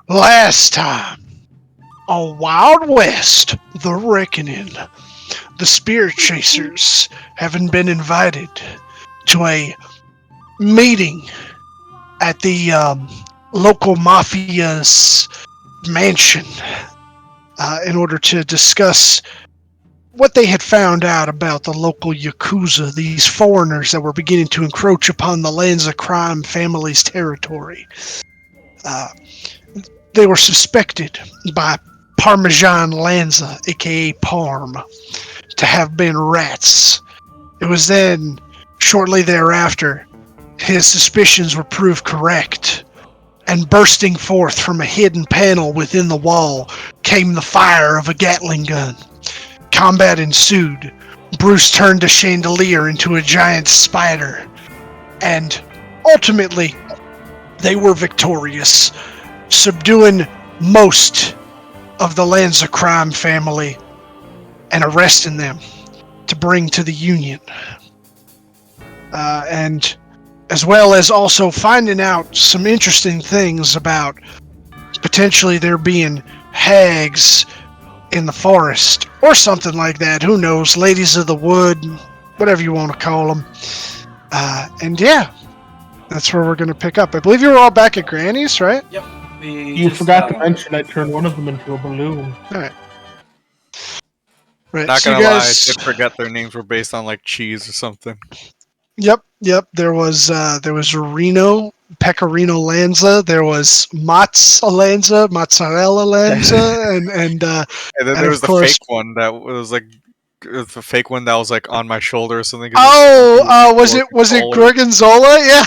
Last time on Wild West, The Reckoning, the Spirit Chasers having been invited to a meeting at the local mafia's mansion in order to discuss what they had found out about the local Yakuza, these foreigners that were beginning to encroach upon the Lanza crime family's territory. Uh, they were suspected by Parmesan Lanza, aka Parm, to have been rats. It was then, shortly thereafter, his suspicions were proved correct, and bursting forth from a hidden panel within the wall came the fire of a Gatling gun. Combat ensued. Bruce turned a chandelier into a giant spider, and ultimately, they were victorious, subduing most of the Lanza crime family and arresting them to bring to the Union. And as well as also finding out some interesting things about potentially there being hags in the forest or something like that. Who knows? Ladies of the wood, whatever you want to call them. And yeah, that's where we're going to pick up. I believe you were all back at Granny's, right? Yep. You forgot to mention I turned one of them into a balloon. All right. Right. Not so gonna you lie, I guys... did forget their names were based on like cheese or something. Yep. There was Reno, Pecorino Lanza. There was Mozzarella Lanza, and And then and there of was the course... fake one that was like the fake one that was like on my shoulder or something. Was it Gorgonzola? Yeah,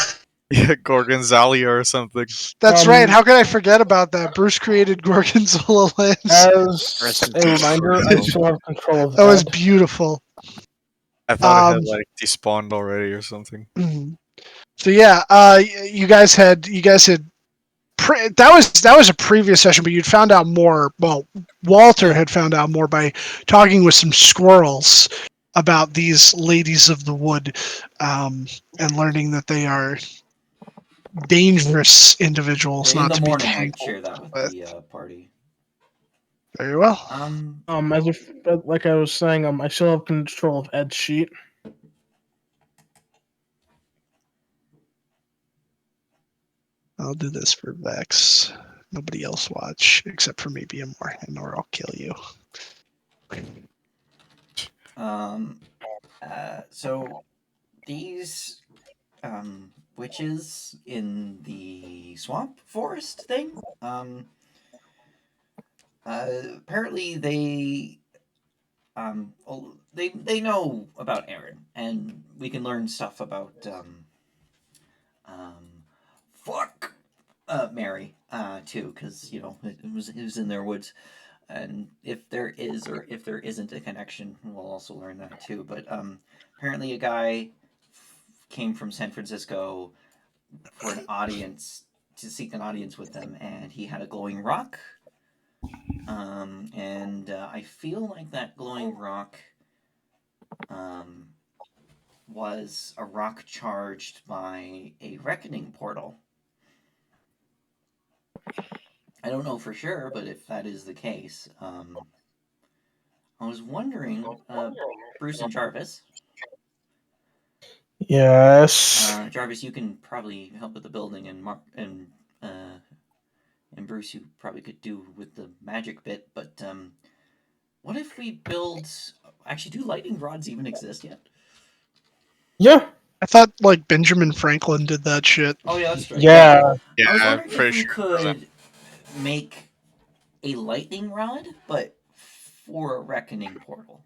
Yeah, Gorgonzola or something. that's right. How could I forget about that? Bruce created Gorgonzola Lanza. As a reminder, I still have control of That was Ed. beautiful. I thought it had like despawned already or something. So yeah, you guys had that was a previous session, but you'd found out more. Well, Walter had found out more by talking with some squirrels about these ladies of the wood, and learning that they are dangerous individuals, In not the to be morning, we'd tangled share that with with. the party. Very well. Like I was saying, I still have control of Ed's sheet. I'll do this for Vex. Nobody else watch except for maybe a Morgan, or I'll kill you. So these witches in the swamp forest thing, apparently they know about Aaron, and we can learn stuff about Mary too, because it was in their woods, and if there is or if there isn't a connection, we'll also learn that too. But apparently, a guy came from San Francisco for an audience to seek an audience with them, and he had a glowing rock. And I feel like that glowing rock was a rock charged by a reckoning portal. I don't know for sure, but if that is the case, I was wondering, Bruce and Jarvis. Yes. Jarvis, you can probably help with the building, and Bruce, you probably could do with the magic bit. But what if we build? Actually, do lightning rods even exist yet? Yeah. I thought like Benjamin Franklin did that shit. Oh yeah, that's right. Yeah. Yeah, I was I'm wondering if pretty we sure. could make a lightning rod, but for a reckoning portal.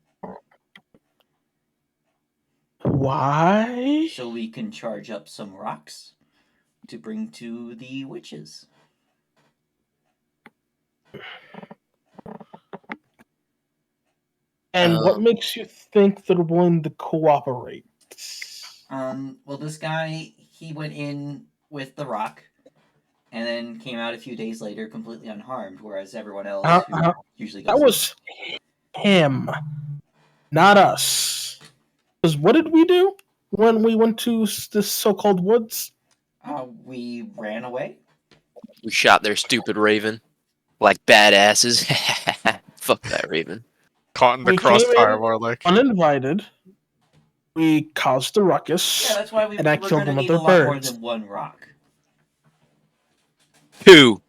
Why? So we can charge up some rocks to bring to the witches. And what makes you think they're willing to cooperate? Well, this guy, he went in with the rock and then came out a few days later completely unharmed, whereas everyone else who usually goes that was him, not us. Because what did we do when we went to this so-called woods? We ran away. We shot their stupid raven. Like badasses. Fuck that raven. Caught in the We came crossfire, in more like. uninvited. We caused a ruckus. Yeah, that's why we're And I killed gonna one of need a their lot more birds. than one rock. 2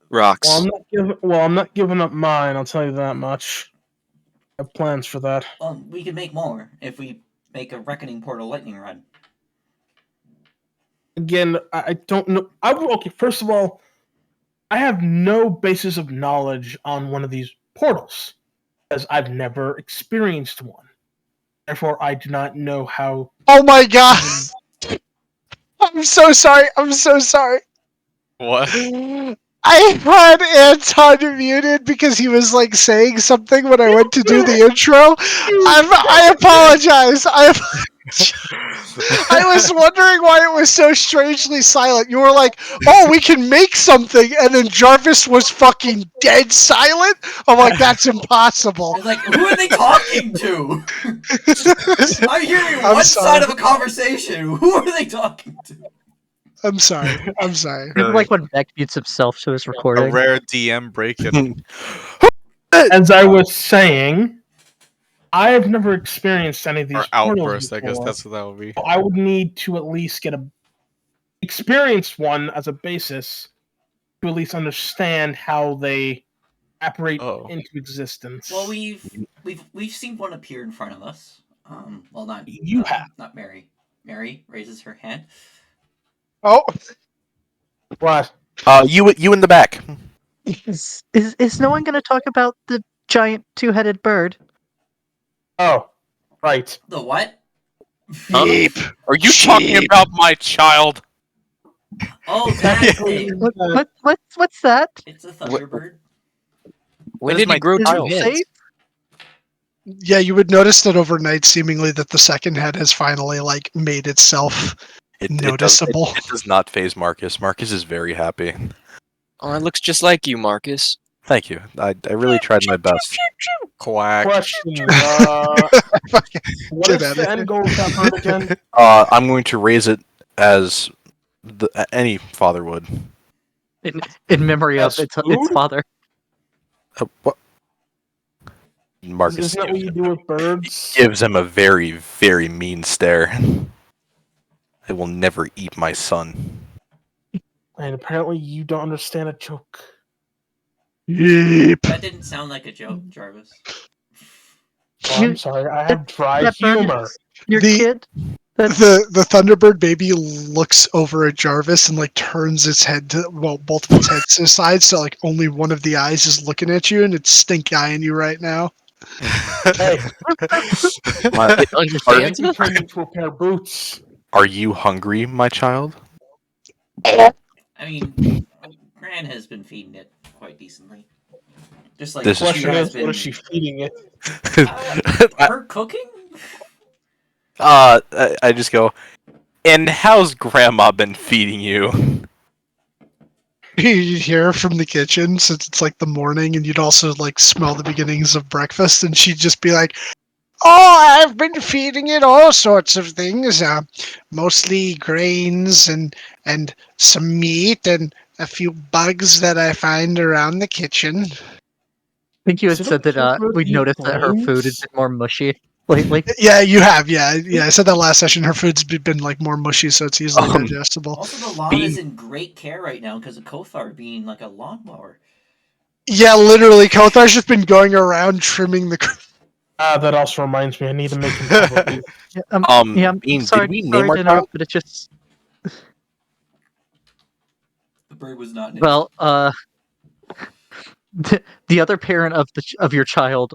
rocks. Well, I'm not giving up mine. I'll tell you that much. I have plans for that. Well, we can make more if we make a Reckoning Portal lightning rod. Again, I don't know. Okay, first of all, I have no basis of knowledge on one of these portals, as I've never experienced one. Therefore, I do not know how. Oh my god! I'm so sorry. I'm so sorry. What? I had Anton muted because he was like saying something when I went to do the intro. I apologize. I was wondering why it was so strangely silent. You were like, "Oh, we can make something," and then Jarvis was fucking dead silent. I'm like, "That's impossible." It's like, who are they talking to? I'm hearing I'm one sorry. side of a conversation. Who are they talking to? I'm sorry. I'm sorry. People like when Beck mutes himself to his A recording. rare DM break-in. As I was saying, I have never experienced any of these Or portals outburst, I guess before. that's what that would be. I would need to at least experience one as a basis to at least understand how they operate into existence. Well, we've seen one appear in front of us. Well, not You have. not Mary. Mary raises her hand. Oh, What? You in the back. Is no one going to talk about the giant two-headed bird? Oh, right. The what? sheep. Are you talking about my child? Oh, that thing. What's that? It's a thunderbird. When That is did he my grow 2 child. heads? Safe? Yeah, you would notice that overnight, seemingly, that the second head has finally like made itself noticeable. It does not phase Marcus. Marcus is very happy. Oh, it looks just like you, Marcus. Thank you. I really tried my best. Quack. Question. What Get is out the of end here. goal of that bird again? I'm going to raise it as any father would. In memory of As its food? father. What? Marcus Isn't that what you do with birds? gives him a very, very mean stare. I will never eat my son. And apparently you don't understand a joke. Sheep. That didn't sound like a joke, Jarvis. Oh, I'm sorry. I have dry that bird humor. is your The- kid? The Thunderbird baby looks over at Jarvis and like turns its head to both of its heads to the side, so like only one of the eyes is looking at you, and it's stink eyeing you right now. Hey, It understands you us? turned into a pair of boots. Are you hungry, my child? I mean, Gran has been feeding it quite decently. Just like This is she Question has is, been. what is she feeding it? Her cooking? I just go, and how's Grandma been feeding you? You'd hear from the kitchen since it's like the morning, and you'd also like smell the beginnings of breakfast, and she'd just be like, "Oh, I've been feeding it all sorts of things, mostly grains and some meat and a few bugs that I find around the kitchen." I think you Is had it said that okay for we these noticed that her food had things? been more mushy lately. Yeah, you have. Yeah. I said that last session. Her food's been like more mushy, so it's easily digestible. Also, the lawn is in great care right now because of Kothar being like a lawnmower. Yeah, literally, Kothar's just been going around trimming the. That also reminds me, I need to make him have a boot. Yeah, I'm Bean, sorry, did we sorry name our to interrupt, child? but it's just The bird was not named. well, the other parent of your child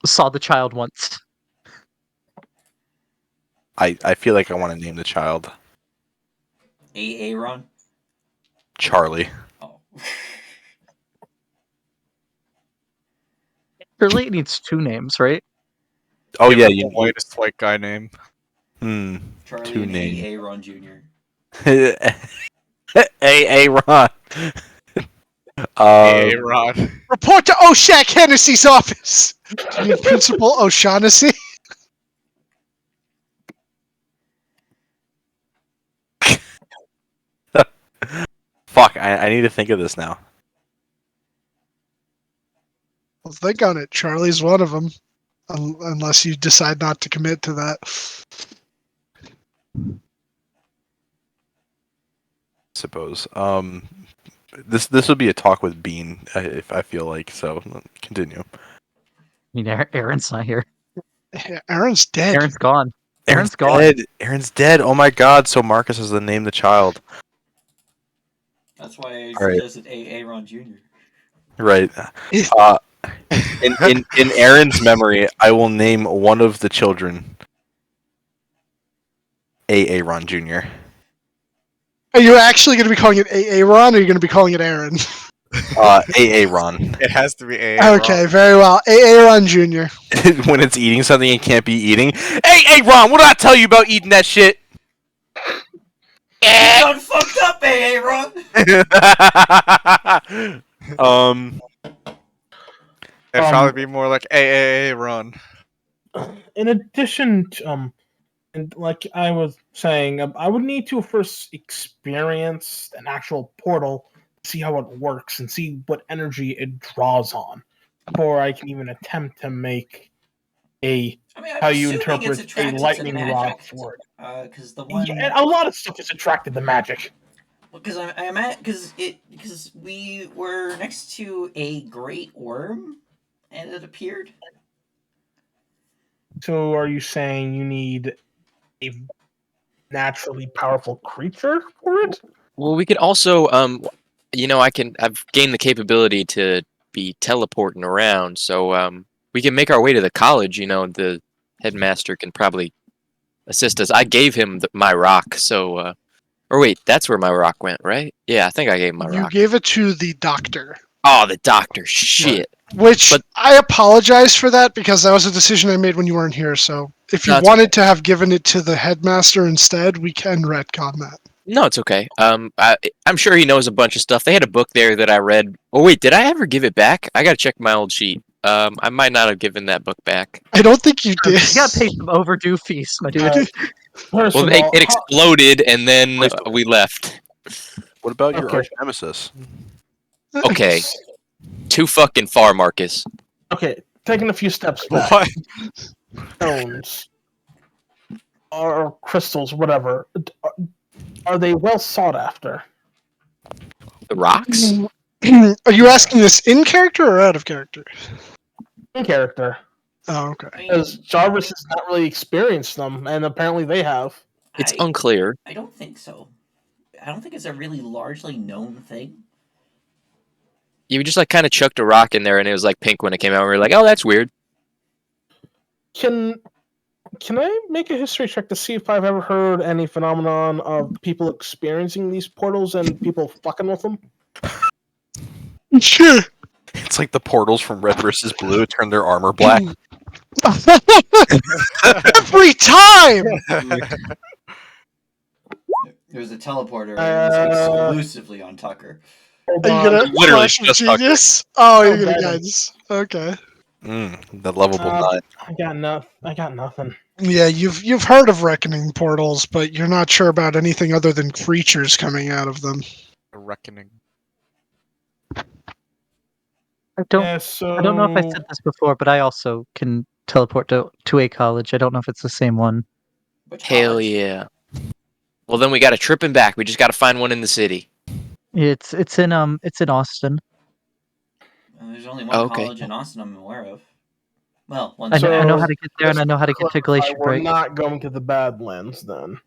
saw the child once. I feel like I want to name the child Aaron. Charlie. Oh. Surely it needs 2 names, right? Oh Give yeah, him you the whitest white guy name. Charlie 2 and names. Aaron Jr. Hey, Ron. Hey, Rod. Report to Oshak Hennessy's office. Do you need Principal O'Shaughnessy? Fuck, I need to think of this now. Well, think on it. Charlie's one of them. Unless you decide not to commit to that. Suppose. This would be a talk with Bean, if I feel like, so continue. I mean, Aaron's not here. Aaron's dead. Aaron's gone. Aaron's gone. dead. Aaron's dead. Oh my god, so Marcus has to name the child. That's why I All right. suggested Aaron Jr. Right. In Aaron's memory, I will name one of the children Aaron Jr. Are you actually going to be calling it Aaron, or are you going to be calling it Aaron? Aaron. It has to be A. Okay, very well. Aaron Jr. When it's eating something it can't be eating. Hey, Ron, what did I tell you about eating that shit? You done fucked up, Aaron. It'd probably be more like A run. In addition to, and like I was saying, I would need to first experience an actual portal, see how it works, and see what energy it draws on, before I can even attempt to make a I'm how you assuming interpret it's a attracted to lightning rod magic, for it. Because the one, Yeah, a lot of stuff is attracted to magic. because I'm at because we were next to a great worm, and it appeared. So, are you saying you need a naturally powerful creature for it? Well, we could also, I've gained the capability to be teleporting around, so we can make our way to the college. The headmaster can probably assist us. I gave him my rock, so, or wait, that's where my rock went, right? Yeah, I think I gave him my You rock. gave it to the doctor. Oh, the doctor, shit. Which, But- I apologize for that, because that was a decision I made when you weren't here, so if you No, it's wanted to have given it to the headmaster instead, we can retcon that. No, it's okay. I'm sure he knows a bunch of stuff. They had a book there that I read. Oh wait, did I ever give it back? I gotta check my old sheet. I might not have given that book back. I don't think you did. You gotta pay some overdue fees, my dude. First Well, of it all, exploded and then Wait. we left. What about your Okay. arch nemesis? Okay, too fucking far, Marcus. okay, taking a few steps back. What? Stones or crystals, whatever. Are they well sought after? The rocks? Are you asking this in character or out of character? In character, Oh, okay. I mean, because Jarvis has not really experienced them, and apparently they have. It's I- unclear. I don't think so. I don't think it's a really largely known thing. You just kind of chucked a rock in there and it was pink when it came out. And we were like, oh, that's weird. Can I make a history check to see if I've ever heard any phenomenon of people experiencing these portals and people fucking with them? Sure. It's like the portals from Red vs. Blue turn their armor black. Every time! There's a teleporter and it was exclusively on Tucker. Hold Are you on. gonna Literally flash of just Tucker. genius? Oh, you're Oh, gonna Brandon. guidance. Okay. The lovable nut. I got nothing. Yeah, you've heard of reckoning portals, but you're not sure about anything other than creatures coming out of them. Reckoning. I don't So I don't know if I said this before, but I also can teleport to a college. I don't know if it's the same one. Which Hell college? yeah. Well, then we got to trip him back. We just got to find one in the city. It's in Austin. There's only one Okay. college in Austin I'm aware of. Well, one. I know So, how to get there, and I know how to get to Glacier We're Break. not going to the Badlands then.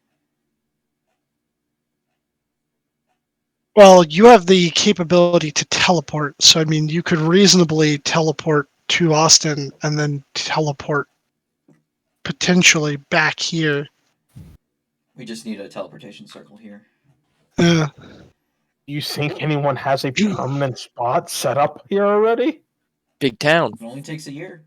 Well, you have the capability to teleport, so I mean, you could reasonably teleport to Austin and then teleport potentially back here. We just need a teleportation circle here. Yeah. You think anyone has a permanent spot set up here already? Big town. It only takes a year,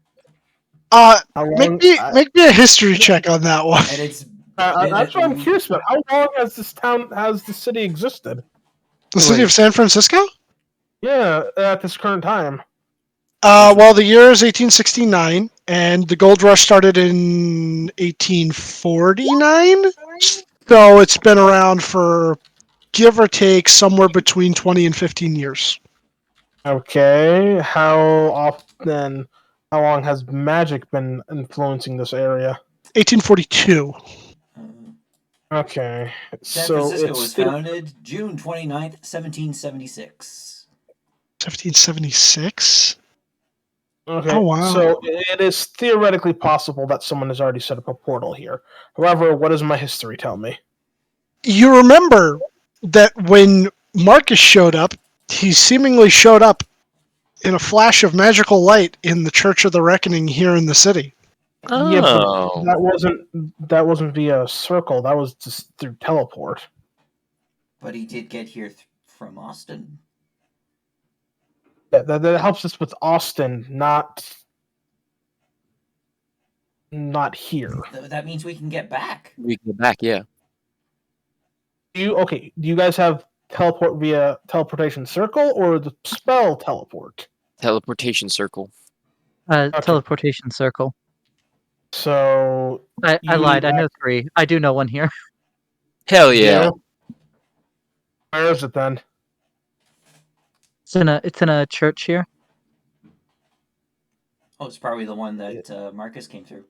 How long? Make me a history check on that one. and it's. That's what I'm curious about. How long has the city existed? The city of San Francisco? Yeah, at this current time. Well, the year is 1869, and the gold rush started in 1849. So it's been around for give or take somewhere between 20 and 15 years. Okay, how often, how long has magic been influencing this area? 1842. Uh, Okay, San so Francisco it's was founded June 29th, 1776. 1776? okay. Oh, wow. So it is theoretically possible that someone has already set up a portal here. However, what does my history tell me? You remember that when Marcus showed up, he seemingly showed up in a flash of magical light in the Church of the Reckoning here in the city. Yeah, but Oh, that wasn't via circle. That was just through teleport. But he did get here from Austin. That helps us with Austin, not here. That means we can get back. we can get back. Yeah. Do you guys have teleport via teleportation circle or the spell teleport? Teleportation circle. Teleportation circle. So I you lied. I need know 3. I do know one here. Hell yeah. Where is it then? It's in a church here. Oh, it's probably the one that Marcus came through.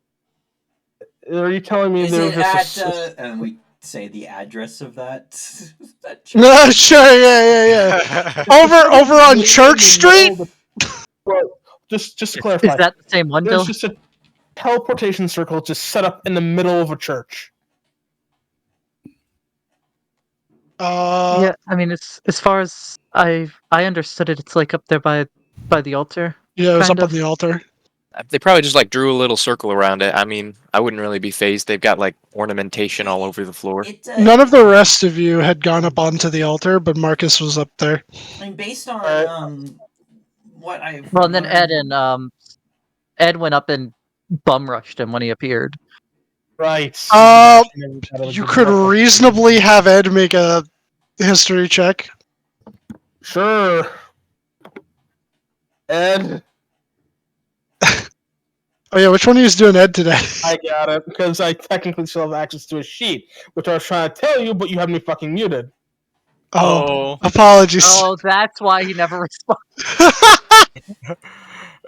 Are you telling me Is there it was at, just a, and we say the address of that, that church? No, sure, yeah. Over on Church Street? Well, just to clarify, Is that the same one, there's Dylan? just a teleportation circle just set up in the middle of a church. Yeah, I mean, it's as far as I understood it, it's like up there by the altar. Yeah, it was kind up of. on the altar. They probably just like drew a little circle around it. I mean, I wouldn't really be phased. They've got like ornamentation all over the floor. None of the rest of you had gone up onto the altar, but Marcus was up there. I mean, based on what I've Well, and then Ed learned- and Ed went up and bum rushed him when he appeared. Right. You could reasonably have Ed make a history check. Sure. Ed, Oh yeah, which one of you is doing Ed today? I got it because I technically still have access to a sheet, which I was trying to tell you, but you have me fucking muted. Oh, apologies. Oh, that's why he never responded.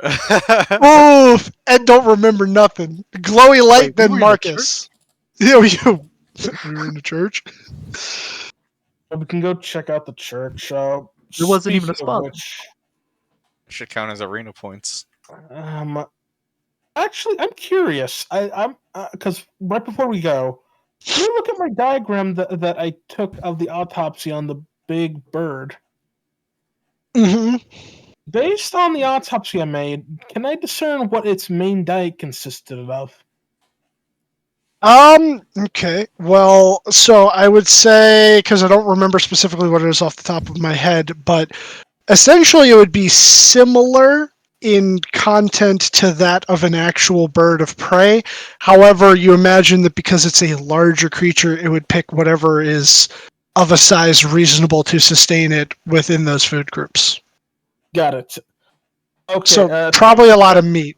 Oh, Ed don't remember nothing. Glowy light, Wait, we then were in the Marcus. Yeah, you. We were in the church. Well, we can go check out the church. There wasn't even a speaking of spot. which, Should count as arena points. actually, I'm curious. I'm because right before we go, can you look at my diagram that I took of the autopsy on the big bird? Mm-hmm. Based on the autopsy I made, can I discern what its main diet consisted of? Okay. Well, so I would say, because I don't remember specifically what it is off the top of my head, but essentially it would be similar in content to that of an actual bird of prey. However, you imagine that because it's a larger creature, it would pick whatever is of a size reasonable to sustain it within those food groups. Got it. Okay. So probably a lot of meat.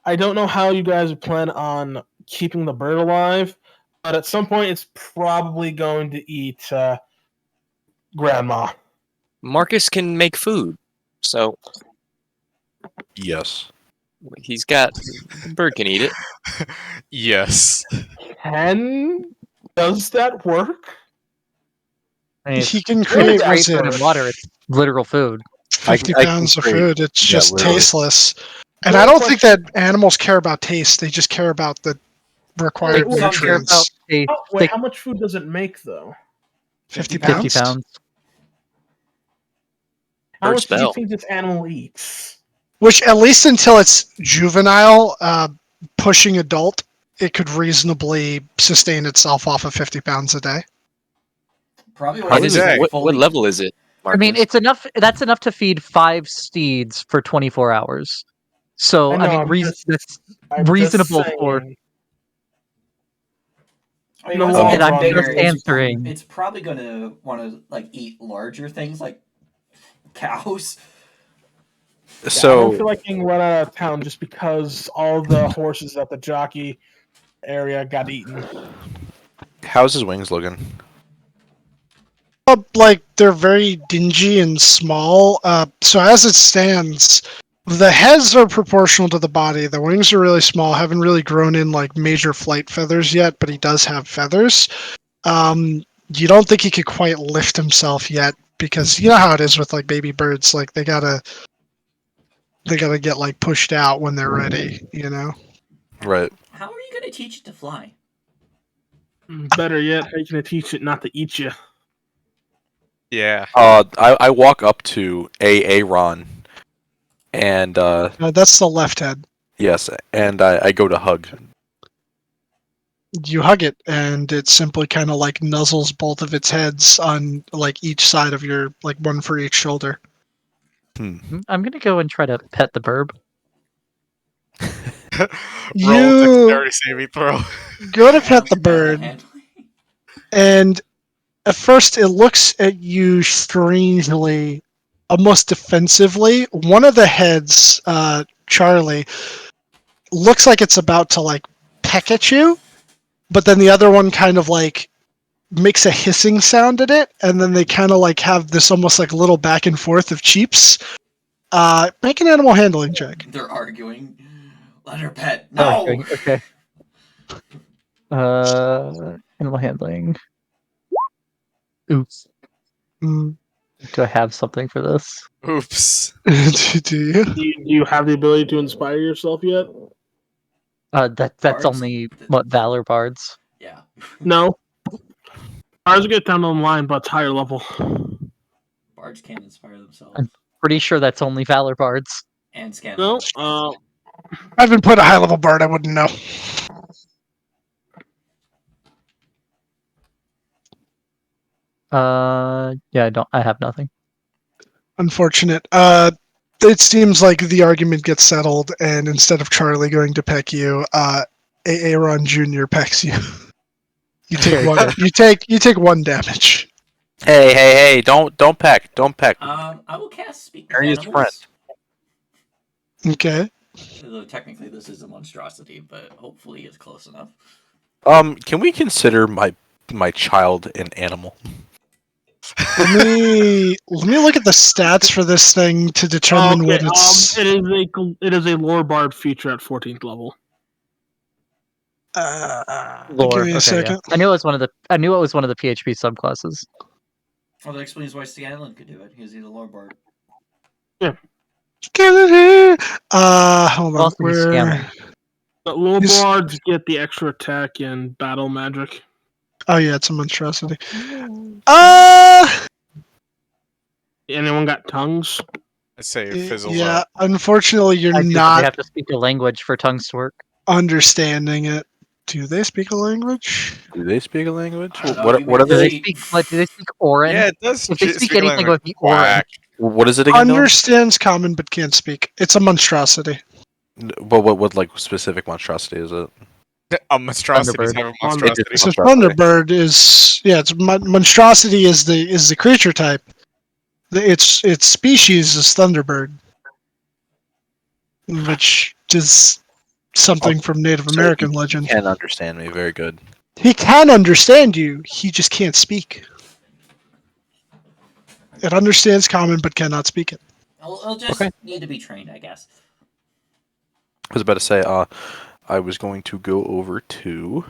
I don't know how you guys plan on keeping the bird alive, but at some point it's probably going to eat grandma. Marcus can make food, so Yes. he's got the bird can eat it. Yes. Does that work? I mean, He can it's create great was food it and water. It's literal food. 50 I can pounds of create- food. It's yeah, just literally. tasteless. And Well, I don't think that animals care about taste. They just care about the required Wait, They wait, care about nutrients. taste. Wait, They- how much food does it make though? 50 50 pounds? pounds. How Bird much do you spell. think this animal eats? Which, at least until it's juvenile, pushing adult, it could reasonably sustain itself off of 50 pounds a day. Probably How what It is, dang. what level is it, I mean, Marcus? it's enough. That's enough to feed 5 steeds for 24 hours. So, I know, I mean, that's reasonable for. I mean, No, once and it gets I'm bigger, just answering. it's probably going to want to like eat larger things like cows. I don't So feel like being run out of town just because all the horses at the jockey area got eaten. how's his wings looking? but like they're very dingy and small. So as it stands, the heads are proportional to the body. The wings are really small, haven't really grown in like major flight feathers yet, but he does have feathers. You don't think he could quite lift himself yet because you know how it is with like baby birds. Like they gotta get like pushed out when they're ready. You know. Right. How are you going to teach it to fly? Better yet, how you gonna teach it not to eat you? Yeah. I walk up to Aaron, and That's the left head. yes, and I go to hug. You hug it, and it simply kind of like nuzzles both of its heads on like each side of your like one for each shoulder. I'm gonna go and try to pet the burb. Roll You dexterity saving throw. go to pet the Manhandling. bird, and at first it looks at you strangely, almost defensively. One of the heads, Charlie, looks like it's about to like peck at you, but then the other one kind of like makes a hissing sound at it, and then they kind of like have this almost like little back and forth of cheeps. Make an animal handling check. They're arguing. Let her pet. No! Okay. Animal handling. Oops. Mm. Do I have something for this? Oops. Do you? Do you have the ability to inspire yourself yet? That's Bards? only what Valor Bards. Yeah. No. Ours get down on the line, but it's higher level. Bards can't inspire themselves. I'm pretty sure that's only Valor Bards. And scan No. level. I haven't put a high level bird. I wouldn't know. Yeah, I have nothing. Unfortunate. It seems like the argument gets settled, and instead of Charlie going to peck you, Aaron Jr. pecks you. You take one. You take one damage. Hey! Don't peck! I will cast Speak with Ernie's Animals. Okay. Though technically this is a monstrosity, but hopefully it's close enough. Can we consider my child an animal? Let me look at the stats for this thing to determine what it's. It is a lore bard feature at 14th level. Give me a second. Yeah. I knew it was one of the PHP subclasses. Oh, that explains why Scanlan could do it. He's the lore bard. Hold on. Also, he's scamming. But lore bards get the extra attack and battle magic. Oh yeah, it's a monstrosity. Anyone got tongues? I say it fizzles Yeah, out. unfortunately, you're I do, but not they have to speak a language for tongues to work. understanding it. Do they speak a language? Do they speak a language? I don't know, What are Do they? they speak? What do they speak? Orin. Yeah, it does. If they speak speak a anything, it would language. be Orin. Quack. What is it again? Dylan? Understands common but can't speak. It's a monstrosity. But what like specific monstrosity is it? A monstrosity. Thunderbird. Type of monstrosity. So Monstrosity. Thunderbird is monstrosity is the creature type. Its species is Thunderbird, which is something from Native American legend. Can understand me very good. He can understand you. He just can't speak. It understands common but cannot speak it. It'll just need to be trained, I guess. I was about to say, I was going to go over to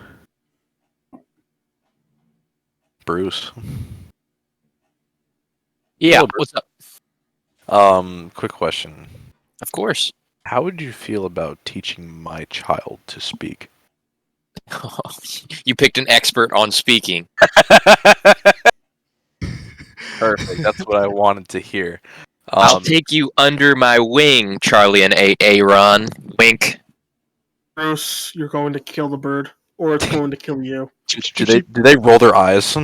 Bruce. Yeah, Hello, what's up? Quick question. Of course. How would you feel about teaching my child to speak? You picked an expert on speaking. Perfect. That's what I wanted to hear. I'll take you under my wing, Charlie and Aaron. Wink. Bruce, you're going to kill the bird, or it's going to kill you. Do they roll their eyes?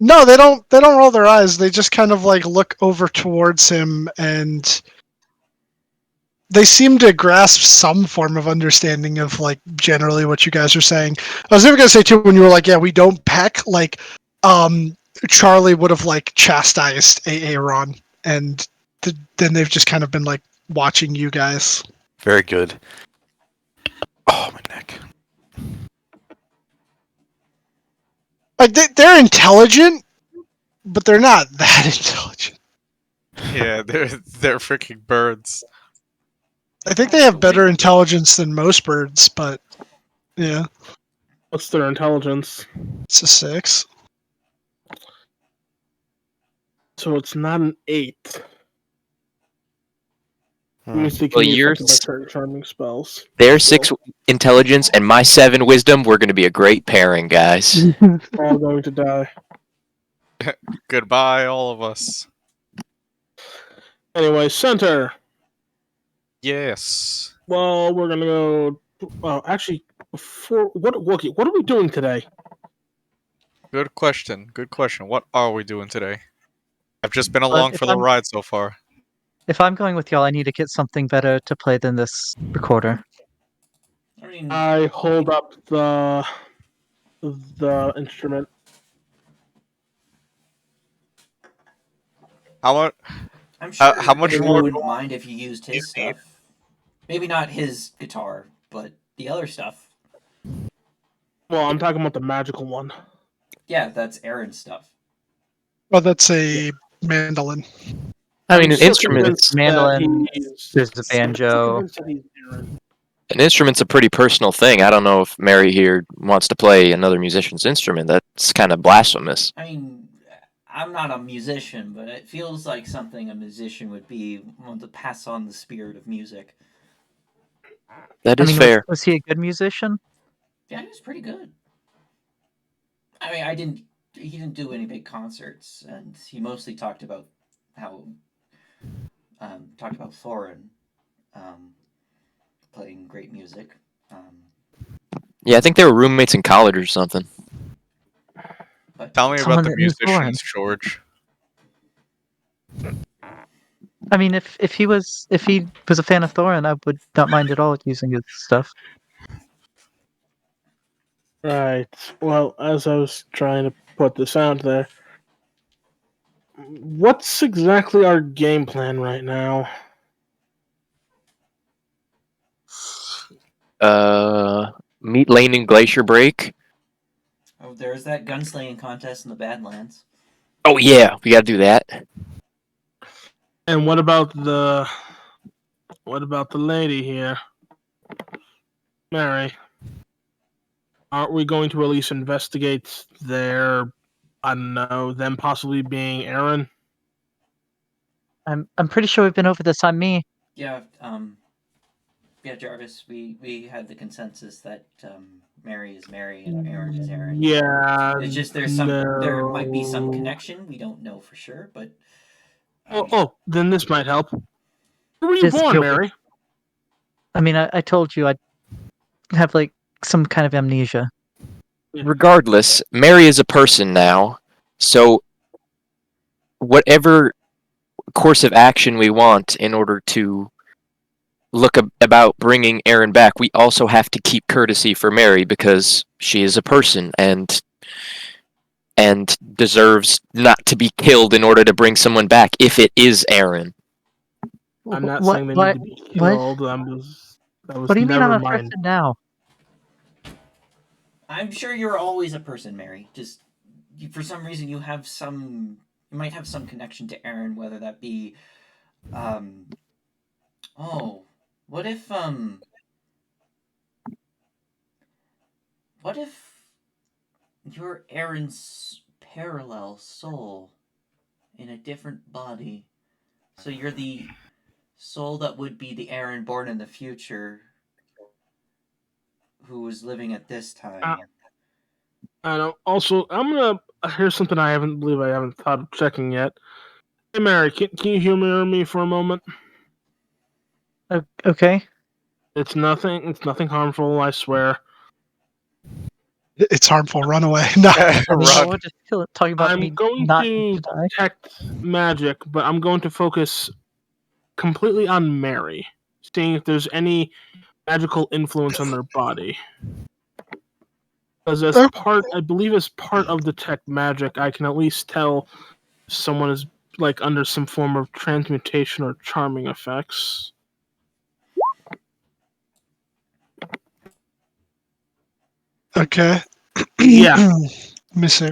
No, they don't. They don't roll their eyes. They just kind of like look over towards him, and they seem to grasp some form of understanding of like generally what you guys are saying. I was even gonna say too when you were like, "Yeah, we don't peck." Like, Charlie would have like chastised Aaron, and then they've just kind of been like watching you guys. Very good. Oh, my neck. Like they're intelligent, but they're not that intelligent. Yeah, they're freaking birds. I think they have better intelligence than most birds, but yeah, What's their intelligence? it's a 6. So it's not an 8. Hmm. Means they can Well, be you're affected by certain charming spells. their 6 intelligence and my 7 wisdom. We're going to be a great pairing, guys. All going to die. Goodbye, all of us. Anyway, center. Yes. Well, we're gonna go. Well, actually, before what are we doing today? Good question. Good question. What are we doing today? I've just been But along for the ride so far. if I'm going with y'all, I need to get something better to play than this recorder. I mean, I hold up the instrument. How much? I'm sure how much Henry more? wouldn't mind if you used his you need? stuff. Maybe not his guitar, but the other stuff. Well, I'm talking about the magical one. Yeah, that's Aaron's stuff. Well, that's a mandolin. I mean, I'm an still instrument. convinced that Mandolin, he's- there's a I'm still banjo. convinced that he's Aaron. An instrument's a pretty personal thing. I don't know if Mary here wants to play another musician's instrument. That's kind of blasphemous. I mean, I'm not a musician, but it feels like something a musician would be, want to pass on the spirit of music. That I is mean, fair. was he a good musician? Yeah, he was pretty good. I mean, I didn't. He didn't do any big concerts, and he mostly talked about how Thorin playing great music. Yeah, I think they were roommates in college or something. But Tell me Someone about the that knew Thorin. musicians, George. I mean, if he was a fan of Thorin, I would not mind at all using his stuff. Right. Well, as I was trying to put this out there, what's exactly our game plan right now? Meat Lane and Glacier Break. oh, there's that gunslinging contest in the Badlands. Oh yeah, we gotta do that. And what about the lady here, Mary? Aren't we going to at least investigate their, I don't know, them possibly being Aaron? I'm pretty sure we've been over this on me. Yeah, yeah, Jarvis. We had the consensus that Mary is Mary and Aaron is Aaron. Yeah. It's just there might be some connection. We don't know for sure, but. Then this might help. Where were you Just born, go- Mary? I mean, I told you I'd have like some kind of amnesia. Regardless, Mary is a person now, so whatever course of action we want in order to look about bringing Aaron back, we also have to keep courtesy for Mary because she is a person and deserves not to be killed in order to bring someone back if it is Aaron. I'm not What- saying they what- need to be what? killed. That was What do you mean never I'm a mind. person now? I'm sure you're always a person, Mary. Just for some reason you might have some connection to Aaron, whether that be, oh, what if you're Aaron's parallel soul in a different body, so you're the soul that would be the Aaron born in the future, who was living at this time. I know. Also, I'm gonna. Here's something I haven't thought of checking yet. Hey, Mary, can you humor me for a moment? Okay. It's nothing. It's nothing harmful. I swear. It's harmful. Run away. No. I mean, Run. we're just talking about I'm me going not to die. detect magic, but I'm going to focus completely on Mary, seeing if there's any magical influence on their body. Because I believe as part of detect magic, I can at least tell if someone is like under some form of transmutation or charming effects. Okay. Yeah. Let me see.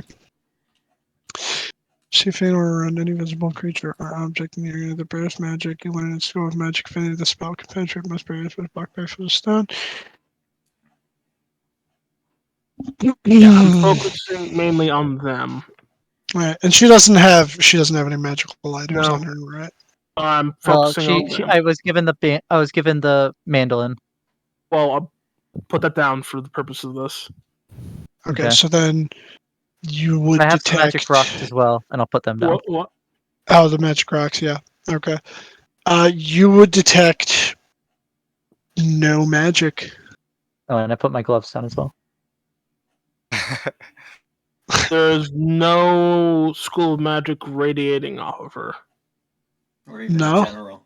See faint or around any visible creature or object in the area that bears magic. You learn in school of magic affinity. The spell can penetrate most barriers with blocked by the stone. I'm focusing mainly on them. Right, and she doesn't have any magical items No. on her, right? I'm Well, focusing on them. I was given the mandolin. Well, I'll put that down for the purpose of this. Okay, Okay. so then you would I have detect some magic rocks as well, and I'll put them down. What? Oh, the magic rocks, yeah. Okay. You would detect no magic. Oh, and I put my gloves down as well. There's no school of magic radiating off of her. Or even No. in general.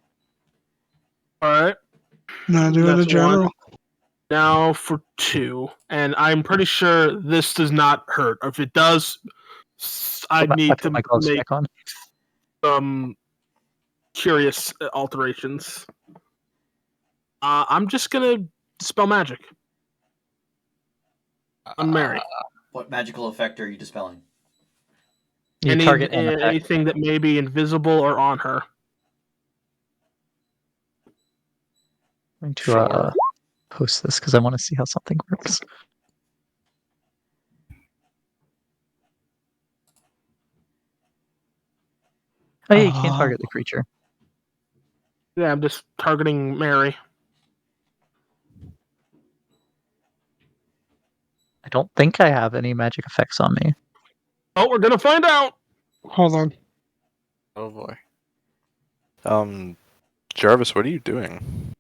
Alright. Not doing That's the general. Now for 2. And I'm pretty sure this does not hurt. If it does, I I need put to my gloves make back on. some curious alterations. I'm just gonna dispel magic on Mary. What magical effect are you dispelling? You target and attack. Anything that may be invisible or on her. I'm going to post this because I want to see how something works. Oh yeah, you can't target the creature. Yeah, I'm just targeting Mary. I don't think I have any magic effects on me. Oh, we're gonna find out. Hold on. Oh boy. Jarvis, what are you doing?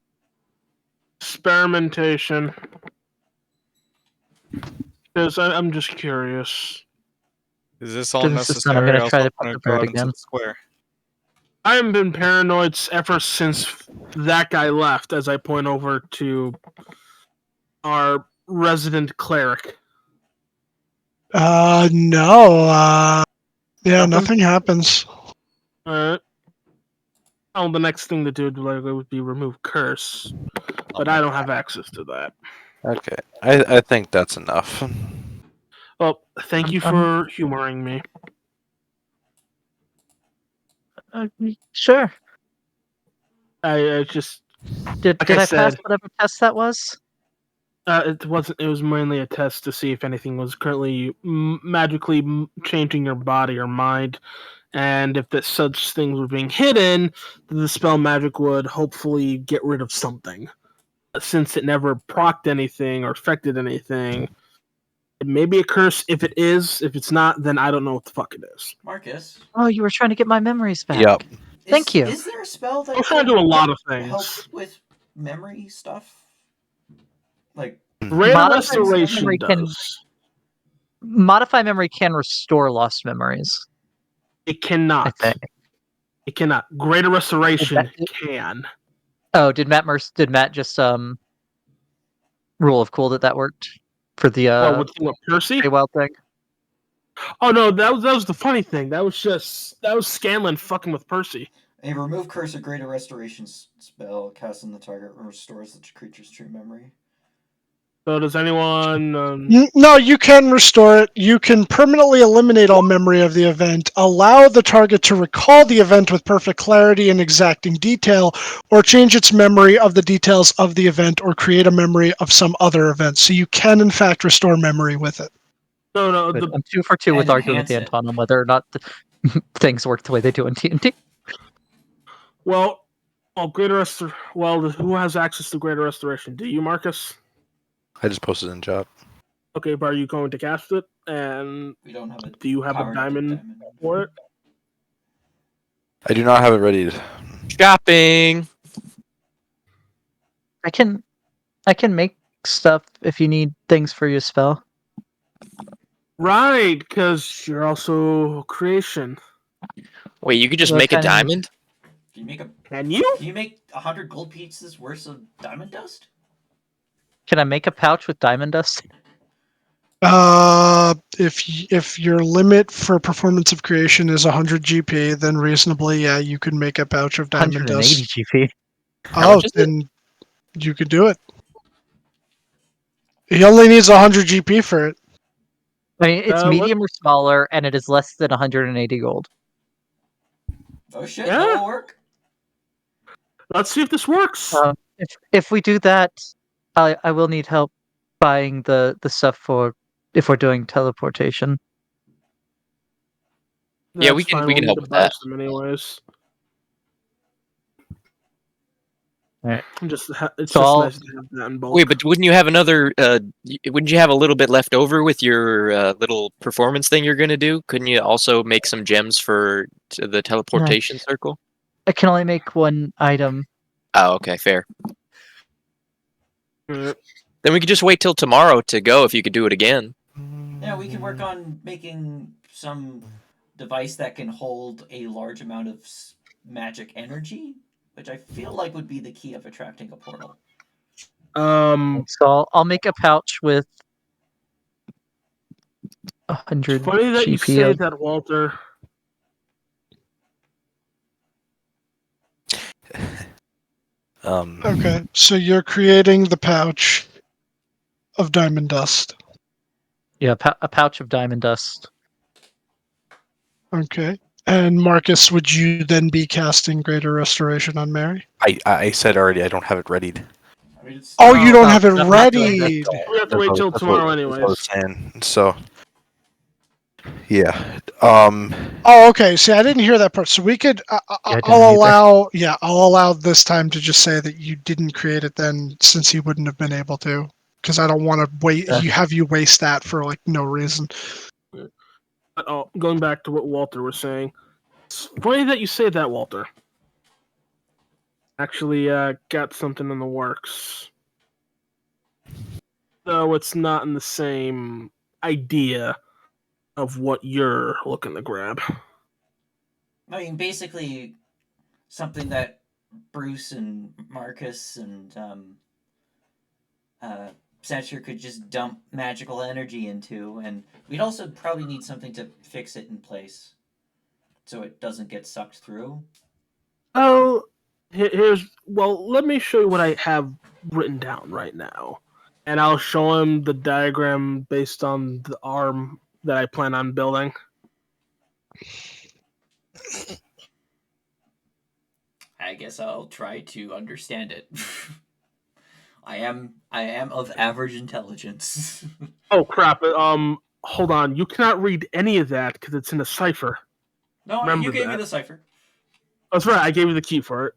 Experimentation. Because I'm just curious. Is this all This is done, necessary? I'm gonna Else try to I'm put gonna the go bird out into again. the square. I haven't been paranoid ever since that guy left, as I point over to our resident cleric. No. Yeah, nothing happens. Alright. Oh, the next thing to do would be remove curse. But I don't have access to that. Okay, I think that's enough. Well, thank you I'm- for humoring me. Sure. I just Did Like I I pass said- whatever test that was? it wasn't. It was mainly a test to see if anything was currently magically changing your body or mind, and if that such things were being hidden, then the spell magic would hopefully get rid of something. Since it never procced anything or affected anything, it may be a curse. If it is, if it's not, then I don't know what the fuck it is. Marcus. Oh, you were trying to get my memories back. Yep. Thank you. Is there a spell that I'm trying to do a lot of help things. with memory stuff? Like Greater Modify Restoration memory can- does. Modify memory can restore lost memories. It I cannot. think. It cannot. Greater Restoration It- can. Oh, did Matt just rule of cool that worked for the What Percy? Feywild thing? Oh no, that was the funny thing. That was Scanlan fucking with Percy. a remove curse or greater restoration spell cast on the target restores the creature's true memory. So does anyone? No, you can restore it. You can permanently eliminate all memory of the event, allow the target to recall the event with perfect clarity and exacting detail, or change its memory of the details of the event, or create a memory of some other event. So you can, in fact, restore memory with it. No. Good. I'm 2 for 2 with And arguing with enhance it. Anton on whether or not things work the way they do in D&D. Who has access to Greater Restoration? Do you, Marcus? I just posted in chat. Okay, but are you going to cast it? And We don't have a do you have a power to diamond for it? I do not have it ready. Shopping. I can make stuff if you need things for your spell. Right, because you're also creation. Wait, you could just What make a kind of- diamond? Can Can you? you make 100 gold pieces worth of diamond dust? Can I make a pouch with diamond dust? If your limit for performance of creation is 100 GP, then reasonably, yeah, you could make a pouch of diamond 180 dust. GP. Oh, much is it? then you could do it. He only needs 100 GP for it. I mean, it's What? medium or smaller, and it is less than 180 gold. Oh shit, Yeah. that'll work. Let's see if this works. If we do that, I will need help buying the stuff for if we're doing teleportation. Yeah, we That's can fine. we We'll can need help to with buy that. some anyways. Alright. It's So just I'll- nice to have that in bulk. Wait, but wouldn't you have another? Wouldn't you have a little bit left over with your little performance thing you're gonna do? Couldn't you also make some gems for the teleportation circle? I can only make one item. Oh, okay, fair. Alright. Then we could just wait till tomorrow to go if you could do it again. Yeah, we can work on making some device that can hold a large amount of magic energy, which I feel like would be the key of attracting a portal. So I'll make a pouch with 100 Funny that you GP say of that, Walter. Okay, so you're creating the pouch of diamond dust. yeah, a pouch of diamond dust. Okay. And Marcus, would you then be casting Greater Restoration on Mary? I said already I don't have it readied. I mean, it's Oh, you don't have it that's- ready. We have to wait till That's tomorrow, what I was anyways. saying. So, yeah. Oh, okay. See, I didn't hear that part. So we could. I didn't I'll either. allow. Yeah, I'll allow this time to just say that you didn't create it then, since he wouldn't have been able to. Because I don't want to wait. Yeah. You have you waste that for like no reason. But, going back to what Walter was saying, it's funny that you say that, Walter. Actually, got something in the works. Though it's not in the same idea of what you're looking to grab. I mean, basically, something that Bruce and Marcus and Setcher could just dump magical energy into, and we'd also probably need something to fix it in place, so it doesn't get sucked through. Oh, well, let me show you what I have written down right now. And I'll show him the diagram based on the arm that I plan on building. I guess I'll try to understand it. I am of average intelligence. Oh crap! Hold on. You cannot read any of that because it's in a cipher. No, Remember you gave me that. the cipher. That's right. I gave you the key for it.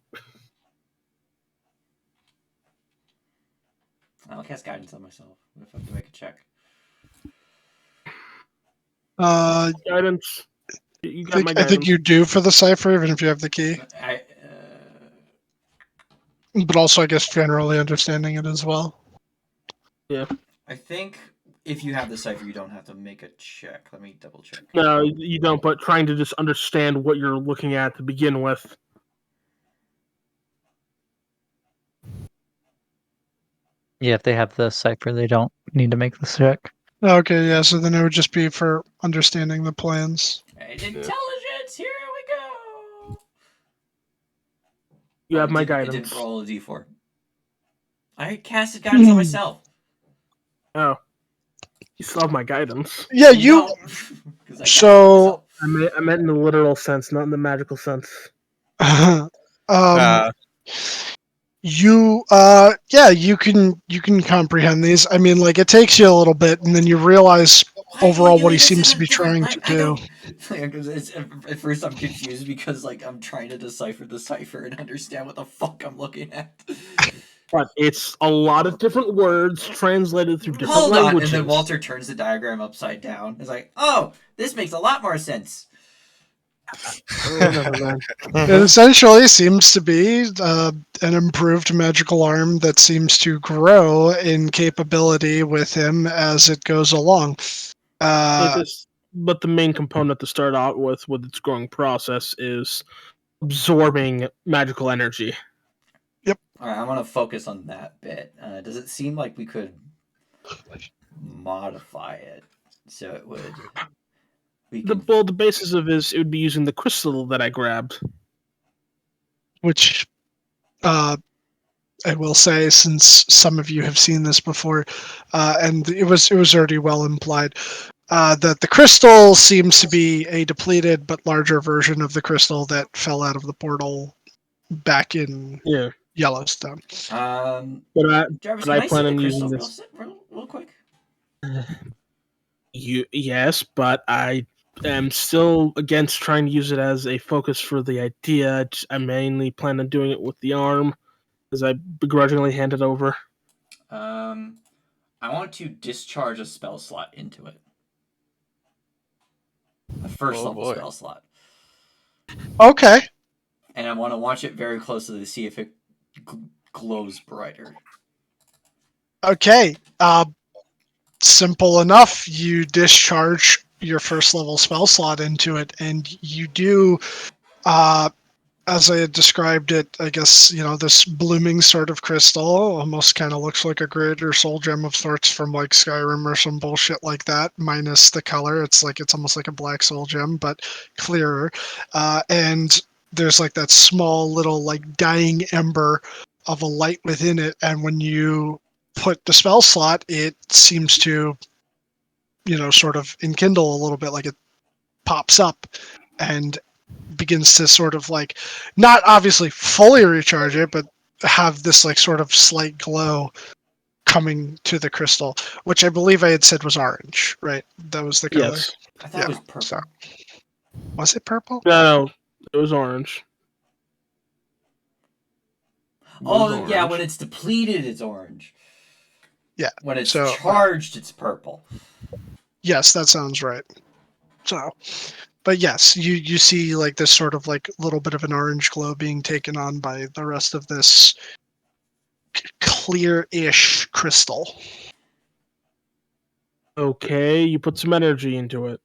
I'll cast guidance on myself if I have to make a check. Guidance. You got my I guidance. think you do for the cipher, even if you have the key. But also, I guess generally understanding it as well. I think if you have the cipher, you don't have to make a check. Let me double check. No, you don't. But trying to just understand what you're looking at to begin with. Yeah, if they have the cipher, they don't need to make the check. Okay, yeah. So then it would just be for understanding the plans. And intelligence. Here we go. You have my It guidance. didn't roll a d4. I casted guidance on myself. Oh, you still have my guidance. Yeah, you. don't, 'cause I cast it on So. myself. I meant in the literal sense, not in the magical sense. You yeah, you can comprehend these. I mean, like, it takes you a little bit, and then you realize Why are you overall what he doing this seems in to a be different trying to I do. don't- like, at first I'm confused because like I'm trying to decipher the cipher and understand what the fuck I'm looking at. But it's a lot of different words translated through different Hold on, languages. and then Walter turns the diagram upside down. It's like, oh, this makes a lot more sense. Oh, whatever, man. It essentially seems to be an improved magical arm that seems to grow in capability with him as it goes along. But the main component to start out with its growing process is absorbing magical energy. All right, I want to focus on that bit. Does it seem like we could modify it so it would? The basis of it would be using the crystal that I grabbed. Which I will say, since some of you have seen this before, and it was already well implied, the crystal seems to be a depleted but larger version of the crystal that fell out of the portal back in Yeah, Yellowstone. but Jarvis, but can I I see plan the on crystal using real, this. real quick? Yes, but I am still against trying to use it as a focus for the idea. I mainly plan on doing it with the arm, as I begrudgingly hand it over. I want to discharge a spell slot into it. A first Oh level boy. spell slot. Okay. And I want to watch it very closely to see if it glows brighter. Okay. Simple enough. You discharge your first level spell slot into it, and you do, as I had described it, I guess, this blooming sort of crystal almost kind of looks like a grid or soul gem of sorts from like Skyrim or some bullshit like that, minus the color. It's almost like a black soul gem, but clearer. And there's like that small little like dying ember of a light within it, and when you put the spell slot, it seems to, sort of enkindle a little bit, like it pops up and begins to sort of like, not obviously fully recharge it, but have this like sort of slight glow coming to the crystal, which I believe I had said was orange, right? That was the color. Yes. I thought Yeah, it was purple. so- Was it purple? No, it was orange. It was Oh, yeah, orange. when it's depleted, it's orange. Yeah. When it's So charged, it's purple. yes, that sounds right. So, but yes, you see like this sort of like little bit of an orange glow being taken on by the rest of this clear-ish crystal. Okay, you put some energy into it.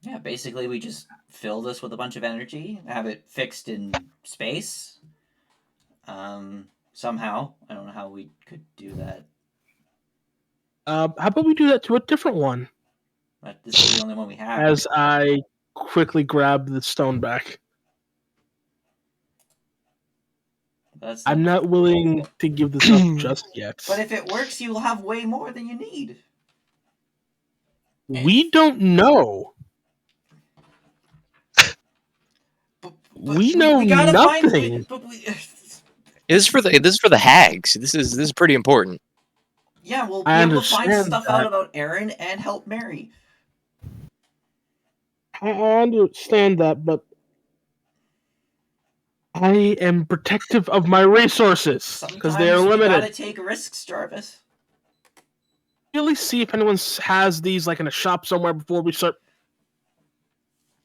Yeah, basically we just fill this with a bunch of energy, have it fixed in space. Somehow. I don't know how we could do that. How about we do that to a different one? But this is the only one we have. As I quickly grab the stone back. That's I'm not willing to give this up just yet. But if it works, you'll have way more than you need. We don't know. We know gotta nothing. This is for the hags. This is pretty important. Yeah, we'll be I able to find understand stuff that. out about Aaron and help Mary. I understand that, but I am protective of my resources because they are Sometimes we limited. gotta take risks, Jarvis. Really see if anyone has these like in a shop somewhere before we start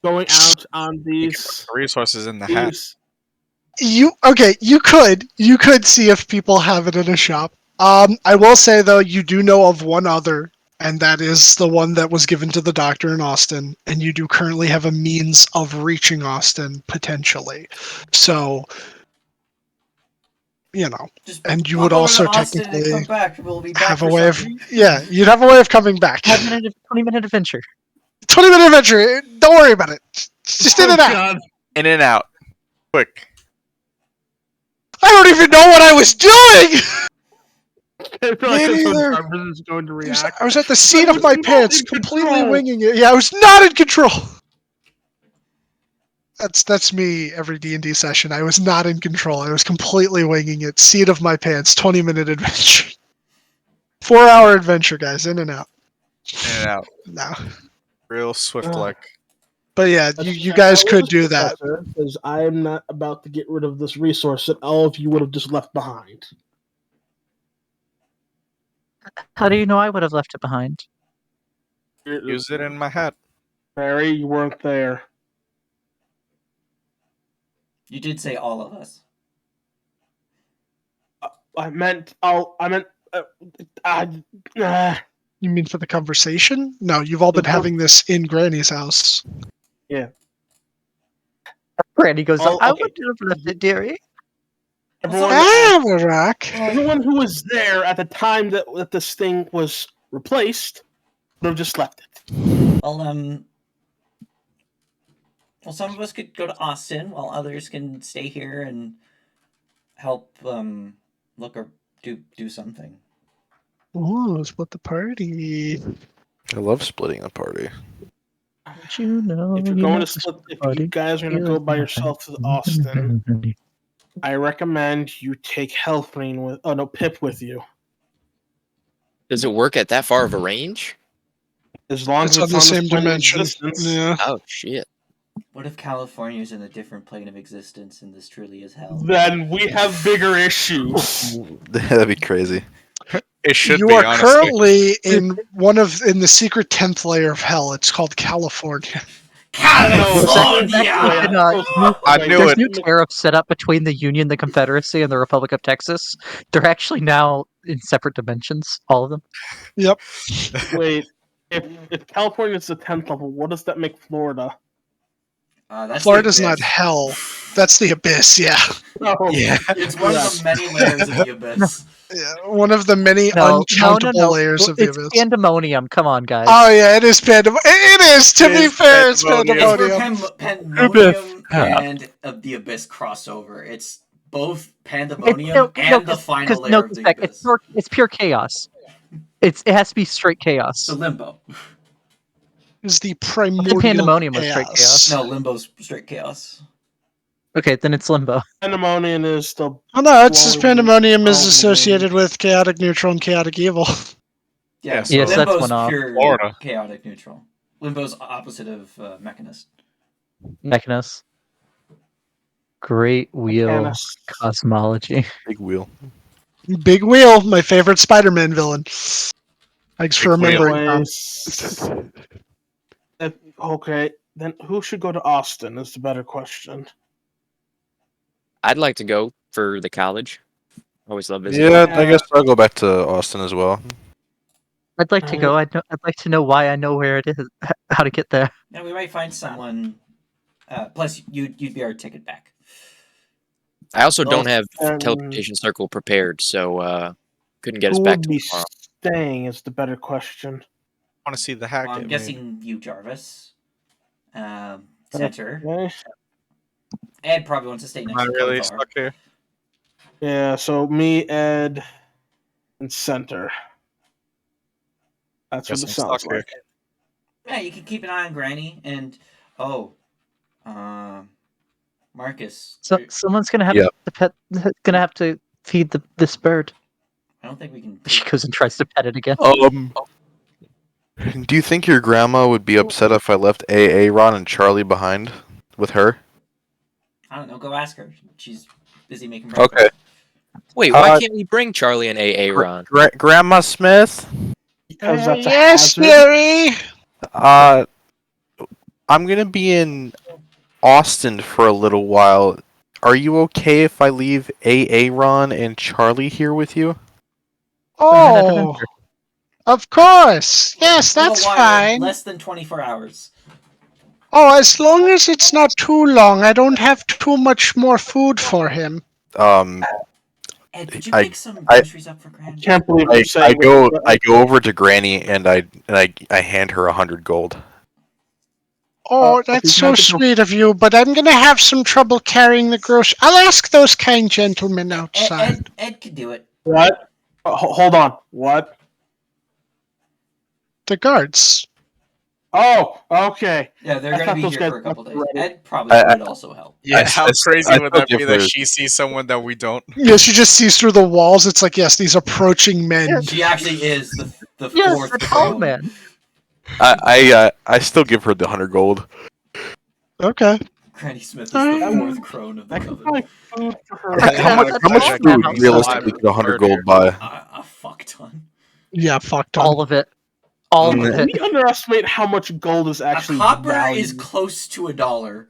going out on these. Resources in the hat. these- You could see if people have it in a shop. I will say though, you do know of one other, and that is the one that was given to the doctor in Austin, and you do currently have a means of reaching Austin potentially. So, Just and you pop would over also to Austin and technically come back. We'll be back have for a way of, something. you'd have a way of coming back. 20-minute adventure. 20-minute adventure. Don't worry about it. Just in and out. God. In and out. Quick. I don't even know what I was doing. I feel like Me that's how neither. Jarvis is going to react. I was at the seat I of my was not pants, in completely control. winging it. Yeah, I was not in control. That's me every D&D session. I was not in control. I was completely winging it. Seat of my pants. 20-minute adventure. 4-hour adventure, guys. In and out. In and out. No. Real swift like. But yeah, you guys could do that. Because I am not about to get rid of this resource that all of you would have just left behind. How do you know I would have left it behind? Use it in my hat. Mary, you weren't there. You did say all of us. I meant. You mean for the conversation? No, you've all been having this in Granny's house. Granny goes, Oh, I okay. would have left it, dearie. Everyone who was there at the time that this thing was replaced would have just left it. Well, some of us could go to Austin, while others can stay here and help look or do something. Ooh, split the party. I love splitting the party. Don't you know? If you're you going know to split, if party you guys are going to go by yourself to Austin, I recommend you take Healthrain with. Oh no, Pip with you. Does it work at that far of a range? As long It's as on it's the on same this plane of dimension. existence. Yeah. Oh shit! What if California's in a different plane of existence and this truly is hell? Then we have bigger issues. That'd be crazy. It should You be, are honestly. currently in the secret 10th layer of hell. It's called California. California! I knew There's it. new tariffs set up between the Union, the Confederacy, and the Republic of Texas. They're actually now in separate dimensions, all of them. Yep. Wait, if California is the 10th level, what does that make Florida? That's Florida's the not abyss. hell. That's the abyss, yeah. Oh, Yeah. It's one of the many layers of the abyss. Yeah, one of the many No, uncountable layers of the It's abyss. pandemonium. Come on, guys. Oh yeah, it is pandemonium. It is. To It be is fair, it's pandemonium. It's where pandemonium. Pandemonium and the Abyss crossover. It's both Pandemonium and the final layer of the Abyss. It's pure chaos. It has to be straight chaos. So Limbo. Is the primordial Pandemonium was straight chaos. No, Limbo's straight chaos. Okay, then it's limbo. Pandemonium is the. Oh no, it's just Well, pandemonium is oh, associated with chaotic neutral and chaotic evil. Yeah, so Yes, that's Limbo's one off. pure Florida. chaotic neutral. Limbo's opposite of Mechanist. Mechanus. Great wheel Mechanus. cosmology. Big wheel. Big Wheel, my favorite Spider-Man villain. Thanks for Big Wheel. remembering. Tom. Anyways, okay, then who should go to Austin is the better question. I'd like to go for the college. Always love visiting. Yeah, I guess I'll go back to Austin as well. I'd like to go. I'd like to know why I know where it is, how to get there. Yeah, we might find someone. Plus, you'd be our ticket back. I also don't have Um, teleportation circle prepared, so couldn't get us Who back would to be tomorrow. staying is the better question. I want to see the hack. I'm it guessing you, Jarvis. Center. Okay. Ed probably wants to stay made. next Am I to really Kovar. stuck here? Yeah, so me, Ed, and center. That's what Guess it I'm sounds stuck here. like. Yeah, you can keep an eye on Granny and Marcus. So someone's gonna have Yeah. to pet. Gonna have to feed this bird. I don't think we can. She goes and tries to pet it again. Do you think your grandma would be upset if I left Ron and Charlie behind with her? I don't know. Go ask her. She's busy making Okay. breakfast. Wait, why can't we bring Charlie and AA Ron? Grandma Smith? Because that's a Yes, hazard. Jerry. I'm gonna be in Austin for a little while. Are you okay if I leave Ron and Charlie here with you? Oh, of course. Yes, Little that's while, fine. Less than 24 hours. Oh, as long as it's not too long, I don't have too much more food for him. Ed, could you I- pick some groceries up for Granny? Can't believe I you're saying go this, I go over to Granny and I hand her 100 gold. Oh, if that's you so had to go- sweet of you, but I'm gonna have some trouble carrying the groceries. I'll ask those kind gentlemen outside. Ed could do it. What? Hold on. What? The guards. Oh, okay. Yeah, they're I going to thought be those here guys for a couple days. ready. Ed probably would also help. Yeah, how I crazy would still that be give that her- she sees someone that we don't? Yeah, she just sees through the walls. It's like, yes, these approaching men. She actually is the Yes, fourth the tall crone. man. I still give her the 100 gold. Okay. Granny Smith is the fourth crone of the I can coven. buy food for her. Heck, How much, that's how much all food that realistically could 100 gold buy? A fuck ton. Yeah, fucked All of it. All of Mm. it. We underestimate how much gold is actually A copper valued. is close to $1.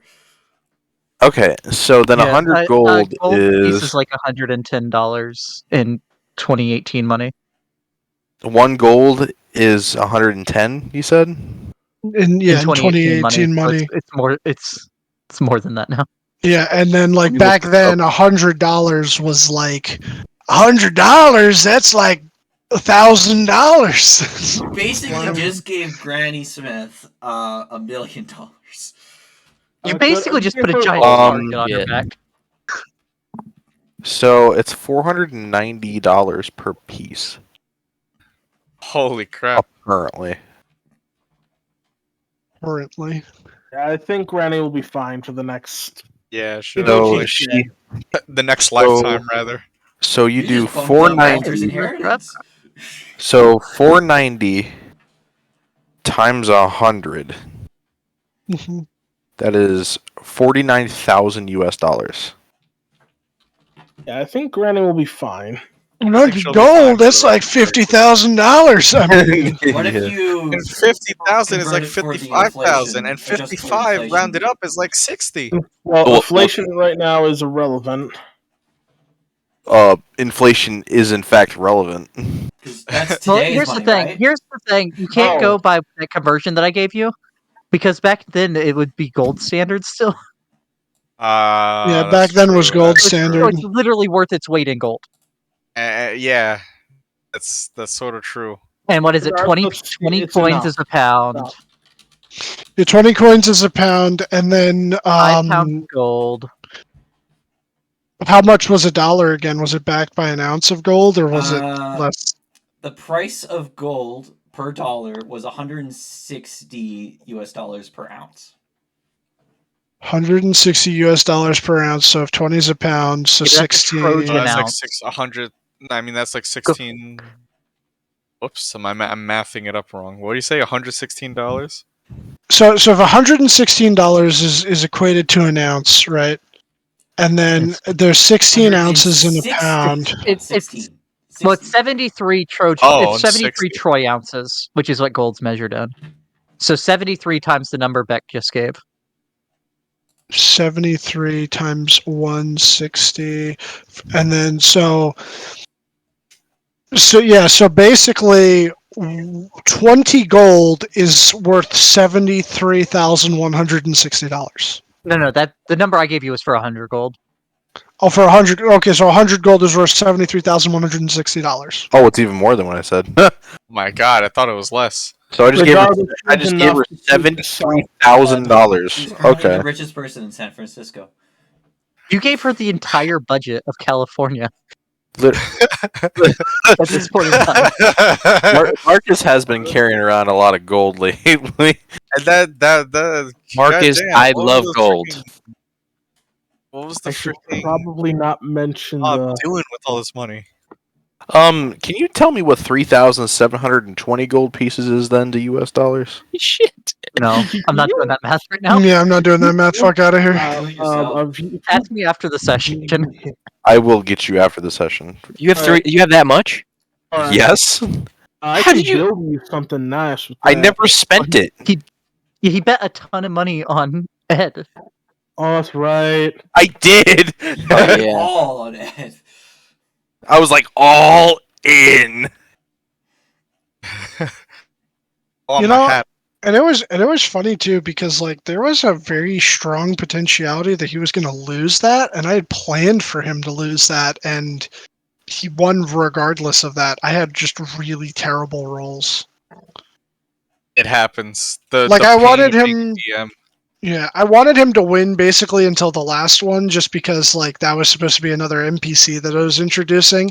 Okay, so then 100 gold piece is is like $110 in 2018 money. 1 gold is 110. You said? in 2018 money. So it's more. It's more than that now. Yeah, and then like You back looked it then, $100 was like $100. That's like $1,000. You basically just gave Granny Smith $1 million. You basically just put a giant Um, target on her yeah. back. So it's $490 per piece Holy crap! currently. currently. I think Granny will be fine for the next. Yeah, sure. So Okay. she. The next lifetime, rather. So you do just bumped up Walter's 490. inheritance. So 490 times 100. Mhm. That is 49,000 US dollars. Yeah, I think Granny will be fine. think she'll be fine Gold, for that's the like rest of her days. $50,000. I mean, What if Yeah. you And 50,000 is convert like it for the 55,000, inflation, and adjust for 55 inflation? rounded up is like 60. Well, Well, inflation right now is irrelevant. Inflation is in fact relevant. Because that's Well, today's here's money, the thing. right? Here's the thing. You can't Oh. go by that conversion that I gave you, because back then it would be gold standard still. yeah, back That's then was true, gold that's So standard. it's literally worth its weight in gold. yeah, that's sort of true. And what is it? 20 Regardless, 20 it's coins enough. is a pound. Enough. Yeah, 20 coins is a pound, and then 5 pounds of gold. how much was a dollar again? Was it backed by an ounce of gold, or was it Uh, less? The price of gold per dollar was 160 US dollars per ounce. 160 US dollars per ounce. So if 20 is a pound, so Yeah, that's a 16. Trojan That's like ounce. 100. I mean, that's like 16. Whoops, I'm mathing it up wrong. What do you say? $116? So if $116 is equated to an ounce, right? And then there's 16 ounces in a 160. pound. It's 16. well, it's 60. 73 Trojan. Oh, It's 73 60. troy ounces, which is what gold's measured in. So 73 times the number Beck just gave. 73 times 160, and then so basically 20 gold is worth $73,160. No, that the number I gave you was for 100 gold. Oh, for 100. Okay, so 100 gold is worth $73,160. Oh, it's even more than what I said. My God, I thought it was less. So I just gave her. Regardless, I it's just gave enough her to keep yourself $73,000. She's currently Okay. the richest person in San Francisco. You gave her the entire budget of California Lit- at this point in time. Marcus has been carrying around a lot of gold lately. And that Marcus, goddamn, I what love was gold. what was I the should freaking probably not mention I'm the. doing with all this money? Can you tell me what 3,720 gold pieces is then to US dollars? Shit. No, I'm not doing that math right now. Yeah, I'm not doing that math. Fuck out of here. Do it yourself. Ask me after the session. I will get you after the session. You have Alright. You have that much? Alright. Yes, I How can did you- build you something nice with I that. never spent it. He bet a ton of money on Ed. Oh, that's right. I did. Oh, yeah. All on it. I was like all in. Oh, You my know- hat. And it was funny too, because like there was a very strong potentiality that he was going to lose that, and I had planned for him to lose that, and he won regardless of that. I had just really terrible rolls. It happens. The I pain wanted of being him. a DM. Yeah, I wanted him to win basically until the last one, just because like that was supposed to be another NPC that I was introducing.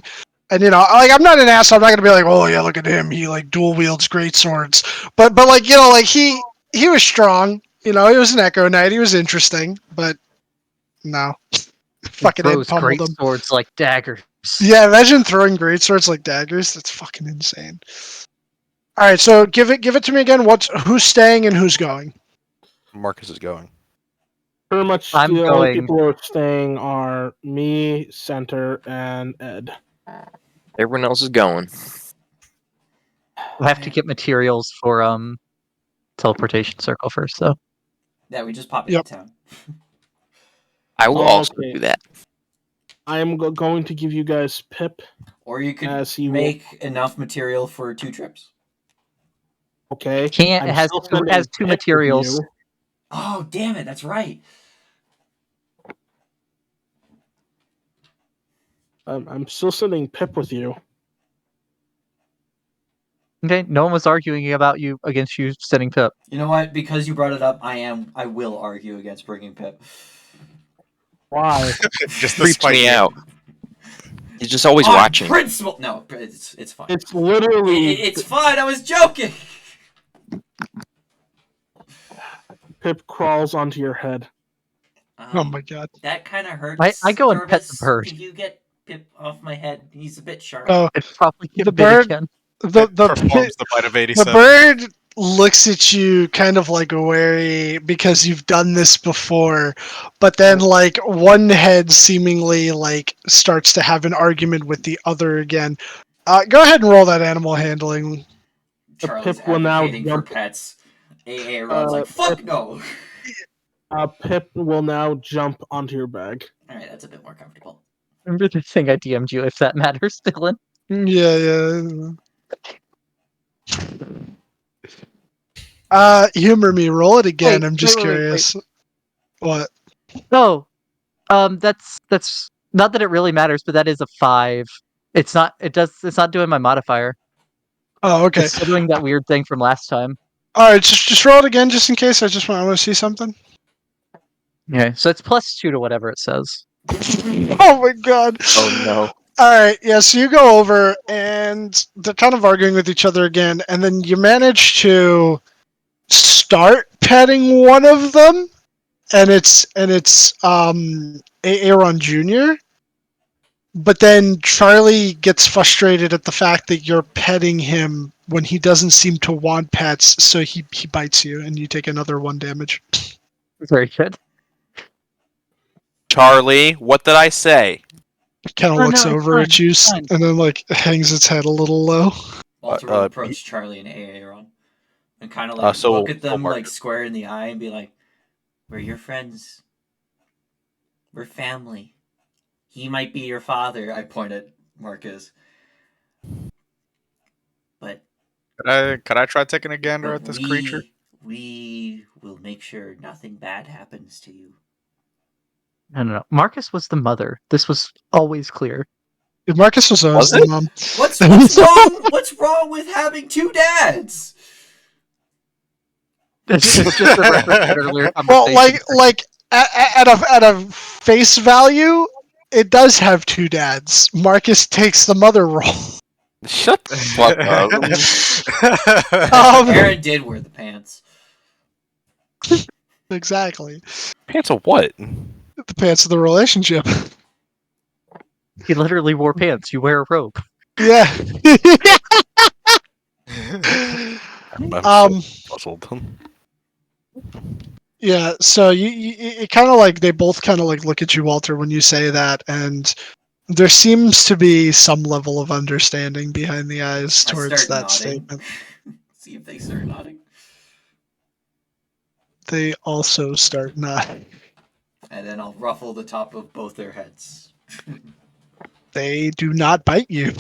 And I'm not an ass. I'm not gonna be like, oh yeah, look at him. He like dual wields great swords. But like he was strong. He was an Echo Knight. He was interesting. But no, fucking Ed Throws pummeled great him. swords like daggers. Yeah, imagine throwing great swords like daggers. That's fucking insane. All right, so give it to me again. Who's staying and who's going? Marcus is going. Pretty much I'm the only going- people who are staying are me, Center, and Ed. Everyone else is going. I have to get materials for teleportation circle first, though. Yeah, we just pop Yep. into town. I will also Okay. do that. I am going to give you guys Pip Or you could as he make enough material for 2 trips. Okay. Can't. I'm It has still two, sending has 2 Pip with materials. you. Oh, damn it, that's right. I'm still sending Pip with you. Okay, no one was arguing about you against you sending Pip. You know what? Because you brought it up, I will argue against bringing Pip. Why? Just to Creeps spite me you. out. He's just always On watching. Principle. No, it's fine. It's literally. It's fine. I was joking. Pip crawls onto your head. Oh my god. That kind of hurts. I go and pet the Jarvis. bird. Can you get Pip off my head? He's a bit sharp. Oh, It probably get The bit bird- again. the performs the bite of the 87. bird looks at you kind of like wary because you've done this before, but then like one head seemingly like starts to have an argument with the other again. Go ahead and roll that animal handling. Charlie's Pip will now advocating for jump- pets. AA Ron's like, fuck no. Pip will now jump onto your bag. Alright, that's a bit more comfortable. Remember the thing I DM'd you, if that matters, Dylan? Yeah. Humor me. Roll it again. Wait, I'm just wait. curious. What? No, that's not that it really matters, but that is a 5. It's not. It's not doing my modifier. Oh, okay. It's still doing that weird thing from last time. All right, just roll it again, just in case. I want to see something. Okay, so it's +2 to whatever it says. Oh my god. Oh no. All right, yeah. So you go over, and they're kind of arguing with each other again, and then you manage to start petting one of them, and it's Aaron Jr. But then Charlie gets frustrated at the fact that you're petting him when he doesn't seem to want pets, so he bites you, and you take another 1 damage. Very good. Charlie, what did I say? It kind of Oh, looks no, it's over at fine, you, it's fine. and then like hangs its head a little low. Walter will approach Charlie and AA Ron and kind of like so look at them we'll mark like it. square in the eye and be like, we're your friends. We're family. He might be your father, I point at Marcus. But Could I try taking a gander at this creature? We will make sure nothing bad happens to you. No. Marcus was the mother. This was always clear. Marcus was always Was the it? mom. What's wrong? What's wrong with having 2 dads? It's just a reference to an earlier Well, conversation. like at a face value, it does have 2 dads. Marcus takes the mother role. Shut the fuck up. Aaron did wear the pants. Exactly. Pants of what? The pants of the relationship. He literally wore pants. You wear a robe. Yeah. I'm so puzzled. Yeah, so it kind of like they both kind of like look at you, Walter, when you say that, and there seems to be some level of understanding behind the eyes I towards start that nodding. statement. See if they start nodding. They also start nodding. And then I'll ruffle the top of both their heads. They do not bite you.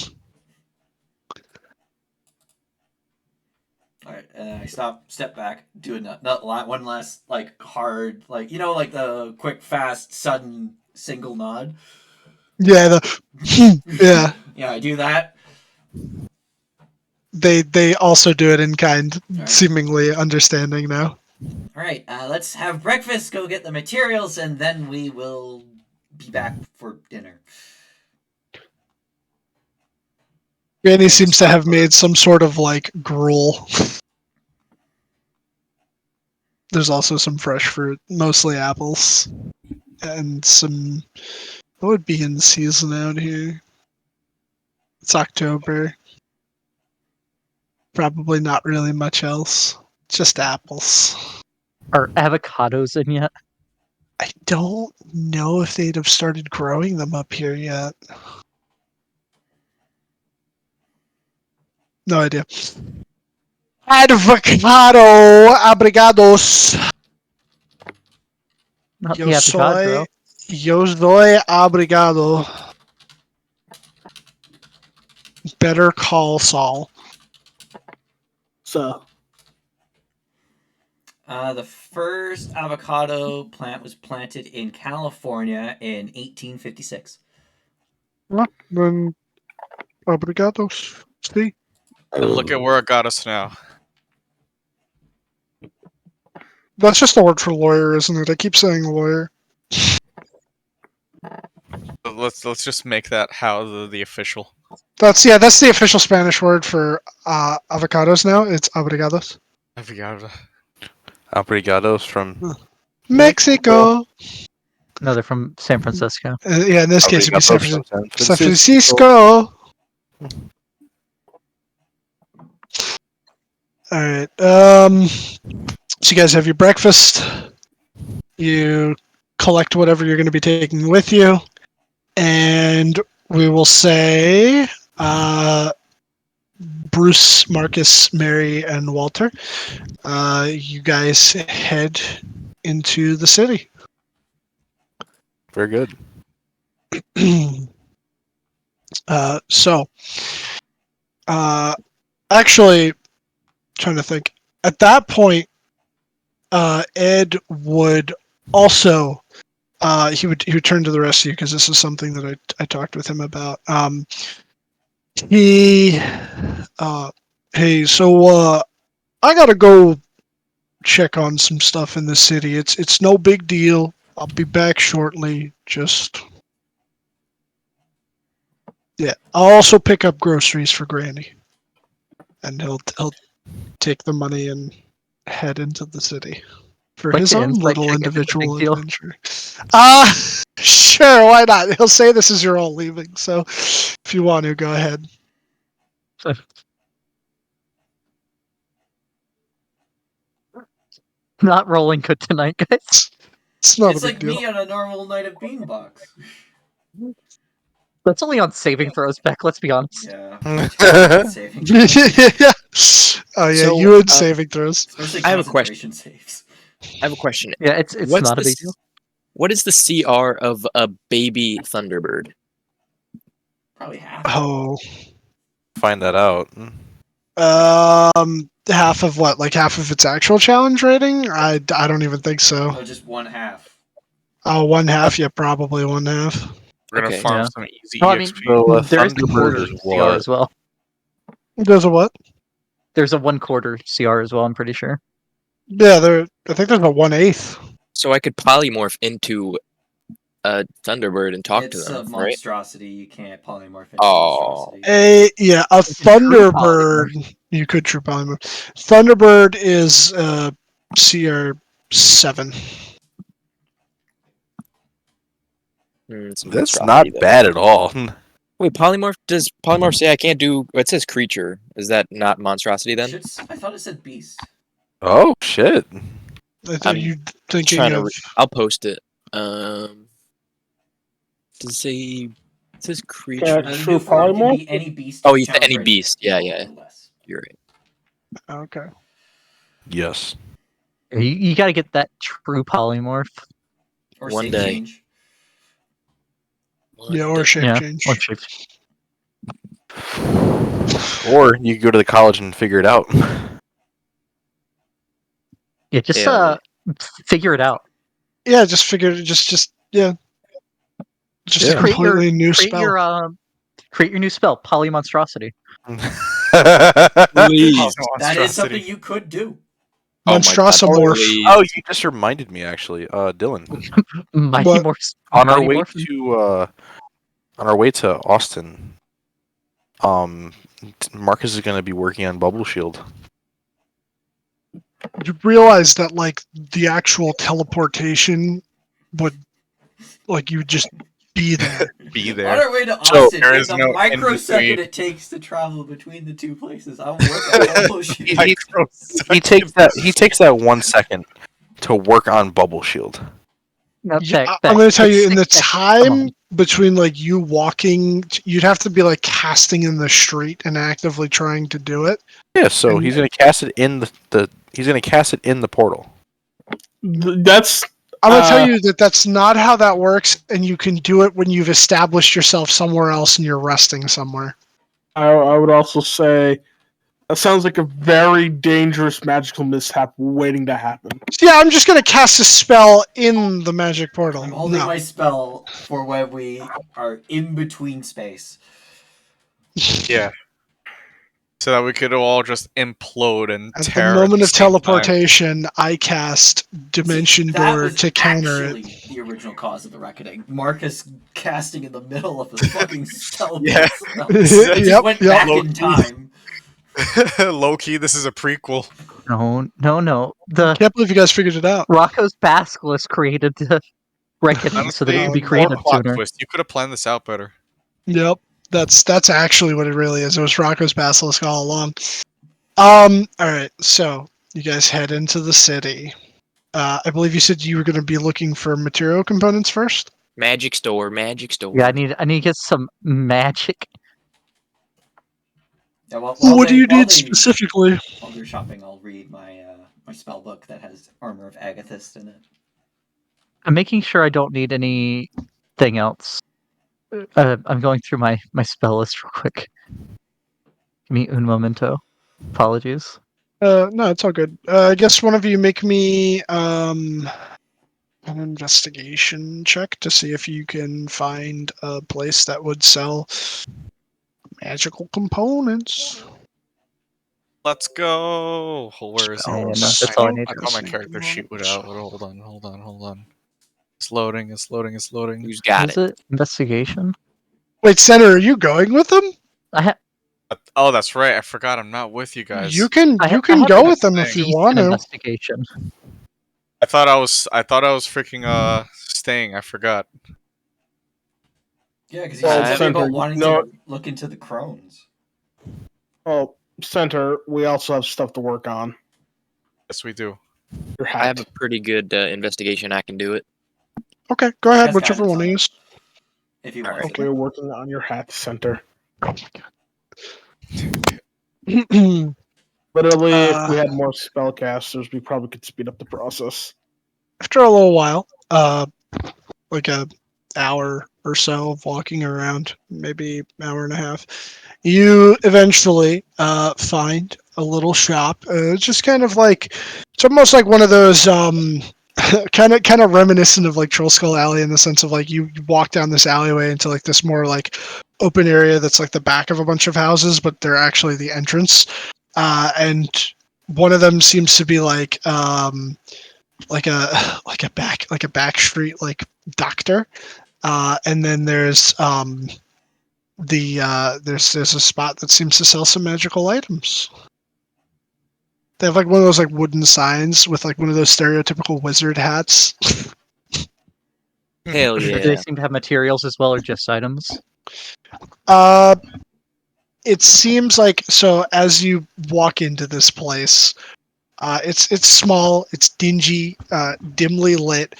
Alright, and then I step back, do one last, like, hard, like, you know, like the quick, fast, sudden, single nod? Yeah, yeah. Yeah, I do that. They also do it in kind, Alright. seemingly understanding now. Alright, let's have breakfast, go get the materials, and then we will be back for dinner. Granny seems to have made some sort of like gruel. There's also some fresh fruit, mostly apples, and some. What would be in season out here? It's October. Probably not really much else. Just apples. Are avocados in yet? I don't know if they'd have started growing them up here yet. No idea. Avocado, obrigados. Not Yo the avocado. soy obrigado. Better call Saul. So, The first avocado plant was planted in California in 1856. Well, then, obrigados. See? And look at where it got us now. That's just the word for lawyer, isn't it? I keep saying lawyer. Let's just make that how the official. That's the official Spanish word for avocados now. It's obrigados. I forgot. Obrigados from. Mexico. No, they're from San Francisco. Yeah, in this case, it'd be San Obrigados from San Francisco. All right. So you guys have your breakfast. You collect whatever you're going to be taking with you, and we will say, Bruce, Marcus, Mary, and Walter, you guys head into the city. Very good. Actually, trying to think. At that point, Ed would also he would turn to the rest of you because this is something that I talked with him about. He hey, so I gotta go check on some stuff in the city. It's no big deal. I'll be back shortly. Just yeah. I'll also pick up groceries for Granny, and he'll take the money and head into the city for Like his the own insight little check if it's a individual big deal. adventure. Sure, why not? He'll say this is your all leaving, so if you want to, go ahead. Not rolling good tonight, guys. It's not It's a big like deal. me on a normal night of Beanbox. That's only on saving throws, Beck. Let's be honest. Yeah. Saving throws. Yeah. Oh yeah, So, you and saving throws. Especially I have a question. concentration saves. I have a question. Yeah, it's What's not a the big deal. What is the CR of a baby Thunderbird? Probably half. Oh. Find that out. Half of what? Like half of its actual challenge rating? I don't even think so. No, just one half. Oh, one half? Yeah, probably one half. We're gonna Okay. farm Yeah. some easy No, I mean, EXP. So a there is the Thunderbird quarter is CR what? as well. There's a what? There's a 1/4 CR as well, I'm pretty sure. Yeah, I think there's a 1/8. So I could polymorph into a Thunderbird and talk It's to a them, right? monstrosity. You can't polymorph into Oh. monstrosity. Yeah, a It's a true Thunderbird. You could true polymorph. Thunderbird is CR7. Some That's monstrosity not then. bad at all. Wait, polymorph? Does polymorph say I can't do? It says creature. Is that not monstrosity then? I thought it said beast. Oh shit! Are I'm you thinking Trying of? to. I'll post it. Does it say? It says creature. Yeah. The True new form can polymorph? be any beast. Oh, whose you said challenge any rating beast. is Yeah, equal yeah. or less. You're right. Okay. Yes. You got to get that true polymorph. Or One save day. change. Yeah, or shape Yeah, change. or shape. Or you could go to the college and figure it out. Yeah, just Yeah. figure it out. Yeah, just figure it. Just yeah. Just Yeah. a completely new create spell. create your new spell, polymonstrosity. Please. That is something you could do. Oh my God, Monstrosomorph. please. Oh, you just reminded me actually, Dylan. Mighty What? Morph. On our Mighty way Morphin. to Austin, Marcus is going to be working on Bubble Shield. You realize that like the actual teleportation would like you would just be there. Be On there. our way to So, Austin, there in is the no microsecond in-between. it takes to travel between the two places, I'll work on Bubble Shield. He takes that 1 second to work on Bubble Shield. No, Yeah, Beck, I'm going to tell it's you, in the 6 seconds. Come on. time between like you walking, you'd have to be like casting in the street and actively trying to do it. Yeah, so And- he's going to cast it in the portal. That's I'm going to tell you that that's not how that works, and you can do it when you've established yourself somewhere else and you're resting somewhere. I would also say that sounds like a very dangerous magical mishap waiting to happen. So, yeah, I'm just going to cast a spell in the magic portal. I'm holding No. my spell for when we are in between space. Yeah. So that we could all just implode and At the tear. moment at of the same time. teleportation, I cast Dimension that Door was to counter actually it. the original cause of the reckoning. Marcus casting in the middle of the fucking teleport Yeah. spell. It just went back in time. Low key, this is a prequel. No. I can't believe you guys figured it out. Rocco's Basilisk created the reckoning so that it Honestly, could be no. created plot sooner. twist. You could have planned this out better. Yep, that's actually what it really is. It was Rocco's Basilisk all along. All right, so you guys head into the city. I believe you said you were going to be looking for material components first. Magic store, magic store. Yeah, I need to get some magic. Yeah, What do you need specifically? While they're shopping, I'll read my my spell book that has Armor of Agathist in it. I'm making sure I don't need anything else. I'm going through my spell list real quick. Give me un momento. Apologies. No, it's all good. I guess one of you make me an investigation check to see if you can find a place that would sell magical components. Let's go. Where is Yeah, it? no, that's all I need. I thought my character sheet would out. Hold on. It's loading. Who's got Is it? it investigation? Wait, Senator, are you going with them? Oh, that's right. I forgot. I'm not with you guys. You can I go have with them if you decent want to. investigation. I thought I was freaking staying. I forgot. Yeah, because Well, you said something Center, about wanting no- to look into the crones. Oh, Center, we also have stuff to work on. Yes, we do. Your I have hat. a pretty good investigation. I can do it. Okay, go ahead, Has whichever guidance one on you it, use. if you All want right. to. Okay, we're working on your hat, Center. Oh my god. Literally, if we had more spellcasters, we probably could speed up the process. After a little while, like a hour or so of walking around, maybe hour and a half, you eventually find a little shop. It's just kind of like it's almost like one of those kind of reminiscent of like Troll Skull Alley in the sense of like you walk down this alleyway into like this more like open area that's like the back of a bunch of houses, but they're actually the entrance. And one of them seems to be like a back street like doctor. And then there's there's a spot that seems to sell some magical items. They have like one of those like wooden signs with like one of those stereotypical wizard hats. Hell Do yeah! they seem to have materials as well, or just items? It seems like so as you walk into this place, it's small, it's dingy, dimly lit,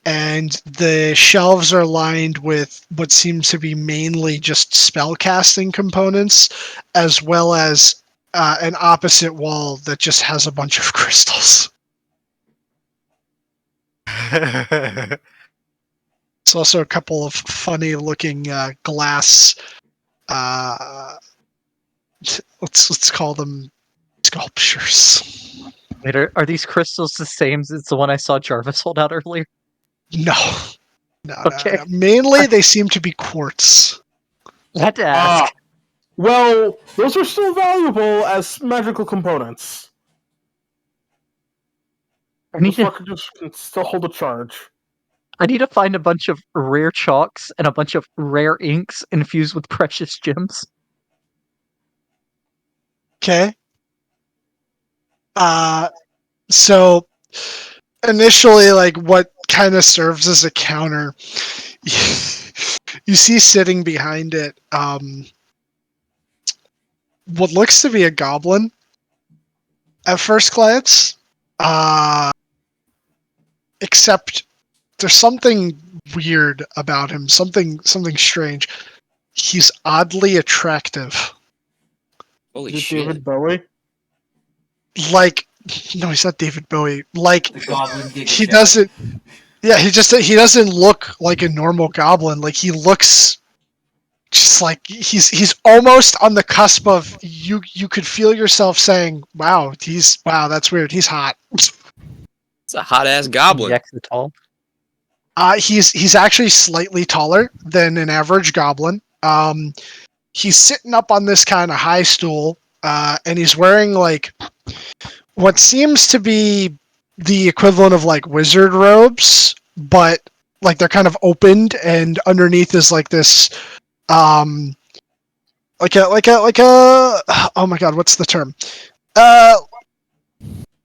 and the shelves are lined with what seems to be mainly just spellcasting components, as well as an opposite wall that just has a bunch of crystals. It's also a couple of funny looking glass. Let's call them sculptures. Wait, are these crystals the same as the one I saw Jarvis hold out earlier? No, no. Okay. Mainly, they seem to be quartz. I had to ask. Ah, well, those are still valuable as magical components. I need The to fucker just can still hold a charge. find a bunch of rare chalks and a bunch of rare inks infused with precious gems. Okay. So initially, like what kind of serves as a counter, you see sitting behind it, what looks to be a goblin at first glance, except there's something weird about him, something strange. He's oddly attractive. Holy Is it shit! David Bowie? Like, no, he's not David Bowie. Like, The Goblin Giga he Chad. doesn't. Yeah, he doesn't look like a normal goblin. Like he looks just like he's almost on the cusp of you could feel yourself saying, wow, that's weird. He's hot. It's a hot ass goblin. Jack's the tall. He's actually slightly taller than an average goblin. He's sitting up on this kind of high stool, and he's wearing like what seems to be the equivalent of like wizard robes, but like they're kind of opened, and underneath is like this oh my god, what's the term?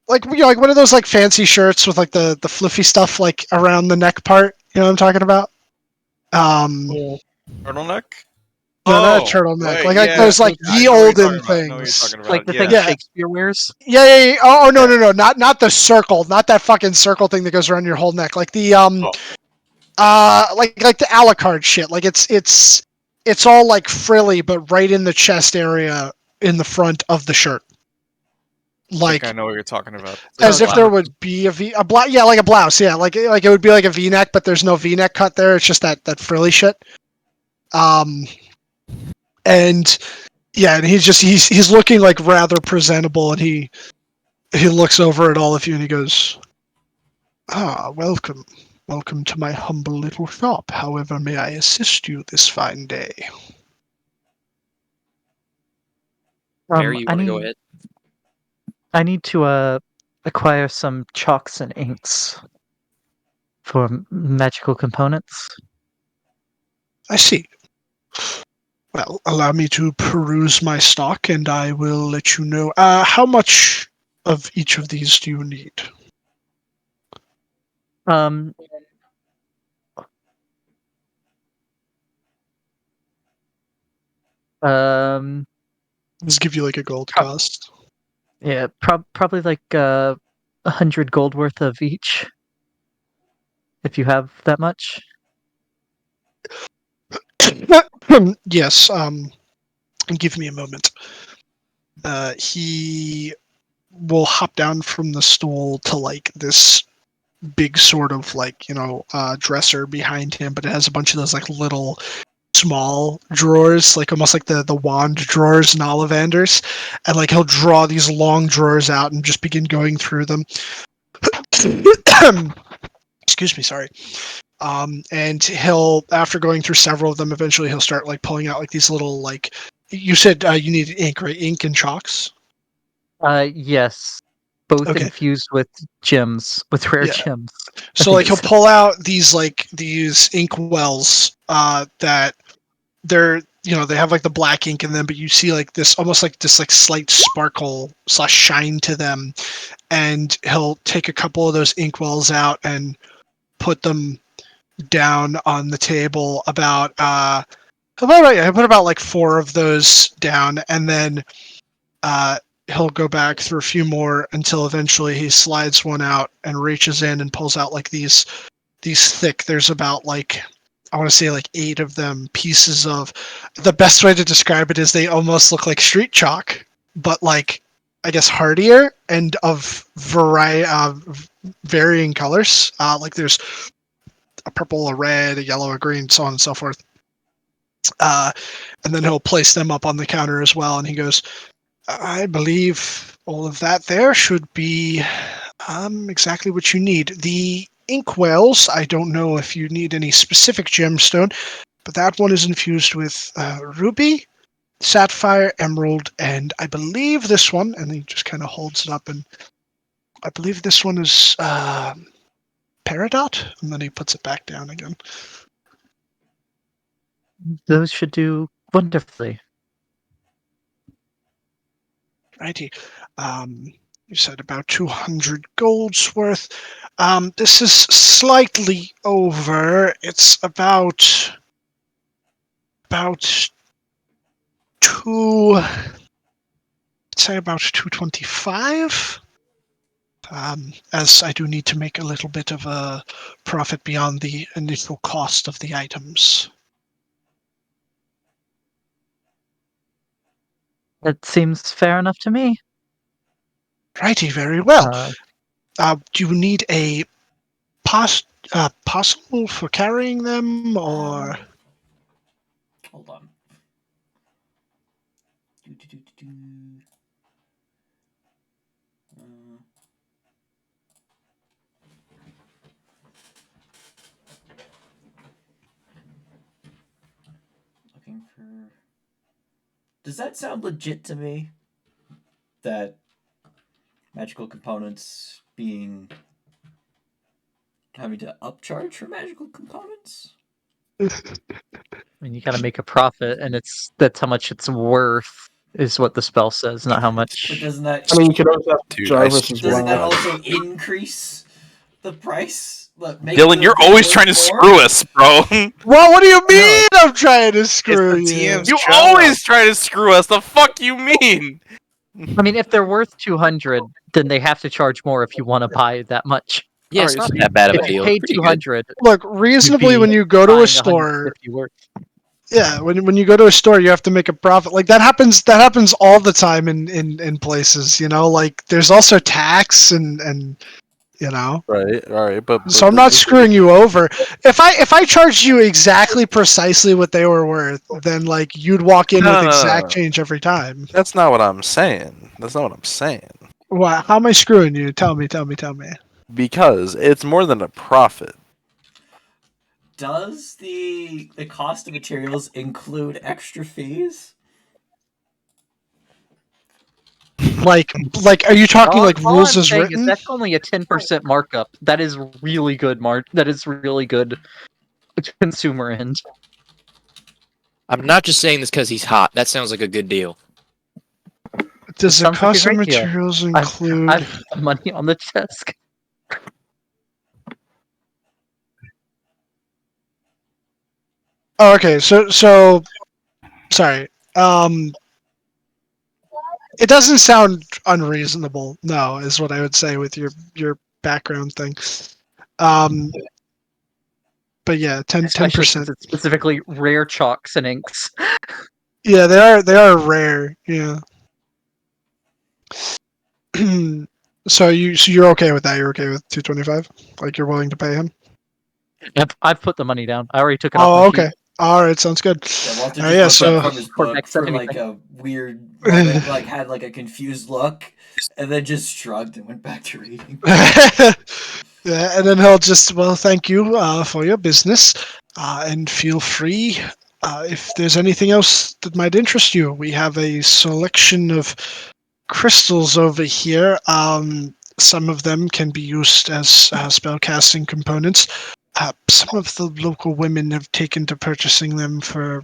Like like one of those like fancy shirts with like the fluffy stuff like around the neck part. You know what I'm talking about? Turtleneck? No, not a Oh, turtleneck. wait, Like yeah. those like I ye know what you're olden talking about. I know what you're things. talking Like about. the thing Yeah. Shakespeare wears. Yeah. Oh no, Yeah. not the circle, not that fucking circle thing that goes around your whole neck. Like the Oh. like the Alucard shit. Like it's all like frilly, but right in the chest area in the front of the shirt. I think I Like know what you're talking about. So as it's if there would be a blouse. Yeah, like a blouse. Yeah, like it would be like a V-neck, but there's no V-neck cut there. It's just that frilly shit. And yeah, and he's looking like rather presentable, and he looks over at all of you and he goes, "Ah, welcome. Welcome to my humble little shop. However may I assist you this fine day?" Mary, you I want to go need ahead? I need to acquire some chalks and inks for magical components. I see. Well, allow me to peruse my stock and I will let you know. How much of each of these do you need? Um, um, Let's give you like a gold Pro- cost. yeah, probably like 100 gold worth of each, if you have that much. Yes, give me a moment. He will hop down from the stool to like this big sort of like, dresser behind him, but it has a bunch of those like little small drawers, like almost like the wand drawers in Ollivanders. And like he'll draw these long drawers out and just begin going through them. Excuse me, sorry. And he'll, after going through several of them, eventually he'll start like pulling out like these little like. You said you needed ink, right? Ink and chalks. Yes, both Okay. infused with gems, with rare Yeah. gems. I So think like it he'll said. pull out these ink wells that they're they have like the black ink in them, but you see like this almost like this like slight sparkle / shine to them, and he'll take a couple of those ink wells out and put them down on the table he'll put about like 4 of those down, and then uh, he'll go back through a few more until eventually he slides one out and reaches in and pulls out like these thick. There's about like I want to say like 8 of them pieces of. The best way to describe it is they almost look like street chalk, but like I guess hardier and of varying colors. Like there's a purple, a red, a yellow, a green, so on and so forth. And then he'll place them up on the counter as well. And he goes, "I believe all of that there should be exactly what you need. The inkwells, I don't know if you need any specific gemstone, but that one is infused with ruby, sapphire, emerald, and I believe this one," and he just kind of holds it up, and I believe this one is peridot, and then he puts it back down again. Those should do wonderfully. Righty. You said about 200 gold's worth. This is slightly over. It's about two. I'd say about 225. As I do need to make a little bit of a profit beyond the initial cost of the items. That seems fair enough to me. Righty, very well. Uh, Do you need a possible for carrying them, or? Hold on. Uh, looking for. Does that sound legit to me? That magical components being having to upcharge for magical components? I mean, you gotta make a profit, and that's how much it's worth, is what the spell says, not how But much. doesn't that I mean, you could always have Dude, Jarvis as doesn't that well. also increase the price? Make Dylan, the you're thing always worth trying to more? screw us, bro. Well, what do you No. mean I'm trying to It's screw the you? DM's You job. always try to screw us. The fuck you mean? I mean, if they're worth 200, then they have to charge more if you want to buy that much. Yeah, it's Alright, not so that bad of a If you deal. paid Pretty good. 200, Look, you'd reasonably, be when you go to a buying store, 150 worth. yeah, when you go to a store, you have to make a profit. Like that happens all the time in places. You know, like there's also tax and you know. Right, alright, but So I'm not screwing you over. If I charged you exactly precisely what they were worth, then like you'd walk in No, with no, exact no. change every time. That's not what I'm saying. That's not what I'm saying. Why? How am I screwing you? Tell me. Because it's more than a profit. Does the cost of materials include extra fees? Like, are you talking All, like all rules I'm as saying is written? that's only a 10% markup. That is really good That is really good consumer end. I'm not just saying this because he's hot. That sounds like a good deal. Does the Sounds like a cost of great deal. materials include? I've money on the desk. Oh, okay. So sorry. It doesn't sound unreasonable. No, is what I would say with your background thing. But yeah, 10 Especially percent. since it's specifically rare chalks and inks. Yeah, they are rare. Yeah. So you're okay with that? You're okay with 225? Like you're willing to pay him? I've put the money down. I already took it Oh, off my okay. sheet. All right, sounds good. Yeah, Walter Yeah, just looked so up from his For book next to for like anything. a weird moment, like had like a confused look, and then just shrugged and went back to reading. yeah, and then he'll just thank you for your business, and feel free if there's anything else that might interest you. We have a selection of crystals over here. Some of them can be used as spellcasting components. Some of the local women have taken to purchasing them for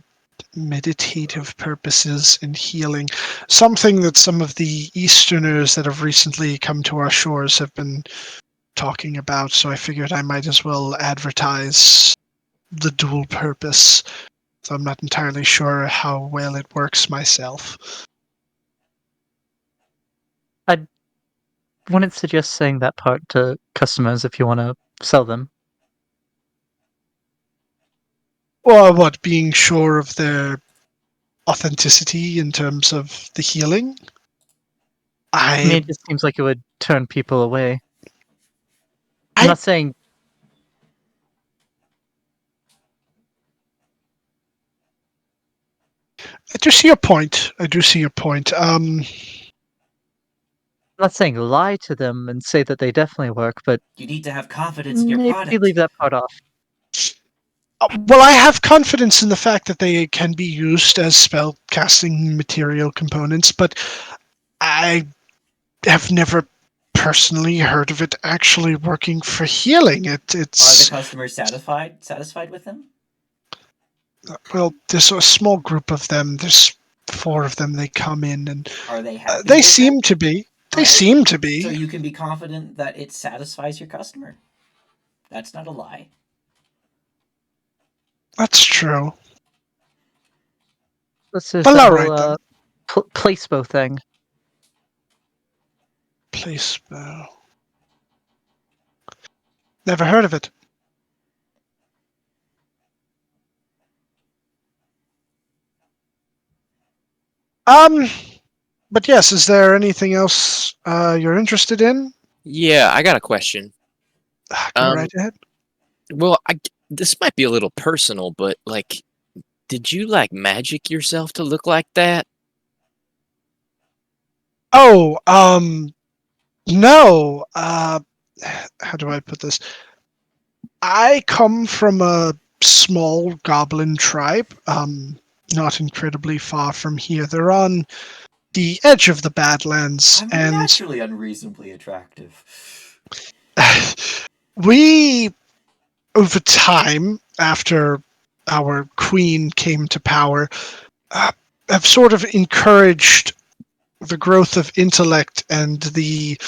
meditative purposes and healing. Something that some of the Easterners that have recently come to our shores have been talking about, so I figured I might as well advertise the dual purpose. So I'm not entirely sure how well it works myself. I wouldn't suggest saying that part to customers if you want to sell them. Or what, being sure of their authenticity in terms of the healing? I mean, it just seems like it would turn people away. I'm not saying I do see your point. I'm not saying lie to them and say that they definitely work, but You need to have confidence in your maybe product. leave that part off. well, I have confidence in the fact that they can be used as spell casting material components, but I have never personally heard of it actually working for healing. Are the It's customers satisfied with them? well, there's a small group of them. There's 4 of them. They come in and Are they happy? they with seem it? to be. They Right. seem to be. So you can be confident that it satisfies your customer. That's not a lie. That's true. This is Well, that all whole right then. placebo thing. Placebo. Never heard of it. But yes, is there anything else you're interested in? Yeah, I got a question. Go right ahead. Well, this might be a little personal, but like, did you like magic yourself to look like that? Oh, no. How do I put this? I come from a small goblin tribe, not incredibly far from here. They're on the edge of the Badlands, I'm and naturally unreasonably attractive. we, over time, after our queen came to power, have sort of encouraged the growth of intellect and the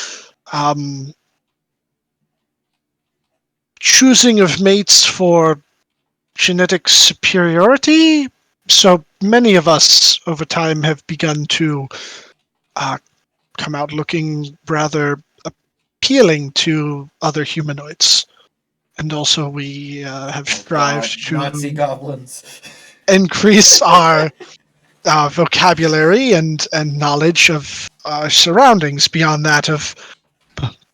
choosing of mates for genetic superiority. So many of us over time have begun to come out looking rather appealing to other humanoids. And also we have strived to Nazi goblins. increase our vocabulary and knowledge of our surroundings beyond that of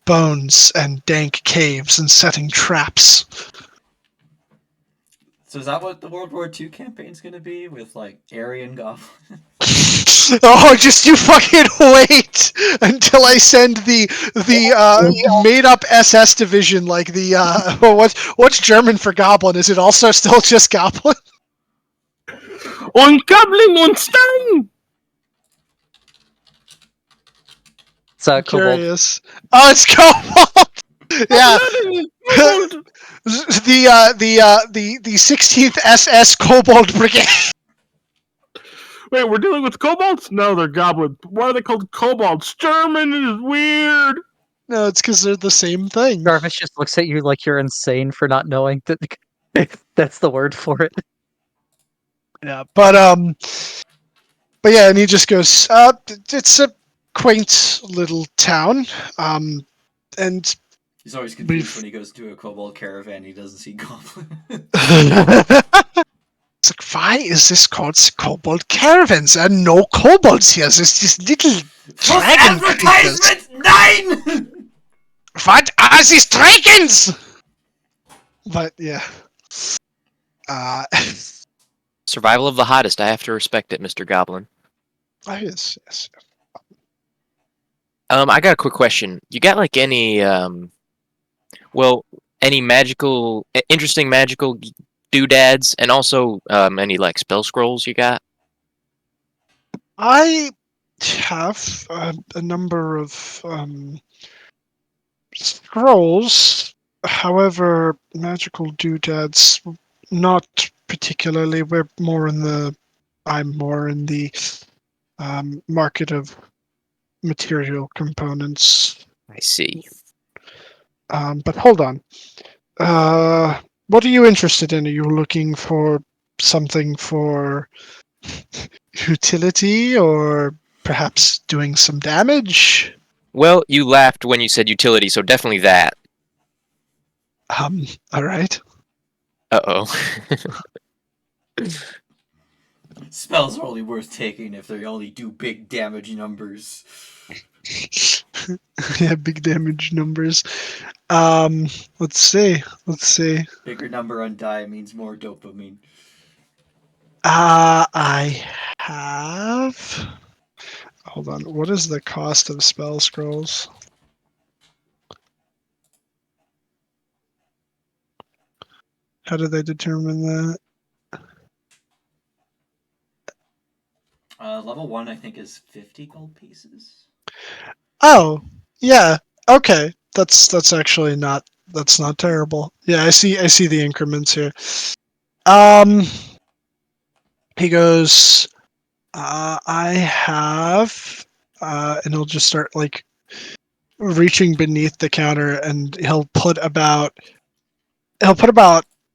bones and dank caves and setting traps. So is that what the World War II campaign's gonna be with like Aryan goblins? Oh, just you fucking wait until I send the made up SS division, like the what's German for goblin? Is it also still just goblin? On Goblin on Stein! It's kobold. Curious. Oh, it's kobold. Yeah. The 16th SS Kobold Brigade. Wait, we're dealing with kobolds? No, they're goblins. Why are they called kobolds? German is weird. No, it's because they're the same thing. Jarvis just looks at you like you're insane for not knowing that that's the word for it. Yeah, but yeah, and he just goes, it's a quaint little town, and He's always confused when he goes to a kobold caravan. He doesn't see goblins. it's like, why is this called kobold caravans? There are no kobolds here. There's just little dragon creatures. Advertisement 9. What are these dragons? But yeah, Survival of the hottest. I have to respect it, Mr. Goblin. yes. I got a quick question. You got like any any interesting magical doodads, and also any like spell scrolls you got? I have a number of scrolls. However, magical doodads, not particularly. I'm more in the market of material components. I see. But hold on. What are you interested in? Are you looking for something for utility, or perhaps doing some damage? Well, you laughed when you said utility, so definitely that. All right. Uh-oh. Spells are only worth taking if they only do big damage numbers. Yeah, big damage numbers. Let's see. Bigger number on die means more dopamine. I have. Hold on. What is the cost of spell scrolls? How do they determine that? Level 1, I think, is 50 gold pieces. Oh, yeah. Okay. That's actually not terrible. Yeah, I see the increments here. He goes, I have, and he'll just start like reaching beneath the counter, and he'll put about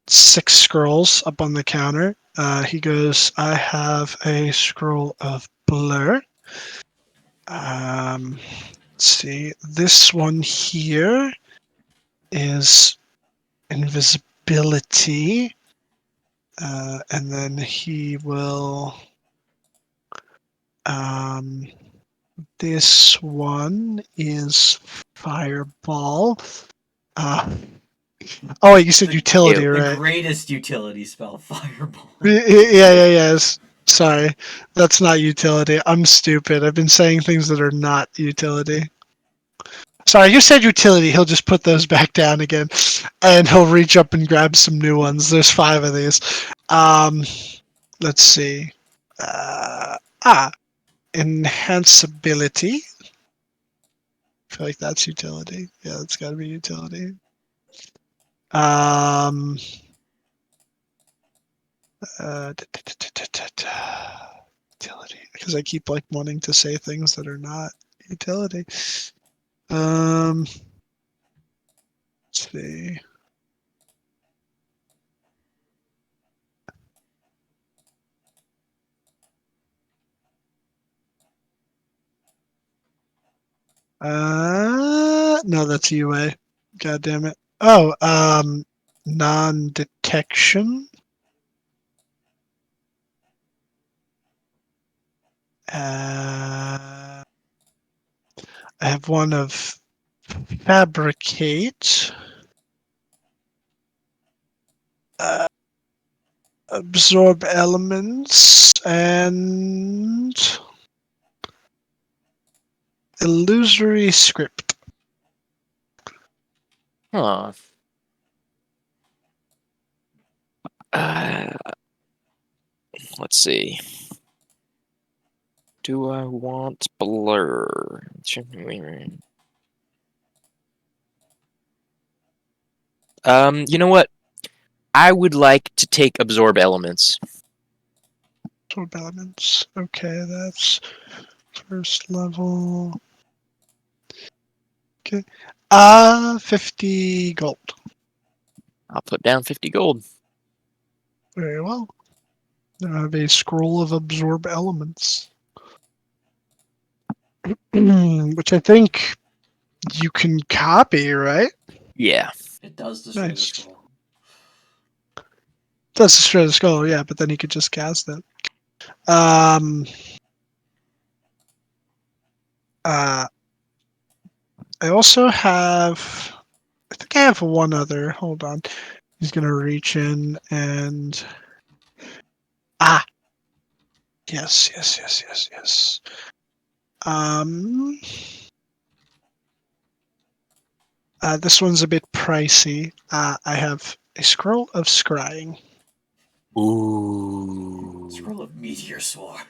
6 scrolls up on the counter. He goes, I have a scroll of blur. Let's see, this one here is invisibility, and then he will. This one is fireball. Oh, wait, you said utility, Ew. The right? greatest utility spell, Fireball. Yeah. Sorry, that's not utility. I'm stupid. I've been saying things that are not utility. Sorry, you said utility. He'll just put those back down again, and he'll reach up and grab some new ones. There's 5 of these. Let's see. Enhanceability. I feel like that's utility. Yeah, that's got to be utility. Utility, because I keep like wanting to say things that are not utility. Let's see. No, that's UA. God damn it. Oh, non-detection. I have one of fabricate. Absorb elements and illusory script. Huh. Uh, let's see. Do I want blur? You know what? I would like to take absorb elements. Absorb elements. Okay, that's first level. Okay. 50 gold. I'll put down 50 gold. Very well. I have a scroll of absorb elements. Which I think you can copy, right? Yeah. It does destroy the Nice. scroll. That's destroy the skull, yeah, but then you could just cast it. I also have. I think I have one other. Hold on. He's gonna reach in and. Ah! Yes. This one's a bit pricey. I have a scroll of scrying. Ooh. Scroll of meteor swarm.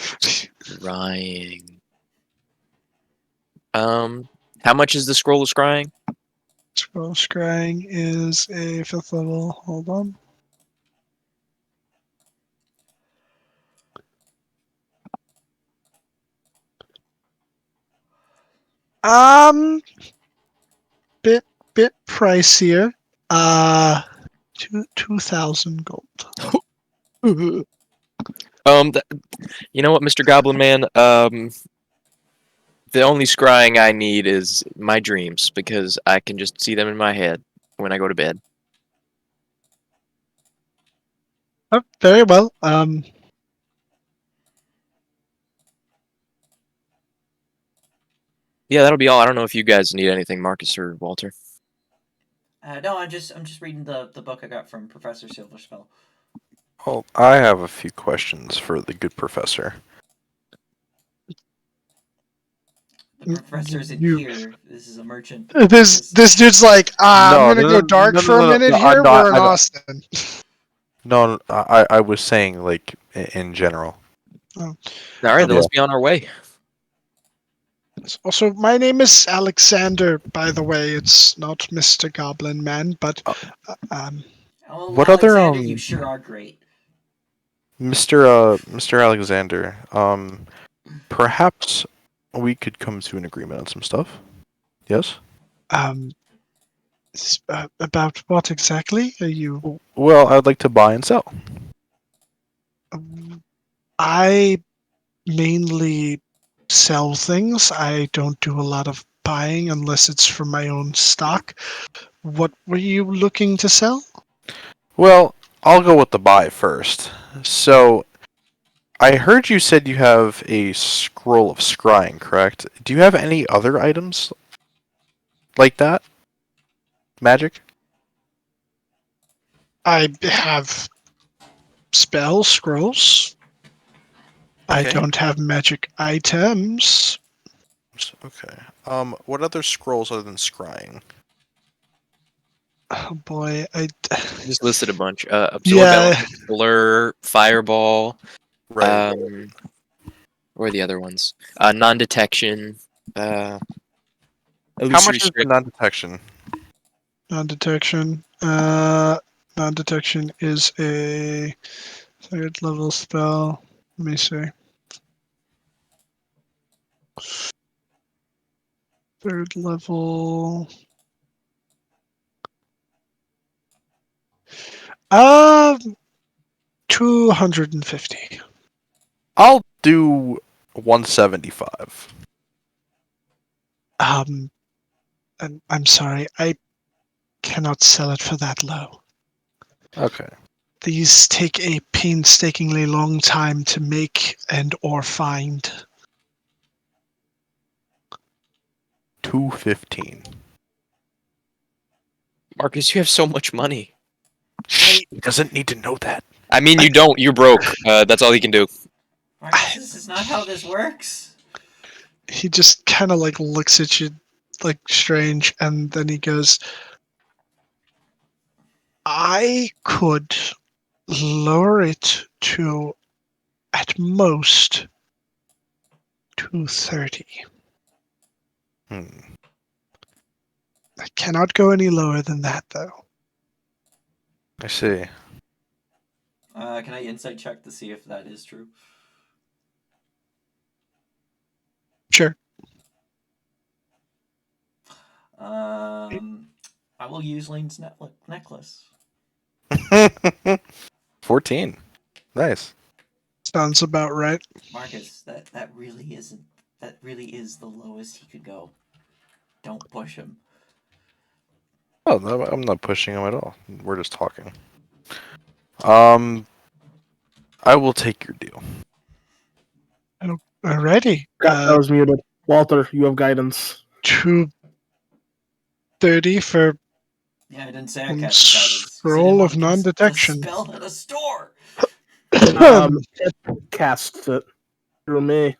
Scrying. How much is the scroll of scrying? Scroll of scrying is a 5th level. Hold on. Bit pricier. 2,000 gold. You know what, Mr. Goblin Man? The only scrying I need is my dreams because I can just see them in my head when I go to bed. Oh, very well. Yeah, that'll be all. I don't know if you guys need anything, Marcus or Walter. No, I'm just reading the book I got from Professor Silverspell. Well, I have a few questions for the good professor. The professor's in You- here. This is a merchant. This dude's like, I'm No, gonna go dark for a minute no, here. no, We're in I don't- Austin. No, I was saying like in general. All right, then Yeah. let's be on our way. Also, my name is Alexander, by the way. It's not Mr. Goblin Man, but Oh, What other, Alexander, you sure are great. Mr. Alexander, perhaps we could come to an agreement on some stuff. Yes? about what exactly are you? Well, I'd like to buy and sell. I mainly sell things. I don't do a lot of buying unless it's for my own stock. What were you looking to sell? Well, I'll go with the buy first. So, I heard you said you have a scroll of scrying, correct? Do you have any other items like that? Magic? I have spell scrolls. I Okay. don't have magic items. Okay. What other scrolls other than scrying? Oh boy, Just listed a bunch. Absorb yeah. element, blur, fireball. Right. What are the other ones? Non-detection. How Illusory much is the script. non-detection? Non-detection. Non-detection is a 3rd level spell. Let me see. 3rd level. 250. I'll do 175. And I'm sorry, I cannot sell it for that low. Okay. These take a painstakingly long time to make and or find. 215. Marcus, you have so much money. Shh, he doesn't need to know that. I mean, you don't. You're broke. That's all you can do. Marcus, this is not how this works. He just kind of like looks at you like strange, and then he goes, I could lower it to at most 230. Hmm. I cannot go any lower than that, though. I see. Can I insight check to see if that is true? Sure. I will use Lane's necklace. 14. Nice. Sounds about right. Marcus, that really isn't. That really is the lowest he could go. Don't push him. Oh, no, I'm not pushing him at all. We're just talking. I will take your deal. Alrighty. That was muted. Walter, you have guidance. 230 for Yeah, I didn't say I one cast guidance. 'Cause I didn't scroll want of to cast non-detection. the spell at a store. Cast it through me.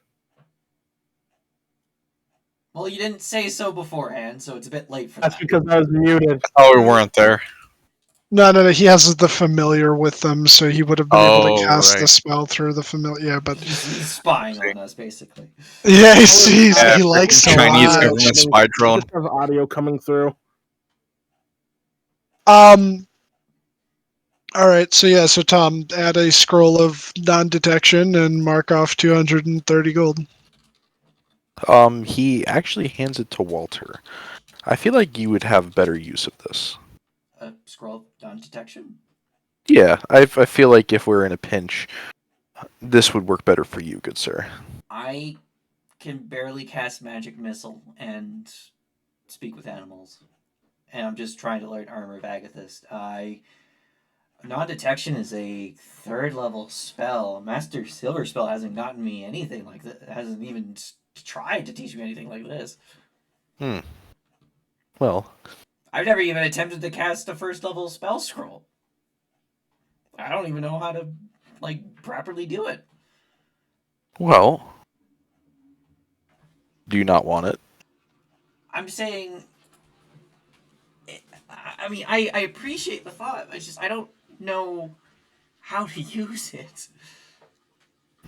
Well, you didn't say so beforehand, so it's a bit late for That's that. because I was muted. Oh, we weren't there. No, he has the familiar with them, so he would have been able to Oh, cast the right. spell through the familiar. Yeah, but He's spying on us, basically. yeah, he Yeah, likes to Chinese watch. government spy drone. Just have audio coming through. All right, so Tom, add a scroll of non-detection and mark off 230 gold. He actually hands it to Walter. I feel like you would have better use of this. Scroll down detection. Yeah, I feel like if we're in a pinch, this would work better for you, good sir. I can barely cast magic missile and speak with animals, and I'm just trying to learn Armor of Agathist. Non-detection is a 3rd level spell. Master Silver spell hasn't gotten me anything like that. Hasn't even tried to teach me anything like this. Well, I've never even attempted to cast a 1st level spell scroll. I don't even know how to properly do it. well, do you not want it? I'm saying. I mean, I appreciate the thought. I don't know how to use it.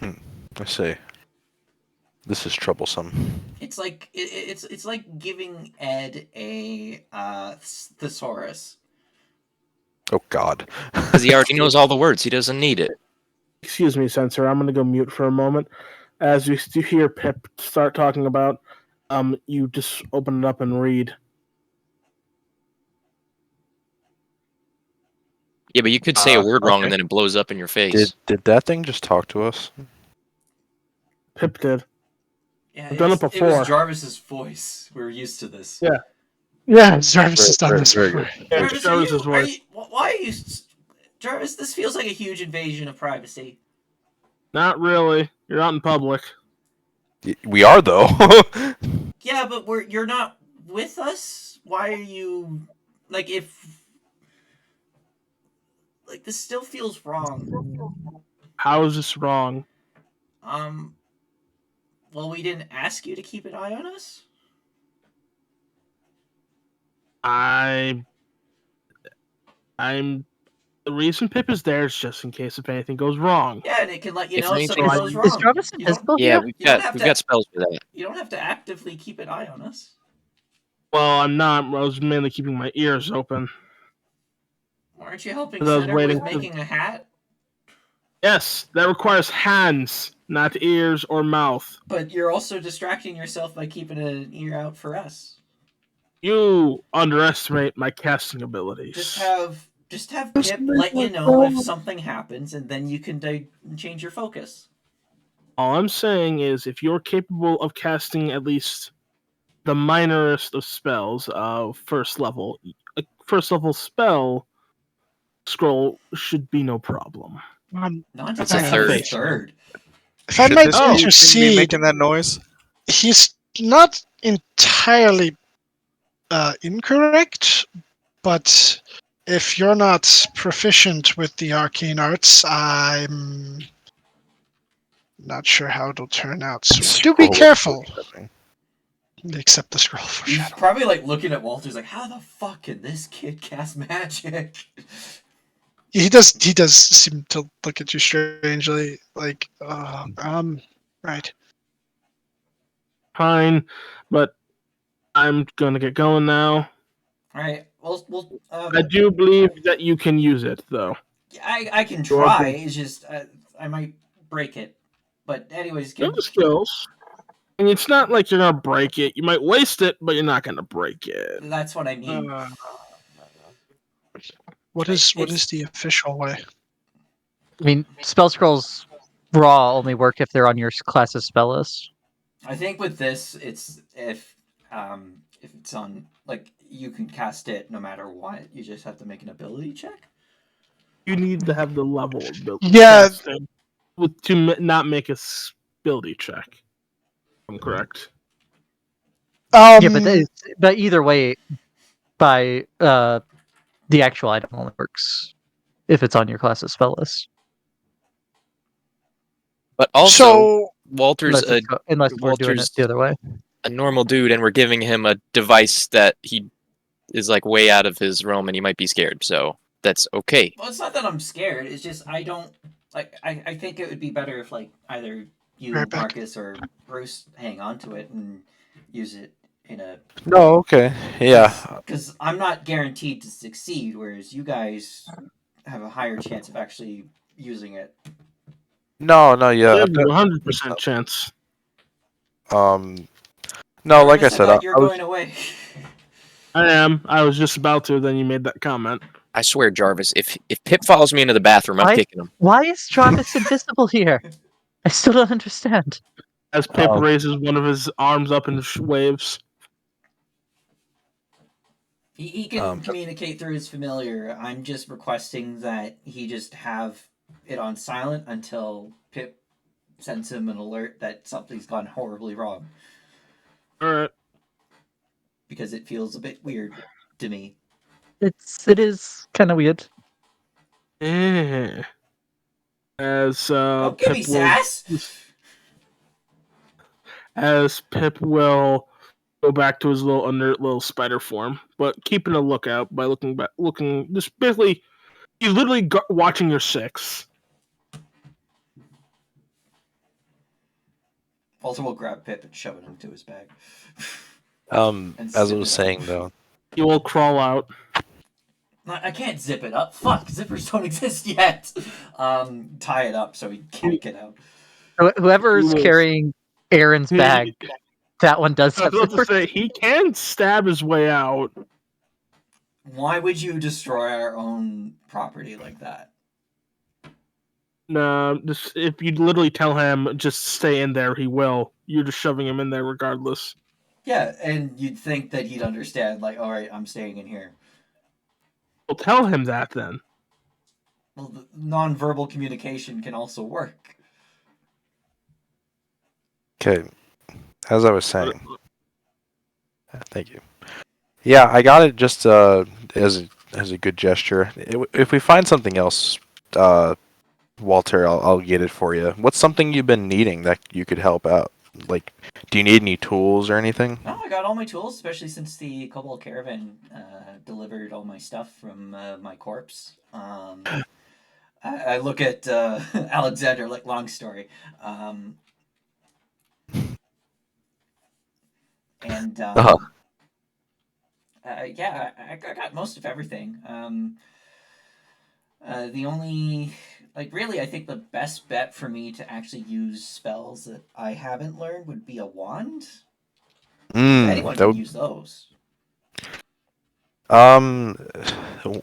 I see. This is troublesome. It's like it's like giving Ed a thesaurus. Oh God. Because he already knows all the words. He doesn't need it. Excuse me, Censor. I'm going to go mute for a moment. As you hear Pip start talking about, you just open it up and read. Yeah, but you could say a word wrong okay. and then it blows up in your face. Did that thing just talk to us? Pip did. Yeah, I've done it It before. was Jarvis's voice. We're used to this. Yeah. Yeah, Jarvis has done Very- this very before. good. Yeah, Jarvis, Jarvis's are voice. you, why are you, Jarvis? This feels like a huge invasion of privacy. Not really. You're out in public. We are though. Yeah, but you're not with us. Why are you if this still feels wrong? How is this wrong? Well, we didn't ask you to keep an eye on us. I'm. The reason Pip is there is just in case if anything goes wrong. Yeah, and it can let you If know if anything something goes is- wrong. Is Jarvis You don't- invisible Yeah, here? we've You don't got have we've to- got spells for that. You don't have to actively keep an eye on us. Well, I'm not. I was mainly keeping my ears open. Aren't you helping As I was Center waiting with to- making a hat? Yes, that requires hands, not ears or mouth. But you're also distracting yourself by keeping an ear out for us. You underestimate my casting abilities. Just have Pip let you know if something happens, and then you can change your focus. All I'm saying is, if you're capable of casting at least the minorest of spells, first level, a first level spell scroll should be no problem. Not That's to a say third. he's third. If I Should might this Oh. be be intercede, making that noise? he's not entirely incorrect, but if you're not proficient with the arcane arts, I'm not sure how it'll turn out. So do be Scroll of careful. foreshadowing. Except the scroll for He's shadow. probably like looking at Walter's like, how the fuck can this kid cast magic? He does seem to look at you strangely, like, right. Fine, but I'm gonna get going now. Alright, well, I do believe that you can use it, though. I can You're try. okay. It's just I might break it. But anyways, You have the skills. And it's not like you're gonna break it. You might waste it, but you're not gonna break it. that's what I mean. What is It's- the official way? I mean, spell scrolls raw only work if they're on your class's spell list. I think with this, it's if it's on like you can cast it no matter what. You just have to make an ability check. You need to have the level of ability Yeah. casting to not make a ability check. I'm correct. Yeah, but either way, by the actual item only works if it's on your class's spell list. But also, so Walter's Unless we're doing it Walter's the other way. a normal dude, and we're giving him a device that he is like way out of his realm, and he might be scared. So that's okay. Well, it's not that I'm scared. It's just I don't like. I think it would be better if like either you, Right back. Marcus, or Bruce hang on to it and use it in a. No, okay. Yeah. Because I'm not guaranteed to succeed, whereas you guys have a higher chance of actually using it. No, You yeah. have a 100% chance. No, like I Marcus, said, thought you were I was, going away. I am. I was just about to. Then you made that comment. I swear, Jarvis, if Pip follows me into the bathroom, I'm Why- kicking him. Why is Jarvis invisible here? I still don't understand. As Pip Oh. raises one of his arms up in waves. He can communicate through his familiar. I'm just requesting that he just have it on silent until Pip sends him an alert that something's gone horribly wrong. All right. Because it feels a bit weird to me. It is kind of weird. Yeah. As Don't give me Pip will, sass! as Pip will go back to his little spider form, but keeping a lookout by looking just basically, he's literally watching your six. Walter will grab Pip and shove it into his bag. as I zip was it up. saying though, He will crawl out. I can't zip it up. Fuck, zippers don't exist yet. Tie it up so he can't get out. Whoever's He will- carrying Aaron's bag, that one does I have was about to zippers. say he can stab his way out. Why would you destroy our own property like that? No, just if you literally tell him just stay in there, he will. You're just shoving him in there regardless. Yeah, and you'd think that he'd understand, like, alright, I'm staying in here. Well, tell him that then. Well, the non-verbal communication can also work. okay. As I was saying, thank you. Yeah, I got it just as a good gesture. If we find something else, Walter, I'll get it for you. What's something you've been needing that you could help out? Like, do you need any tools or anything? No, I got all my tools, especially since the Cobalt Caravan delivered all my stuff from my corpse. I look at Alexander, like, long story. And Uh-huh. yeah, I got most of everything. The only, really, I think the best bet for me to actually use spells that I haven't learned would be a wand. Anyone That can would, use those. um,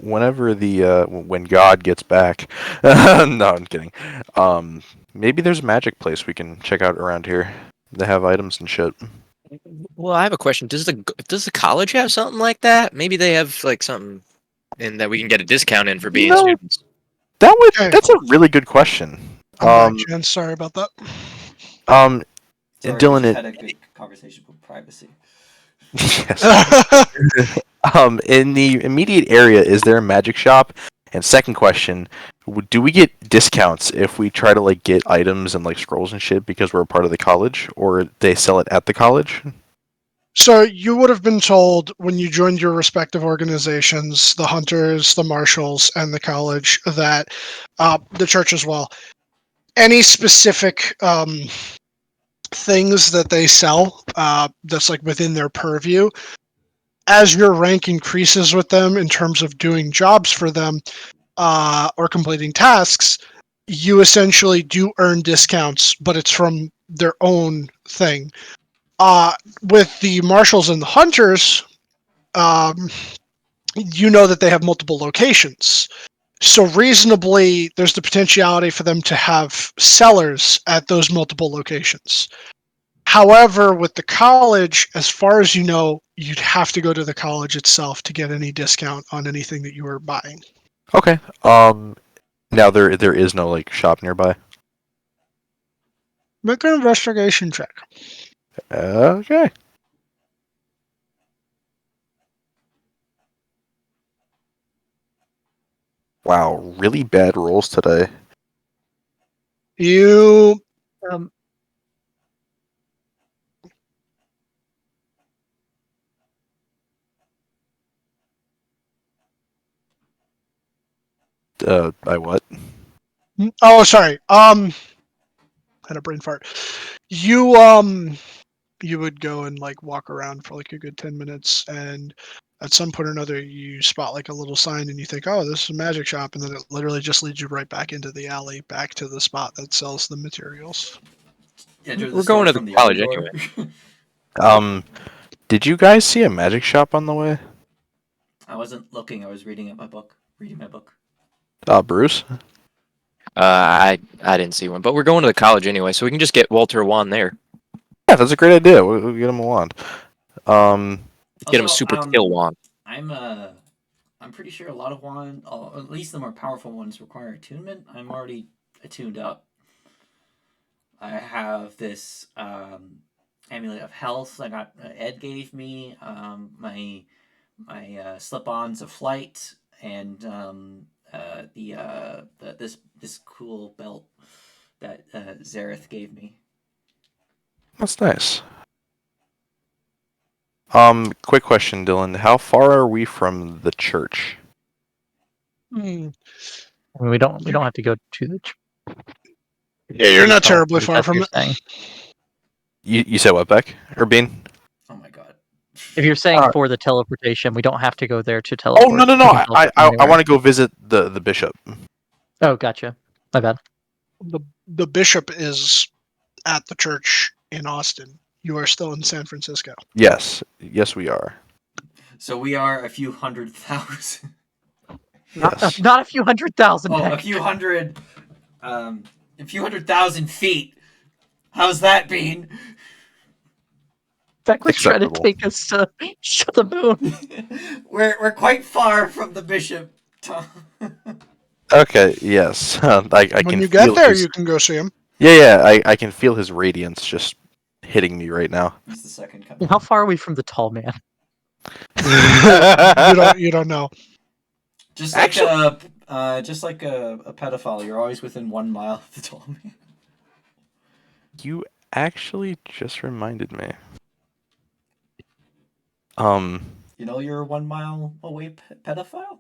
whenever when God gets back. No, I'm kidding. Maybe there's a magic place we can check out around here. They have items and shit. Well, I have a question. Does the college have something like that? Maybe they have like something in that we can get a discount in for being students. Okay. That's a really good question. I'm back, Jen. Sorry about that. Sorry, we Dylan, just had a good conversation about privacy. yes. In the immediate area, is there a magic shop? And second question, do we get discounts if we try to like get items and like scrolls and shit because we're a part of the college, or they sell it at the college? So you would have been told when you joined your respective organizations, the Hunters, the Marshals, and the college, that the church as well. Any specific things that they sell that's like within their purview, as your rank increases with them in terms of doing jobs for them or completing tasks, you essentially do earn discounts, but it's from their own thing. With the Marshals and the Hunters, you know that they have multiple locations. So reasonably, there's the potentiality for them to have sellers at those multiple locations. However, with the college, as far as you know, you'd have to go to the college itself to get any discount on anything that you were buying. Okay. Now there is no like shop nearby. Make an investigation check. Okay. Wow, really bad rolls today. You Um, I what? oh sorry. Had a brain fart. You you would go and like walk around for like a good 10 minutes, and at some point or another you spot like a little sign and you think, oh, this is a magic shop, and then it literally just leads you right back into the alley, back to the spot that sells the materials. Enter the We're store going to the from the other college door. anyway. Did you guys see a magic shop on the way? I wasn't looking. I was reading my book. Bruce? I didn't see one, but we're going to the college anyway, so we can just get Walter a wand there. Yeah, that's a great idea. We'll get him a wand. Get him a Also, super kill wand. I'm pretty sure a lot of wand, at least the more powerful ones, require attunement. I'm already attuned up. I have this amulet of health that Ed gave me. My slip-ons of flight, and this cool belt that Zareth gave me. That's nice. Quick question, Dylan. How far are we from the church? I mean, we don't have to go to the. Yeah, you're not Tell terribly if far that's from what it. you're saying. You said what, Beck? Or Bean? Oh my god. If you're saying Uh, for the teleportation, we don't have to go there to Oh teleport. no. We can teleport I anywhere. want to go visit the bishop. Oh, gotcha. My bad. The bishop is at the church in Austin. You are still in San Francisco. Yes, we are. So we are a few 100,000. Yes. Not a few 100,000. Oh, Beck. a few 100,000 feet. How's that, Bean? Beck was trying to Acceptable. take us to the moon. We're quite far from the bishop, Tom. Okay. Yes. I When can you get feel there, his... you can go see him. Yeah. I can feel his radiance just hitting me right now. He's the second coming. How far are we from the tall man? You don't know. Just like a pedophile, you're always within 1 mile of the tall man. You actually just reminded me. You know you're 1 mile away, pedophile?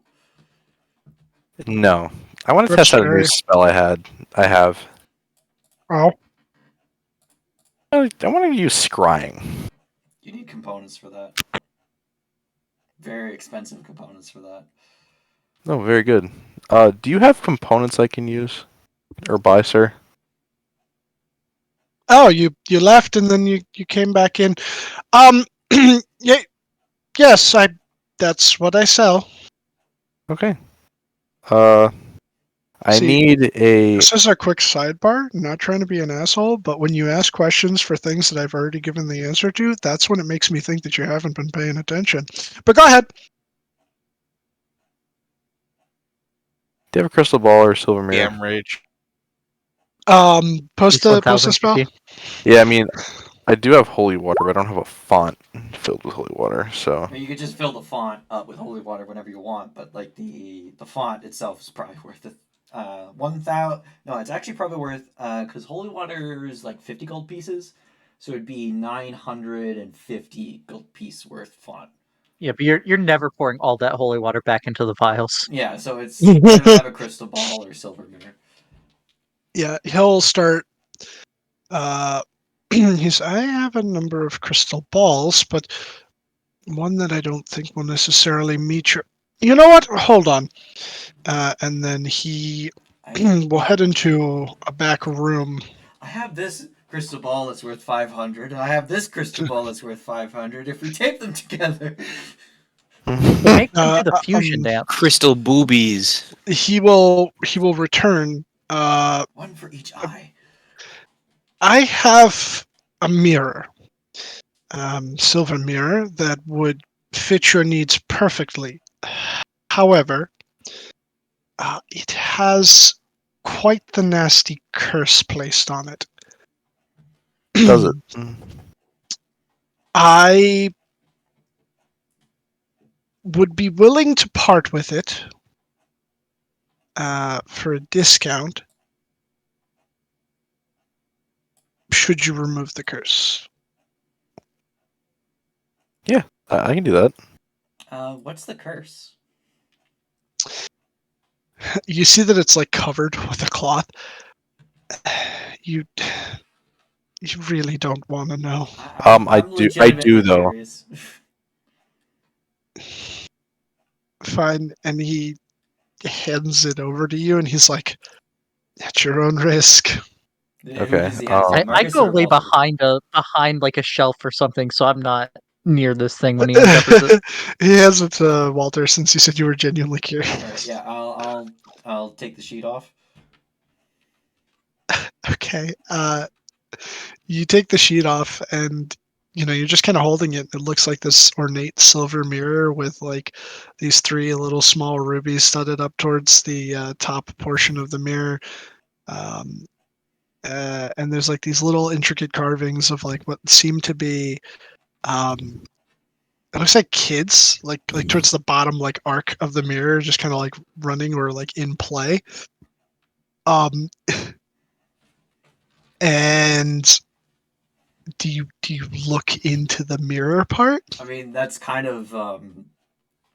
No. I want to That's test out a new scary. spell I have. Oh, I want to use scrying. You need components for that. Very expensive components for that. Oh, very good. Do you have components I can use or buy, sir? Oh, you left and then you came back in. Yeah, yes, that's what I sell. Okay. I See, need a. This is a quick sidebar. Not trying to be an asshole, but when you ask questions for things that I've already given the answer to, that's when it makes me think that you haven't been paying attention. But go ahead. Do you have a crystal ball or a silver mirror? Am rage. Post Least the 1000 spell. PP. Yeah, I mean, I do have holy water, but I don't have a font filled with holy water. So I mean, you could just fill the font up with holy water whenever you want, but like the font itself is probably worth it. 1,000. No, it's actually probably worth because holy water is like 50 gold pieces, so it'd be 950 gold piece worth font. Yeah, but you're never pouring all that holy water back into the vials. Yeah, so it's better to have a crystal ball or silver mirror. Yeah, he'll start. I have a number of crystal balls, but one that I don't think will necessarily meet your. You know what? Hold on. And then he will head into a back room. I have this crystal ball that's worth 500, and I have this crystal ball that's worth 500. If we tape them together, Make them do the fusion um, dance. Crystal boobies. he will return. one for each eye. I have a mirror, silver mirror that would fit your needs perfectly. However, it has quite the nasty curse placed on it. does it? I would be willing to part with it for a discount should you remove the curse. I can do that. What's the curse? You see that it's like covered with a cloth. You really don't want to know. I do legitimately though. curious. Fine, and he hands it over to you, and he's like, "At your own risk." Yeah, Okay, who does he hand it to, I Marcus go or way Walter? behind like a shelf or something, so I'm not near this thing when he uncovers it. He hands it to Walter since you said you were genuinely curious. Alright, yeah, I'll take the sheet off. Okay. You take the sheet off, and you're just kind of holding it. It looks like this ornate silver mirror with like these three little small rubies studded up towards the top portion of the mirror. And there's like these little intricate carvings of like what seem to be it looks like kids like towards the bottom like arc of the mirror just kind of like running or like in play. And do you look into the mirror part? I mean, that's kind of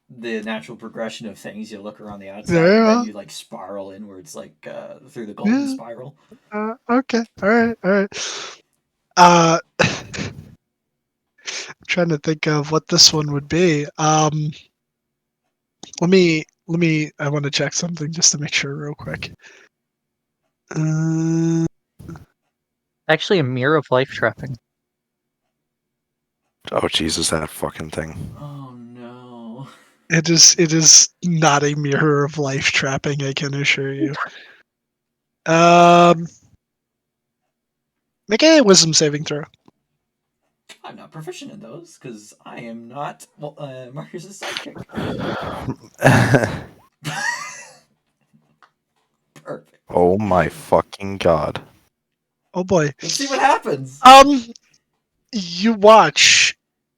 the natural progression of things. You look around the outside, Yeah. and then you like spiral inwards, like through the golden Yeah. spiral. Okay. All right. I'm trying to think of what this one would be. Let me. I want to check something just to make sure, real quick. Actually, a mirror of life trapping. Oh Jesus, that fucking thing. Oh no! It is not a mirror of life trapping. I can assure you. Make a wisdom saving throw. I'm not proficient in those because I am not Marcus's sidekick. Perfect. Oh my fucking god. Oh boy. Let's see what happens. You watch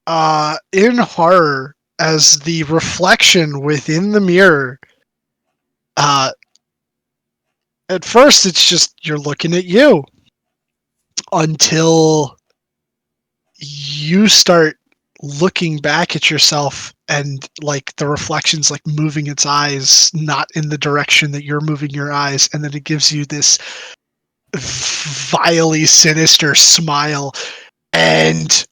in horror as the reflection within the mirror at first it's just you're looking at you until you start looking back at yourself and like the reflection's like moving its eyes not in the direction that you're moving your eyes, and then it gives you this vilely sinister smile, and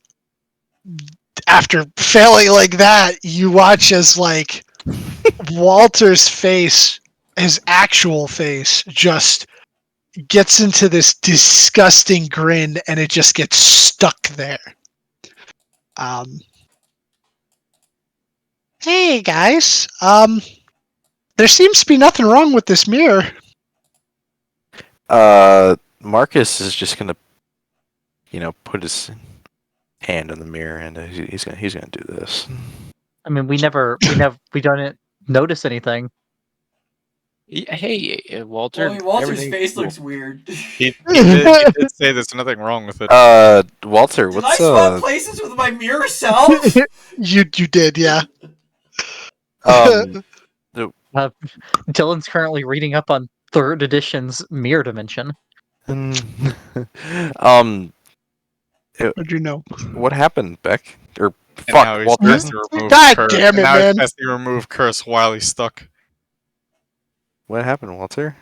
after failing like that, you watch as like Walter's face, his actual face, just gets into this disgusting grin, and it just gets stuck there. Hey guys, there seems to be nothing wrong with this mirror. Marcus is just gonna, put his hand in the mirror, and he's gonna do this. I mean, we don't notice anything. Hey, Walter. Well, Walter's everything's face cool. looks weird. He did say there's nothing wrong with it. Walter, Did I what's swap places with my mirror self? You did, yeah. um Dylan's currently reading up on 3rd edition's Mirror Dimension. What'd you know? what happened, Beck? Or And now fuck, he's Walter? has to remove God curse. damn And it, now man. he has to remove curse while he's stuck. What happened, Walter?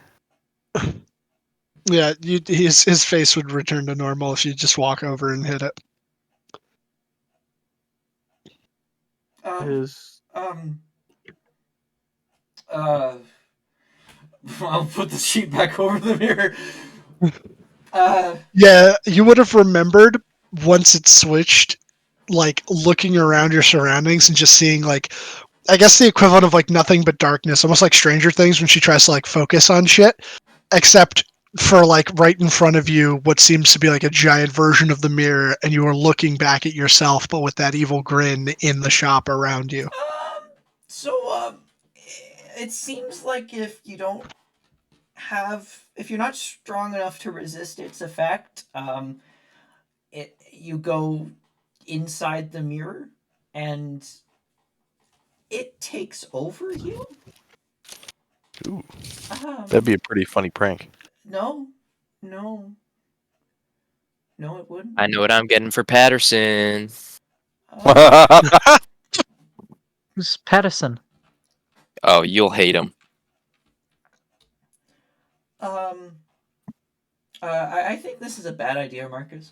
Yeah, his face would return to normal if you just walk over and hit it. Is I'll put the sheet back over the mirror. Yeah, you would have remembered once it switched, like looking around your surroundings and just seeing like, I guess the equivalent of like nothing but darkness, almost like Stranger Things when she tries to like focus on shit, except for like right in front of you, what seems to be like a giant version of the mirror, and you are looking back at yourself, but with that evil grin in the shop around you. It seems like if you're not strong enough to resist its effect, you go inside the mirror and it takes over you. Ooh, that'd be a pretty funny prank. No, it wouldn't. I know what I'm getting for Patterson. Who's Pattison? Oh, you'll hate him. I think this is a bad idea, Marcus.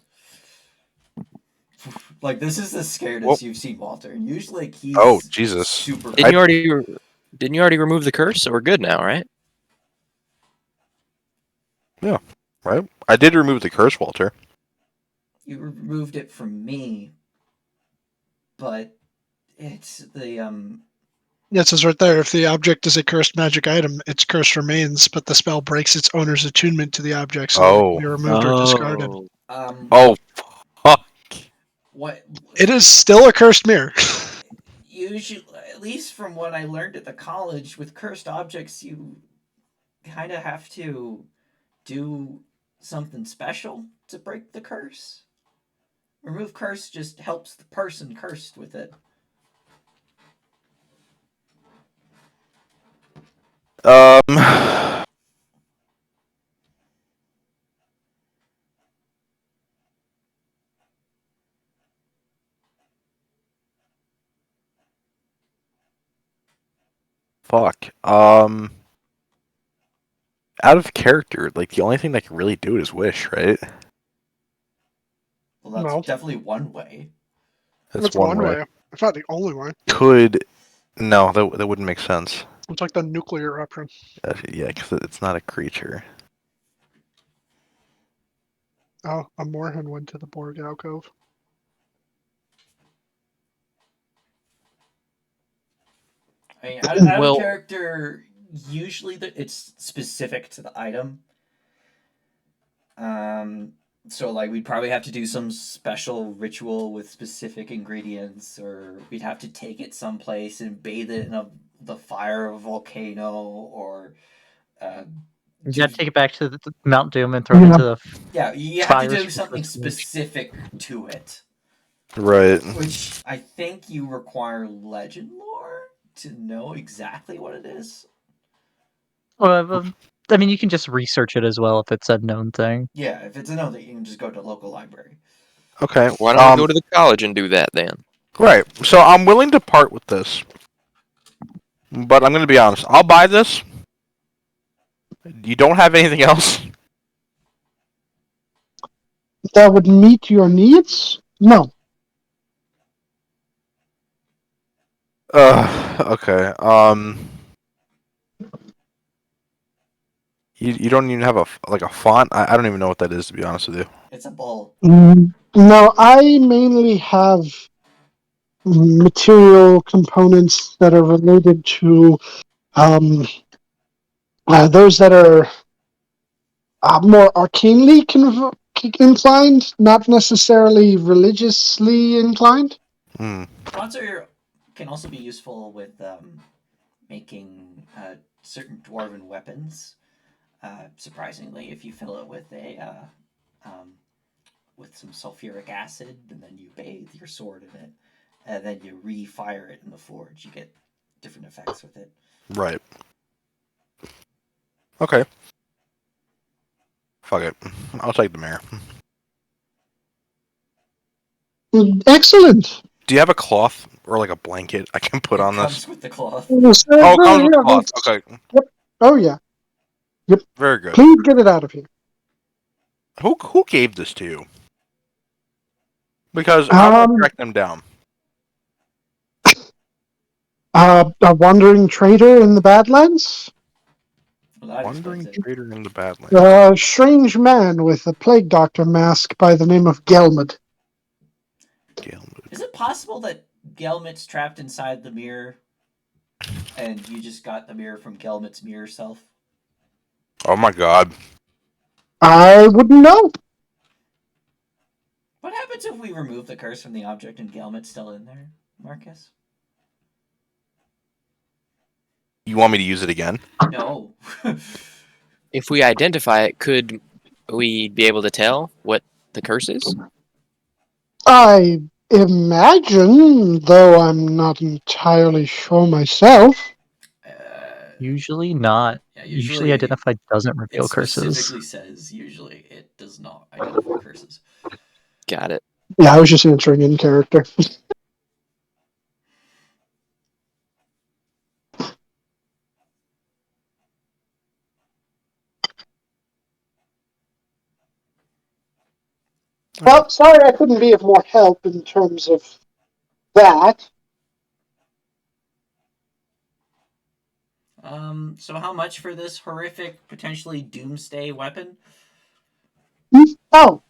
Like, this is the scaredest Whoa. you've seen Walter. Usually, like, he's Oh, Jesus. super. Didn't you already remove the curse? So we're good now, right? Right? I did remove the curse, Walter. You removed it from me, but it's the Yeah, it says right there, if the object is a cursed magic item, its curse remains, but the spell breaks its owner's attunement to the object, so it can be removed or discarded. Oh, fuck. what It is still a cursed mirror. usually, at least from what I learned at the college, with cursed objects, you kind of have to do something special to break the curse. Remove curse just helps the person cursed with it. Fuck. Out of character, like the only thing that can really do it is wish, right? Well, that's No. definitely one way. That's one way. It's not the only way. No, that wouldn't make sense. It's like the nuclear option. Yeah, because it's not a creature. Oh, a Moorhen went to the Borg alcove. I mean, out of Well- character, usually it's specific to the item. So like we'd probably have to do some special ritual with specific ingredients, or we'd have to take it someplace and bathe it in the fire of a volcano, or You gotta take it back to the Mount Doom and throw it into the. yeah, you have to Fires do for something first image. specific to it, Right. which I think you require legend lore to know exactly what it is. Well, I mean, you can just research it as well if it's a known thing. Yeah, if it's another, you can just go to the local library. Okay. Why don't we go to the college and do that then? Right. So I'm willing to part with this, but I'm going to be honest. I'll buy this. You don't have anything else? That would meet your needs? No. Okay. You don't even have a font. I don't even know what that is, to be honest with you. It's a bull. No, I mainly have material components that are related to those that are more arcanely inclined, not necessarily religiously inclined. Hmm. Sponsor can also be useful with making certain dwarven weapons. Surprisingly, if you fill it with some sulfuric acid, and then you bathe your sword in it, and then you re-fire it in the forge, you get different effects with it. Right. Okay. Fuck it. I'll take the mirror. Excellent. Do you have a cloth or like a blanket I can put It on comes this? with the cloth. Yes, Oh, it no, comes with yeah, cloth. Okay. Yep. Oh yeah. Very good. Please get it out of here. Who gave this to you? Because I want to track them down. A wandering trader in the Badlands. Well, Wandering trader in the Badlands. A strange man with a plague doctor mask by the name of Gelmud. Is it possible that Gelmit's trapped inside the mirror, and you just got the mirror from Gelmit's mirror self? Oh my god. I wouldn't know. What happens if we remove the curse from the object and Gelmit's still in there, Marcus? You want me to use it again? No. If we identify it, could we be able to tell what the curse is? I imagine, though I'm not entirely sure myself. Usually not. Yeah, Usually identified doesn't it reveal curses. specifically says usually it does not identify curses. Got it. Yeah, I was just answering in character. Well, sorry I couldn't be of more help in terms of that. So how much for this horrific, potentially doomsday weapon? Oh,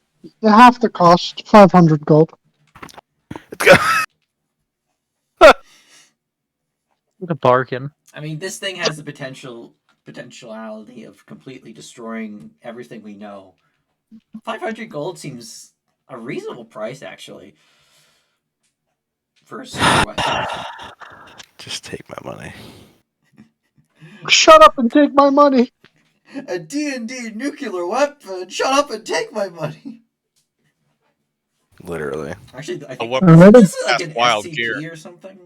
half the cost, 500 gold. What a bargain. I mean, this thing has the potentiality of completely destroying everything we know. 500 gold seems a reasonable price, actually, for a super weapon. Just take my money. Shut up and take my money. A D&D nuclear weapon? Shut up and take my money. Literally. Actually, I A think weapon isn't this like that's an wild SCP gear. or something?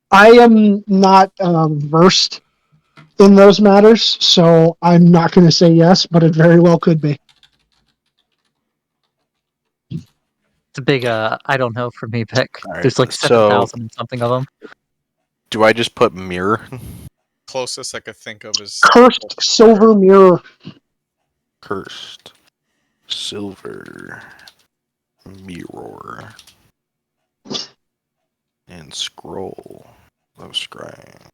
I am not versed in those matters, so I'm not going to say yes, but it very well could be. It's a big I don't know for me pick. Alright, There's like so 7,000 and something of them. do I just put mirror? Closest I could think of is Cursed silver mirror. Cursed silver mirror and scroll of scrying.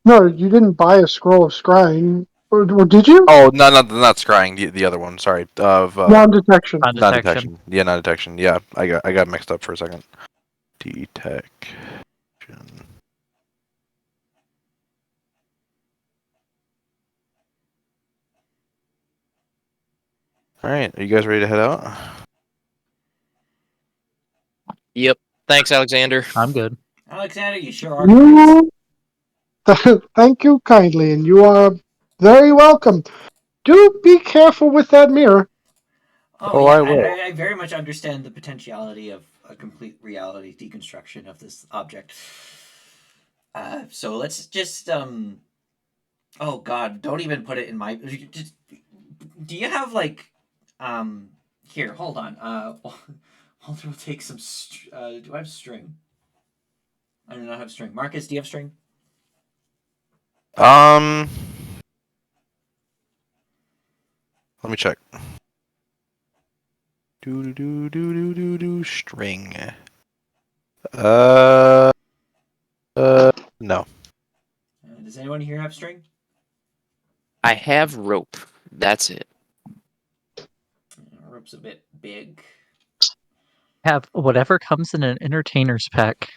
No, you didn't buy a scroll of scrying, or did you? Oh, no, not scrying. The other one. Sorry, of Non-detection. Non-detection. Yeah, non-detection. Yeah, I got mixed up for a second. Detection. All right, are you guys ready to head out? Yep. Thanks, Alexander. I'm good. Alexander, you sure are great. Thank you kindly, and you are very welcome. Do be careful with that mirror. Oh, I yeah, will. I very much understand the potentiality of a complete reality deconstruction of this object. So let's just oh god, don't even put it in my. Just, do you have like here? Hold on. Walter will take some. Do I have string? I do not have string. Marcus, do you have string? Let me check. String. No. Does anyone here have string? I have rope. That's it. Rope's a bit big. Have whatever comes in an entertainer's pack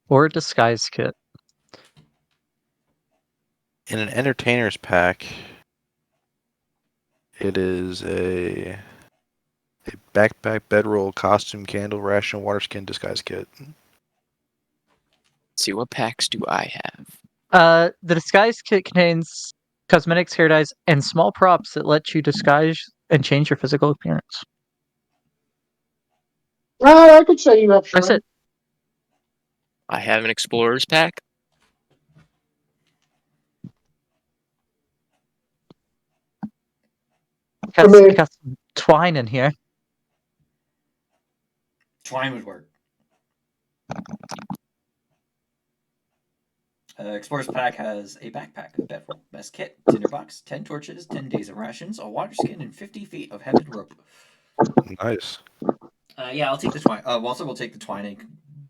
or a disguise kit. In an entertainer's pack, it is a backpack, bedroll, costume, candle, ration, water skin, disguise kit. Let's see, what packs do I have? The disguise kit contains cosmetics, hair dyes, and small props that let you disguise and change your physical appearance. I could say you have That's string. it. I have an explorer's pack. Got some twine in here. Twine would work. Explorer's Pack has a backpack, a bedroll, best kit, tinderbox, 10 torches, 10 days of rations, a water skin, and 50 feet of hemmed rope. Nice. Yeah, I'll take the twine. Walter will take the twine and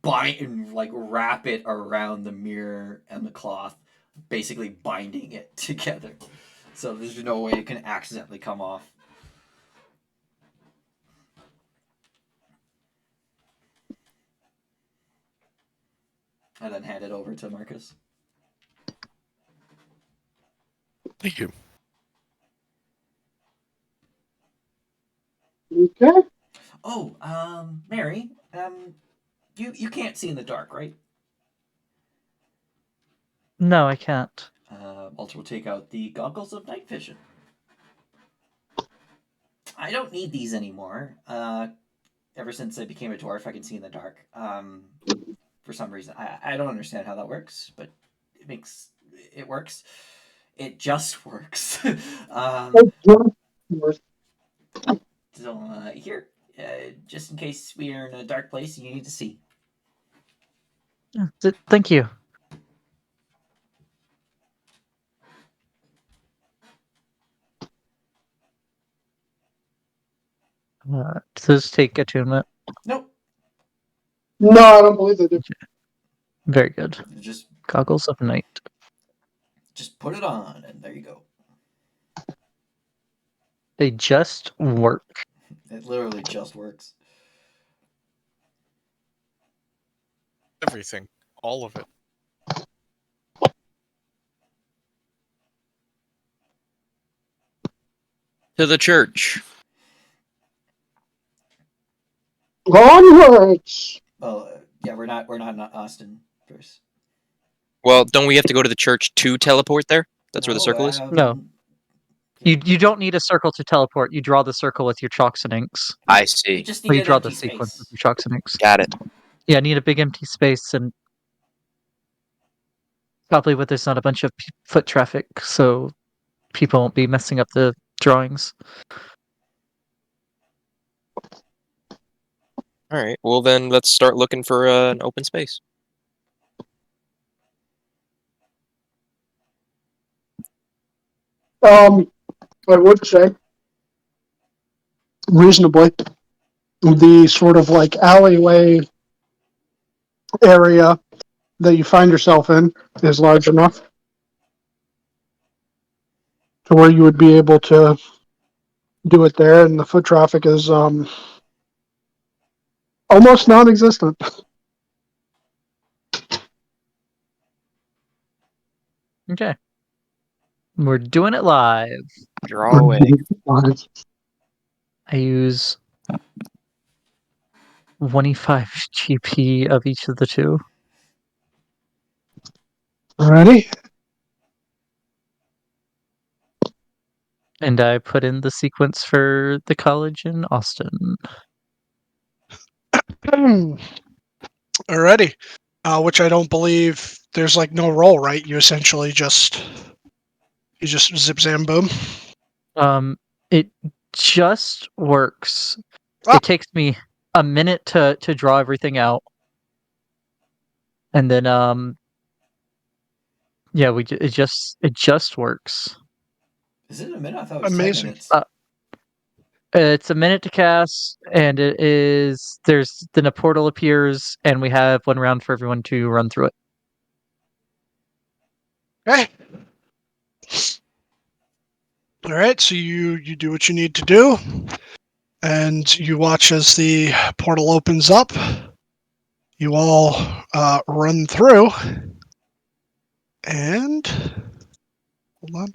bind and like wrap it around the mirror and the cloth, basically binding it together. So there's no way it can accidentally come off. And then hand it over to Marcus. Thank you. Okay. Oh, Mary, you can't see in the dark, right? No, I can't. Walter will take out the goggles of night vision. I don't need these anymore. Ever since I became a dwarf, I can see in the dark. For some reason, I don't understand how that works, but it works. It just works. So here, just in case we are in a dark place and you need to see. Thank you. Does this take attunement? Nope. No, I don't believe they do. Very good. Just Goggles of night. put it on, and there you go. They just work. It literally just works. Everything. All of it. To the church. Onwards. Well, yeah, we're not in Austin first. Well, don't we have to go to the church to teleport there? That's where the circle is? No. You don't need a circle to teleport. You draw the circle with your chalks and inks. I You see. just Or need you an draw empty the sequence with space. your chalks and inks. Got it. Yeah, need a big empty space, and probably where there's not a bunch of foot traffic, so people won't be messing up the drawings. All right. Well, then let's start looking for an open space. I would say, reasonably, the sort of like alleyway area that you find yourself in is large enough to where you would be able to do it there, and the foot traffic is almost non-existent. Okay. We're doing it live. Draw away. I use 25 GP of each of the two. Alrighty. And I put in the sequence for the college in Austin. Alrighty. Which I don't believe there's like no roll, right? You essentially just zip zam boom. It just works. Ah. It takes me a minute to draw everything out. And then yeah, it just works. Is it a minute? I thought it was Amazing. 10 minutes. It's a minute to cast, and it is then a portal appears, and we have 1 round for everyone to run through it. Okay. All right, so you do what you need to do, and you watch as the portal opens up. You all run through, and hold on.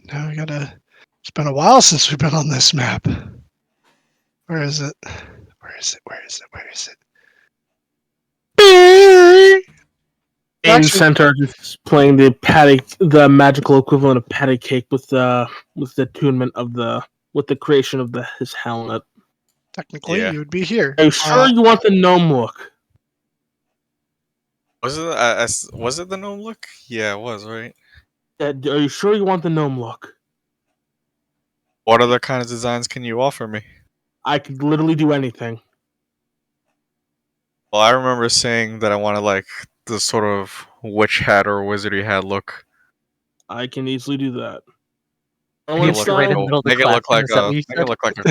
Now we gotta. It's been a while since we've been on this map. Where is it? Where is it? Where is it? Where is it? In Actually- center, just playing the magical equivalent of patty cake with the attunement of with the creation of his helmet. Technically, Yeah. you would be here. Are you sure you want the gnome look? Was it the gnome look? Yeah, it was, right? Are you sure you want the gnome look? What other kind of designs can you offer me? I could literally do anything. Well, I remember saying that I wanted like the sort of witch hat or wizardy hat look. I can easily do that. It Make it needs look to be right in the like middle of the make it look classroom. like Is that what a you make said? it look like a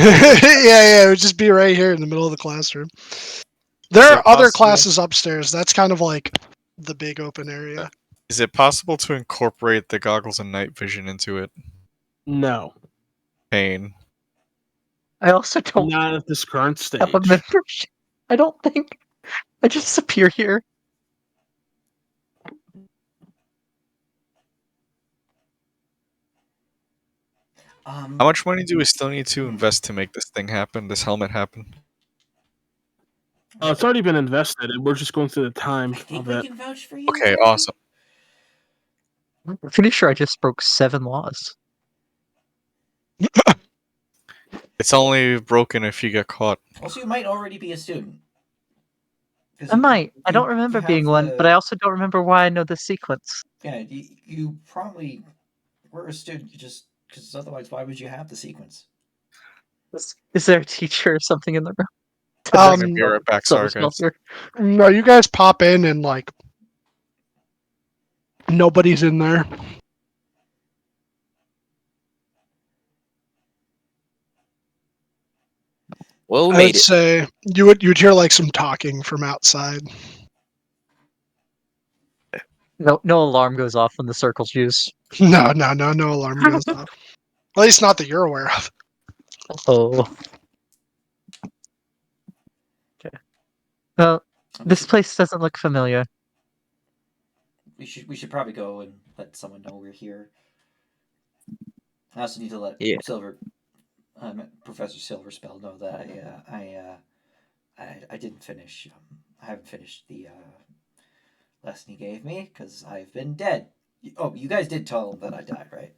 Yeah, it would just be right here in the middle of the classroom. There Is are it other possible- classes upstairs. That's kind of like the big open area. Is it possible to incorporate the goggles and night vision into it? No, Pain. I also don't not at this current stage. have a membership. I don't think. I just appear here. How much money do we still need to invest to make this thing happen? This helmet happen? It's already been invested, and we're just going through the time I think of we it. can vouch for you. Okay, Terry. awesome. I'm pretty sure I just broke 7 laws. It's only broken if you get caught. Also, you might already be a student. 'Cause I might. I you- don't you remember have being one, but the- I also don't remember why I know the sequence. Yeah, you probably were a student. You just because otherwise, why would you have the sequence? Is there a teacher or something in the room? Um, Gonna be right back, sorry Silver guys. spell here. No, you guys pop in and like nobody's in there. Well, we I'd made it. say you'd hear like some talking from outside. No alarm goes off when the circle's used. No alarm goes off. At least not that you're aware of. Oh. Okay. Well, this place doesn't look familiar. We should probably go and let someone know we're here. I also need to let Yeah. Professor Silverspell know that I didn't finish. I haven't finished the lesson he gave me because I've been dead. Oh, you guys did tell him that I died, right?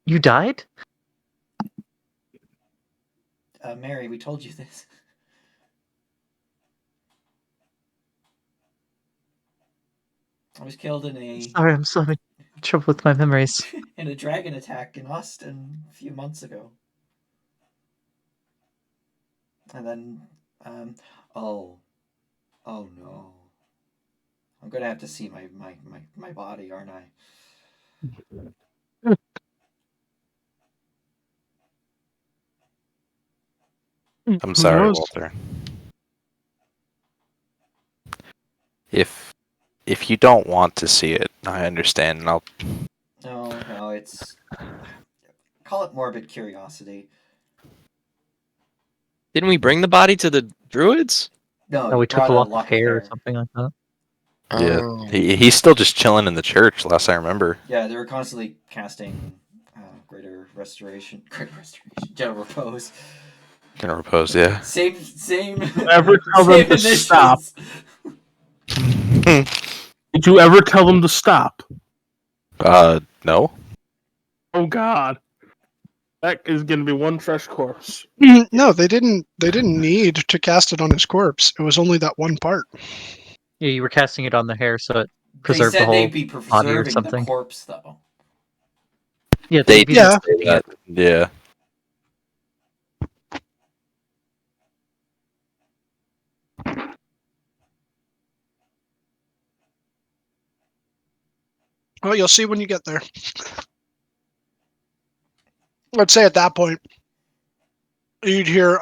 You died? Mary, we told you this. I was killed in Sorry, I'm so having trouble with my memories. a dragon attack in Austin a few months ago. And then, oh no. I'm gonna have to see my body, aren't I? I'm Who sorry, knows? Walter. If you don't want to see it, I understand. And I'll. No, it's call it morbid curiosity. Didn't we bring the body to the druids? No, Oh, you we took brought a a lock lock of hair or hair. something like that. Yeah, Oh. he's still just chilling in the church. Last I remember. Yeah, they were constantly casting greater restoration, general repose. Gonna repose. Yeah. Same. Ever tell them same to stop? initials. Did you ever tell them to stop? No. Oh God, that is going to be one fresh corpse. No, they didn't need to cast it on his corpse. It was only that one part. Yeah, you were casting it on the hair, so it They preserved the said whole they'd be body or preserving the something. corpse, though. Yeah, They they'd be Yeah. preserving it. Yeah. Well, you'll see when you get there. I'd say at that point, you'd hear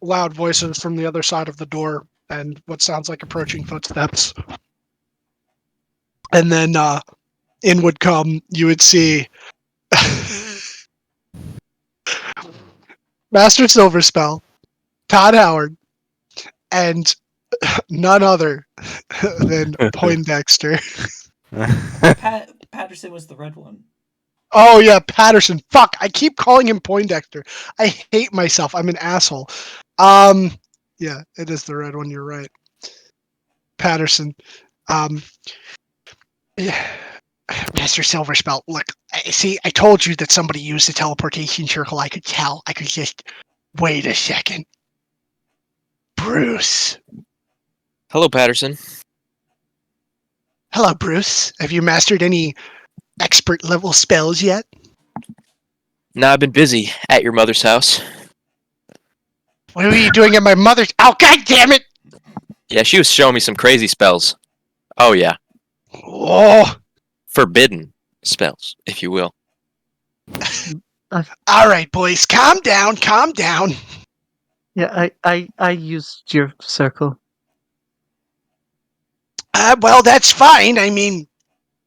loud voices from the other side of the door and what sounds like approaching footsteps. And then in would come, you would see Master Silverspell, Todd Howard, and none other than Poindexter. Patterson was the red one. Oh yeah, Patterson. Fuck, I keep calling him Poindexter. I hate myself. I'm an asshole. Yeah, it is the red one. You're right. Patterson. Yeah. Master Silverspell, look, see, I told you that somebody used the teleportation circle. I could tell. I could just wait a second. Bruce. Hello, Patterson. Hello, Bruce. Have you mastered any expert level spells yet? Nah, I've been busy at your mother's house. What were you doing at my mother's? Oh, god damn it! Yeah, she was showing me some crazy spells. Oh, yeah. Oh. Forbidden spells, if you will. All right, boys, calm down, calm down. Yeah, I used your circle. Well, that's fine. I mean, a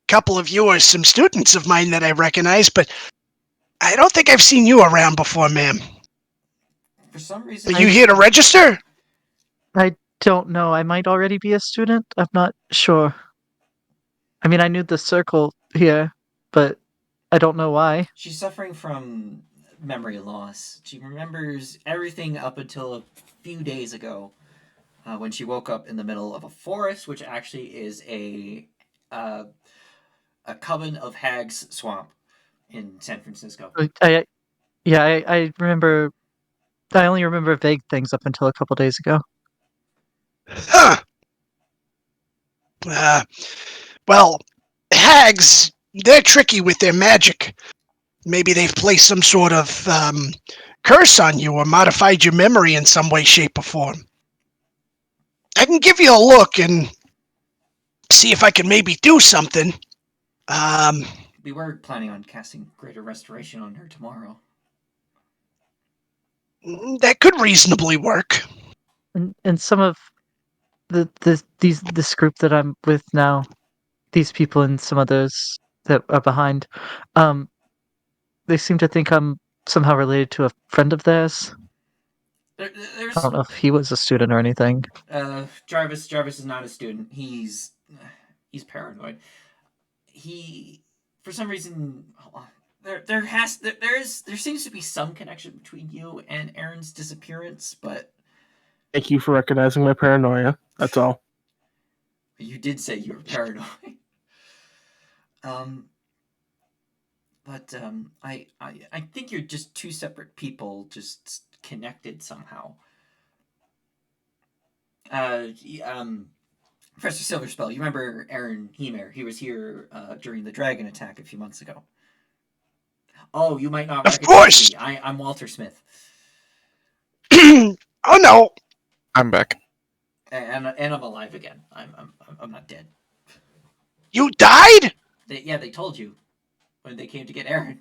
couple of you are some students of mine that I recognize, but I don't think I've seen you around before, ma'am. For some reason, Are you here to register? I don't know. I might already be a student. I'm not sure. I mean, I knew the circle here, but I don't know why. She's suffering from memory loss. She remembers everything up until a few days ago, when she woke up in the middle of a forest, which actually is a coven of hags swamp in San Francisco. I remember. I only remember vague things up until a couple days ago. Huh. Well, hags, they're tricky with their magic. Maybe they've placed some sort of curse on you or modified your memory in some way, shape, or form. I can give you a look and see if I can maybe do something. We were planning on casting Greater Restoration on her tomorrow. That could reasonably work. And some of this group that I'm with now, these people and some others that are behind, they seem to think I'm somehow related to a friend of theirs. I don't know if he was a student or anything. Jarvis is not a student. He's paranoid. He, for some reason, there seems to be some connection between you and Aaron's disappearance, but Thank you for recognizing my paranoia. That's all. you did say you were paranoid. But I think you're just two separate people, just connected somehow. Professor Silverspell, you remember Aaron Hemer? He was here during the dragon attack a few months ago. Oh, you might not Of recognize course! me. I'm Walter Smith. Oh no! I'm back. And I'm alive again. I'm not dead. You died? They told you when they came to get Aaron.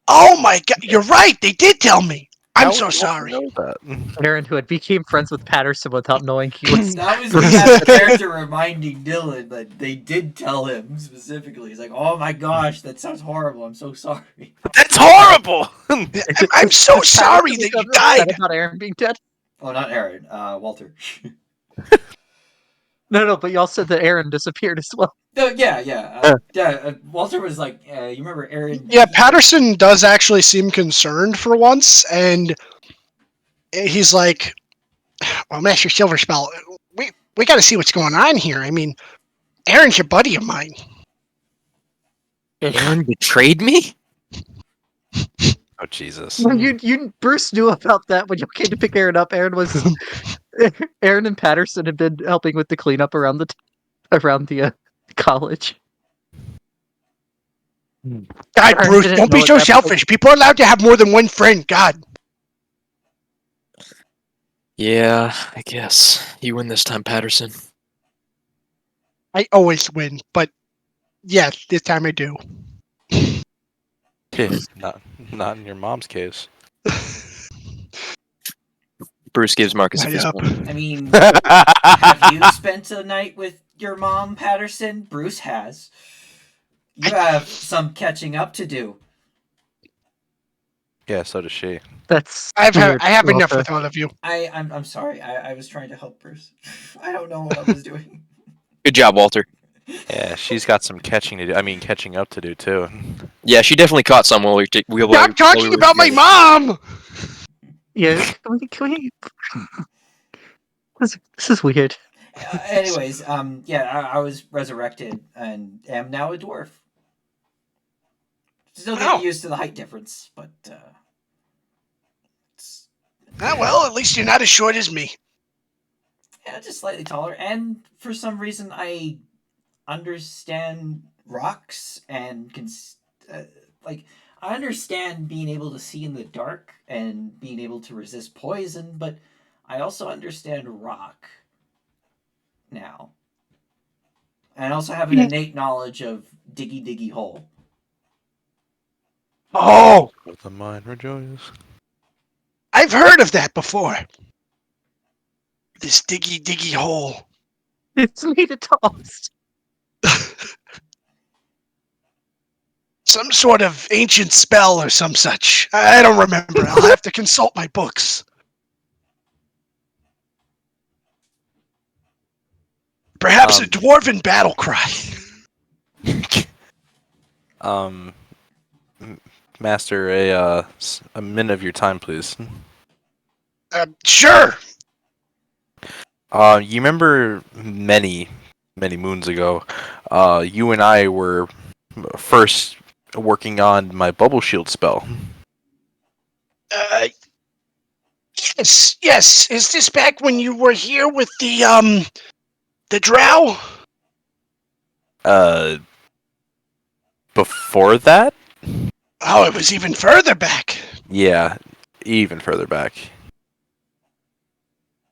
Oh my god, you're right, they did tell me. I'm How so would Walter sorry. know that? Aaron, who had became friends with Patterson without knowing he was. That was me as a character reminding Dylan that they did tell him specifically. He's like, "Oh my gosh, that sounds horrible. I'm so sorry." That's horrible! I'm so sorry that you died. About Aaron being dead. Oh, not Aaron. Walter. No, but y'all said that Aaron disappeared as well. Yeah. Walter was like, you remember Aaron? Yeah, Patterson does actually seem concerned for once, and he's like, well, Master Silverspell, we got to see what's going on here. I mean, Aaron's your buddy of mine. Aaron betrayed me? Oh, Jesus. You Bruce knew about that when you came to pick Aaron up. Aaron and Patterson had been helping with the cleanup around the college. God, Bruce, don't be so selfish. People are allowed to have more than one friend. God. Yeah, I guess. You win this time, Patterson. I always win, but yes, this time I do. Not in your mom's case. Bruce gives Marcus a Right fist up. bump. I mean, have you spent a night with your mom, Patterson? Bruce has. You have some catching up to do. Yeah, so does she. That's I weird, have enough Walter. with all of you. I'm sorry. I was trying to help Bruce. I don't know what I was doing. Good job, Walter. Yeah, she's got some catching to do. I mean, catching up to do too. Yeah, she definitely caught some while we Stop talking about my mom! Yeah, can we this is weird. Anyways, yeah, I was resurrected and am now a dwarf. Still getting Oh. used to the height difference, but Well, at least you're not as short as me. yeah, just slightly taller. And for some reason, I understand rocks and can like I understand being able to see in the dark and being able to resist poison, but I also understand rock now. And I also have an innate knowledge of diggy diggy hole. Oh, With the mind rejoice. I've heard of that before. This diggy hole. It's made of toast. Some sort of ancient spell or some such. I don't remember. I'll have to consult my books. Perhaps a dwarven battle cry. Master, a minute of your time, please. Sure. You remember many moons ago, you and I were first working on my bubble shield spell. Yes. Is this back when you were here with the drow? Before that? Oh, it was even further back. Yeah, even further back.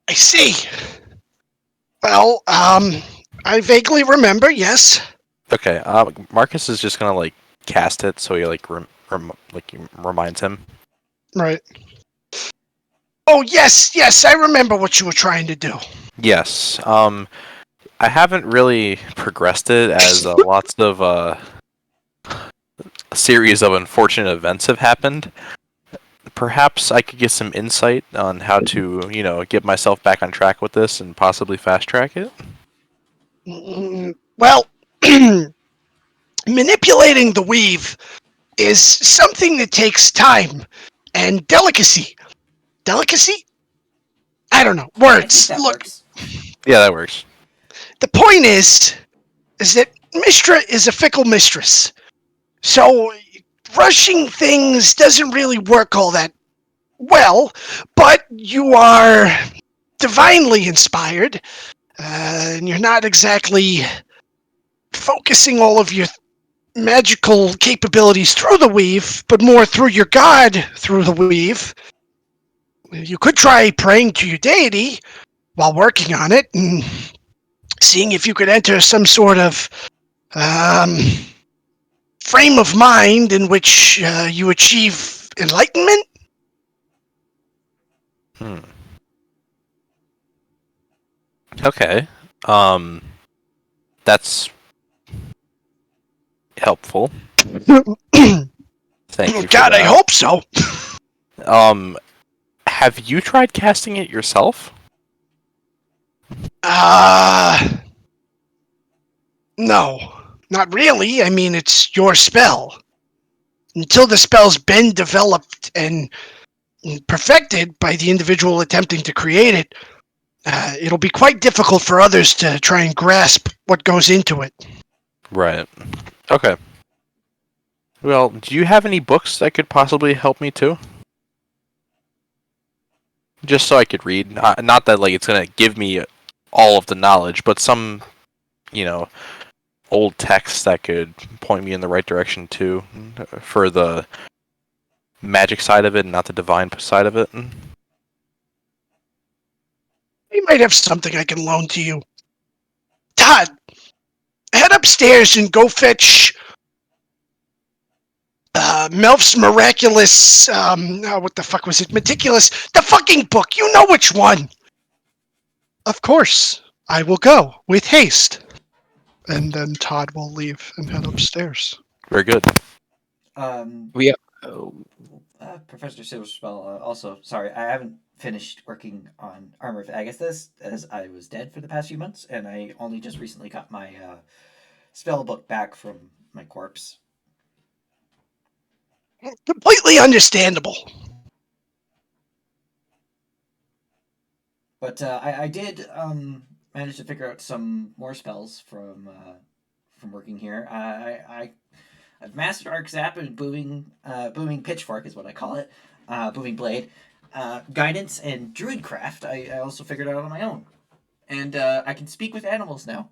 I see. Well, I vaguely remember, yes. Okay, Marcus is just gonna cast it so he reminds him. Right. Oh, yes, I remember what you were trying to do. Yes. I haven't really progressed it as lots of a series of unfortunate events have happened. Perhaps I could get some insight on how to, get myself back on track with this and possibly fast track it. Well, manipulating the weave is something that takes time and delicacy. Delicacy? I don't know. I think Words. that Look, works. Yeah, that works. the point is that Mistra is a fickle mistress. So rushing things doesn't really work all that well, but you are divinely inspired, and you're not exactly focusing all of your magical capabilities through the weave, but more through your god through the weave. You could try praying to your deity while working on it and seeing if you could enter some sort of frame of mind in which you achieve enlightenment. Okay. That's helpful. Thank you for God, that. I hope so. Have you tried casting it yourself? No, not really. I mean, it's your spell. Until the spell's been developed and perfected by the individual attempting to create it, it'll be quite difficult for others to try and grasp what goes into it. Right. Okay. Well, do you have any books that could possibly help me too? Just so I could read. Not that it's gonna give me all of the knowledge, but some, old texts that could point me in the right direction too, for the magic side of it, and not the divine side of it. We might have something I can loan to you. Todd, upstairs and go fetch Melf's miraculous. What the fuck was it? Meticulous. The fucking book. You know which one. Of course, I will go with haste. And then Todd will leave and head upstairs. Very good. We Professor Silverspell, also, sorry, I haven't finished working on Armor of Agathis, as I was dead for the past few months, and I only just recently got my spell book back from my corpse. Completely understandable. But I did manage to figure out some more spells from working here. I've mastered Arc Zap and booming pitchfork is what I call it, booming blade, guidance and druidcraft. I also figured out on my own, and I can speak with animals now.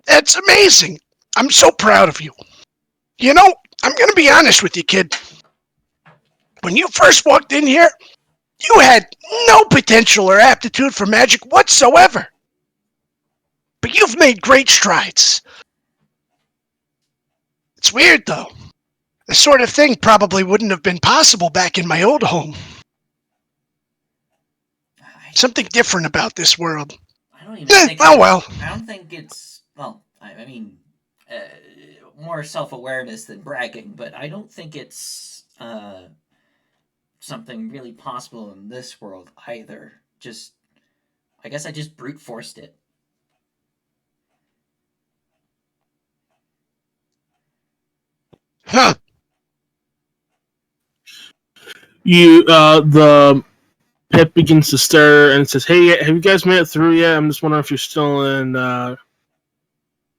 That's amazing. I'm so proud of you. You know, I'm gonna be honest with you, kid. When you first walked in here, you had no potential or aptitude for magic whatsoever. But you've made great strides. It's weird, though. This sort of thing probably wouldn't have been possible back in my old home. Something different about this world. I don't even think. Oh well. I don't think it's I mean, more self-awareness than bragging, but I don't think it's something really possible in this world either. I guess I just brute forced it. Huh. The pet begins to stir and says, "Hey, have you guys made it through yet? I'm just wondering if you're still in,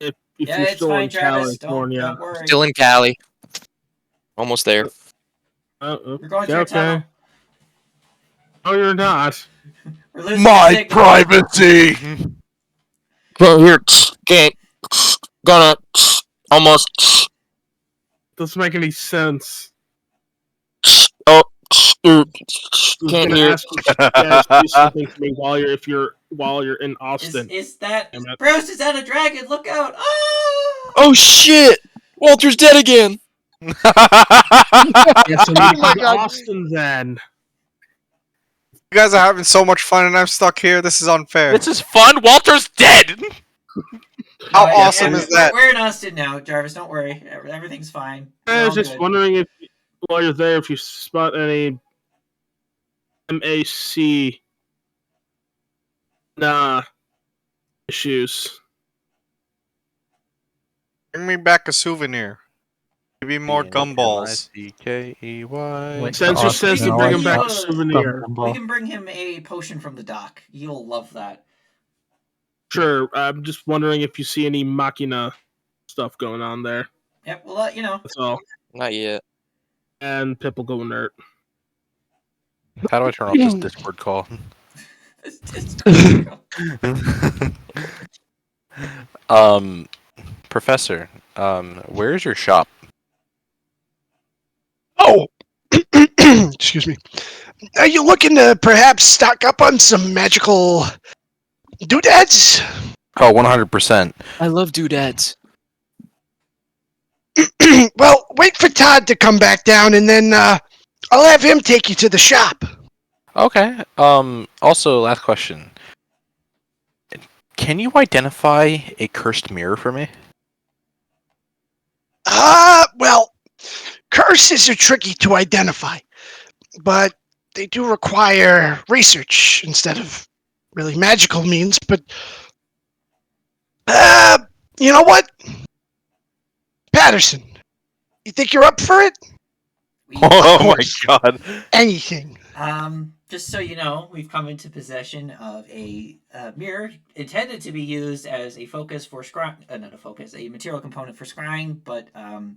if Yeah, you're it's still fine, in Travis. California." Don't worry. still in Cali. Almost there. We're going through a tunnel. Oh, you're not. We're losing My signal. privacy. Can't hear. Can't. Gonna. Almost. Doesn't make any sense. Oh. I was Can't gonna hear. ask if you guys do something to me while you're in Austin. Is that Damn it. Bruce? Is that a dragon? Look out! Ah! Oh shit! Walter's dead again. Yes, I need to my come to God. Austin then. You guys are having so much fun, and I'm stuck here. This is unfair. This is fun. Walter's dead. How No, awesome is that? We're in Austin now, Jarvis. Don't worry. Everything's fine. We're I all was just good. wondering if, while you're there, if you spot any MAC issues. Bring me back a souvenir. Give me more gumballs. L-I-C-K-E-Y. Wait, Sensor Austin, says to no, bring I him back a can't. souvenir. We can bring him a potion from the dock. You'll love that. Sure, I'm just wondering if you see any Machina stuff going on there. Yep, we'll let you know. That's all. Not yet. And Pip will go inert. How do I turn off this Discord call? Professor, where's your shop? Oh! Excuse me. Are you looking to perhaps stock up on some magical doodads? Oh, 100%. I love doodads. Well, wait for Todd to come back down, and then I'll have him take you to the shop. Okay. Also, last question. Can you identify a cursed mirror for me? Well, curses are tricky to identify, but they do require research instead of really magical means, but you know what? Patterson, you think you're up for it? Oh my god. Anything. Just so you know, we've come into possession of a mirror intended to be used as a focus for scrying. Not a focus, a material component for scrying, but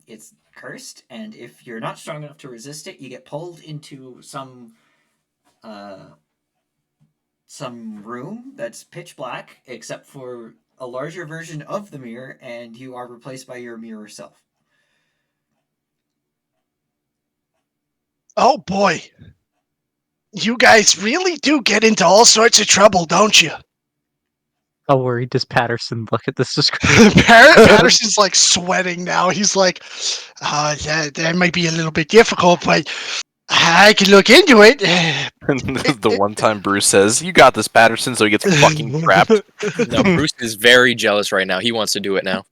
it's cursed, and if you're not strong enough to resist it, you get pulled into some room that's pitch black, except for a larger version of the mirror, and you are replaced by your mirror self. Oh boy. You guys really do get into all sorts of trouble, don't you? How worried does Patterson look at this description? Patterson's like sweating now. He's like, yeah, that might be a little bit difficult, but I can look into it. The one time Bruce says, "You got this, Patterson," so he gets fucking trapped. No, Bruce is very jealous right now. He wants to do it now.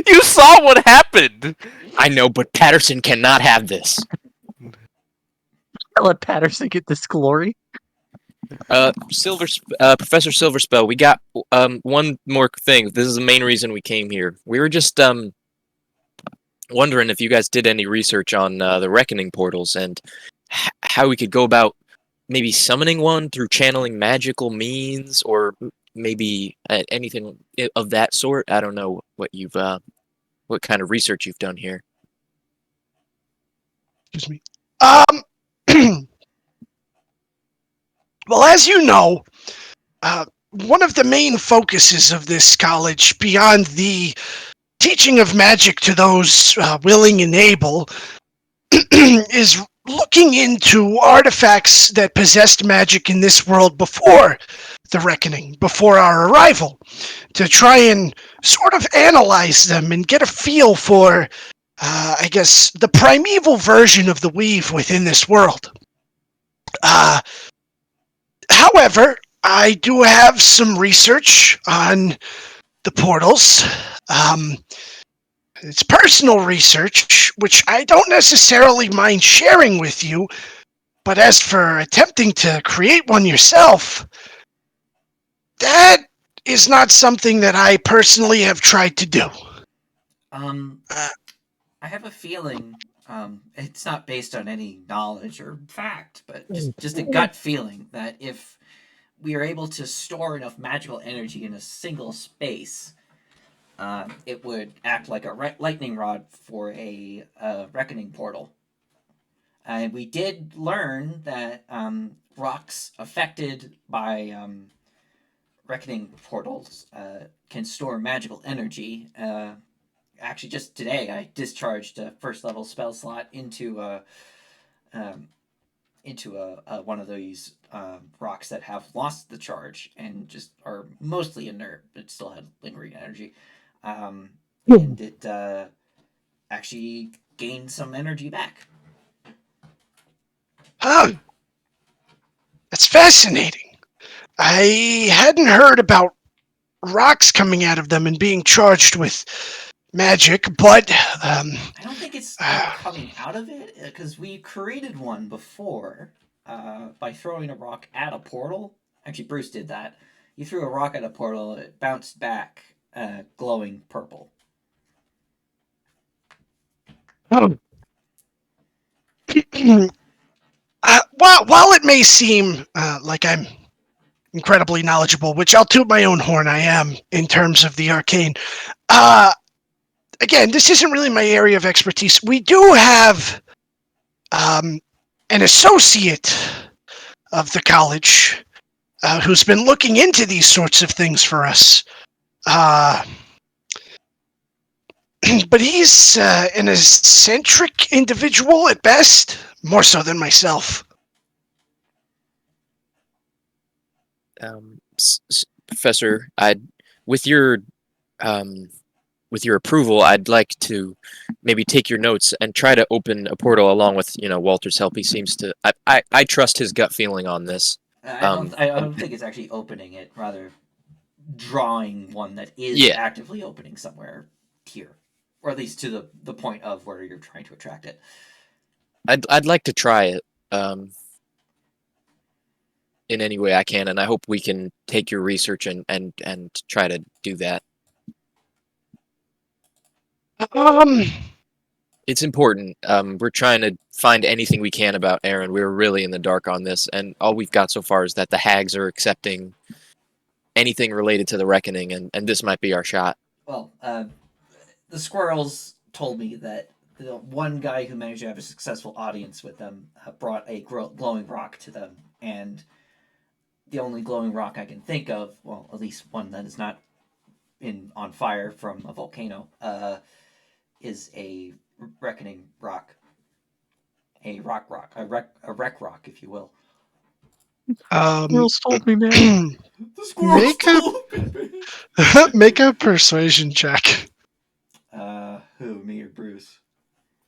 You saw what happened. I know, but Patterson cannot have this. Let Patterson get this glory. Professor Silverspell, we got one more thing. This is the main reason we came here. We were just wondering if you guys did any research on the Reckoning portals and how we could go about maybe summoning one through channeling magical means, or maybe anything of that sort. I don't know what kind of research you've done here. Excuse me. Well, as you know, one of the main focuses of this college, beyond the teaching of magic to those willing and able, is looking into artifacts that possessed magic in this world before the Reckoning, before our arrival, to try and sort of analyze them and get a feel for, I guess, the primeval version of the weave within this world. However, I do have some research on the portals. It's personal research, which I don't necessarily mind sharing with you, but as for attempting to create one yourself, that is not something that I personally have tried to do. I have a feeling, it's not based on any knowledge or fact, but just a gut feeling that if we are able to store enough magical energy in a single space, it would act like a lightning rod for a reckoning portal. And we did learn that rocks affected by reckoning portals can store magical energy. Actually, just today, I discharged a first level spell slot into one of these rocks that have lost the charge and just are mostly inert, but still had lingering energy. And it actually gained some energy back. Huh. That's fascinating. I hadn't heard about rocks coming out of them and being charged with magic, but I don't think it's coming out of it, because we created one before by throwing a rock at a portal. Actually, Bruce did that. He threw a rock at a portal, it bounced back glowing purple. while it may seem like I'm incredibly knowledgeable, which I'll toot my own horn, I am in terms of the arcane. Again, this isn't really my area of expertise. We do have an associate of the college who's been looking into these sorts of things for us. But he's an eccentric individual at best, more so than myself. Professor, with your approval, I'd like to maybe take your notes and try to open a portal along with Walter's help. He seems to. I trust his gut feeling on this. I don't think it's actually opening it, rather drawing one that is actively opening somewhere here, or at least to the point of where you're trying to attract it. I'd like to try it in any way I can, and I hope we can take your research and try to do that. It's important. We're trying to find anything we can about Aaron. We're really in the dark on this, and all we've got so far is that the hags are accepting anything related to the Reckoning, and this might be our shot. Well, the squirrels told me that the one guy who managed to have a successful audience with them brought a glowing rock to them, and the only glowing rock I can think of, well, at least one that is not on fire from a volcano, is a reckoning rock, a wreck rock, if you will. Rules told me, man. The squirrel Make a- stole it, Make a persuasion check. who, me or Bruce?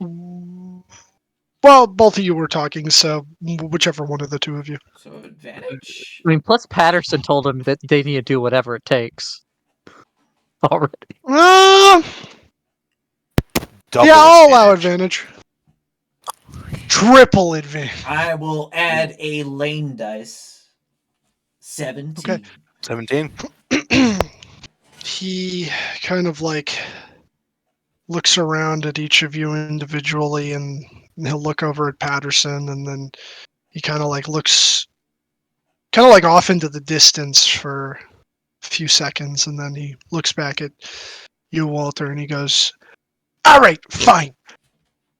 Well, both of you were talking, so whichever one of the two of you. So advantage. I mean, plus Patterson told him that they need to do whatever it takes. Already. Double Yeah, I'll allow advantage. advantage. Triple advantage. I will add a lane dice. 17. Okay. 17. He kind of like looks around at each of you individually, and he'll look over at Patterson, and then he kind of like looks kind of like off into the distance for a few seconds, and then he looks back at you, Walter, and he goes, "All right, fine.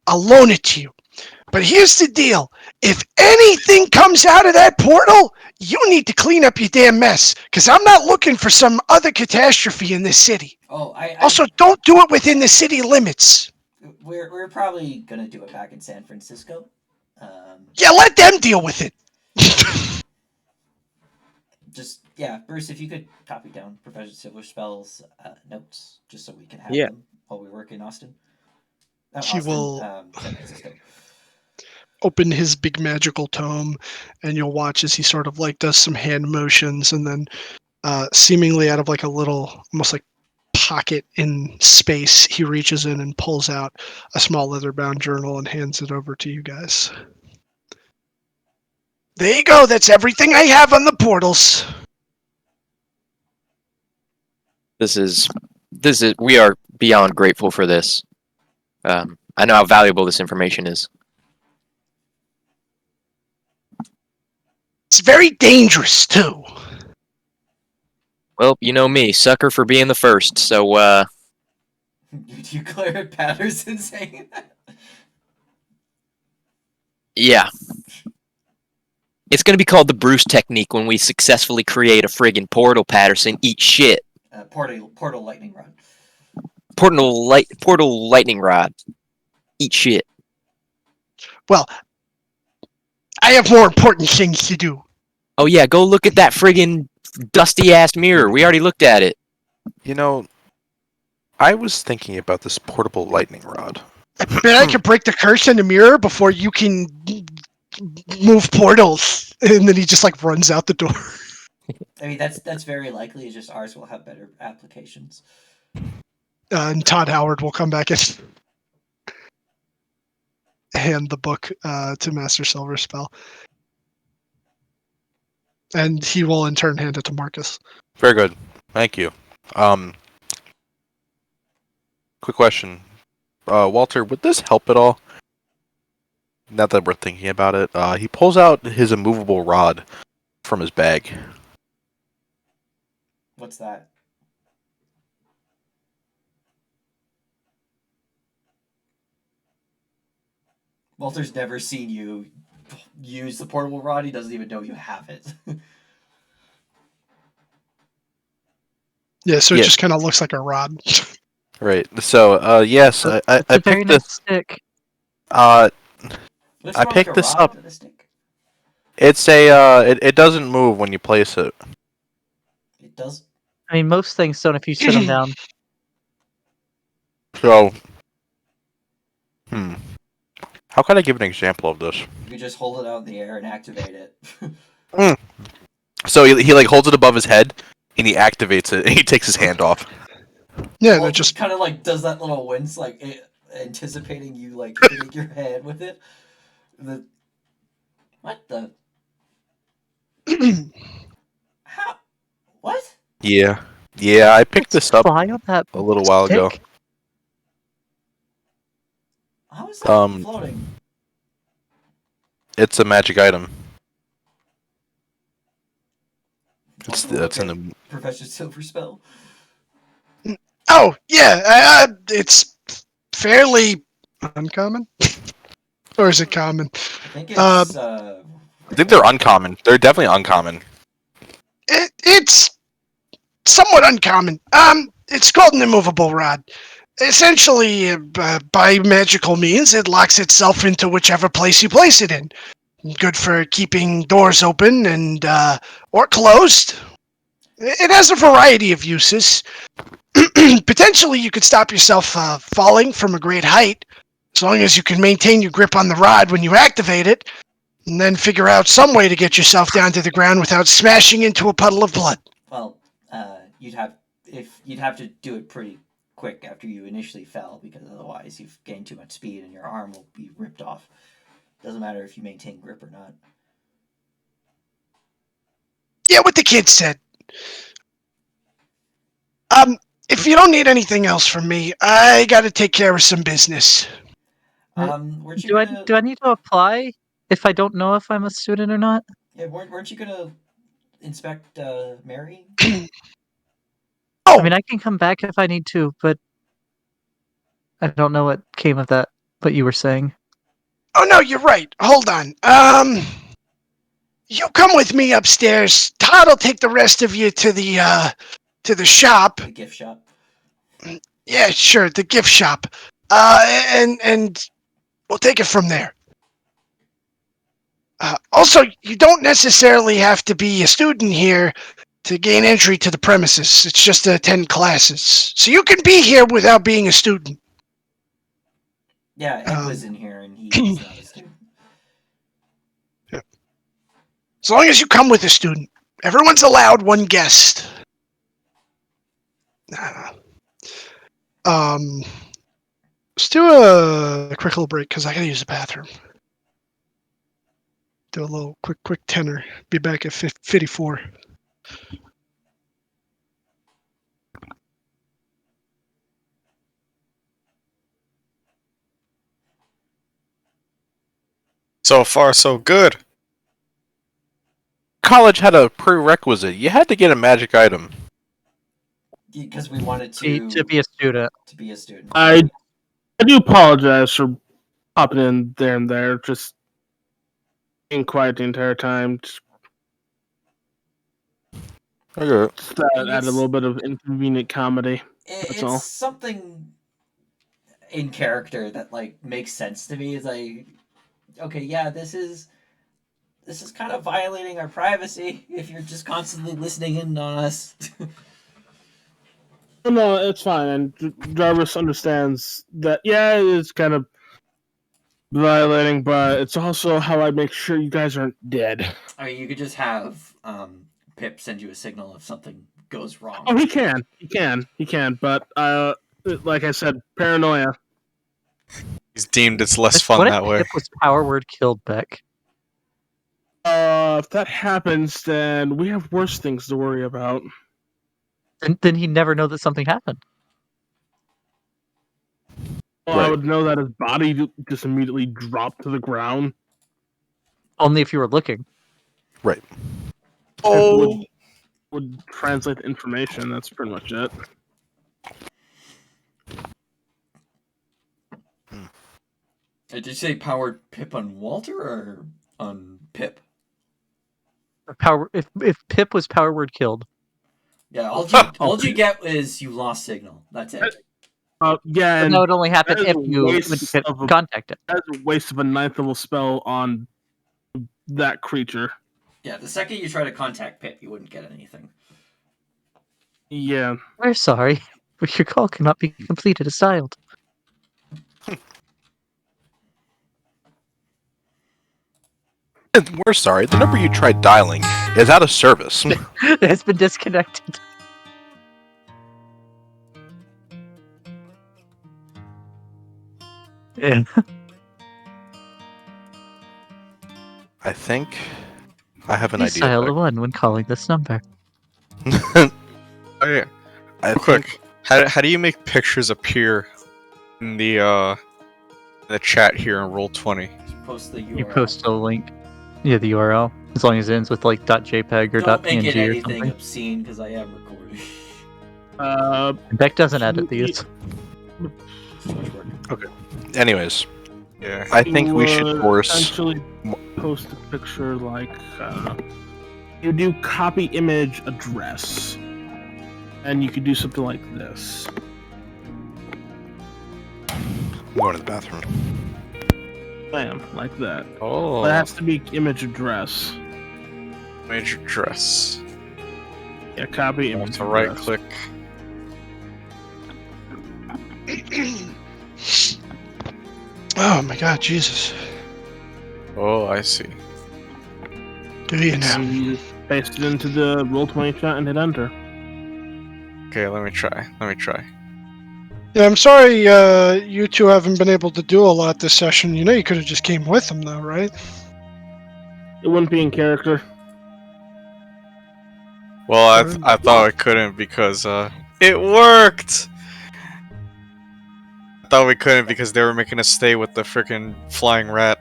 I'll loan it to you. But here's the deal. If anything comes out of that portal, you need to clean up your damn mess, because I'm not looking for some other catastrophe in this city. Oh, Also, don't do it within the city limits. we're probably gonna do it back in San Francisco. Yeah, let them deal with it." Bruce, if you could copy down Professor Silverspell's notes, just so we can have Yeah. them while we work in Austin. He will San Francisco. open his big magical tome, and you'll watch as he sort of like does some hand motions, and then seemingly out of like a little almost like pocket in space, he reaches in and pulls out a small leather-bound journal and hands it over to you guys. There you go. That's everything I have on the portals. This is we are beyond grateful for this. I know how valuable this information is. It's very dangerous too. Well, you know me, sucker for being the first. So, You glare at Patterson saying that? yeah. It's gonna be called the Bruce technique when we successfully create a friggin' portal, Patterson. Eat shit. Portal lightning rod. Portal lightning rod. Eat shit. Well, I have more important things to do. Oh yeah, go look at that friggin' dusty ass mirror. We already looked at it. You know, I was thinking about this portable lightning rod. I bet I can break the curse in the mirror before you can move portals. And then he just like runs out the door. I mean, that's very likely. It's just ours will have better applications. And Todd Howard will come back and hand the book to Master Silverspell. And he will in turn hand it to Marcus. Very good. Thank you. Quick question. Walter, would this help at all? Not that we're thinking about it. He pulls out his immovable rod from his bag. What's that? Walter's never seen you use the portable rod. He doesn't even know you have it. Yeah, so it Yeah. just kind of looks like a rod. Right. So, yes, I It's a very picked nice this. stick. Looks I more picked like a this rod up. than a stick. It's a. It doesn't move when you place it. It does. I mean, most things don't if you sit them down. So, how can I give an example of this? You could just hold it out in the air and activate it. So he like holds it above his head and he activates it and he takes his hand off. Yeah, Walter it just kind of like does that little wince, like anticipating you like hitting your head with it. What the? How? What? Yeah, I picked this up Fly on that a little while ago. stick? How is that floating? It's a magic item. It's Walter, in okay. the. Professor Silverspell. Oh, yeah, it's fairly uncommon. Or is it common? I think it's. I think they're uncommon. They're definitely uncommon. It's somewhat uncommon. It's called an immovable rod. Essentially, by magical means, it locks itself into whichever place you place it in. good for keeping doors open and or closed. It has a variety of uses. Potentially, you could stop yourself falling from a great height, as long as you can maintain your grip on the rod when you activate it, and then figure out some way to get yourself down to the ground without smashing into a puddle of blood. Well, you'd have to do it pretty quick after you initially fell, because otherwise you've gained too much speed and your arm will be ripped off. Doesn't matter if you maintain grip or not. Yeah, what the kid said. If you don't need anything else from me, I gotta take care of some business. Weren't you Do I gonna? do I need to apply if I don't know if I'm a student or not? Yeah, weren't you gonna inspect Mary? I Oh, mean, I can come back if I need to, but I don't know what came of that. What you were saying. oh no, you're right. Hold on. You come with me upstairs. Todd will take the rest of you to the shop. The gift shop. Yeah, sure, the gift shop. And we'll take it from there. Also, you don't necessarily have to be a student here to gain entry to the premises. It's just to attend classes. So you can be here without being a student. Yeah, Ed was in here and he's not a student. As long as you come with a student. Everyone's allowed one guest. Let's do a quick little break because I gotta use the bathroom. Do a little quick tenor. Be back at 54. So far, so good. College had a prerequisite. You had to get a magic item. Because we wanted To be a student. to be a student. I do apologize for popping in there and there, just being quiet the entire time. Just Okay. add a little bit of inconvenient comedy. It's all. something in character that like makes sense to me. It's like, okay, yeah, this is kind of violating our privacy if you're just constantly listening in on us. No, it's fine. And Jarvis understands that, yeah, it is kind of violating, but it's also how I make sure you guys aren't dead. I mean, you could just have Pip send you a signal if something goes wrong. Oh, he can. But like I said, paranoia. He's deemed it's less fun What that if way. Pip was power word killed Beck? If that happens, then we have worse things to worry about. Then he'd never know that something happened. Well, I Right. would know that his body just immediately dropped to the ground. Only if you were looking. Right. It would translate the information. That's pretty much it. Did you say powered Pip on Walter or on Pip? If Pip was power word killed. Yeah, all you get is you lost signal. That's it. Yeah, But and that would only happen that is if a you waste of a- contact it. that's a waste of a 9th level spell on that creature. Yeah, the second you try to contact Pip, you wouldn't get anything. Yeah. We're sorry, but your call cannot be completed as dialed. We're sorry. The number you tried dialing is out of service. It has been disconnected. Yeah. I think I have an Please idea. dial a 1 when calling this number. Okay, I real think quick. How do you make pictures appear in the chat here in Roll20? Post the URL. You post a link. Yeah, the URL. As long as it ends with like .jpeg or Don't make it .png or anything something. obscene because I am recording. Beck doesn't edit these. Too much work. Anyways, Yeah. I think we should would force. essentially post a picture like you do copy image address, and you could do something like this. I'm going to the bathroom. Bam, like that. Oh, That has to be image address. major dress. Yeah, copy I want image to address. right click. Oh my god, Jesus. Oh, I see. Do you know? And you just paste it into the Roll20 chat and hit enter. Okay, let me try. Yeah, I'm sorry you two haven't been able to do a lot this session. You know you could have just came with them though, right? It wouldn't be in character. Well, I thought I couldn't because it worked. I thought we couldn't because they were making us stay with the freaking flying rat.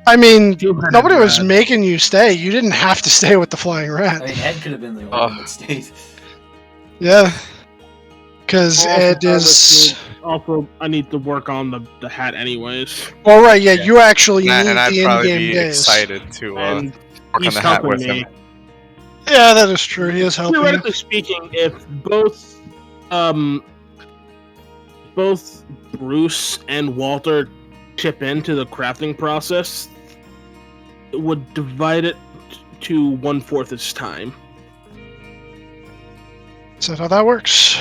I mean, Two-headed nobody was rat. making you stay. You didn't have to stay with the flying rat. I mean, Ed could have been the only Oh. one that stayed. Yeah. Because Also, Ed is... Also, I need to work on the hat anyways. All right, yeah, you actually And need I'd the probably in-game be days. excited to work And on he's the hat helping with me. him. Yeah, that is true. He is helping you. Theoretically speaking, if both Bruce and Walter chip into the crafting process, it would divide it to 1/4 its time. Is that how that works?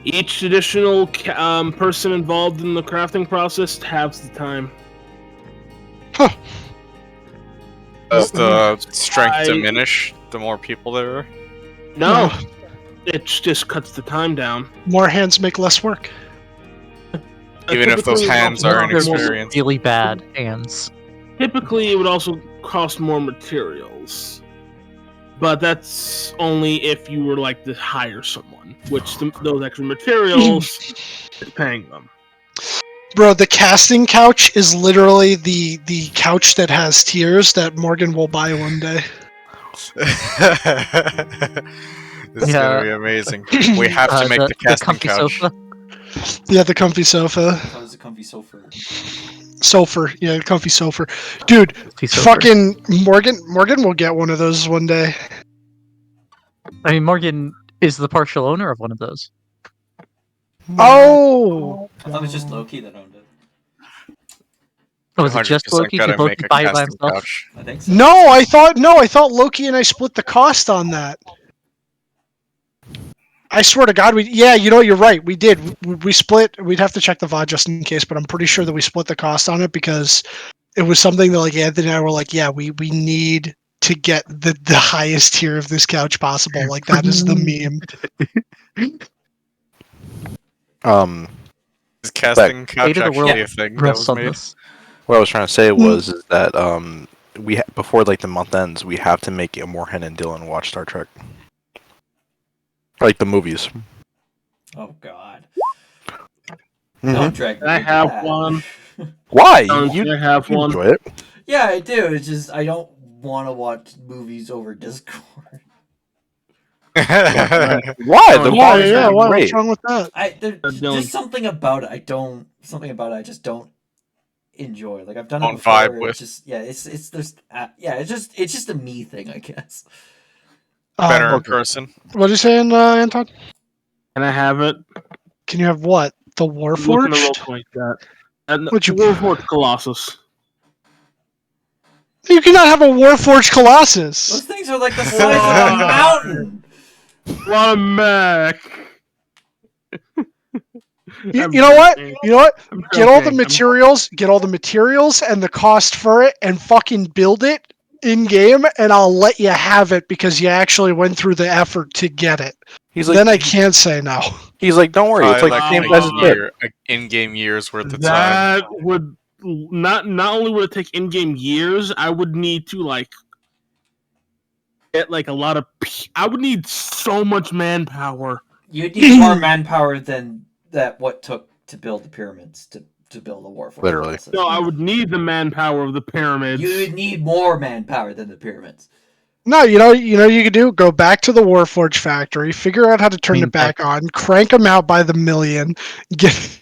Each additional person involved in the crafting process halves the time. Does the strength I- diminish the more people there are? No, it just cuts the time down. More hands make less work. Even if those Typically, it hands also are costs more- inexperienced. Really bad hands. Typically, it would also cost more materials. But that's only if you were like to hire someone, which those extra materials is paying them. Bro, the casting couch is literally the couch that has tears that Morgan will buy one day. This is Yeah. gonna be amazing. We have to make the casting comfy couch. sofa. Yeah, the comfy sofa. That was a comfy sofa. Sofa. Yeah, comfy sofa. Dude, Comfy sofa. fucking Morgan will get one of those one day. I mean, Morgan is the partial owner of one of those. Oh! I thought it was just Loki that owned it. Oh, was it just 100% Loki? gotta Did Loki make a buy it by casting himself? couch. I think so. No, I thought Loki and I split the cost on that. I swear to God, you know, you're right. We did. We split. We'd have to check the VOD just in case, but I'm pretty sure that we split the cost on it because it was something that like Anthony and I were like, yeah, we need to get the highest tier of this couch possible. Like that is the meme. Is casting couch Fate of the world actually a thing that Rests was on made? this. What I was trying to say was is that before like the month ends, we have to make Morhen and Dylan watch Star Trek, like the movies. Oh God. Mhm. Don't drag me I into have that. one. Why? Don't You I have one? enjoy it? Yeah, I do. It's just I don't want to watch movies over Discord. Why? Oh, The Yeah, VODs yeah. are What's great. wrong with that? There's Dylan. something about it I don't. Something about it I just don't enjoy. Like I've done it Don't before. vibe with. It's just it's there's yeah. It's just a me thing, I guess. Better in Um, person. what are you saying, Anton? Can I have it? Can you have what? The Look in the Warforged? Roll20 chat. And Would you- Warforged Colossus. You cannot have a Warforged Those Colossus. things are like the size of a mountain. What a mech! You know what? You know what? I'm Get all the joking. materials and the cost for it, and fucking build it in game, and I'll let you have it because you actually went through the effort to get it. He's like, Then I can't say no. he's like, don't worry, it's Probably like the like same a size as it. year, in-game years worth of time. That would not only would it take in-game years, I would need to like get like a lot of. I would need so much manpower. You need more manpower than what took to build the pyramids to build a Warforged. Literally. Colossus. No, I would need the manpower of the pyramids. You would need more manpower than the pyramids. No, you know you could do? Go back to the Warforged factory, figure out how to turn Mean it back on, crank them out by the million, get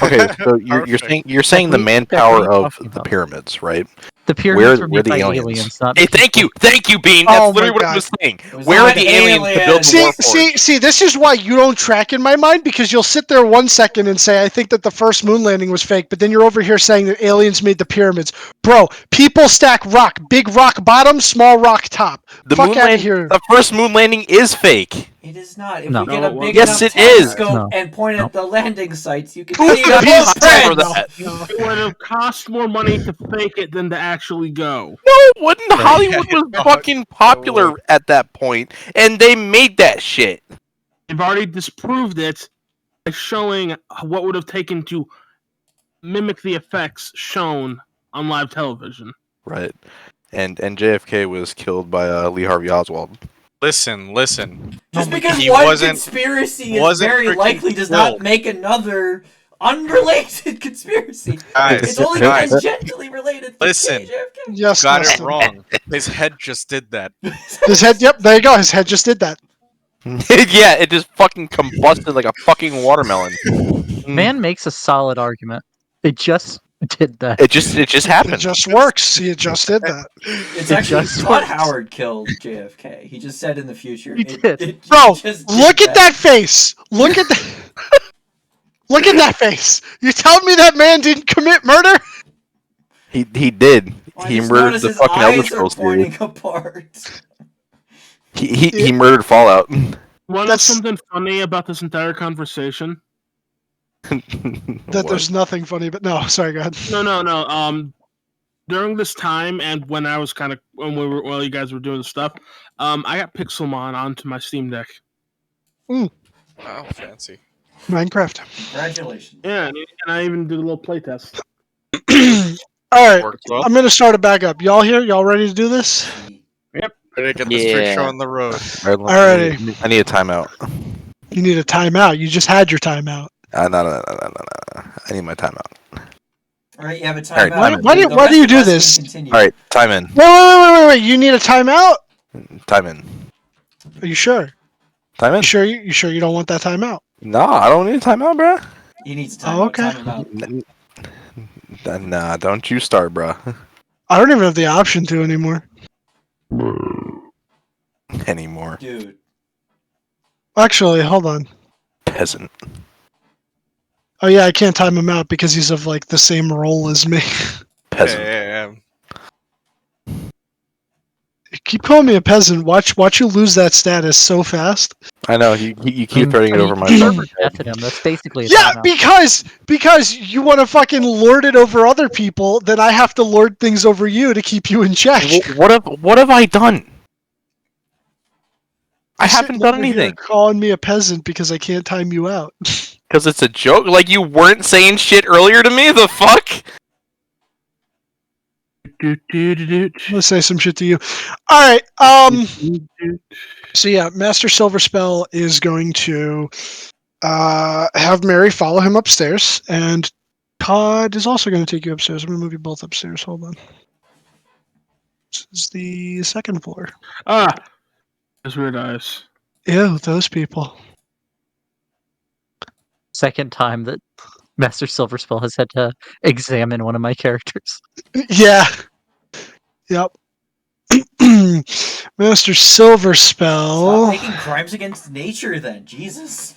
Okay, so you're Perfect. saying the we- manpower what are you of talking the about? pyramids, right? The pyramids were Where made the by aliens? not Hey, thank people. you, Bean. Oh That's my literally what I God. was saying. was Where are not the aliens to build aliens. the See, warforged? see, this is why you don't track in my mind, because you'll sit there 1 second and say, I think that the first moon landing was fake, but then you're over here saying that aliens made the pyramids. Bro, people stack rock. Big rock bottom, small rock top. The Fuck moon out of land, here. the first moon landing is fake. It is not. If No. we get No, a it big wasn't. Yes, enough it is. telescope No. and point No. at the landing sites, you can Who see the the fuck paid for blueprints. that? No. It would have cost more money to fake it than to actually go. No, it wouldn't. Hollywood was No, fucking popular at that point, and they made that shit. They've already disproved it by showing what would have taken to mimic the effects shown on live television. Right. And JFK was killed by Lee Harvey Oswald. Listen. Just because He one wasn't- conspiracy is wasn't very freaking likely does not killed. make another unrelated conspiracy. Guys, It's only guys, tangentially related. to Listen. JFK. Yes, got it Dustin. wrong. His head just did that. His head, yep, there you go. His head just did that. Yeah, it just fucking combusted like a fucking watermelon. Man makes a solid argument. It just did that. It just It happened. just works. He just did that. It's It actually just Todd works. Howard killed JFK. He just said in the future. He did. Bro, just did look at that face. Look at that. Look at that face. You telling me that man didn't commit murder? He did. Well, I He just murdered noticed the his fucking Elder eyes are Scrolls theory. pointing apart. He murdered Fallout. Want to know That's- something funny about this entire conversation? That What? there's nothing funny, but no, sorry, go ahead. No. During this time and when I was while you guys were doing the stuff, I got Pixelmon onto my Steam Deck. Oh, fancy. Minecraft. Congratulations. Yeah, and I even did a little playtest. All right, Worked well. I'm gonna start it back up. Y'all here? Y'all ready to do this? Ready to get the street Yeah. show on the road. Alrighty. I need a timeout. You need a timeout. You just had your timeout. No. I need my timeout. All right, you have a All right, timeout. why do The why do rest you of do us can this? continue. All right, time in. Wait. You need a timeout? Time in. Are you sure? Time in. You sure you don't want that timeout? No, I don't need a timeout, bruh. He needs time. Oh, okay. Time him out. Nah, don't you start, bruh. I don't even have the option to anymore. Anymore. Dude. Actually, hold on. Peasant. Oh yeah, I can't time him out because he's of like the same role as me. Peasant. Yeah. Keep calling me a peasant. Watch you lose that status so fast. I know, you keep throwing it over my F head. at him. That's basically a Yeah, timeout. because you want to fucking lord it over other people, then I have to lord things over you to keep you in check. What have I done? I You're haven't sitting done over here anything. calling me a peasant because I can't time you out. Because it's a joke. Like, you weren't saying shit earlier to me? The fuck? I'm gonna say some shit to you. All right. So yeah, Master Silverspell is going to have Mary follow him upstairs, and Todd is also going to take you upstairs. I'm going to move you both upstairs. Hold on. This is the second floor. Those weird eyes. Ew, those people. Second time that Master Silverspell has had to examine one of my characters. Yeah. Yep. Master Silverspell. Stop making crimes against nature then. Jesus.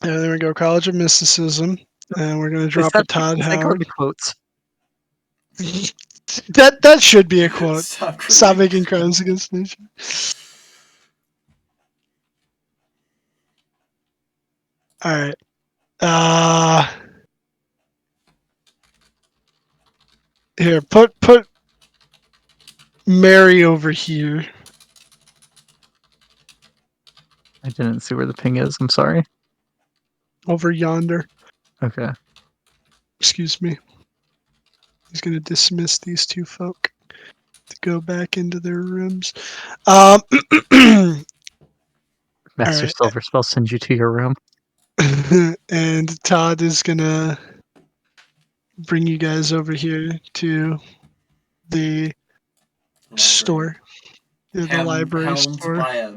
There we go. College of Mysticism. And we're going to drop a Todd Is that going Howard. to quotes? That should be a quote. Stop Stop creating making crimes against nature. All right. Here, put Mary over here. I didn't see where the ping is. I'm sorry. Over yonder. Okay. Excuse me. He's going to dismiss these two folk to go back into their rooms. Master Alright. Silverspell sends you to your room. And Todd is going to bring you guys over here to the store. Yeah, the library helmed store. by a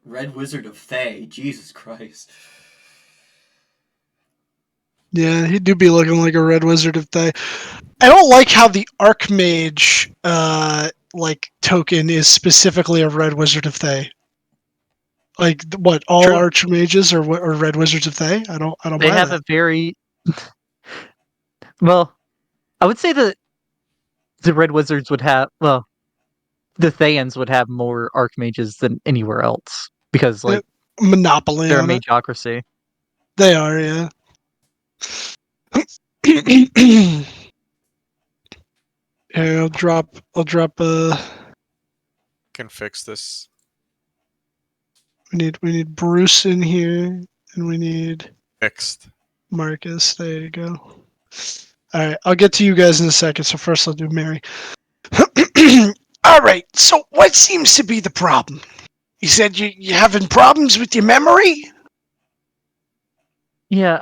red wizard of Thay. Jesus Christ. Yeah, he do be looking like a red wizard if they. I don't like how the Archmage like token is specifically a red wizard of Thay. Like what? All True. Archmages are red wizards of Thay? I don't They buy have that. a very well. I would say that the Red Wizards would have the Thayans would have more Archmages than anywhere else because Yeah, like monopoly they're a on it. mageocracy. They are, yeah. Here, I'll drop Can fix this. we need Bruce in here and we need Fixed. Marcus. There you go. Alright, I'll get to you guys in a second, so first I'll do Mary. Alright, so what seems to be the problem? You said you having problems with your memory? Yeah,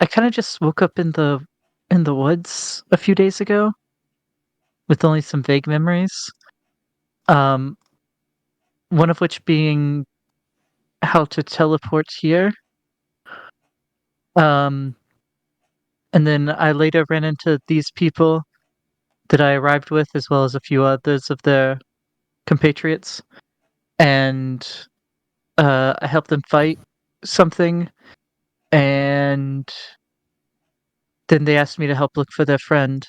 I kind of just woke up in the woods a few days ago with only some vague memories. Um, one of which being how to teleport here. Um, and then I later ran into these people that I arrived with, as well as a few others of their compatriots, and I helped them fight something, and then they asked me to help look for their friend.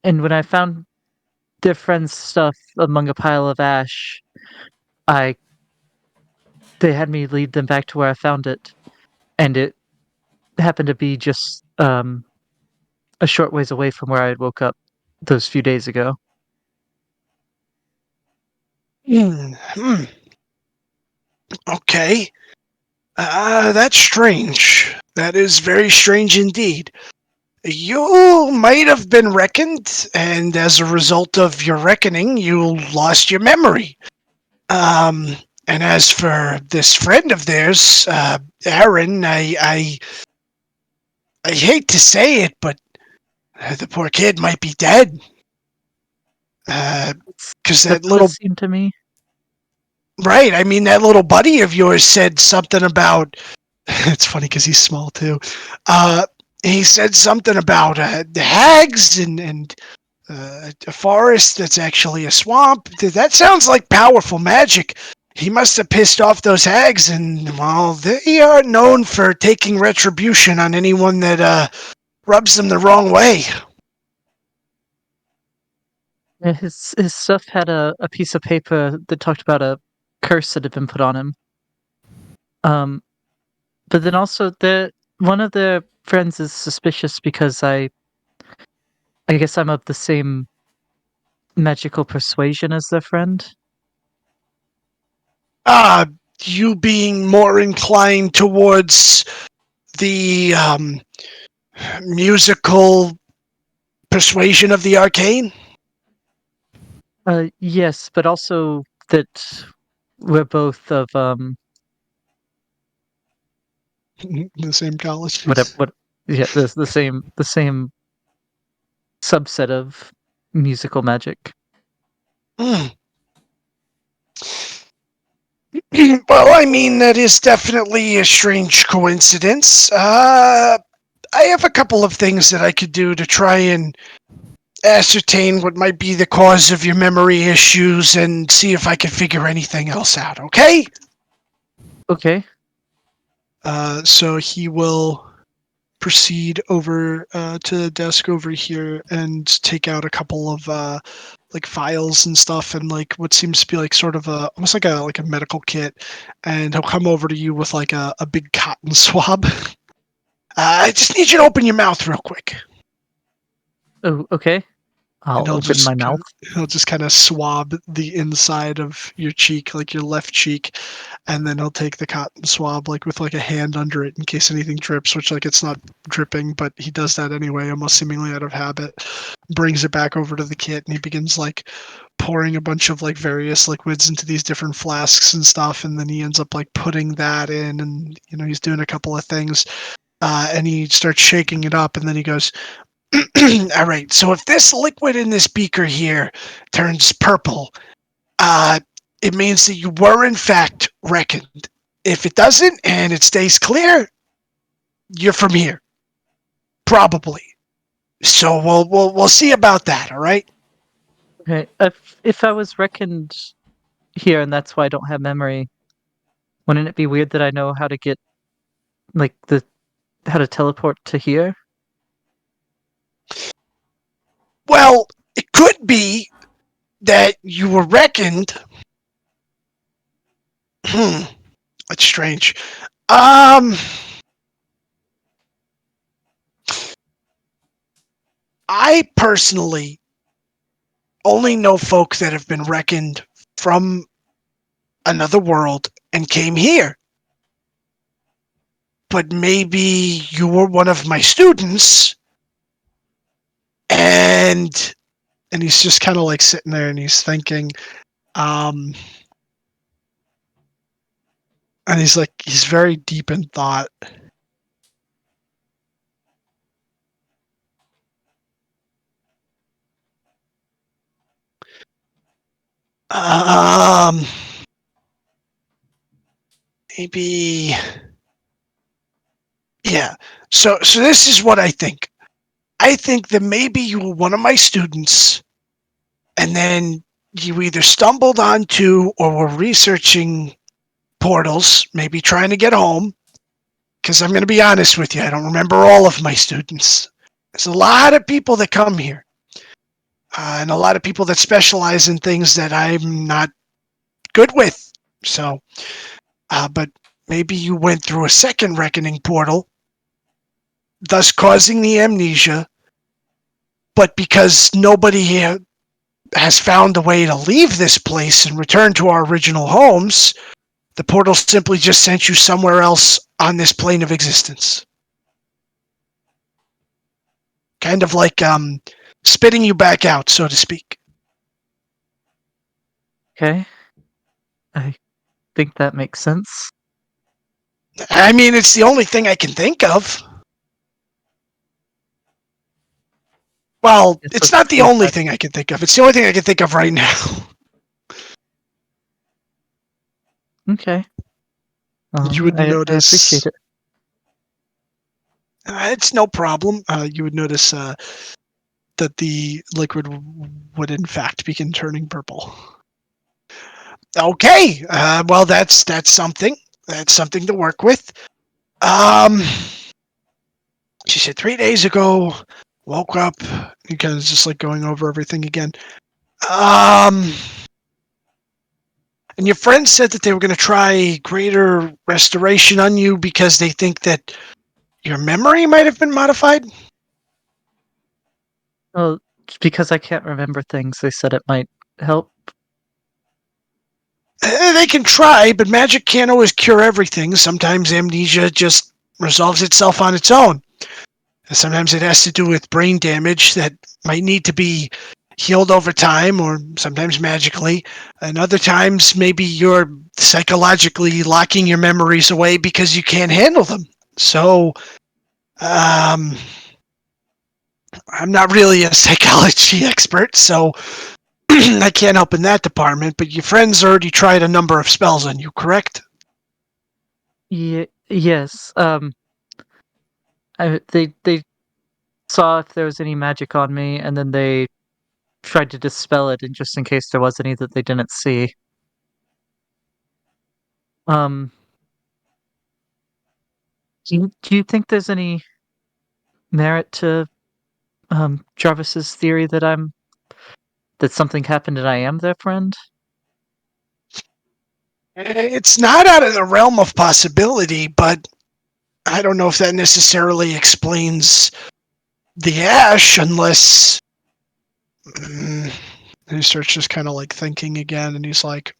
And when I found their friend's stuff among a pile of ash, I they had me lead them back to where I found it, and it happened to be just a short ways away from where I had woke up those few days ago. Hmm. Okay. That's strange. That is very strange indeed. You might have been reckoned, and as a result of your reckoning, you lost your memory. And as for this friend of theirs, Aaron, I hate to say it, but the poor kid might be dead. Because that That's what it little seemed to me. right, I mean that little buddy of yours said something about. It's funny because he's small too. He said something about the hags and a forest that's actually a swamp. That sounds like powerful magic. He must have pissed off those hags, and well, they are known for taking retribution on anyone that rubs them the wrong way. Yeah, his stuff had a piece of paper that talked about a curse that had been put on him. But then also the one of the friends is suspicious because I guess I'm of the same magical persuasion as their friend. You being more inclined towards the musical persuasion of the arcane? Yes, but also that we're both of The same college. what yeah, the same subset of musical magic. Hmm. Well, I mean, that is definitely a strange coincidence. I have a couple of things that I could do to try and ascertain what might be the cause of your memory issues and see if I can figure anything else out, okay? Okay. So he will proceed over to the desk over here and take out a couple of like files and stuff and like what seems to be like sort of a almost like a medical kit, and he'll come over to you with like a big cotton swab. I just need you to open your mouth real quick. Oh, okay. And I'll open my mouth. He'll just kind of swab the inside of your cheek, like your left cheek, and then he'll take the cotton swab, like with like a hand under it in case anything drips, which like it's not dripping, but he does that anyway, almost seemingly out of habit. Brings it back over to the kit, and he begins like pouring a bunch of like various liquids into these different flasks and stuff, and then he ends up like putting that in, and he's doing a couple of things, and he starts shaking it up, and then he goes. All right, so if this liquid in this beaker here turns purple, it means that you were in fact reckoned. If it doesn't and it stays clear, you're from here, probably. So we'll see about that. All right. Okay. If I was reckoned here and that's why I don't have memory, wouldn't it be weird that I know how to get like how to teleport to here? Well, it could be that you were reckoned. That's strange. I personally only know folk that have been reckoned from another world and came here. But maybe you were one of my students, and he's just kind of like sitting there and he's thinking, and he's very deep in thought. Maybe, yeah. So this is what I think. I think that maybe you were one of my students, and then you either stumbled onto or were researching portals, maybe trying to get home. Because I'm going to be honest with you, I don't remember all of my students. There's a lot of people that come here, and a lot of people that specialize in things that I'm not good with. So, but maybe you went through a second reckoning portal, thus causing the amnesia. But because nobody here has found a way to leave this place and return to our original homes, the portal simply just sent you somewhere else on this plane of existence. Kind of like spitting you back out, so to speak. Okay. I think that makes sense. I mean, it's the only thing I can think of. Well, Yes, it's let's not the do only that. thing I can think of. It's the only thing I can think of right now. Okay. You would I notice. appreciate it. It's no problem. You would notice that the liquid would in fact begin turning purple. Okay. Well, that's something. That's something to work with. She said 3 days ago, woke up. You kind of just like going over everything again. And your friends said that they were going to try greater restoration on you because they think that your memory might have been modified. Well, because I can't remember things, they said it might help. They can try, but magic can't always cure everything. Sometimes amnesia just resolves itself on its own. Sometimes it has to do with brain damage that might need to be healed over time, or sometimes magically. And other times, maybe you're psychologically locking your memories away because you can't handle them. So, I'm not really a psychology expert, so I can't help in that department. But your friends already tried a number of spells on you, correct? Yes. They saw if there was any magic on me, and then they tried to dispel it, and just in case there was any that they didn't see. Um, do you think there's any merit to Jarvis's theory that something happened and I am their friend? It's not out of the realm of possibility, but I don't know if that necessarily explains the ash unless. And he starts just kind of like thinking again, and he's like,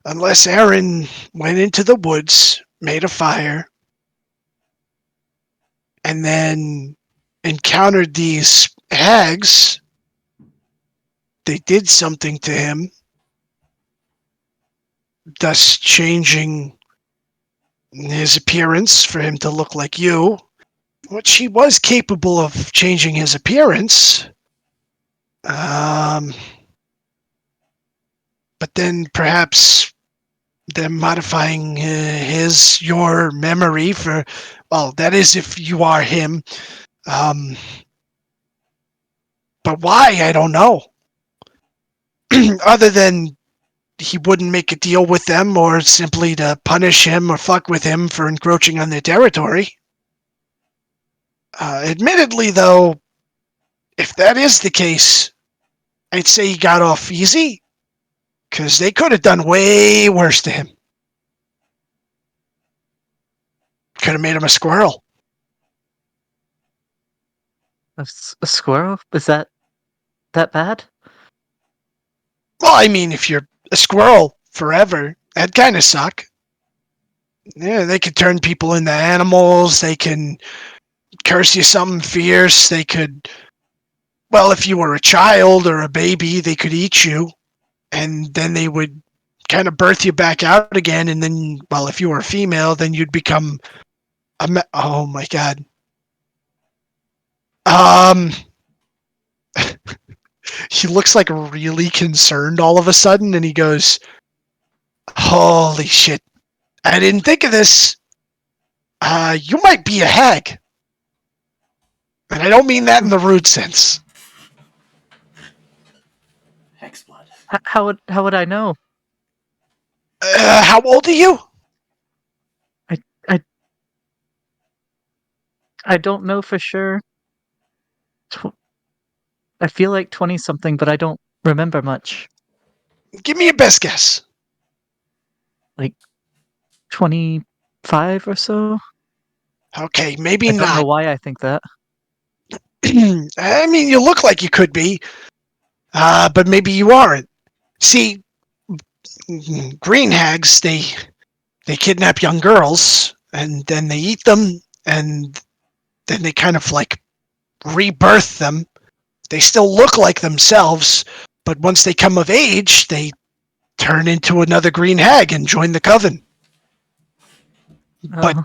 unless Aaron went into the woods, made a fire, and then encountered these hags, they did something to him, thus changing his appearance for him to look like you, which he was capable of changing his appearance. But then perhaps them modifying your memory for, well, that is if you are him. But why? I don't know. Other than he wouldn't make a deal with them, or simply to punish him or fuck with him for encroaching on their territory. Admittedly, though, if that is the case, I'd say he got off easy, because they could have done way worse to him. Could have made him a squirrel. A squirrel? Is that bad? Well, I mean, if you're a squirrel forever, that'd kind of suck. Yeah, they could turn people into animals. They can curse you something fierce. They could, well, if you were a child or a baby, they could eat you, and then they would kind of birth you back out again. And then, well, if you were a female, then you'd become oh my god. He looks like really concerned all of a sudden, and he goes, "Holy shit! I didn't think of this. You might be a hag, and I don't mean that in the rude sense." Hex blood. How would I know? How old are you? I don't know for sure. I feel like 20 something, but I don't remember much. Give me your best guess. 25 or so. Okay, maybe I don't know not. why I think that. I mean, you look like you could be, but maybe you aren't. See, green hags, they kidnap young girls, and then they eat them, and then they kind of like rebirth them. They still look like themselves, but once they come of age, they turn into another green hag and join the coven. But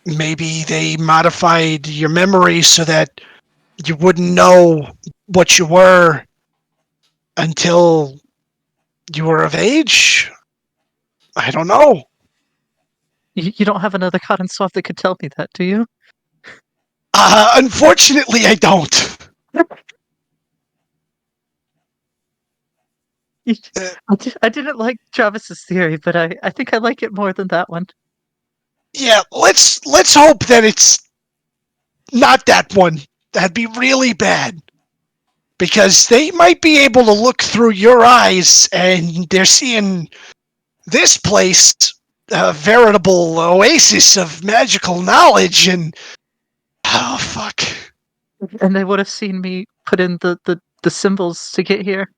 maybe they modified your memory so that you wouldn't know what you were until you were of age? I don't know. You don't have another cotton swab that could tell me that, do you? Unfortunately, I don't. I didn't like Travis's theory, but I think I like it more than that one. Yeah, let's hope that it's not that one. That'd be really bad. Because they might be able to look through your eyes and they're seeing this place, a veritable oasis of magical knowledge, and oh fuck. And they would have seen me put in the symbols to get here.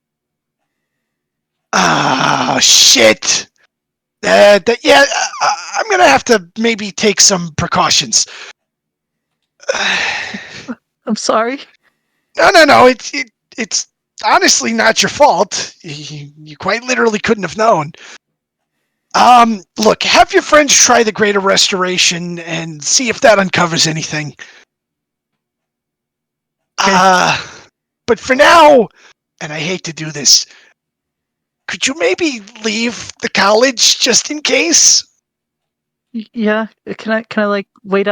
Ah, shit. I'm gonna have to maybe take some precautions. I'm sorry. No. It's honestly not your fault. You quite literally couldn't have known. Look, have your friends try the Greater Restoration and see if that uncovers anything. But for now, and I hate to do this, could you maybe leave the college just in case? Yeah. Can I like wait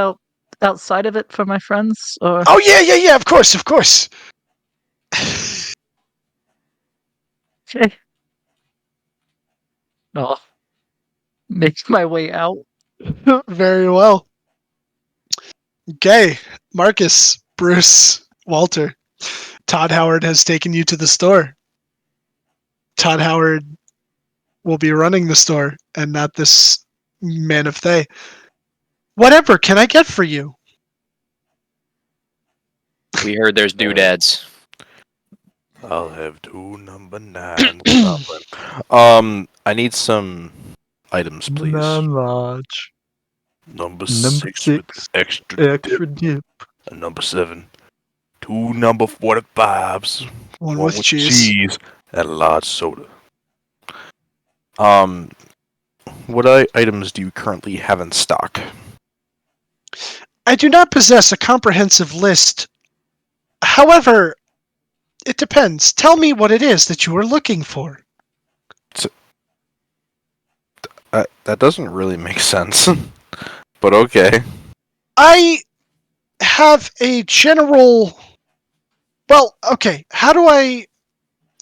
outside of it for my friends, or? Oh yeah. Of course. Okay. Oh. Make my way out. Very well. Okay, Marcus, Bruce, Walter. Todd Howard has taken you to the store. Todd Howard will be running the store and not this man of Thay. Whatever can I get for you? We heard there's doodads. I'll have 2 number 9. I need some items, please. Not much. Number Number 6 6, with extra dip. dip. And number 7, 2 number 45s. One with cheese. And a large soda. What items do you currently have in stock? I do not possess a comprehensive list. However, it depends. Tell me what it is that you are looking for. That doesn't really make sense. But okay. I have a general. Well, okay. How do I?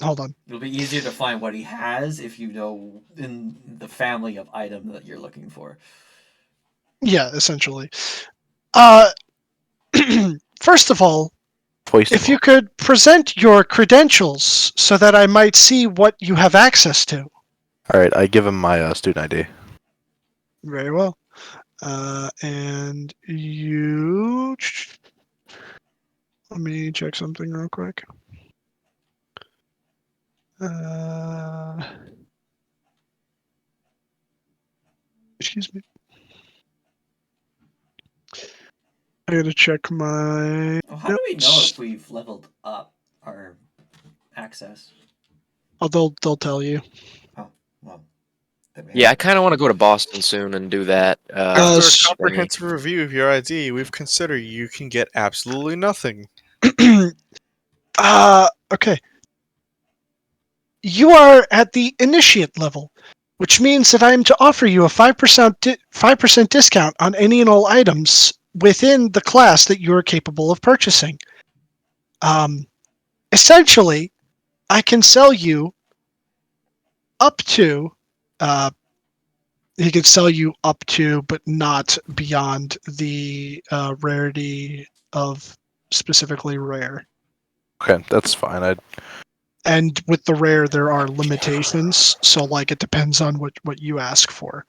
Hold on. It'll be easier to find what he has if you know in the family of item that you're looking for. Yeah, essentially. Uh, first of all, if you could present your credentials so that I might see what you have access to. All right, I give him my student ID. Very well. And you. Let me check something real quick. Excuse me. I gotta check my. Well, how do we know if we've leveled up our access? Oh, they'll tell you. Oh, well. Yeah, I kind of want to go to Boston soon and do that. After a s- comprehensive review of your ID, we've considered you can get absolutely nothing. Okay. You are at the initiate level, which means that I am to offer you a 5% discount on any and all items within the class that you are capable of purchasing. Essentially, I can sell you up to. He could sell you up to, but not beyond the rarity of specifically rare. Okay, that's fine. And with the rare, there are limitations. So, like, it depends on what you ask for.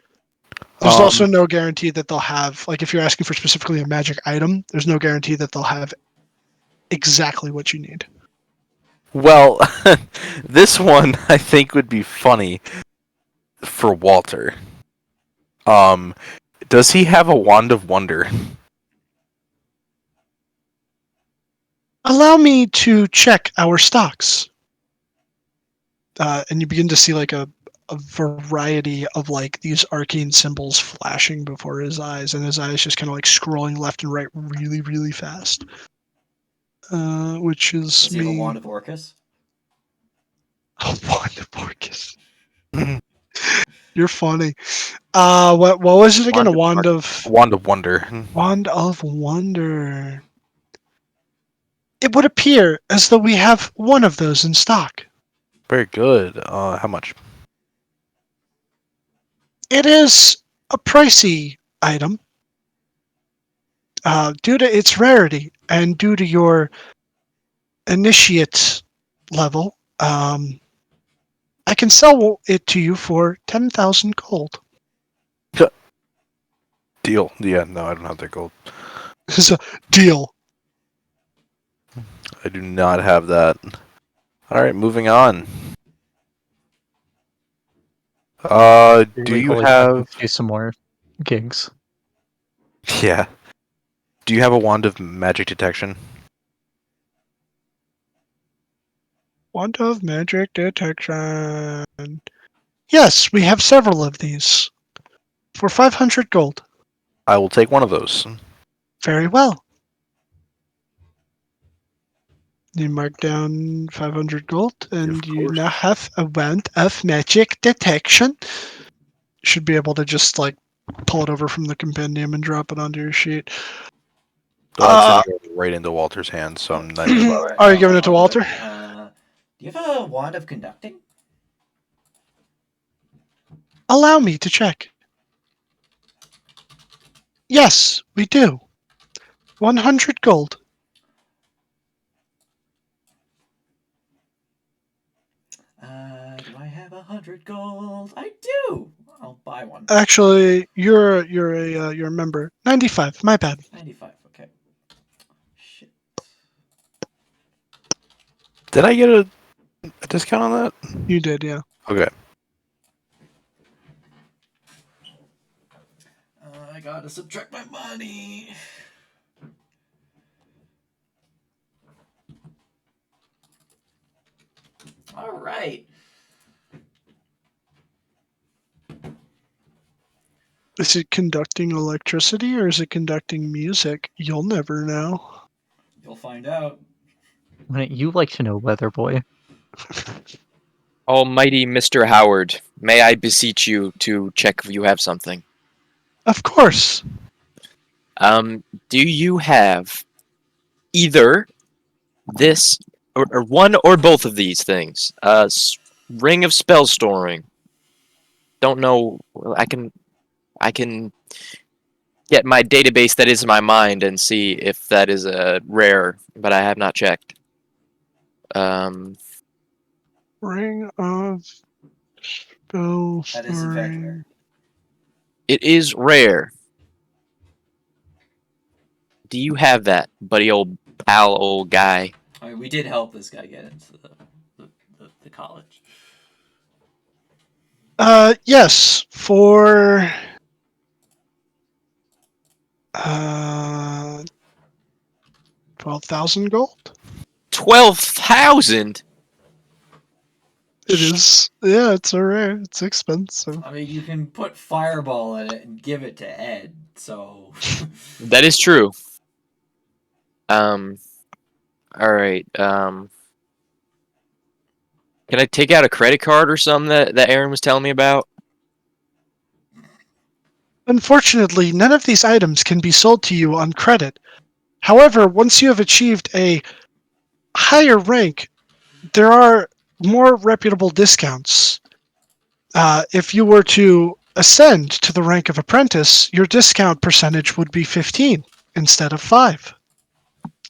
There's also no guarantee that they'll have, like, if you're asking for specifically a magic item, there's no guarantee that they'll have exactly what you need. Well, this one I think would be funny for Walter. Does he have a wand of wonder? Allow me to check our stocks. And you begin to see, like, a variety of, like, these arcane symbols flashing before his eyes, and his eyes just kind of, like, scrolling left and right really, really fast. Which is Does he have a wand of Orcus? A wand of Orcus. You're funny. What was it again? A wand of Wand of wonder. Wand of Wonder. It would appear as though we have one of those in stock. Very good. How much? It is a pricey item. Due to its rarity and due to your initiate level, I can sell it to you for 10,000 gold. Deal. Yeah, no, I don't have that gold. It's a deal. I do not have that. Alright, moving on. Do you have... do some more gigs? Yeah. Do you have a wand of magic detection? Wand of magic detection. Yes, we have several of these. For 500 gold. I will take one of those. Very well. You mark down 500 gold, and you now have a wand of magic detection. Should be able to just, like, pull it over from the compendium and drop it onto your sheet. I'm sending it right into Walter's hands, so I'm not... Are you giving it to Walter? Do you have a wand of conducting? Allow me to check. Yes, we do. 100 gold. Do I have 100 gold? I do. I'll buy one. Actually, you're a member. 95. My bad. 95. Okay. Shit. Did I get a discount on that? You did, yeah. Okay. I gotta subtract my money. All right. Is it conducting electricity or is it conducting music? You'll never know. You'll find out. Wouldn't you like to know, Weather Boy? Almighty Mr. Howard, may I beseech you to check if you have something? Of course. Do you have either this or one or both of these things? Ring of spell storing. Don't know. I can get my database that is in my mind and see if that is a rare, but I have not checked. Ring of spell That is in fact rare. It is rare. Do you have that, buddy, old pal, old guy? I mean, we did help this guy get into the college. Yes, for 12,000 gold. 12,000. It is. Yeah, it's a rare. It's expensive. I mean, you can put Fireball in it and give it to Ed. So That is true. All right. Can I take out a credit card or something that Aaron was telling me about? Unfortunately, none of these items can be sold to you on credit. However, once you have achieved a higher rank, there are more reputable discounts. If you were to ascend to the rank of apprentice, your discount percentage would be 15 instead of 5.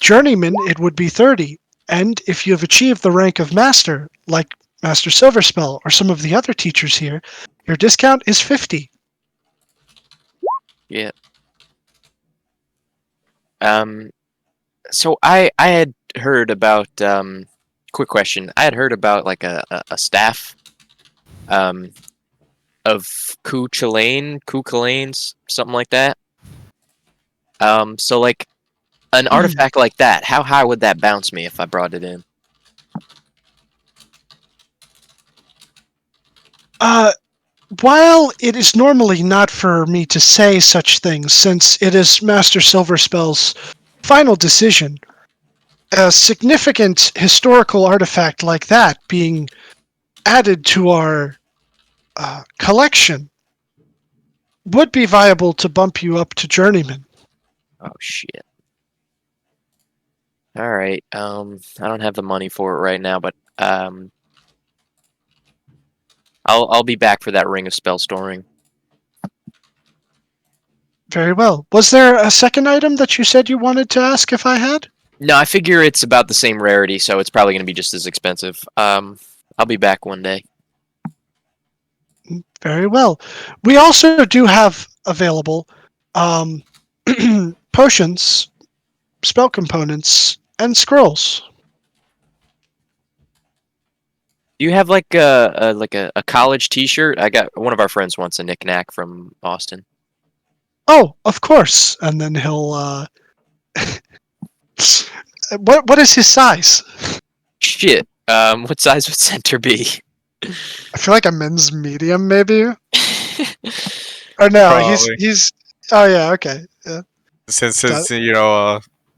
Journeyman, it would be 30. And if you have achieved the rank of master, like Master Silverspell or some of the other teachers here, your discount is 50. Yeah. So I had heard about quick question. I had heard about like a staff of Cuchulanes, something like that. So like an artifact like that, how high would that bounce me if I brought it in? While it is normally not for me to say such things, since it is Master Silverspell's final decision, a significant historical artifact like that being added to our collection would be viable to bump you up to Journeyman. Oh shit. All right. I don't have the money for it right now, but I'll be back for that ring of spell storing. Very well. Was there a second item that you said you wanted to ask if I had? No, I figure it's about the same rarity, so it's probably going to be just as expensive. I'll be back one day. Very well. We also do have available potions, spell components, and scrolls. Do you have like a college T-shirt? I got one of our friends wants a knick-knack from Austin. Oh, of course. And then he'll what is his size? Shit. What size would center be? I feel like a men's medium, maybe. Or no, he's. Oh yeah, okay. Yeah. Since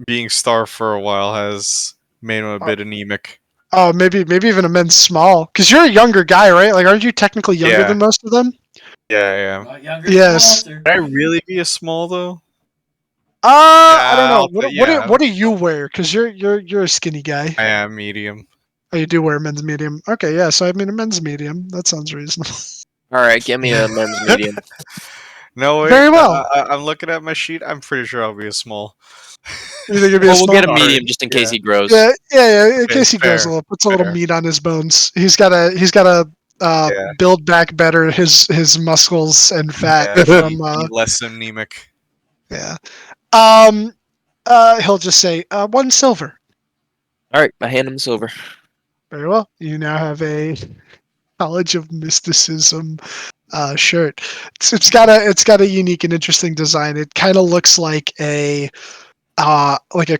being starved for a while has made him a bit anemic. Oh, maybe even a men's small. Because you're a younger guy, right? Like, aren't you technically younger than most of them? Yeah, Not younger, Yes. smaller. Can I really be a small though? I don't I'll know. take- What do you wear? Because you're a skinny guy. I am medium. Oh, you do wear a men's medium. Okay, yeah. So I mean, a men's medium. That sounds reasonable. All right, give me a men's medium. No, wait, Very well. I'm looking at my sheet. I'm pretty sure I'll be a small. You think it'd be a Well, we'll small? get a medium just in case he grows. Yeah. In Okay, case he grows a fair, little, puts a little fair. meat on his bones. He's got to build back better his muscles and fat from. Be less anemic. Yeah. He'll just say 1 silver. All right, I hand him silver. Very well. You now have a College of Mysticism shirt. It's got a unique and interesting design. It kind of looks like a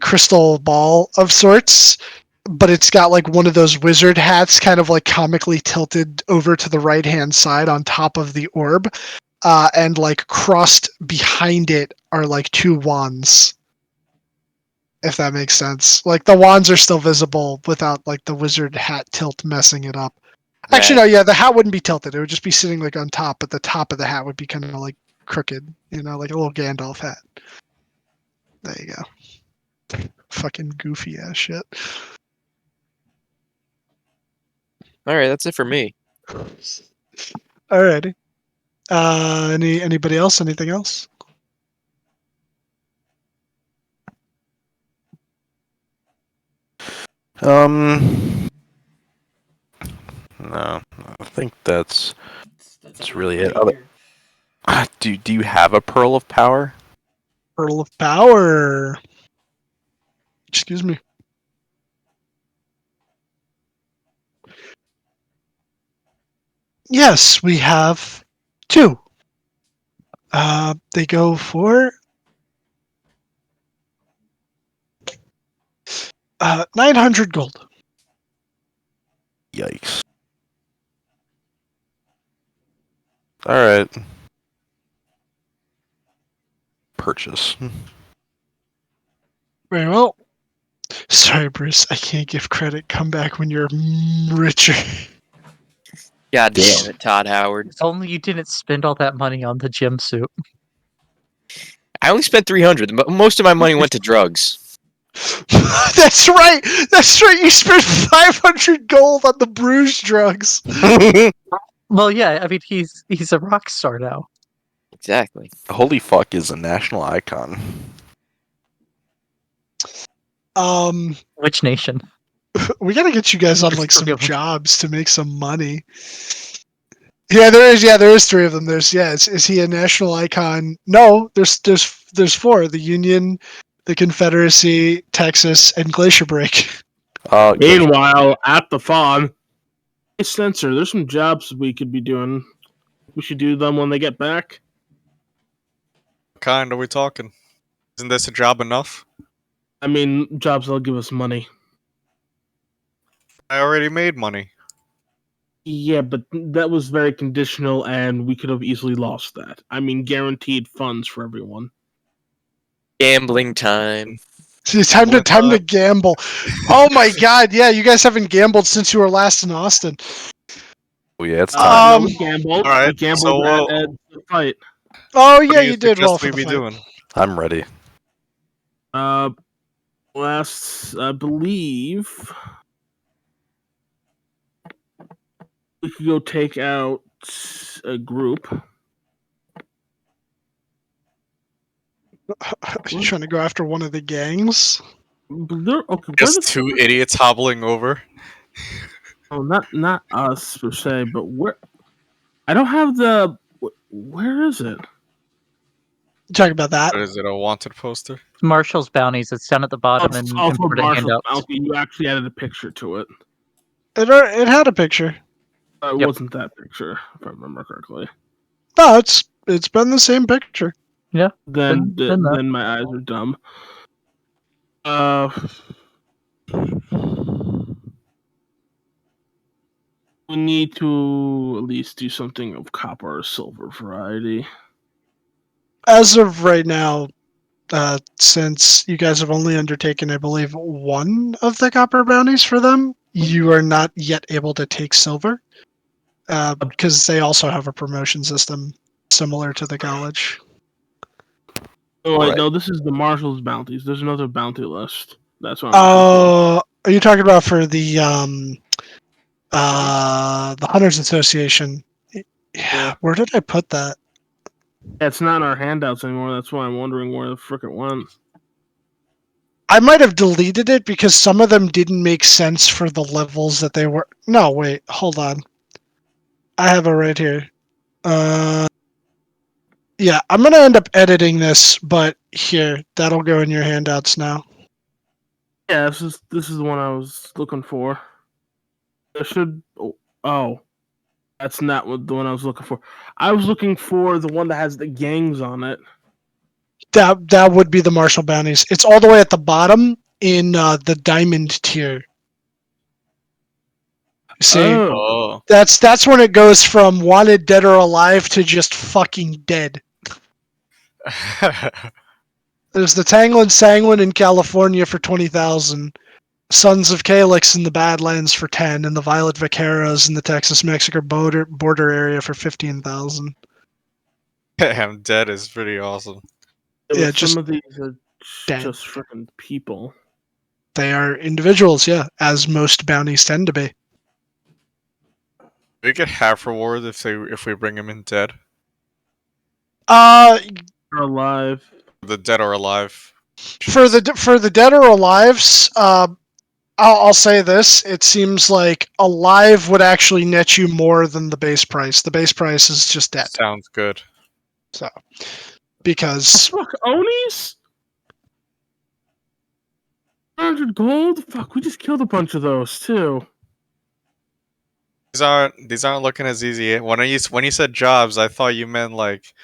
crystal ball of sorts, but it's got like one of those wizard hats kind of like comically tilted over to the right hand side on top of the orb, and like crossed behind it are like 2 wands. If that makes sense. Like the wands are still visible without like the wizard hat tilt messing it up. Actually, no, yeah, the hat wouldn't be tilted. It would just be sitting like on top, but the top of the hat would be kind of like crooked, like a little Gandalf hat. There you go. Fucking goofy ass shit. All right, that's it for me. Alrighty. Anybody else? Anything else? No, I think that's That's really it. everything here. Do you have a pearl of power? Pearl of Power. Excuse me. Yes, we have 2. They go for 900 gold. Yikes. All right. Purchase. Very well. Sorry, Bruce. I can't give credit. Come back when you're richer. God damn it, Todd Howard. If only you didn't spend all that money on the gym suit. I only spent 300. Most of my money went to drugs. That's right. That's right. You spent 500 gold on the Bruce drugs. Well, yeah, I mean he's a rock star now. Exactly. Holy fuck is a national icon. Which nation? We gotta get you guys on like some Forgive 'em. jobs to make some money. Yeah, there is 3 of them. Is he a national icon? No, there's 4. The Union, the Confederacy, Texas, and Glacier Break. Meanwhile, at the farm, hey, Spencer, there's some jobs we could be doing. We should do them when they get back. What kind are we talking? Isn't this a job enough? I mean, jobs that'll give us money. I already made money. Yeah, but that was very conditional, and we could have easily lost that. I mean, guaranteed funds for everyone. Gambling time. It's time to gamble. Oh my god, yeah, you guys haven't gambled since you were last in Austin. Oh yeah, it's time. No, we gambled. Alright, We gambled so, at the fight. Oh What yeah, do you did well suggest for we the be fight. doing? I'm ready. Last, I believe, we could go take out a group. Are you trying to go after one of the gangs? Okay, where Just the 2 idiots hobbling over. Oh, not us per se, but where? I don't have the. Where is it? Talk about that. What is it, a wanted poster? Marshall's bounties. It's down at the bottom It's and also important Marshall's handouts. bounty. You actually added a picture to it. It had a picture. It Yep. wasn't that picture, if I remember correctly. No, it's been the same picture. Then Been that. then my eyes are dumb. We need to at least do something of copper or silver variety. As of right now, since you guys have only undertaken, I believe, 1 of the copper bounties for them, you are not yet able to take silver. Because they also have a promotion system similar to the college. Oh wait, Right. no, this is the Marshall's bounties. There's another bounty list. That's what I'm looking Are you talking about for the Hunters Association? Yeah. Where did I put that? for. It's not in our handouts anymore. That's why I'm wondering where the frick it went. I might have deleted it because some of them didn't make sense for the levels that they were. No, wait, hold on. I have it right here. Yeah, I'm gonna end up editing this, but here, that'll go in your handouts now. Yeah, this is the one I was looking for. There should. Oh, that's not what the one I was looking for. I was looking for the one that has the gangs on it. That would be the Marshall bounties. It's all the way at the bottom in the diamond tier. See, Oh. that's when it goes from wanted dead or alive to just fucking dead. There's the Tanglin Sanguine in California for 20,000. Sons of Calyx in the Badlands for 10, and the Violet Vaqueros in the Texas-Mexico border area for 15,000. Damn, dead is pretty awesome. Yeah, Some just of these are dead. just freaking people. They are individuals, yeah, as most bounties tend to be. We get half reward if we bring him in dead. Uh, They're alive. The dead or alive. for the dead or alives, I'll say this: it seems like alive would actually net you more than the base price. The base price is just dead, Sounds good. so because Fuck, Onis? 100 gold? Fuck, we just killed a bunch of those too. These aren't looking as easy. When you said jobs, I thought you meant like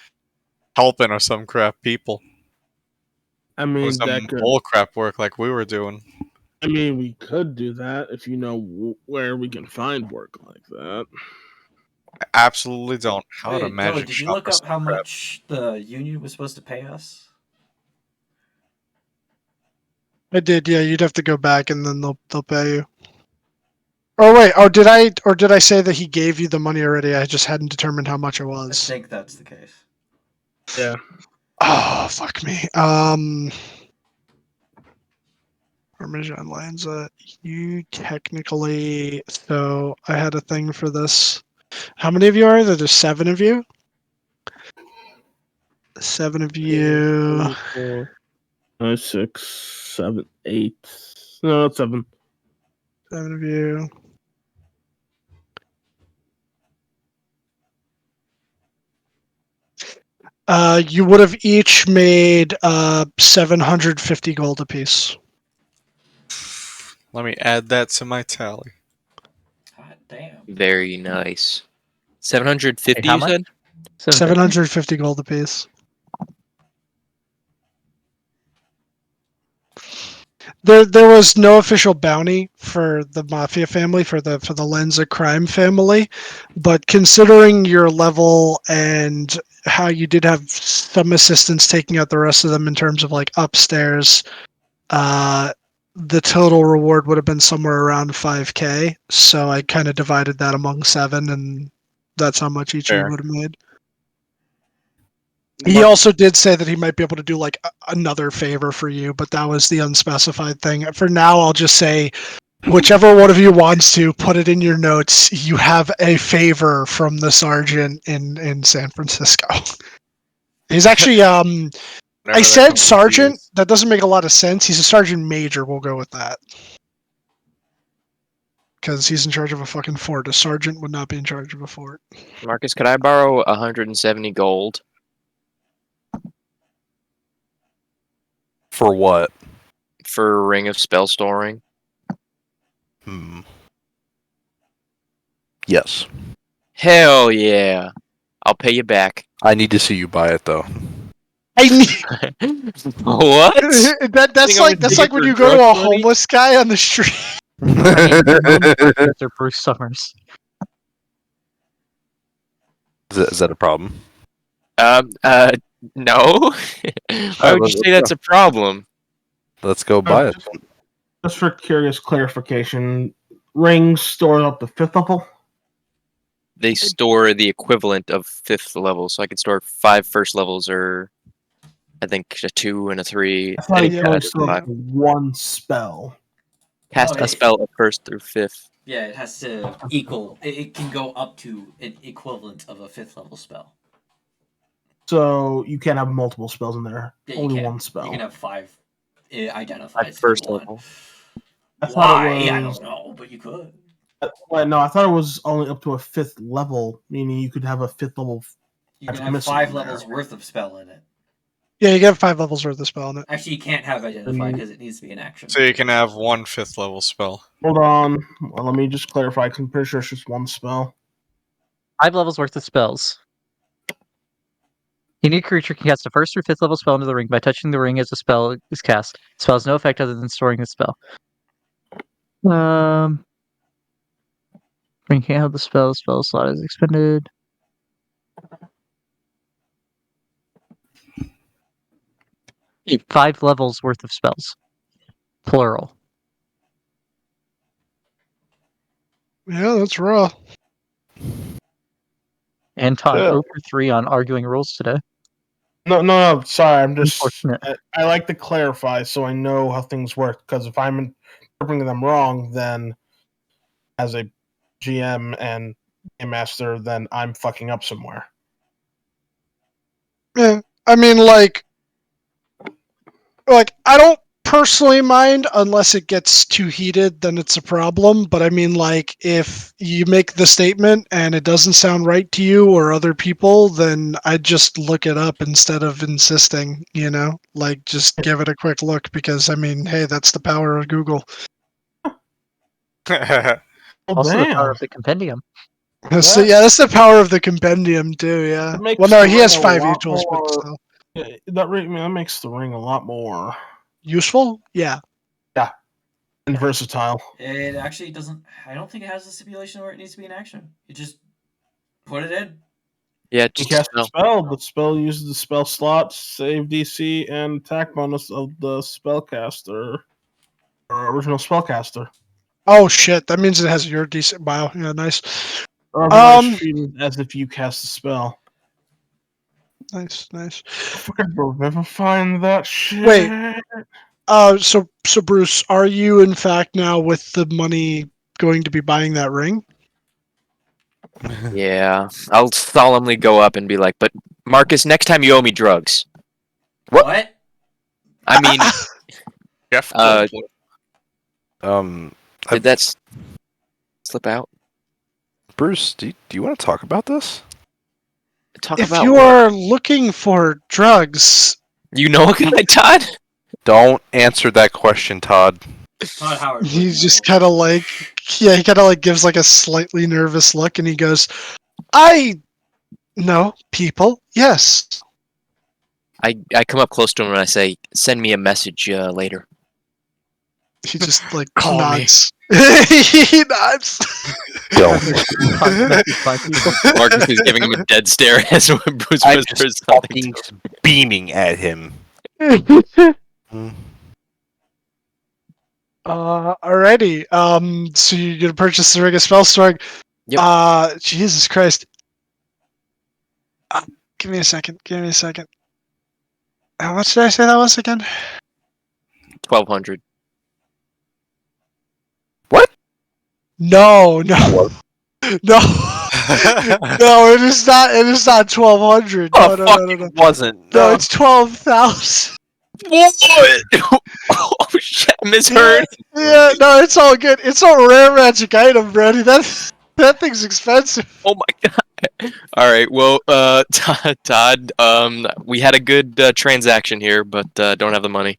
helping or some crap people. I Or mean, some that could. bull crap work like we were doing. I mean, we could do that if you know where we can find work like that. I absolutely don't. How to Hey, Joe, magic did you shop look or up some how crap. much the union was supposed to pay us? I did, yeah, you'd have to go back and then they'll pay you. Oh wait, did I say that he gave you the money already? I just hadn't determined how much it I was. think that's the case. Yeah. Oh fuck me. Parmesan Lanza, you technically. So I had a thing for this. How many of you are there? There's 7 of you. 7 of you. 4, 5, 6, 7, 8. No, 7. 7 of you. You would have each made 750 gold apiece. Let me add that to my tally. God damn. Very nice. 750, Hey, how you much? said? 750 gold apiece. There was no official bounty for the mafia family, for the Lenza crime family, but considering your level and how you did have some assistance taking out the rest of them in terms of like upstairs, the total reward would have been somewhere around 5k. So I kind of divided that among 7, and that's how much each of you Fair. would have made. He also did say that he might be able to do like another favor for you, but that was the unspecified thing. For now, I'll just say whichever one of you wants to put it in your notes. You have a favor from the sergeant in San Francisco. He's actually I Whenever that said comes to sergeant. use. That doesn't make a lot of sense. He's a sergeant major. We'll go with that because he's in charge of a fucking fort. A sergeant would not be in charge of a fort. Marcus, could I borrow 170 gold? For what? For a ring of spell storing? Yes. Hell yeah. I'll pay you back. I need to see you buy it though. I need What? that's Think I'm like gonna take it when for you go to drug a money? homeless guy on the street. Mr. Bruce Summers. Is that a problem? No. Why would you say that's a problem? Let's go buy it. Just for curious clarification, rings store up to 5th level? They store the equivalent of 5th level, so I could store 5 first levels, or I think a 2 and a 3. I thought Any you god only is store 5. one spell. Cast No, a spell at 1st through 5th. Yeah, it has to equal. It can go up to an equivalent of a 5th level spell. So you can't have multiple spells in there. Yeah, Only you can. one spell. You can have 5 At identified if first you want. level. I thought Why? it I was. don't know, but you could. Well, no, I thought it was only up to a 5th level, meaning you could have a 5th level. You can I've have missed 5 it there. levels worth of spell in it. Yeah, you get 5 levels worth of spell in it. Actually, you can't have identify because it needs to be an action. So you can have 1 5th level spell. Hold on. Well, let me just clarify. 'Cause I'm pretty sure it's just one spell. 5 levels worth of spells. Unique creature can cast a 1st through 5th level spell into the ring by touching the ring as the spell is cast. The spell has no effect other than storing the spell. Ring can't have the spell. Spell slot is expended. Hey, 5 levels worth of spells. Plural. Yeah, that's raw. Anton Yeah. 0 for 3 on arguing rules today. No. Sorry, I'm just. Unfortunate. I like to clarify so I know how things work. Because if I'm interpreting them wrong, then as a GM and game master, then I'm fucking up somewhere. Yeah, I mean, like I don't personally mind unless it gets too heated, then it's a problem. But I mean, like, if you make the statement and it doesn't sound right to you or other people, then I just look it up instead of insisting. Like just give it a quick look because I mean, hey, that's the power of Google. Oh, Also, the damn. power of the compendium. So yeah, that's the power of the compendium too. Yeah. That makes Well, no, the he has ring a 5 lot tools, but more- still Yeah, that makes the ring a lot more useful. Yeah. and versatile. It actually doesn't. I don't think it has a stipulation where it needs to be in action. You just put it in. Yeah, You just cast no. the spell. The spell uses the spell slot, save DC, and attack bonus of the spellcaster or original spellcaster. Oh shit, that means it has your decent. Wow. Yeah, nice. Or otherwise Um, treated as if you cast the spell. Nice. Fucking revivifying that shit. Wait. So Bruce, are you in fact now with the money going to be buying that ring? Yeah, I'll solemnly go up and be like, "But Marcus, next time you owe me drugs." What? I mean, Jeff Uh, Goldblum. did that slip out? Bruce, do you want to talk about this? Talk If about you what? are looking for drugs, You know a guy, Todd? Don't answer that question, Todd. Todd Howard. would he's just know. kind of like, yeah, he kind of like gives like a slightly nervous look, and he goes, "I know people. Yes." I come up close to him and I say, "Send me a message later." He just like Call me. nods. He nods. Don't. Message by people. Marcus is giving him a dead stare as Bruce I'm whispers just something. fucking beaming at him. Hmm. Alrighty. So you're gonna purchase the ring of Spellstorm. Yep. Jesus Christ. Give me a second. How much did I say that was again? 1,200. No. No. It is not. It is not 1,200. Oh, No. fuck, it wasn't. No, it's 12,000. What? Oh shit! I misheard. Yeah. No, it's all good. It's a rare magic item, Brody. That thing's expensive. Oh my god. All right. Well, Todd, we had a good transaction here, but don't have the money.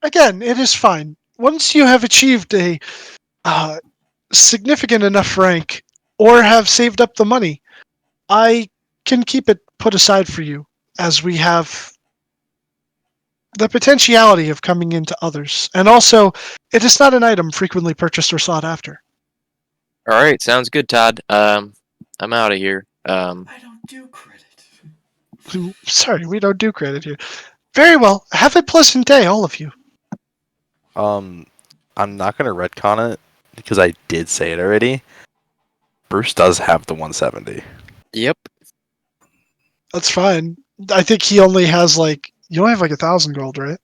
Again, it is fine. Once you have achieved a significant enough rank or have saved up the money, I can keep it put aside for you as we have the potentiality of coming into others. And also, it is not an item frequently purchased or sought after. All right. Sounds good, Todd. I'm out of here. I don't do credit. Sorry, we don't do credit here. Very well. Have a pleasant day, all of you. I'm not gonna retcon it because I did say it already. Bruce does have the 170. Yep. That's fine. I think he only has like, you only have like 1,000 gold, right?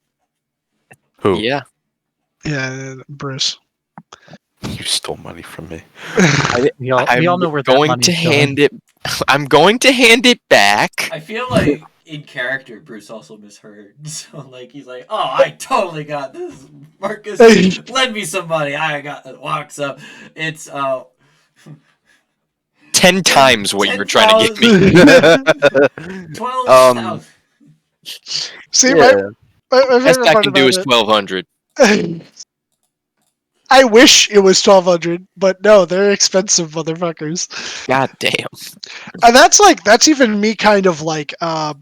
Who? Yeah. Yeah, Bruce. You stole money from me. We all know where that going money's to going. hand it. I'm going to hand it back. I feel like in character, Bruce also misheard. So like he's like, "Oh, I totally got this, Marcus. Lend me some money. I got it." Walks up. It's 10 times what you were trying to give me. 12,000. See, Yeah. my Best favorite I part can do about is it. 1,200. I wish it was 1,200, but no, they're expensive motherfuckers. God damn. And that's even me kind of like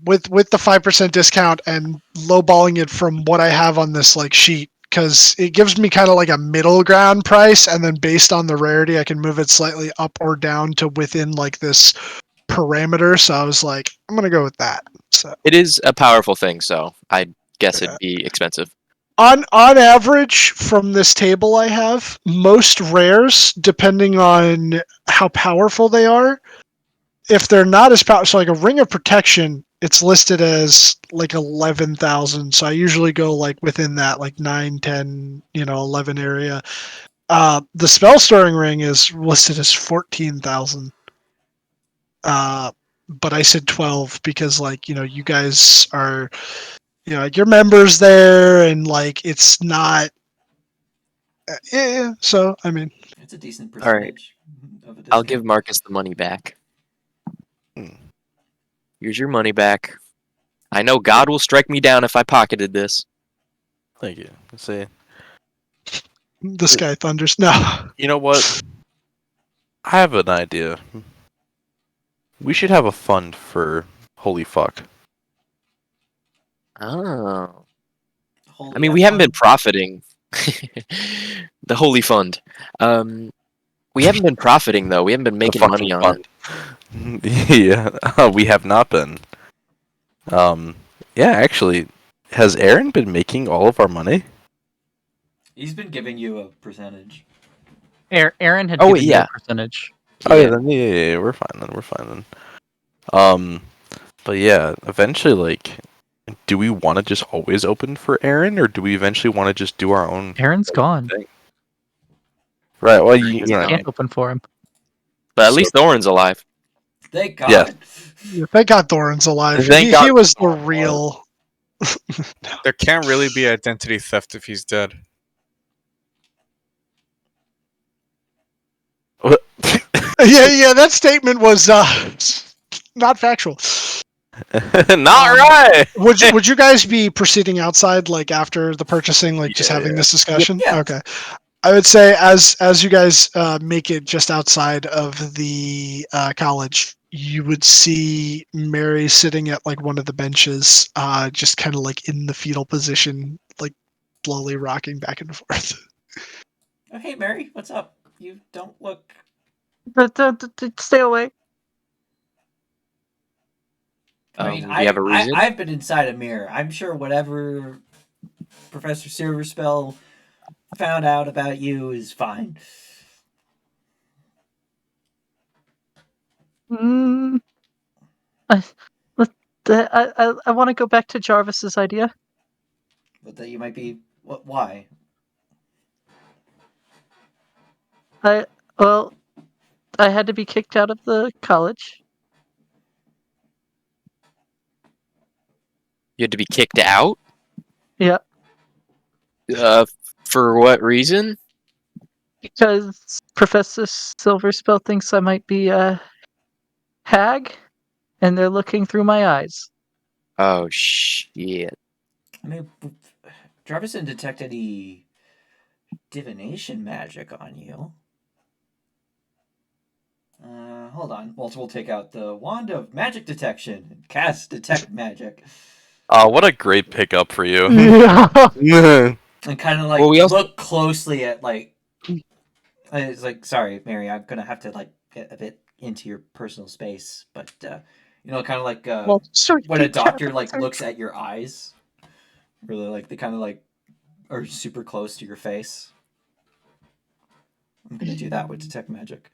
with the 5% discount and lowballing it from what I have on this like sheet, because it gives me kind of like a middle ground price, and then based on the rarity I can move it slightly up or down to within like this parameter. So I was like, I'm gonna go with that. So It is a powerful thing, so I guess it'd be expensive. On average, from this table I have, most rares, depending on how powerful they are, if they're not as powerful, so like a ring of protection, it's listed as like 11,000. So I usually go like within that, like 9, 10, 11 area. The spell storing ring is listed as 14,000. But I said 12 because, like, you guys are, like, your members there, and like it's not. Yeah. So I mean, It's a decent All right. percentage of a discount. I'll give Marcus the money back. Hmm. Here's your money back. I know God will strike me down if I pocketed this. Thank you. See, this guy thunders. No. you know what? I have an idea. We should have a fund for holy fuck. Oh. Holy I mean, F we haven't been fund. profiting. The Holy Fund. We haven't been profiting, though. We haven't been making money on it. Yeah, we have not been. Yeah, actually, has Aaron been making all of our money? He's been giving you a percentage. Aaron had Oh, given you yeah. a percentage. Oh yeah, then yeah, we're fine then. We're fine then. But yeah, eventually, like, do we want to just always open for Aaron, or do we eventually want to just do our own Aaron's gone. thing? Right. Well, you Aaron's know, gone. Can't open for him. But at So- least Thorin's alive. Thank God. Yeah. Thank God Thorin's alive. Thank He God was the Thorin's alive. real. There can't really be identity theft if he's dead. Yeah. That statement was not factual. Not right. Would you guys be proceeding outside, like, after the purchasing, like, just having this discussion? Yeah. Okay. I would say as you guys make it just outside of the college, you would see Mary sitting at like one of the benches, just kind of like in the fetal position, like slowly rocking back and forth. Oh, hey, Mary, what's up? You don't look. Stay away. I mean, Do you have a reason? I've been inside a mirror. I'm sure whatever Professor Silverspell found out about you is fine. Mm, I, I want to go back to Jarvis's idea. But that you might be. What? Why? Well, I had to be kicked out of the college. You had to be kicked out? Yeah, For what reason? because Professor Silverspell thinks I might be a hag, and they're looking through my eyes. Oh, shit. I mean, Jarvis didn't detect any divination magic on you. Hold on. Walter will take out the wand of magic detection and cast detect magic. Oh, what a great pickup for you. Yeah. And kind of like Well, we also- look closely at like. It's like, sorry, Mary, I'm gonna have to like get a bit into your personal space, but kind of like Well, sure, when a you doctor can. like looks at your eyes, really like they kind of like are super close to your face. I'm gonna do that with detect magic.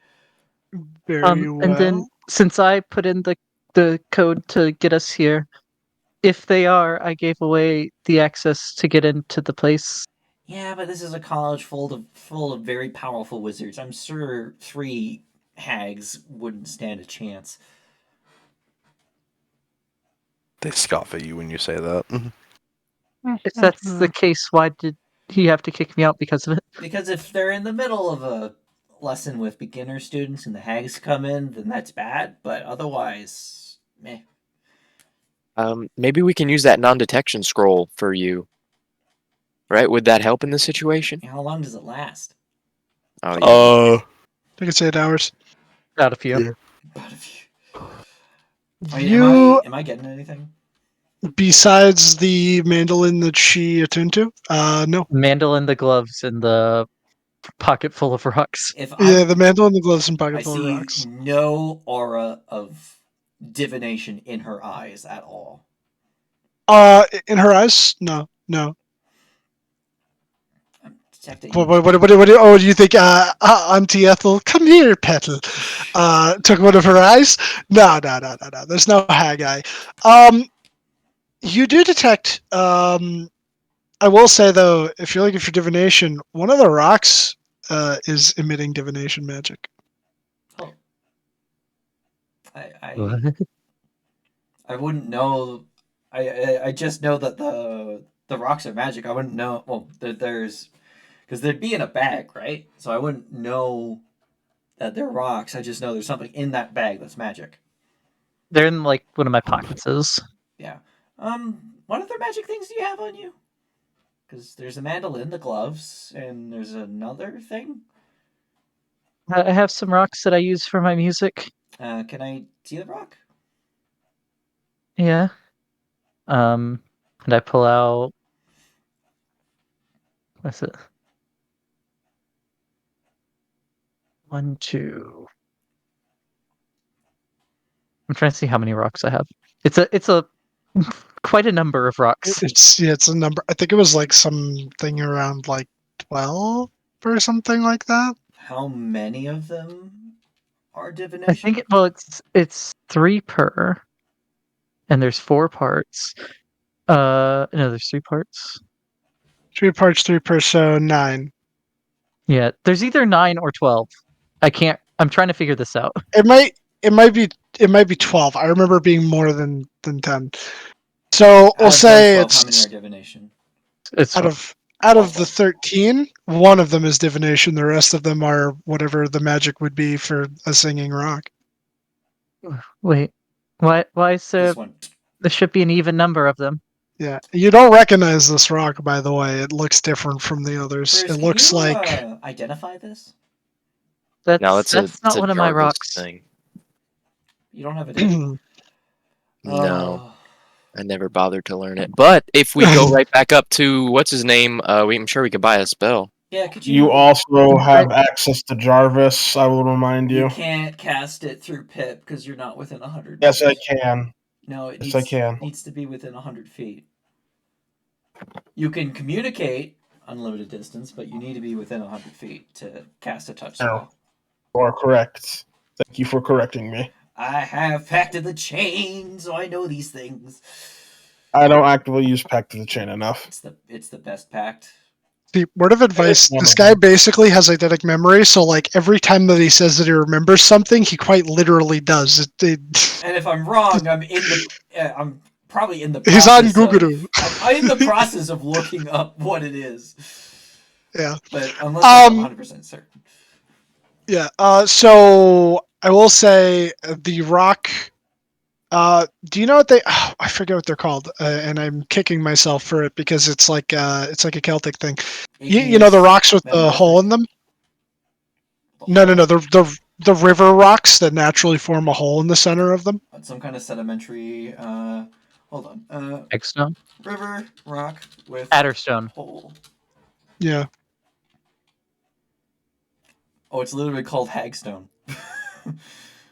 Very well. And then since I put in the code to get us here, if they are, I gave away the access to get into the place. Yeah, but this is a college full of very powerful wizards. I'm sure 3 hags wouldn't stand a chance. They scoff at you when you say that. If that's the case, why did he have to kick me out because of it? Because if they're in the middle of a lesson with beginner students and the hags come in, then that's bad. But otherwise, meh. Maybe we can use that non-detection scroll for you. Right? Would that help in this situation? How long does it last? Oh, yeah. I think it's 8 hours. Out of you. About a few. Am I getting anything? Besides the mandolin that she attuned to, no. Mandolin, the gloves, and the pocket full of rocks. If Yeah, the mandolin, the gloves, and I pocket full of see rocks. no aura of divination in her eyes at all. In her eyes, no. Detecting. Oh, do you think Auntie Ethel, come here, Petal, took one of her eyes? No. There's no hag eye. You do detect. I will say though, if you're looking for divination, one of the rocks is emitting divination magic. Oh. I What? I wouldn't know. I just know that the rocks are magic. I wouldn't know. Well, there's because they'd be in a bag, right? So I wouldn't know that they're rocks. I just know there's something in that bag that's magic. They're in like one of my pockets. Yeah. What other magic things do you have on you? Because there's a mandolin, the gloves, and there's another thing. I have some rocks that I use for my music. Can I see the rock? Yeah. And I pull out. What's it? 1, 2. I'm trying to see how many rocks I have. It's a quite a number of rocks. It's a number. I think it was like something around like 12 or something like that. How many of them are I divination? think it's 3 per, and there's 4 parts. No, there's 3 parts. 3 parts, 3 per, so 9. Yeah, there's either 9 or 12. I can't. I'm trying to figure this out. It might be 12. I remember it being more than 10. So we'll Out of those say 12, how many it's are divination? It's out 12. of All the 12. 13, one of them is divination. The rest of them are whatever the magic would be for a singing rock. Wait, why is This one. there should be an even number of them? Yeah, you don't recognize this rock, by the way. It looks different from the others. Bruce, It can looks you like identify this? No, it's That's it's not a one of my Jarvis rocks. thing. You don't have it in? No, Oh. I never bothered to learn it. But if we go right back up to what's his name, I'm sure we could buy a spell. Yeah, could You you? also have access to Jarvis, I will remind You you. can't cast it through Pip because you're not within 100 Yes, I feet. can. No, it Yes, I can. needs to be within 100 feet. You can communicate unlimited distance, but you need to be within 100 feet to cast a touch spell. You are correct. Thank you for correcting me. I have Pact of the Chain, so I know these things. I don't actively use Pact of the Chain enough. It's the best pact. the word of advice. one This of guy them. basically has eidetic memory, so like every time that he says that he remembers something, he quite literally does. And if I'm wrong, I'm probably in the He's on process Google. I'm in the process of looking up what it is. Yeah. But unless I'm Um. 100% certain. Yeah. So I will say the rock. Do you know what they? Oh, I forget what they're called, and I'm kicking myself for it because it's like a Celtic thing. You know the Igneous, rocks with the hole metamorphic, in them? the No, hole. the river rocks that naturally form a hole in the center of them. Some kind of sedimentary. Hold on. Eggstone, River rock with Adderstone. hole. Yeah. Oh, it's literally called hagstone.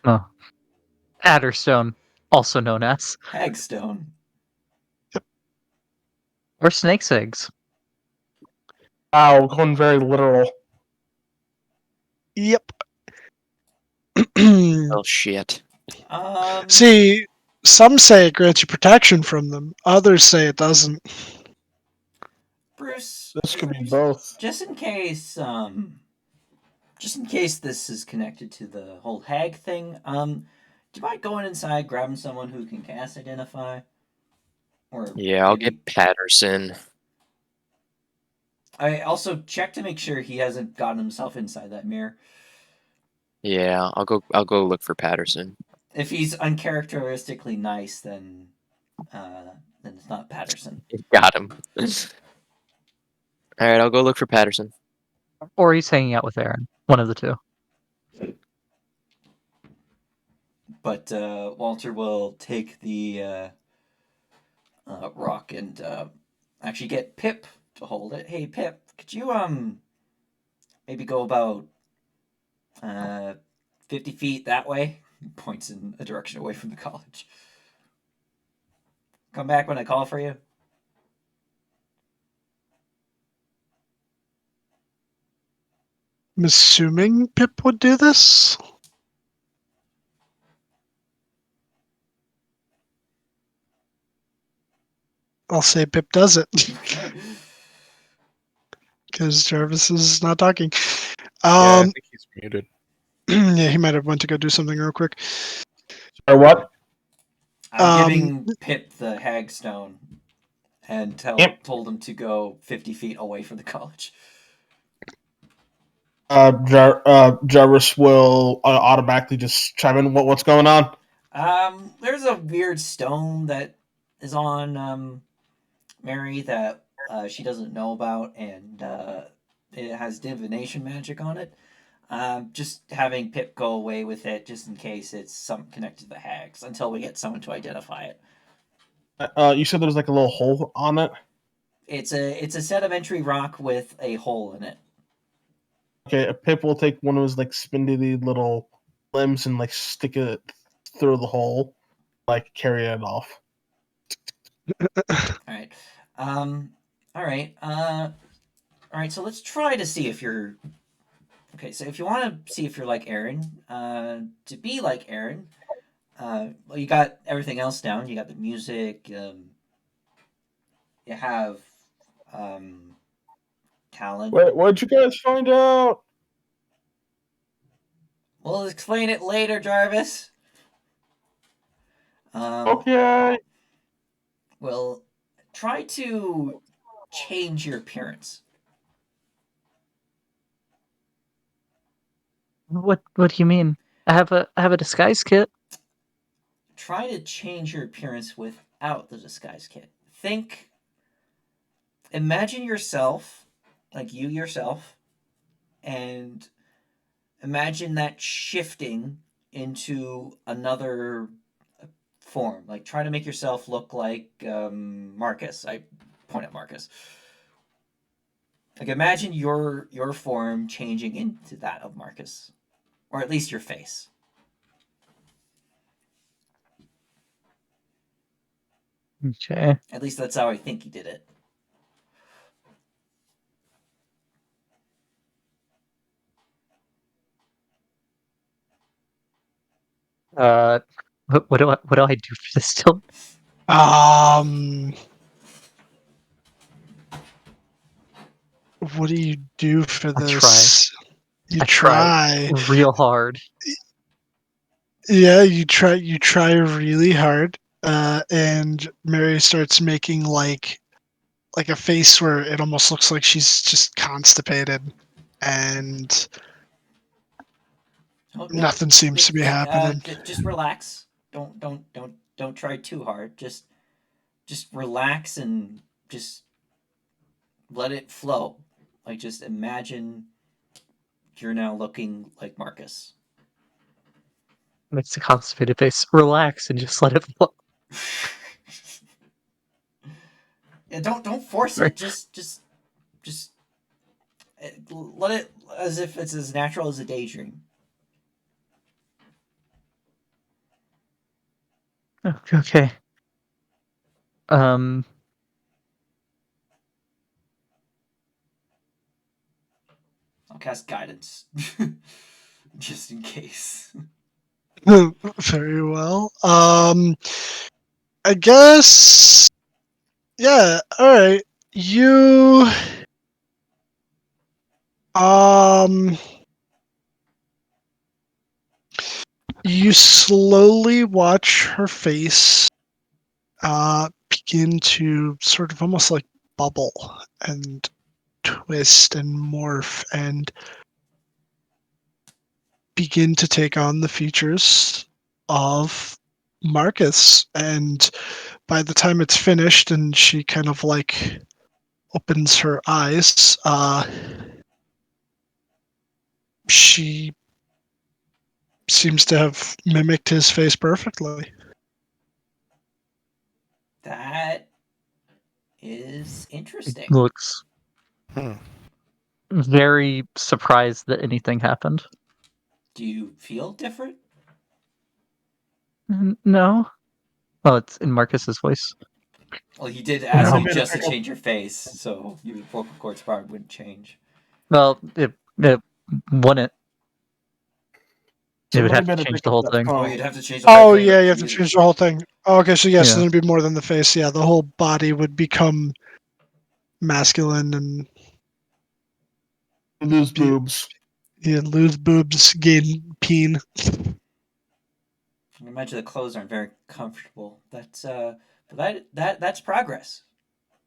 Oh, Adderstone, also known as, Hagstone. or snake's eggs. Wow, going very literal. Yep. Oh shit! See, some say it grants you protection from them. Others say it doesn't. Bruce, This could be both. just in case this is connected to the whole hag thing, do you mind going inside, grabbing someone who can cast identify? Or Yeah, I'll maybe get Patterson. I also check to make sure he hasn't gotten himself inside that mirror. Yeah, I'll go look for Patterson. If he's uncharacteristically nice, then it's not Patterson. Got him. All right, I'll go look for Patterson. Or he's hanging out with Aaron. One of the two. But Walter will take the rock and actually get Pip to hold it. Hey Pip, could you maybe go about 50 feet that way? He points in a direction away from the college. Come back when I call for you. I'm assuming Pip would do this. I'll say Pip does it Okay. because Jarvis is not talking. Yeah, I Um, think he's muted. yeah, he might have went to go do something real quick. Or what? I'm Um, giving Pip the Hagstone and Yep. told him to go 50 feet away from the college. Jarvis will automatically just chime in. What's going on? There's a weird stone that is on Mary that she doesn't know about, and it has divination magic on it. Just having Pip go away with it, just in case it's something connected to the hags, until we get someone to identify it. You said there was like a little hole on it. It's a sedimentary rock with a hole in it. Okay, Pip will take one of his like spindly little limbs and like stick it through the hole, like carry it off. All right. All right. All right. So let's try to see if you're okay. So if you want to see if you're like Aaron, to be like Aaron, well, you got everything else down. You got the music. You have um, talent. What'd you guys find out? We'll explain it later, Jarvis. Okay. Well, try to change your appearance. What do you mean? I have a disguise kit. Try to change your appearance without the disguise kit. Imagine yourself, like you yourself, and imagine that shifting into another form. Like try to make yourself look like Marcus. I point at Marcus. Like imagine your form changing into that of Marcus, or at least your face. Okay. At least that's how I think he did it. What do I do for this still? What do you do for I try. this? You I try real hard. Yeah, you try really hard. And Mary starts making like a face where it almost looks like she's just constipated, and Oh, no, nothing seems to be happening. just relax. Don't try too hard. Just relax and just let it flow. Like just imagine you're now looking like Marcus. Makes a constipated face. Relax and just let it flow. Yeah, don't force Sorry. it. Just let it as if it's as natural as a daydream. Okay. Um. I'll cast guidance, just in case. Very well. I guess. Yeah. All right. You. Um. You slowly watch her face begin to sort of almost like bubble and twist and morph and begin to take on the features of Marcus. And by the time it's finished and she kind of like opens her eyes, she seems to have mimicked his face perfectly. That is interesting. Looks Hmm. very surprised that anything happened. Do you feel different? No. Oh, it's in Marcus's voice. Well, you did ask No. me just to change your face, so your vocal cords probably wouldn't change. Well, wouldn't. It would Somebody have to better change pick the up whole that thing. Oh, phone. you'd have to change the whole Oh thing. yeah, you have to Jesus. change the whole thing. Oh, okay, so yes, Yeah. then it'd be more than the face. Yeah, the whole body would become masculine and Lose boobs. you lose boobs, gain peen. I can imagine the clothes aren't very comfortable. But that's progress.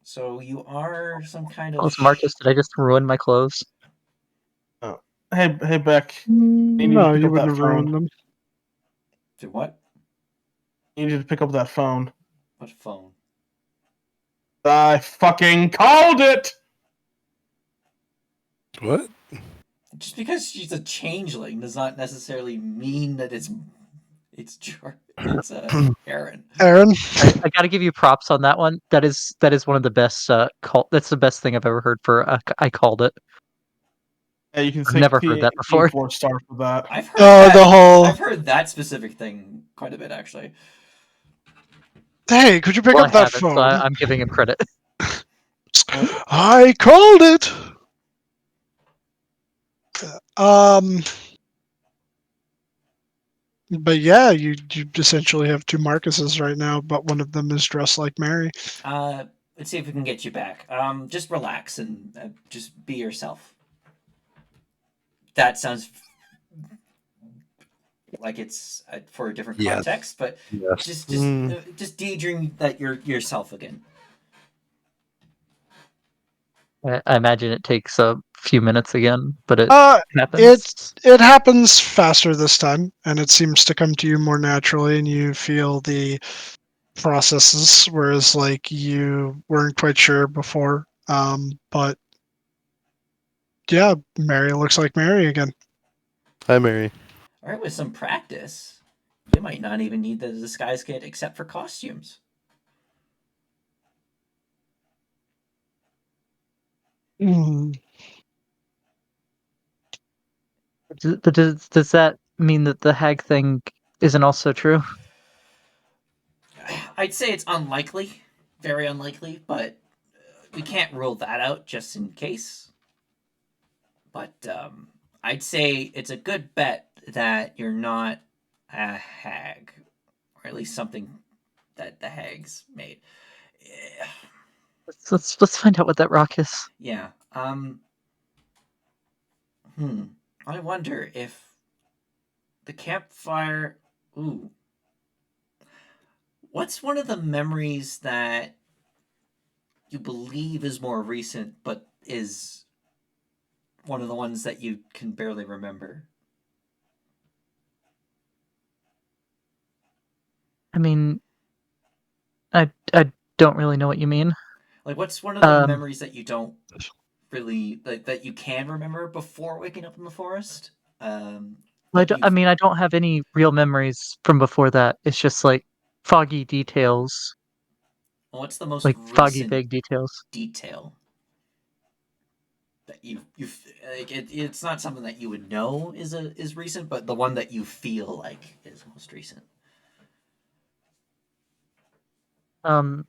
So you are some kind of. Oh, so Marcus, did I just ruin my clothes? Hey, Beck. need to No, pick you up wouldn't that have ruined phone. them. Do what? You need to pick up that phone. What phone? I fucking called it! What? Just because she's a changeling does not necessarily mean that it's Aaron. Aaron, I got to give you props on that one. That is one of the best. That's the best thing I've ever heard for. I called it. Yeah, you can I've take never heard that before. 4-star for that. I've heard that. the whole. I've heard that specific thing quite a bit actually. Hey, could you pick Well, up I that haven't, so phone? I'm giving him credit. I called it. Um, but yeah, you essentially have two Marcuses right now, but one of them is dressed like Mary. Let's see if we can get you back. Just relax and just be yourself. That sounds like it's for a different Yes. context, but Yes. just daydream that you're yourself again. I imagine it takes a few minutes again, but it It happens. happens faster this time, and it seems to come to you more naturally, and you feel the processes, whereas like you weren't quite sure before. But yeah, Mary looks like Mary again. Hi, Mary. All right, with some practice, you might not even need the disguise kit except for costumes. Mm. But does that mean that the hag thing isn't also true? I'd say it's unlikely, very unlikely, but we can't rule that out just in case. But I'd say it's a good bet that you're not a hag, or at least something that the hags made. Let's find out what that rock is. Yeah. I wonder if the campfire. Ooh. What's one of the memories that you believe is more recent, but is one of the ones that you can barely remember? I mean, I don't really know what you mean. Like, what's one of the Um, memories that you don't really that you can remember before waking up in the forest? I mean, I don't have any real memories from before that. It's just like foggy details, What's the most like foggy, recent vague details. detail that you like? It's not something that you would know is recent, but the one that you feel like is most recent. Um,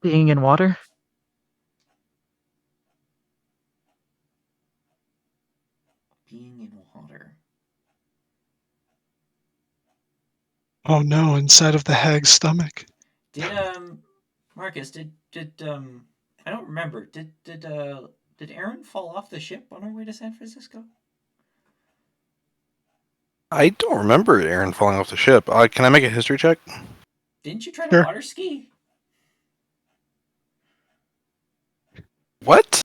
being in water. Being in water. Oh no, inside of the hag's stomach. Did Marcus did I don't remember. Did Aaron fall off the ship on our way to San Francisco? I don't remember Aaron falling off the ship. Can I make a history check? Didn't you try to Sure. water ski? What?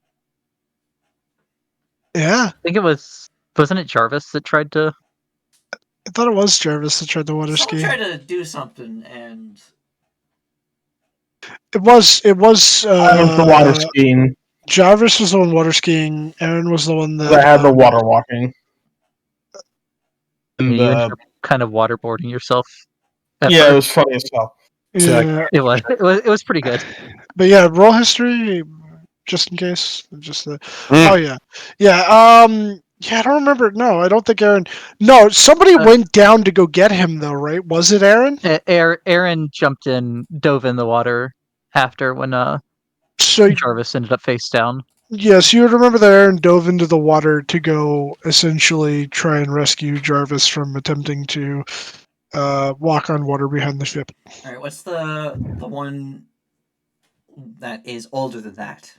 Yeah, I think it wasn't it Jarvis that tried to? I thought it was Jarvis that tried the water Someone ski. tried to do something and It was I went the water skiing. Jarvis was the one water skiing. Aaron was the one that I had the water walking. And You ended up kind of waterboarding yourself. at yeah, it first. was funny as hell. Yeah, It was. It was pretty good. but yeah, roll history just in case. Just the. Mm. Oh yeah, yeah. Yeah, I don't remember. No, I don't think Aaron. No, somebody went down to go get him though, right? Was it Aaron? Aaron jumped in, dove in the water after when So Jarvis ended up face down. Yes, you would remember that Aaron dove into the water to go essentially try and rescue Jarvis from attempting to walk on water behind the ship. All right, what's the one that is older than that?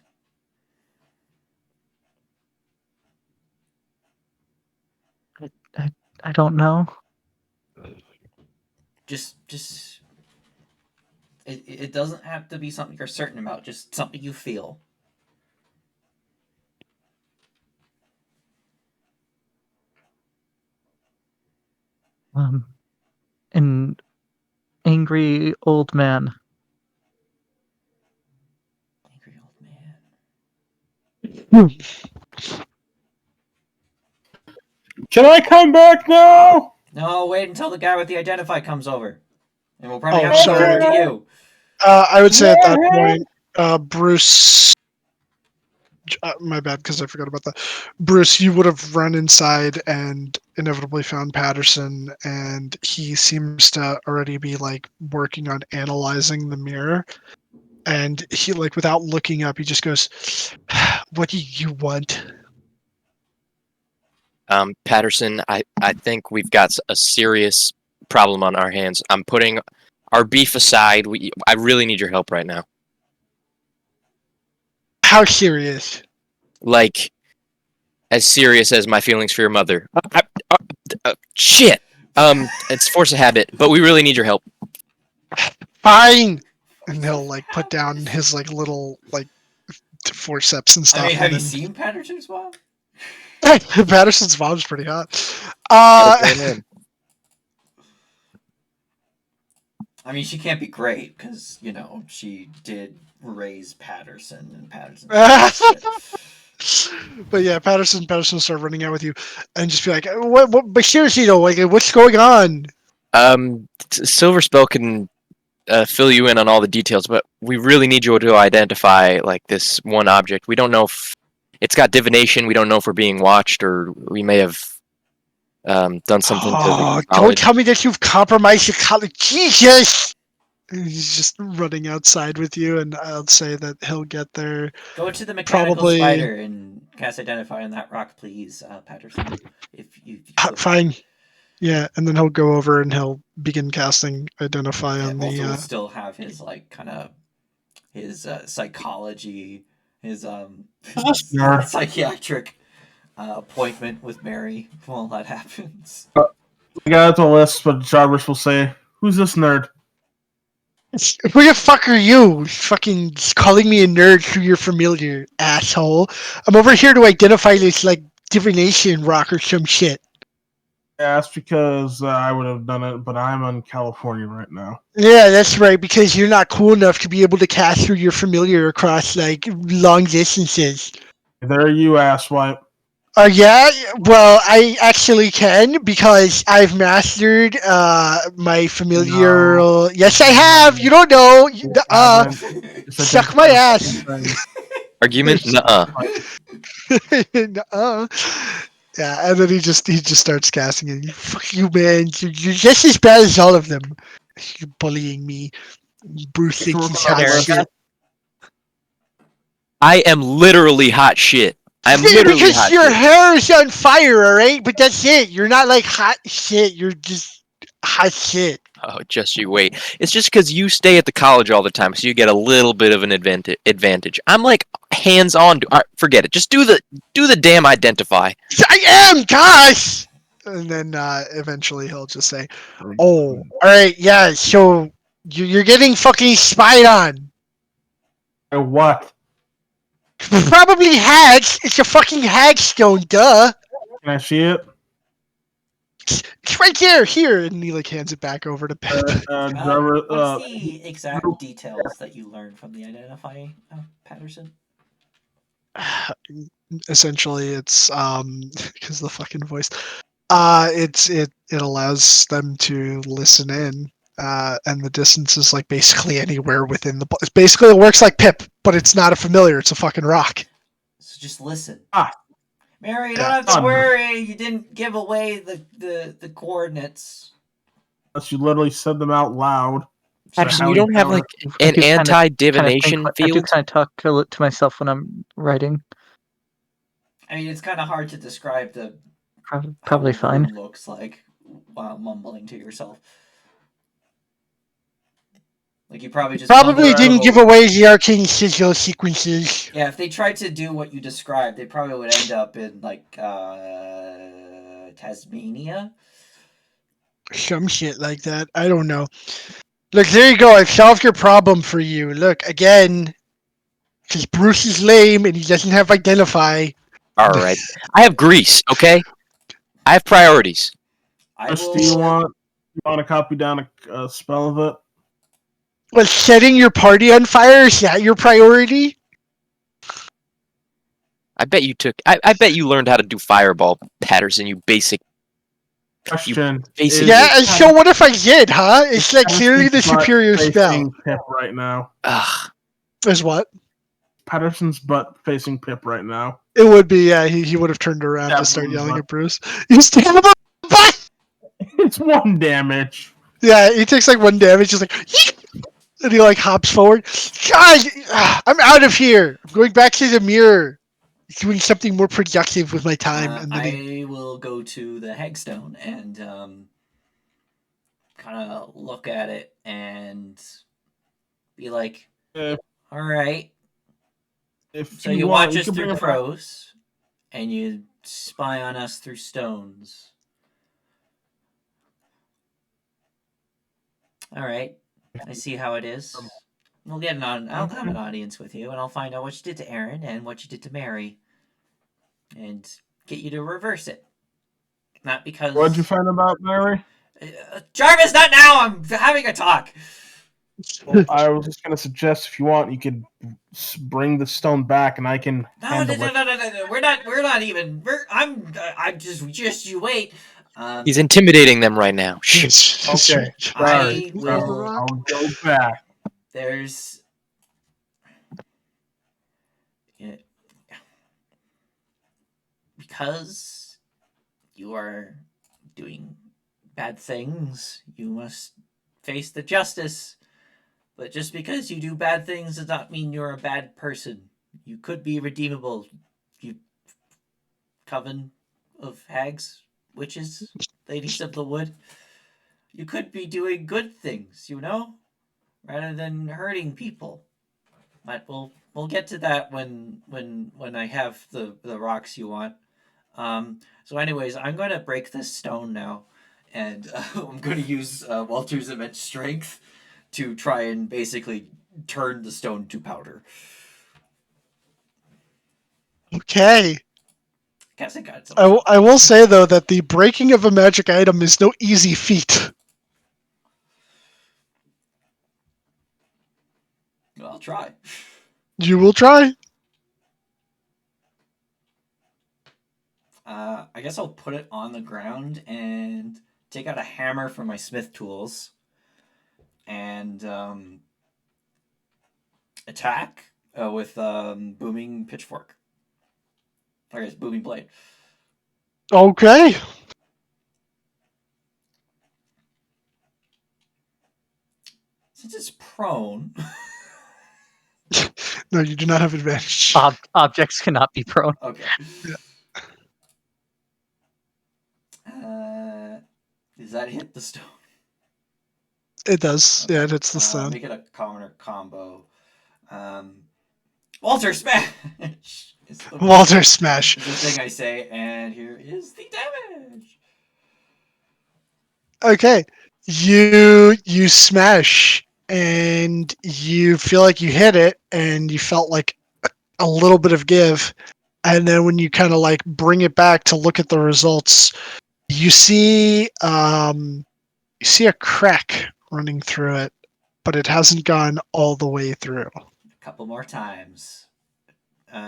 I don't know. Just it doesn't have to be something you're certain about. Just something you feel. An angry old man. Angry old man. Can I come back now? No, wait until the guy with the identify comes over, and we'll probably Oh, have to go sorry. over to you. I would say at that point, Bruce. My bad, because I forgot about that. Bruce, you would have run inside and inevitably found Patterson, and he seems to already be like working on analyzing the mirror. And he, like, without looking up, he just goes, "What do you want?" Patterson, I think we've got a serious problem on our hands. I'm putting our beef aside. I really need your help right now. How serious? Like, as serious as my feelings for your mother. Shit. It's force of habit, but we really need your help. Fine. And he'll like put down his like little like forceps and stuff. I mean, have and you then... seen Patterson's mom? Patterson's mom's pretty hot. I mean, she can't be great because she did raise Patterson, and Patterson. But yeah, Patterson will start running out with you, and just be like, "What? But seriously though, like, what's going on?" Silver Spell can fill you in on all the details, but we really need you to identify like this one object. We don't know if it's got divination. We don't know if we're being watched, or we may have done something to the Don't college. tell me that you've compromised your college. Jesus! And he's just running outside with you, and I'll say that he'll get there. Go to the mechanical Probably- spider and cast identify on that rock, please, Patterson. If you could. Fine. Yeah, and then he'll go over and he'll begin casting identify Yeah, on also, the. we'll still have his like kind of his psychology, his Nerd. psychiatric appointment with Mary while that happens. We got the list, but Jarvis will say, "Who's this nerd?" Who the fuck are you? Fucking calling me a nerd through your familiar, asshole. I'm over here to identify this, like, divination rock or some shit. Yeah, that's because I would have done it, but I'm in California right now. Yeah, that's right, because you're not cool enough to be able to cast through your familiar across, like, long distances. There you asswipe. Yeah, well, I actually can, because I've mastered my familiar. No. Yes, I have! You don't know! Suck my ass! Argument? Nuh-uh. Nuh-uh. Yeah, and then he just starts casting it. Fuck you, man! You're just as bad as all of them. You're bullying me. Bruce thinks he's hot shit. I am literally hot shit. I'm literally because hot your shit. hair is on fire, alright? But that's it. You're not like hot shit. You're just hot shit. Oh, just you wait. It's just because you stay at the college all the time, so you get a little bit of an advantage. I'm like hands-on. All right, forget it. Just do the damn identify. I am, gosh! And then eventually he'll just say, "Oh, alright, yeah, so you're getting fucking spied on." What? Probably hags. It's a fucking hagstone, duh. Can I see it? It's right there, here. And he like hands it back over to Pep. Jarvis, What's the exact details that you learned from the identify, Patterson? Essentially, it's because the fucking voice. It allows them to listen in. And the distance is like basically anywhere within the. It's basically, it works like Pip, but it's not a familiar. It's a fucking rock. So just listen. Ah. Mary, you Yeah. don't have to worry. You didn't give away the coordinates. Unless you literally said them out loud. Patterson, how you he don't have found like I an do kinda anti-divination I do field? kind of talk to myself when I'm writing. I mean, it's kind of hard to describe how Probably a fine. room looks like while mumbling to yourself. Like you probably just Probably mumble. didn't give away the arcane sigil sequences. Yeah, if they tried to do what you described, they probably would end up in like Tasmania. Some shit like that. I don't know. Look, there you go. I've solved your problem for you. Look, again, because Bruce is lame and he doesn't have Identify. All right. I have grease. Okay. I have priorities. I Chris, will. do you want to copy down a spell of it? Was setting your party on fire, is that your priority? I bet you took. I bet you learned how to do fireball, Patterson. You basic. Question. Basic- is Yeah, and so what if I did, huh? It's like clearly the Patterson's butt superior facing spell. Pip right now. Ugh. Is what? Patterson's butt facing Pip right now. It would be, yeah, he would have turned around Stab to start him in the yelling butt. at Bruce. You stab him in the butt! It's 1 damage. Yeah, he takes like 1 damage, just like, and he like hops forward. God, I'm out of here. I'm going back to the mirror. Doing something more productive with my time. And then I will go to the hagstone and kind of look at it and be like, If, "All right, if so you watch us can through bring it back. crows, and you spy on us through stones. All right, I see how it is. We'll get I'll have an audience with you, and I'll find out what you did to Aaron and what you did to Mary, and get you to reverse it. Not because. What'd you find about Mary? Jarvis, not now. I'm having a talk. Well, I was just gonna suggest if you want, you could bring the stone back, and I can No, handle no, it. no, no, no, no. We're not even. I'm just. You wait. He's intimidating them right now. Shh. Okay, I sorry. will. I'll go back. There's. Yeah, because you are doing bad things, you must face the justice. But just because you do bad things does not mean you're a bad person. You could be redeemable. You coven of hags, witches, ladies of the wood. You could be doing good things, you know, rather than hurting people. But we'll get to that when I have the rocks you want. So, anyways, I'm going to break this stone now, and I'm going to use Walter's immense strength to try and basically turn the stone to powder. Okay. Guess I got some. I will say, though, that the breaking of a magic item is no easy feat. I'll try. You will try. I guess I'll put it on the ground and take out a hammer from my smith tools and attack with booming pitchfork. Or it's booming blade. Okay. Since it's prone. No, you do not have advantage. Objects cannot be prone. Okay. Does that hit the stone? It does. Okay. Yeah, it hits the stone. Make it a commoner combo. Walter smash. Walter smash. Is the thing I say, and here is the damage. Okay. You smash and you feel like you hit it and you felt like a little bit of give, and then when you kind of like bring it back to look at the results, you see a crack running through it, but it hasn't gone all the way through. A couple more times. You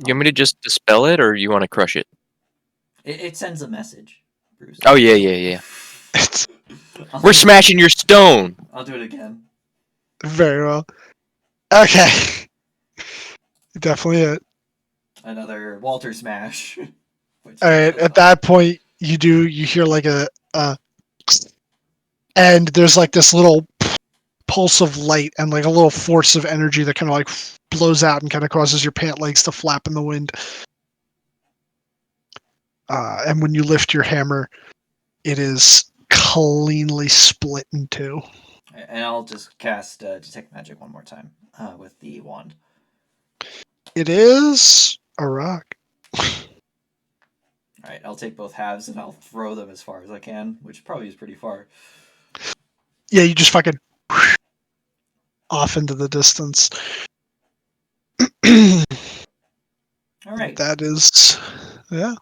want me to just dispel it, or you want to crush it? It sends a message, Bruce. Oh yeah. It's We're smashing your stone. I'll do it again. very well. Okay. Definitely it. Another Walter smash. All right. At that point, you hear like a and there's like this little pulse of light and like a little force of energy that kind of like blows out and kind of causes your pant legs to flap in the wind. And when you lift your hammer, it is cleanly split in two. And I'll just cast Detect Magic one more time with the wand. It is a rock. Alright, I'll take both halves and I'll throw them as far as I can, which probably is pretty far. Yeah, you just fucking off into the distance. Alright. That is, yeah.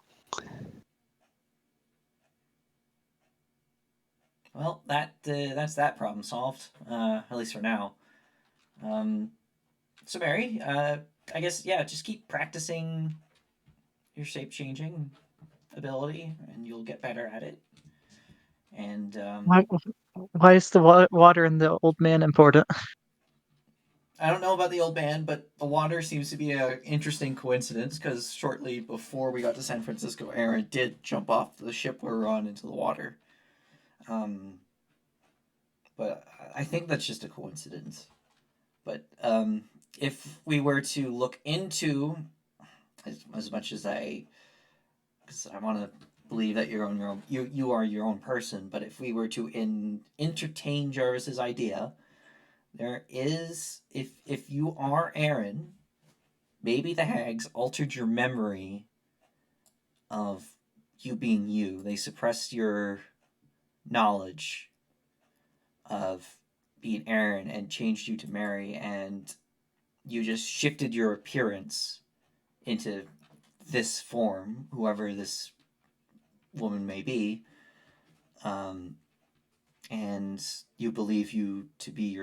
Well, that's that problem solved, at least for now. So Mary, I guess just keep practicing your shape changing ability, and you'll get better at it. And Why is the water and the old man important? I don't know about the old man, but the water seems to be an interesting coincidence because shortly before we got to San Francisco, Aaron did jump off the ship we were on into the water. But I think that's just a coincidence. But if we were to look into, as much as because I want to believe that you're on your own, you are your own person. But if we were to entertain Jarvis's idea, there is if you are Aaron, maybe the hags altered your memory of you being you. They suppressed your knowledge of being Aaron and changed you to Mary, and you just shifted your appearance into this form, whoever this woman may be, and you believe you to be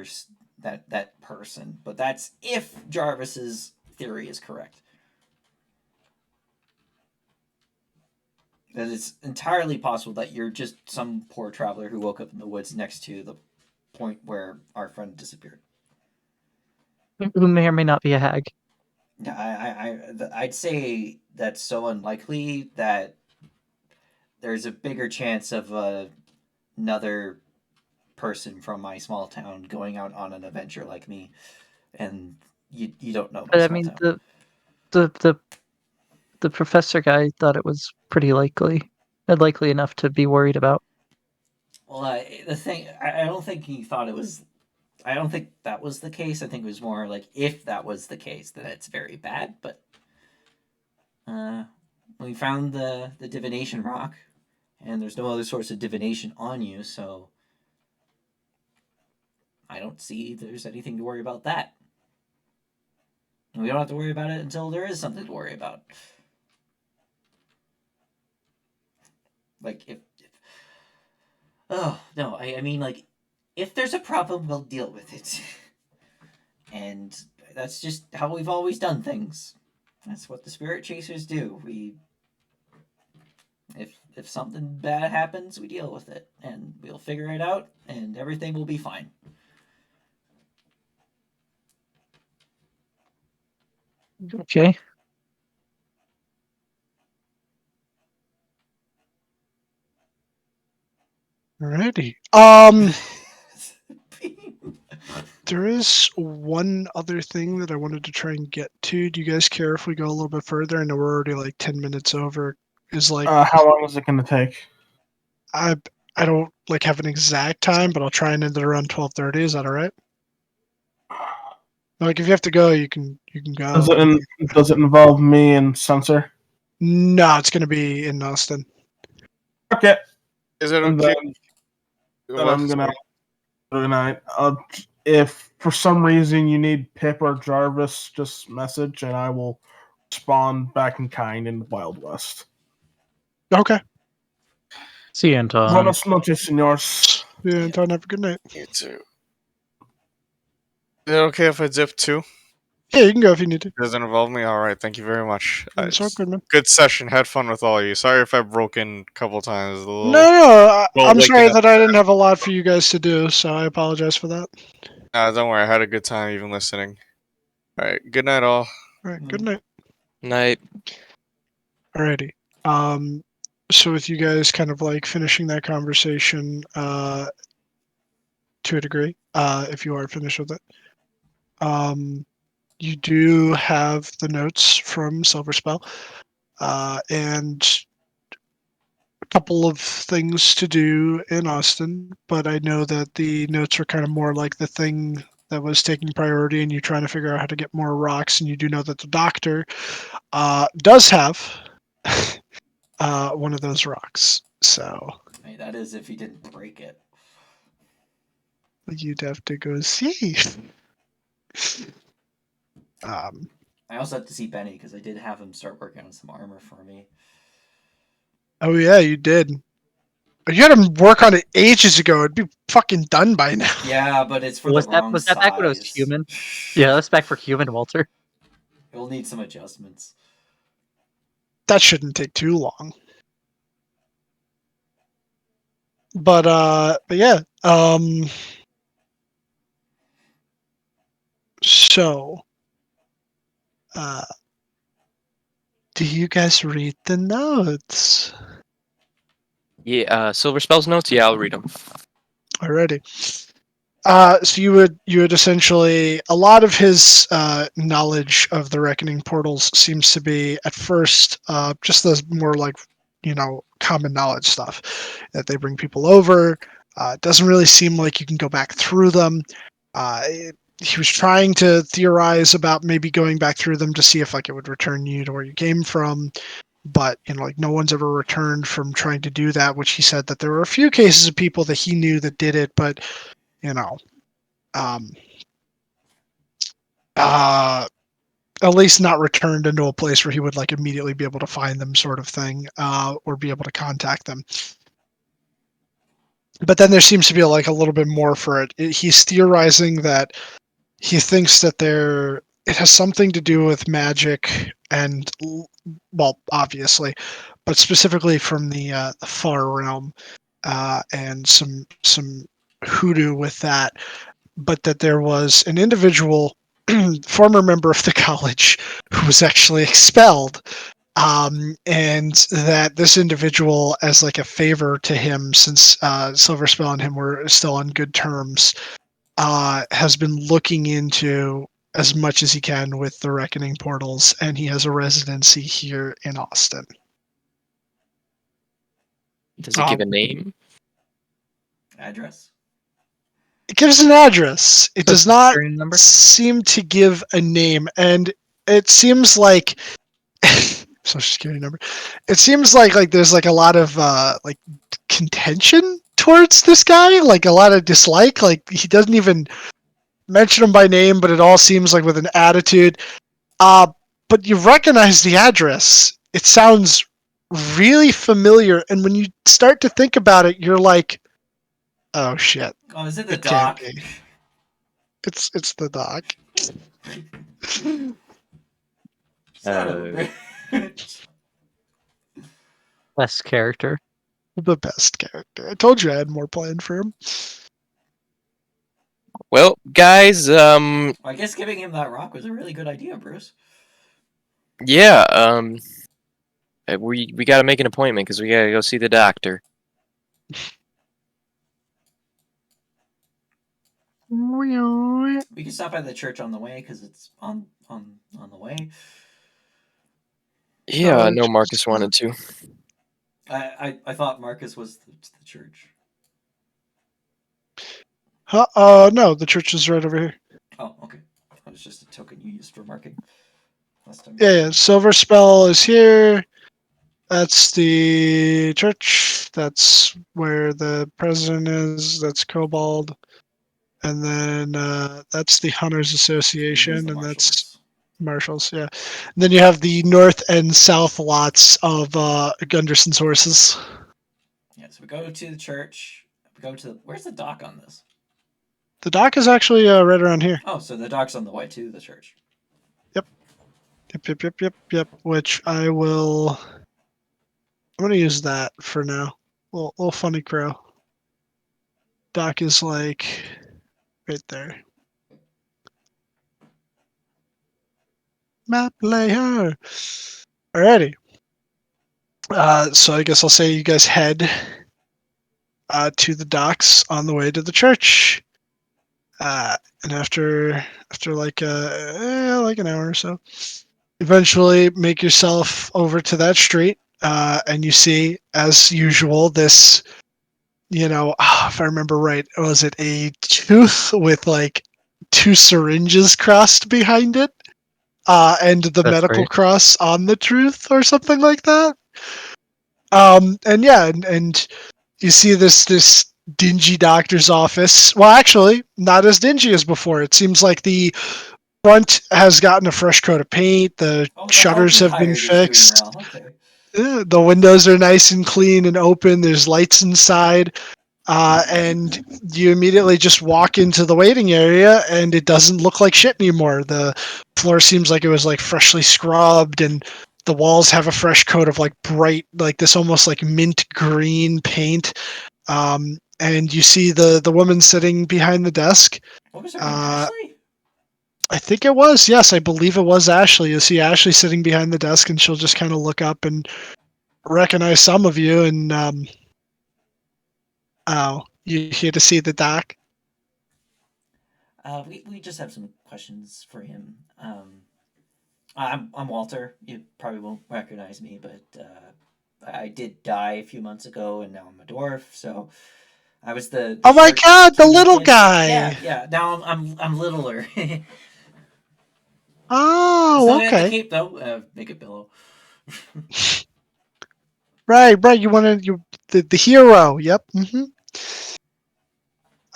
that person. But that's if Jarvis's theory is correct. That it's entirely possible that you're just some poor traveler who woke up in the woods next to the point where our friend disappeared. Who may or may not be a hag. I'd say that's so unlikely that there's a bigger chance of another person from my small town going out on an adventure like me, and you don't know my But I small mean, town. the professor guy thought it was pretty likely enough to be worried about. Well, the thing, I don't think he thought it was. I don't think that was the case. I think it was more like if that was the case, then it's very bad. But we found the divination rock, and there's no other source of divination on you, so I don't see there's anything to worry about that. And we don't have to worry about it until there is something to worry about. Like if oh no, I mean like if there's a problem, we'll deal with it. And that's just how we've always done things. That's what the spirit chasers do. If something bad happens, we deal with it, and we'll figure it out, and everything will be fine. Okay. Alrighty. There is one other thing that I wanted to try and get to. Do you guys care if we go a little bit further? I know we're already like 10 minutes over. Is like How long is it going to take? I don't like have an exact time, but I'll try and end it around 12:30. Is that all right? Like if you have to go, you can go. Does it involve me and Sensor? No, it's going to be in Austin. Okay. Is it And okay? then I'm gonna. Good night. If for some reason you need Pip or Jarvis, just message and I will respond back in kind in the Wild West. Okay. See you, Anton. Buenas noches, senors. Yeah, Anton, have a good night. You too. Is it okay if I zip too? Yeah, you can go if you need to. Doesn't involve me? Alright, thank you very much. It's all good, man. Good session. Had fun with all of you. Sorry if I broke in a couple times. No, well, I'm waking sorry up that I didn't have a lot for you guys to do, so I apologize for that. Don't worry. I had a good time even listening. Alright, good night all. All right, good night. Night. Alrighty. So with you guys kind of like finishing that conversation, to a degree, if you are finished with it. You do have the notes from Silver Spell, and a couple of things to do in Austin, but I know that the notes are kind of more like the thing that was taking priority, and you're trying to figure out how to get more rocks, and you do know that the doctor does have one of those rocks. So I mean, that is if he didn't break it. you'd have to go see. I also have to see Benny because I did have him start working on some armor for me. Oh yeah, you did. You had him work on it ages ago. It'd be fucking done by now. Yeah, but it's for Was the that wrong was that back when it was size. human? Yeah, that's back for human, Walter. It'll need some adjustments. That shouldn't take too long. But yeah. So, do you guys read the notes Yeah, Silver Spell's notes. Yeah, I'll read them. already? So you would essentially, a lot of his knowledge of the reckoning portals seems to be at first just those more like common knowledge stuff that they bring people over. It doesn't really seem like you can go back through them. He was trying to theorize about maybe going back through them to see if like it would return you to where you came from, but like no one's ever returned from trying to do that. Which he said that there were a few cases of people that he knew that did it, but you know, um, at least not returned into a place where he would like immediately be able to find them, sort of thing, or be able to contact them. But then there seems to be like a little bit more for it. He's theorizing that he thinks that it has something to do with magic and, well, obviously, but specifically from the far realm, and some hoodoo with that. But that there was an individual, former member of the college, who was actually expelled, and that this individual, as like a favor to him, since Silverspell and him were still on good terms, has been looking into as much as he can with the reckoning portals, and he has a residency here in Austin. Does it give a name? Address? It gives an address. It does Social not security number? seem to give a name, and it seems like social security number. It seems like there's like a lot of like contention towards this guy, like a lot of dislike. Like he doesn't even mention him by name, but it all seems like with an attitude. But you recognize the address. It sounds really familiar, and when you start to think about it, you're like, "Oh shit! Oh, is it the It can't doc? be. It's the doc." Son of a bitch. Best character. The best character. I told you I had more planned for him. Well, guys, I guess giving him that rock was a really good idea, Bruce. yeah, we gotta make an appointment because we gotta go see the doctor. We can stop by the church on the way because it's on the way. Yeah, I know Marcus wanted to. I thought Marcus was the church. No, the church is right over here. Oh, okay. That was just a token you used for marking. Last time. Yeah. Silver Spell is here. That's the church. That's where the president is. That's Cobalt. And then that's the Hunters Association, and that's Marshall's. Yeah. And then you have the north and south lots of Gunderson's horses. Yeah, so we go to the church. We go to where's the dock on this? The dock is actually right around here. Oh, so the dock's on the way to the church. Yep. Which I will. I'm gonna use that for now. Little funny crow. Dock is like right there. Map layer. Alrighty. So I guess I'll say you guys head to the docks on the way to the church. And after like an hour or so, eventually make yourself over to that street, and you see, as usual, this, if I remember right, was it a tooth with like two syringes crossed behind it, and the That's medical right. cross on the tooth or something like that. And yeah, and you see this dingy doctor's office. Well, actually, not as dingy as before. It seems like the front has gotten a fresh coat of paint. The Oh, the help shutters you have been hired is doing fixed. well. Okay. The windows are nice and clean and open. There's lights inside. And you immediately just walk into the waiting area, and it doesn't look like shit anymore. The floor seems like it was like freshly scrubbed, and the walls have a fresh coat of like bright, like this almost like mint green paint. And you see the woman sitting behind the desk. What was her name? Uh, Ashley? I think it was. Yes, I believe it was Ashley. You see Ashley sitting behind the desk, and she'll just kind of look up and recognize some of you. And oh, you here to see the doc? We just have some questions for him. I'm Walter. You probably won't recognize me, but I did die a few months ago, and now I'm a dwarf. So I was the Oh my short, God, the skinny little kid. guy! Yeah. Now I'm littler. Oh, Still got the okay. cape though. Make it billow. Right. You wanted the hero. Yep.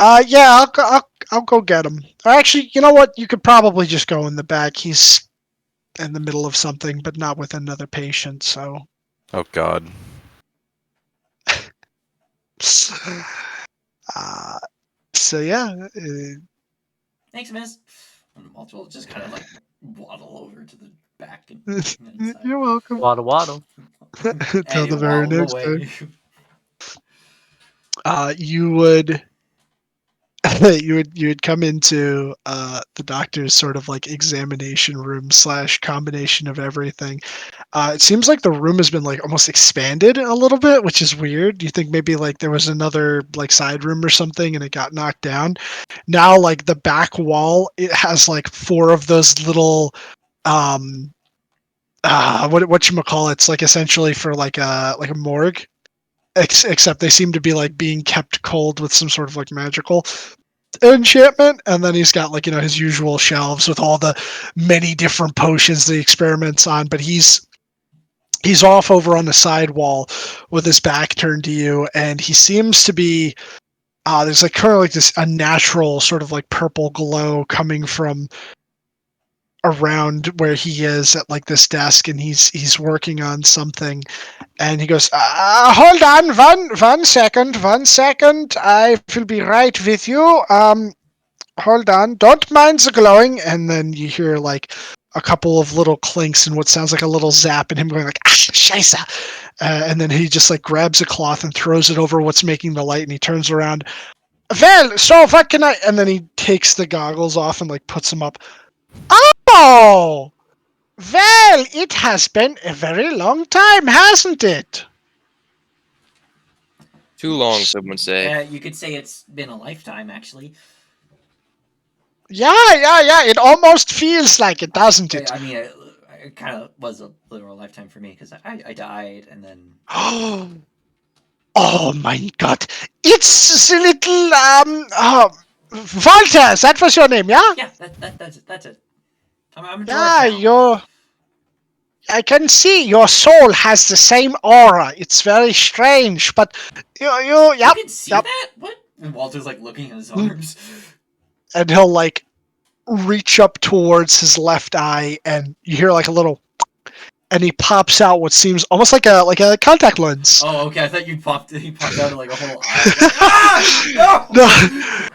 Yeah, I'll go get him. Or actually, you know what? You could probably just go in the back. He's in the middle of something, but not with another patient. So, Oh God. uh, so yeah. Thanks, miss. And Walter will just kind of like waddle over to the back and inside. You're welcome. Waddle waddle. Till And he the very waddled next time. away. You would you would come into the doctor's sort of like examination room / combination of everything. It seems like the room has been like almost expanded a little bit, which is weird. Do you think maybe like there was another like side room or something and it got knocked down? Now like the back wall, it has like four of those little um what you call it? It's like essentially for like a morgue. Except they seem to be like being kept cold with some sort of like magical enchantment. And then he's got like his usual shelves with all the many different potions that he experiments on, but he's off over on the side wall with his back turned to you, and he seems to be there's like kind of like this unnatural sort of like purple glow coming from around where he is at like this desk, and he's working on something. And he goes, hold on, one second, I will be right with you. Hold on, don't mind the glowing. And then you hear like a couple of little clinks and what sounds like a little zap, and him going like, scheisse. And then he just like grabs a cloth and throws it over what's making the light, and he turns around. Well, so what can I? And then he takes the goggles off and like puts them up. Oh, well, it has been a very long time, hasn't it? Too long, some would say. You could say it's been a lifetime, actually. Yeah. It almost feels like it, doesn't it? I mean, it kind of was a literal lifetime for me because I died and then. Oh my God! It's the little Walter. That was your name, yeah? Yeah, that's it. I'm a Yeah, dwarf now. I can see your soul has the same aura. It's very strange, but You yep, can see yep. that? What? And Walter's like looking at his Mm. arms. And he'll like reach up towards his left eye, and you hear like a little, and he pops out what seems almost like a contact lens. Oh, okay. I thought he popped out like a whole eye. Like, ah! No! No.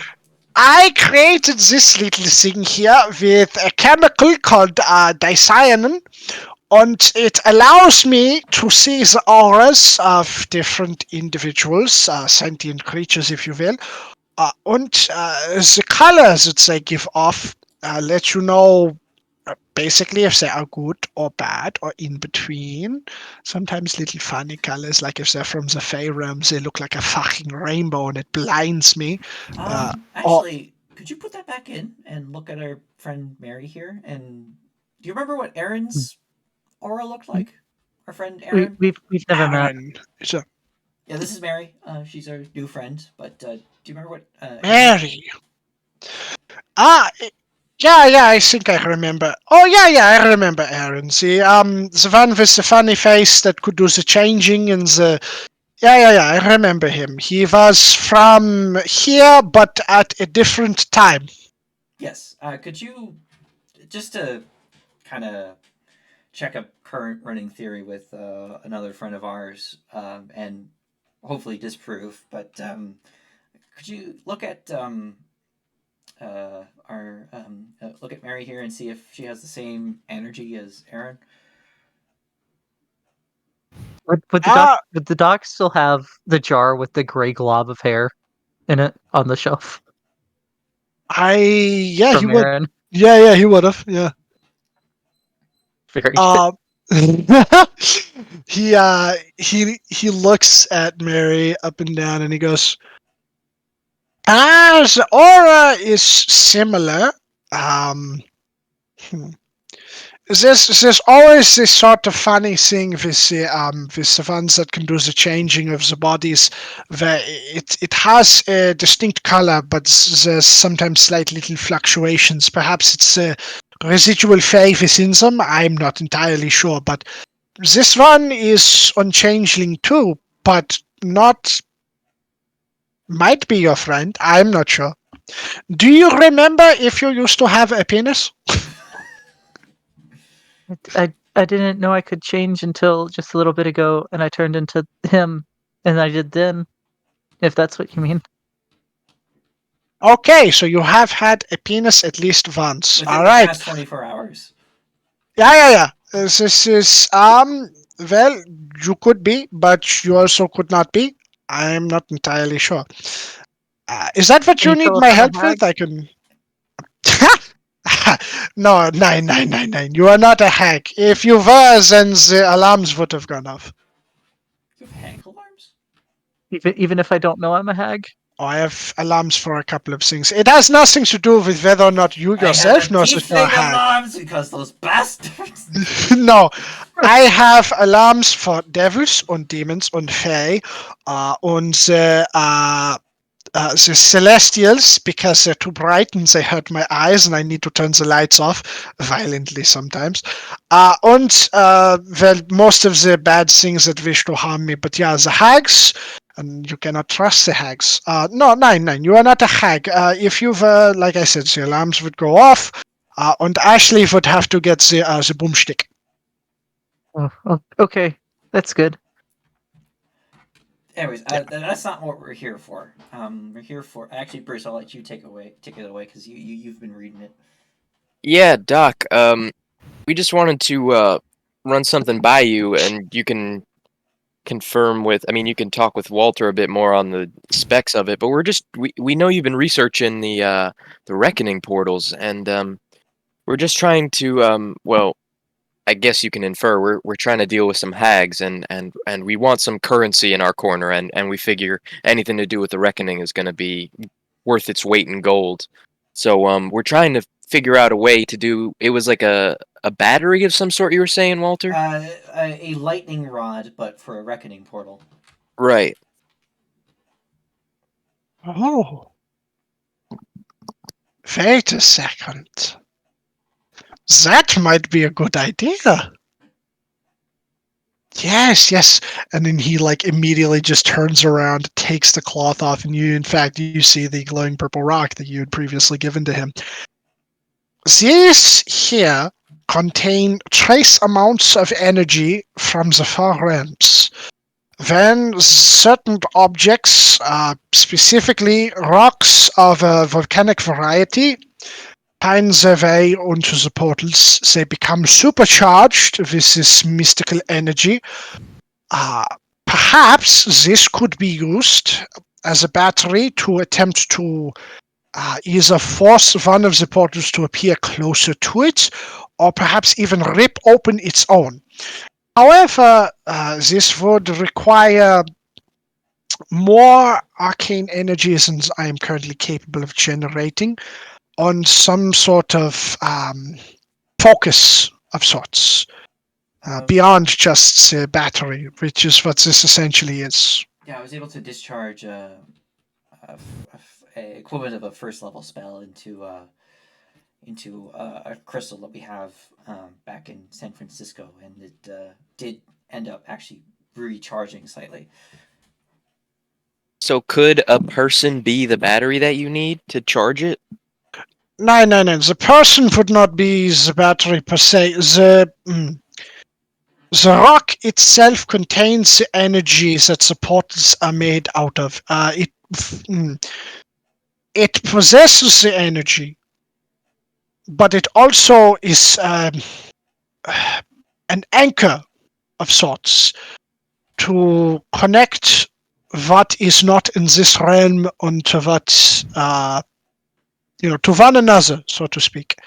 I created this little thing here with a chemical called dicyanin, and it allows me to see the auras of different individuals, sentient creatures, if you will, and the colors that they give off let you know basically if they are good or bad or in between. Sometimes little funny colors, like if they're from the Fey realms, they look like a fucking rainbow and it blinds me. Or Actually, could you put that back in and look at our friend Mary here? And do you remember what Aaron's aura looked like? Our friend Aaron? We've never met. Aaron. It's a Yeah, this is Mary. She's our new friend. But do you remember what? Mary. Ah, yeah, I think I remember. Oh, yeah, I remember Aaron. The one with the funny face that could do the changing and the. Yeah, I remember him. He was from here, but at a different time. Yes. Could you, just to kind of check a current running theory with another friend of ours, and hopefully disprove, but could you look at look at Mary here and see if she has the same energy as Aaron? Would the dog still have the jar with the gray glob of hair in it on the shelf Yeah, he from would. Aaron? Yeah, he would have. Yeah. Very He looks at Mary up and down, and he goes, "The aura is similar. Um, hmm. There's always this sort of funny thing with the ones that can do the changing of the bodies, where it has a distinct color, but there's sometimes slight little fluctuations. Perhaps it's a residual fey within them. I'm not entirely sure, but this one is on changeling too, but not. Might be your friend. I'm not sure. Do you remember if you used to have a penis? I didn't know I could change until just a little bit ago, and I turned into him, and I did then. If that's what you mean. Okay, so you have had a penis at least once. Within All the right. past 24 hours. Yeah. This is well, you could be, but you also could not be. I'm not entirely sure. Is that what Can you you need tell if my I'm a help with? hag? I can. No, nine. You are not a hack. If you were, then the alarms would have gone off. You have hag alarms? Even if I don't know I'm a hag? Oh, I have alarms for a couple of things. It has nothing to do with whether or not you I yourself have a knows that you're a tiefling hack. alarms because those bastards. No, I have alarms for devils und demons und fae, und the celestials, because they're too bright and they hurt my eyes and I need to turn the lights off violently sometimes. Well, most of the bad things that wish to harm me. But yeah, the hags, and you cannot trust the hags. No, nine. You are not a hag. If you've, like I said, the alarms would go off, and Ashley would have to get the boomstick. Oh, okay. That's good. Anyways, that's not what we're here for. We're here for. Actually, Bruce, I'll let you take it away because you've been reading it. Yeah, Doc. We just wanted to run something by you, and you can confirm with. I mean, you can talk with Walter a bit more on the specs of it. But we know you've been researching the reckoning portals, and we're just trying to well, I guess you can infer we're trying to deal with some hags, and we want some currency in our corner, and we figure anything to do with the reckoning is going to be worth its weight in gold. So we're trying to figure out a way to do. It was like a battery of some sort. You were saying, Walter? A lightning rod, but for a reckoning portal. Right. Oh. Wait a second. That might be a good idea. Yes. And then he immediately just turns around, takes the cloth off, and you see the glowing purple rock that you had previously given to him. These here contain trace amounts of energy from the far realms. When certain objects, specifically rocks of a volcanic variety, find their way onto the portals, they become supercharged with this mystical energy. Perhaps this could be used as a battery to attempt to either force one of the portals to appear closer to it, or perhaps even rip open its own. However, this would require more arcane energies than I am currently capable of generating on some sort of focus of sorts. Beyond just a battery, which is what this essentially is. Yeah, I was able to discharge a equivalent of a first level spell into a crystal that we have back in San Francisco, and it did end up actually recharging slightly. So could a person be the battery that you need to charge it? No. The person would not be the battery per se. The rock itself contains the energy that the portals are made out of. It possesses the energy, but it also is an anchor of sorts to connect what is not in this realm onto what, to one another, so to speak.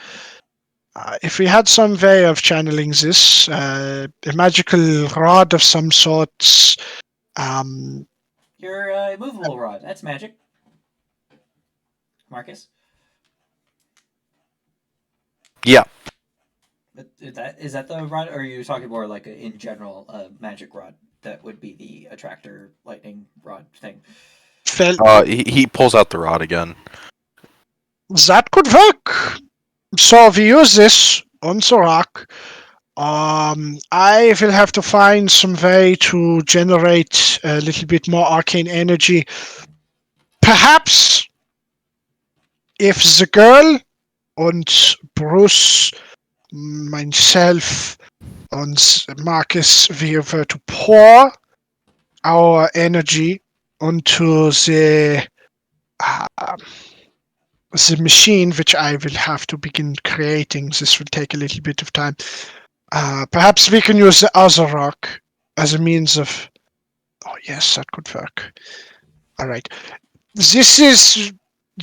If we had some way of channeling this, a magical rod of some sort, Your immovable rod, that's magic. Marcus? Yeah. Is that the rod, or are you talking more like in general magic rod? That would be the attractor lightning rod thing. He pulls out the rod again. That could work. So we use this on the rock. I will have to find some way to generate a little bit more arcane energy. Perhaps if the girl and Bruce, myself, and Marcus, we were to pour our energy onto the machine, which I will have to begin creating. This will take a little bit of time. Perhaps we can use the other rock as a means of... Oh, yes, that could work. All right. This is...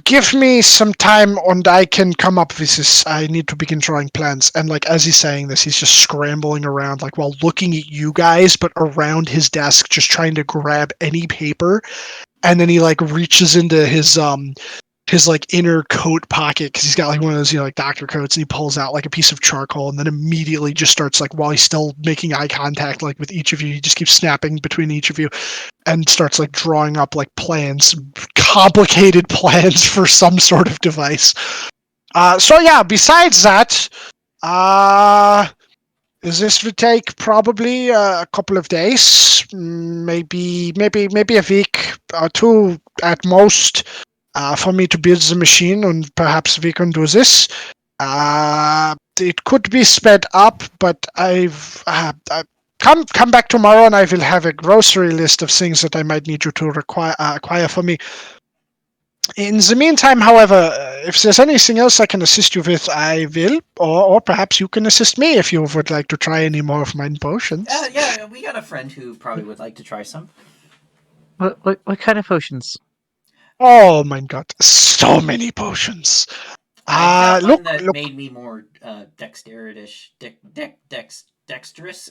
Give me some time and I can come up with this. I need to begin drawing plans. And as he's saying this, he's just scrambling around, while looking at you guys, but around his desk, just trying to grab any paper. And then he reaches into his inner coat pocket, because he's got one of those doctor coats, and he pulls out a piece of charcoal, and then immediately just starts while he's still making eye contact with each of you, he just keeps snapping between each of you and starts drawing up plans, complicated plans for some sort of device. So yeah, besides that, this would take probably a couple of days, maybe a week or two at most, for me to build the machine, and perhaps we can do this. It could be sped up, but I've come back tomorrow, and I will have a grocery list of things that I might need you to acquire for me. In the meantime, however, if there's anything else I can assist you with, I will, or perhaps you can assist me if you would like to try any more of my potions. Yeah, we got a friend who probably would like to try some. What kind of potions? Oh my god, so many potions. I got one Look. made me more dexterous,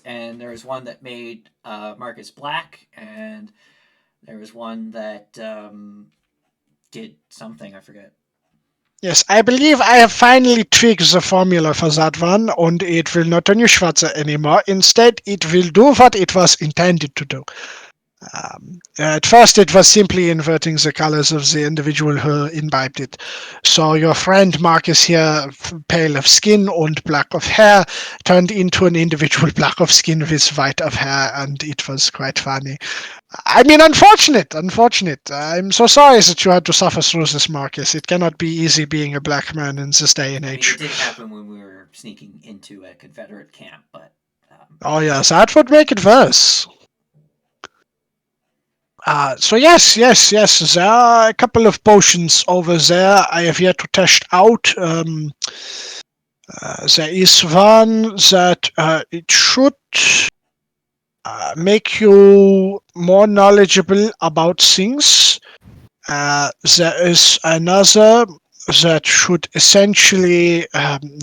and there was one that made Marcus black, and there was one that did something, I forget. Yes, I believe I have finally tweaked the formula for that one, and it will not turn you schwarzer anymore. Instead, it will do what it was intended to do. At first, it was simply inverting the colors of the individual who imbibed it. So your friend Marcus here, pale of skin and black of hair, turned into an individual black of skin with white of hair, and it was quite funny. I mean, unfortunate. I'm so sorry that you had to suffer through this, Marcus. It cannot be easy being a black man in this day and age. It did happen when we were sneaking into a Confederate camp, but... Oh yes, that would make it worse. So yes, there are a couple of potions over there I have yet to test out. There is one that it should make you more knowledgeable about things. There is another that should essentially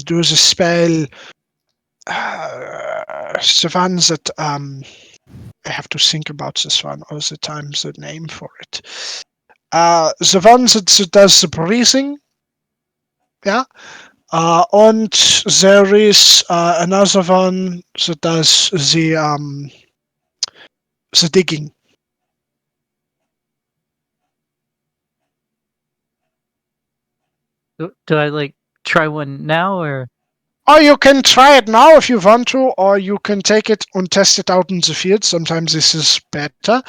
do the spell. The one that I have to think about this one all the time, the name for it. The one that does the breathing, yeah. And there is another one that does the digging. Do I like try one now or? Or you can try it now if you want to, or you can take it and test it out in the field. Sometimes this is better.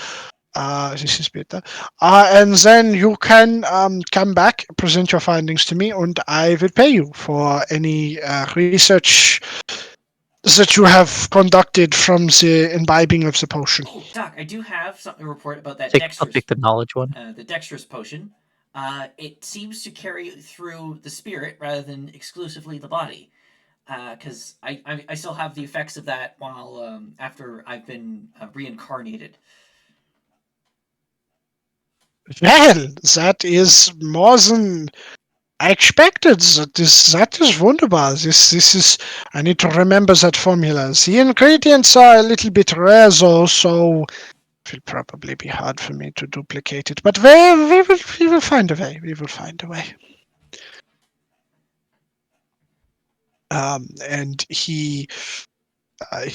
And then you can come back, present your findings to me, and I will pay you for any research that you have conducted from the imbibing of the potion. Oh, Doc, I do have something to report about that I'll take the knowledge one. the dexterous potion. It seems to carry through the spirit rather than exclusively the body. Because I still have the effects of that while after I've been reincarnated. Well, that is more than I expected. That is wonderful. This is. I need to remember that formula. The ingredients are a little bit rare, though, so it will probably be hard for me to duplicate it. But we will find a way. We will find a way. And he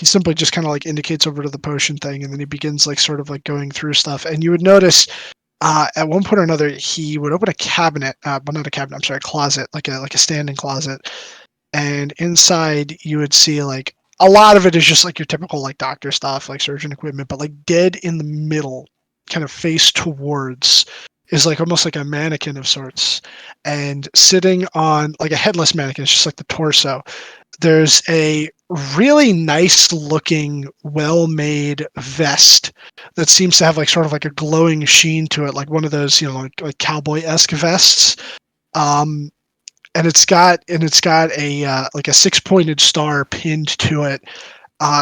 simply just kind of like indicates over to the potion thing, and then he begins like sort of like going through stuff. And you would notice at one point or another he would open a cabinet, well, not a cabinet, I'm sorry, a closet, like a standing closet, and inside you would see like a lot of it is just like your typical like doctor stuff, like surgeon equipment, but like dead in the middle, kind of face towards, is like almost like a mannequin of sorts, and sitting on like a headless mannequin, it's just like the torso. There's a really nice looking, well made vest that seems to have like sort of like a glowing sheen to it, like one of those, like cowboy-esque vests. And it's got a like a 6-pointed star pinned to it,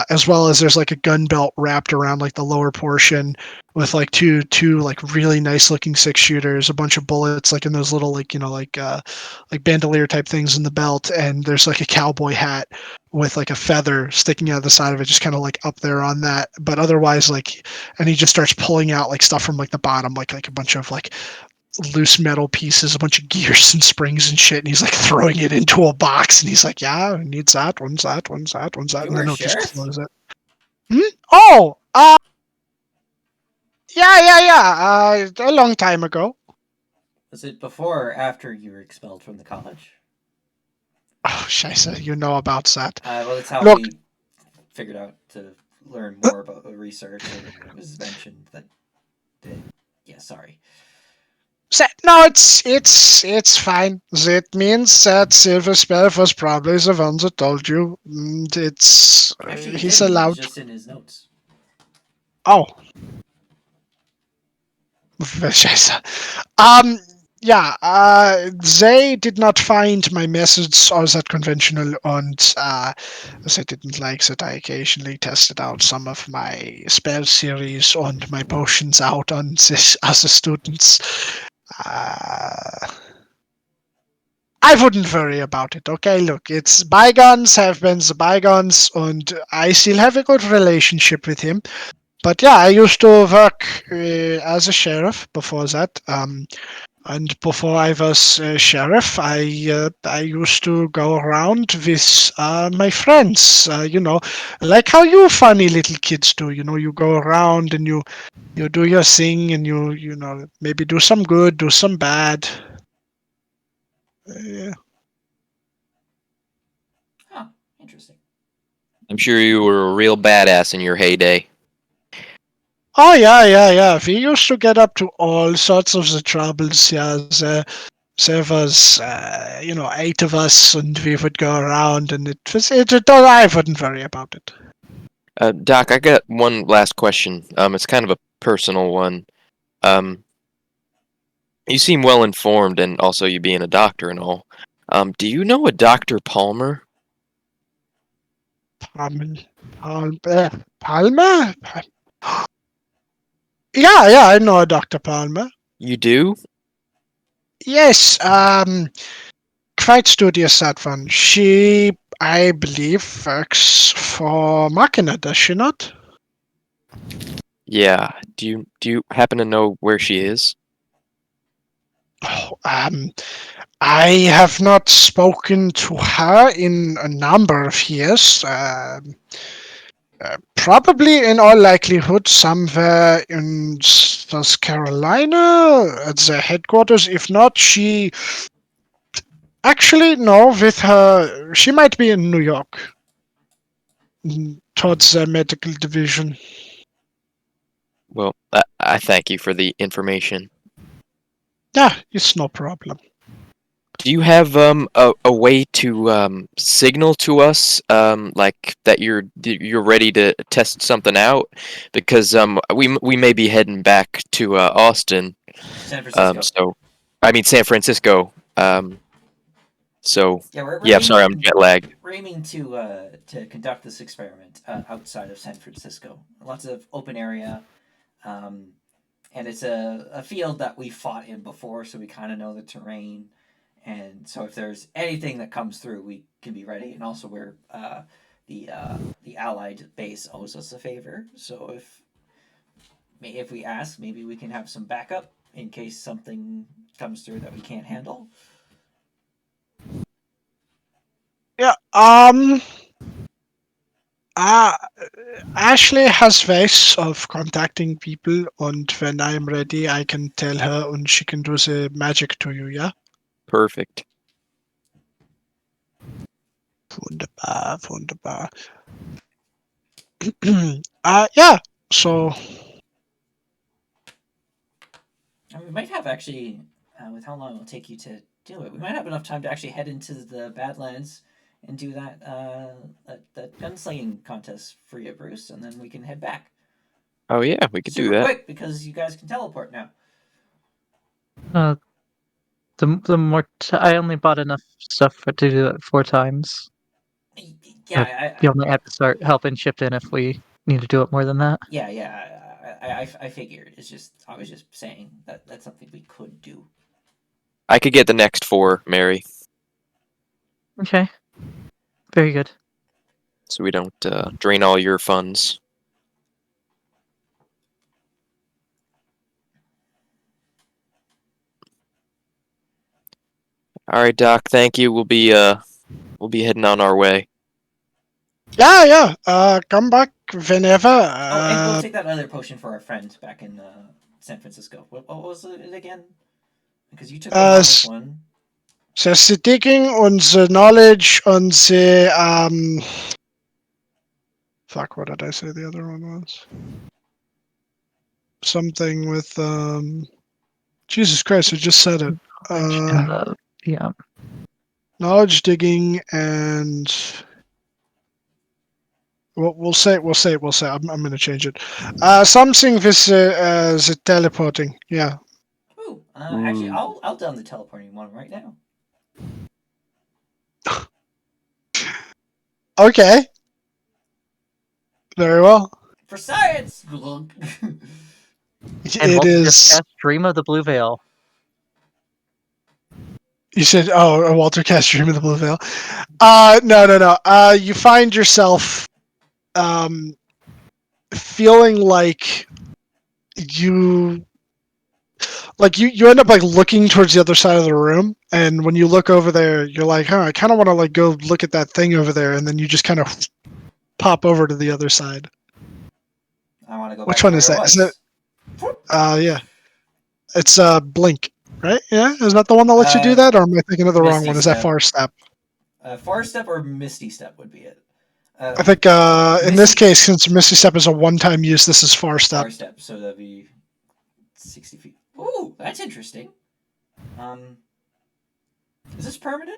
as well as there's like a gun belt wrapped around like the lower portion with like two like really nice looking 6-shooters, a bunch of bullets like in those little like like bandolier type things in the belt, and there's like a cowboy hat with like a feather sticking out the side of it, just kind of like up there on that. But otherwise, like, and he just starts pulling out like stuff from like the bottom, like a bunch of like loose metal pieces, a bunch of gears and springs and shit, and he's like throwing it into a box, and he's like, "Yeah, it needs that, one's that, one's that, one's that," You and were then a he'll just sheriff? close it. Oh, yeah, a long time ago. Was it before or after you were expelled from the college? Oh, Scheisse, you know about that. Well, that's how Look, we figured out to learn more about the research, and it was mentioned that. Yeah, sorry. no, it's fine. It means that Silver Spell was probably the one that told you. It's Actually, he he's didn't. It was allowed. just in his notes. Oh, Scheiße. Yeah, they did not find my methods all that conventional, and they didn't like that I occasionally tested out some of my spell series and my potions out on this other students. I wouldn't worry about it, okay? Look, it's bygones have been the bygones, and I still have a good relationship with him. But yeah, I used to work as a sheriff before that. And before I was sheriff, I used to go around with my friends. Like how you funny little kids do. You go around and you do your thing, and you maybe do some good, do some bad. Yeah. Huh. Interesting. I'm sure you were a real badass in your heyday. Oh yeah. We used to get up to all sorts of the troubles. Yeah, there was 8 of us, and we would go around, and I wouldn't worry about it. Doc, I got one last question. It's kind of a personal one. You seem well informed, and also you being a doctor and all. Do you know a Dr. Palmer? Palmer? Yeah, I know Dr. Palmer. You do? Yes, quite studious, that one. She, I believe, works for Machina, does she not? Yeah. Do you happen to know where she is? Oh, I have not spoken to her in a number of years. Probably, in all likelihood, somewhere in South Carolina at the headquarters. If not, she. Actually, no, with her. She might be in New York. Towards the medical division. Well, I thank you for the information. Yeah, it's no problem. Do you have a way to signal to us like that you're ready to test something out? Because we may be heading back to Austin. San Francisco. So I mean San Francisco. So Yeah, we're yeah, sorry, I'm aiming, jet lagged. we're aiming to conduct this experiment outside of San Francisco. Lots of open area, and it's a field that we fought in before, so we kind of know the terrain. And so if there's anything that comes through, we can be ready. And also, we're the Allied base owes us a favor, so if we ask, maybe we can have some backup in case something comes through that we can't handle. Yeah, Ashley has ways of contacting people, and when I'm ready, I can tell her, and she can do the magic to you, yeah? Perfect. Wunderbar, wunderbar. Yeah, so, And we might have actually, with how long it will take you to do it, we might have enough time to actually head into the Badlands and do that gunslinging contest for you, Bruce, and then we can head back. Oh yeah, we could do Super that. quick because you guys can teleport now. The more I only bought enough stuff to do that 4 times. Yeah, You only have to start helping shipped in if we need to do it more than that. I figured. It's just I was just saying that that's something we could do. I could get the next 4, Mary, Okay. Very good. so we don't drain all your funds. All right, Doc. Thank you. We'll be heading on our way. yeah, come back whenever. Oh, and we'll take that other potion for our friend back in San Francisco. What was it again? Because you took the harness one. There's the digging and the knowledge and the, fuck, what did I say the other one was? Something with, Jesus Christ, I just said it. And yeah. Knowledge digging and we'll say. I'm gonna change it. Something with the teleporting. Yeah. Ooh, actually, Mm. I'll down the teleporting one right now. Okay. Very well. For science. And It Walter is. just cast Dream of the Blue Veil. You said, "Oh, Walter cast Dream of the Blue Veil." No. You find yourself, feeling like you you end up like looking towards the other side of the room, and when you look over there, you're like, I kind of want to like go look at that thing over there, and then you just kind of pop over to the other side. I want to go Which back to one where is it that? was. Is it? Yeah, it's Blink, right? Yeah, is that the one that lets you do that, or am I thinking of the wrong Misty one? Is that Step. Far Step? Far Step or Misty Step would be it. I think in this case, since Misty Step is a one-time use, this is Far Step. Far Step, so that'd be 60 feet. Ooh, that's interesting. Is this permanent?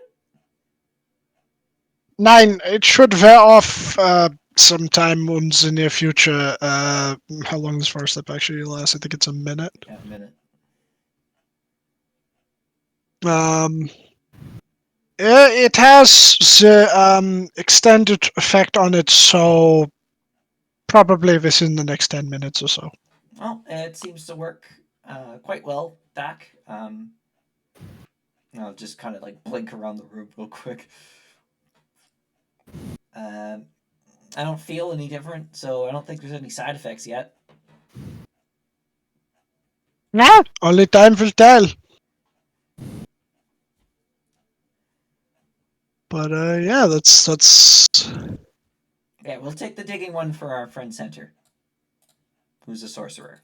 9. It should wear off sometime in the near future. How long does Far Step actually last? I think it's a minute. Yeah, a minute. It has the extended effect on it, so probably within the next 10 minutes or so. Well, it seems to work quite well, Doc. I'll just kind of like blink around the room real quick. I don't feel any different, so I don't think there's any side effects yet. No, only time will tell. But yeah, that's. Yeah, we'll take the digging one for our friend Center, who's a sorcerer.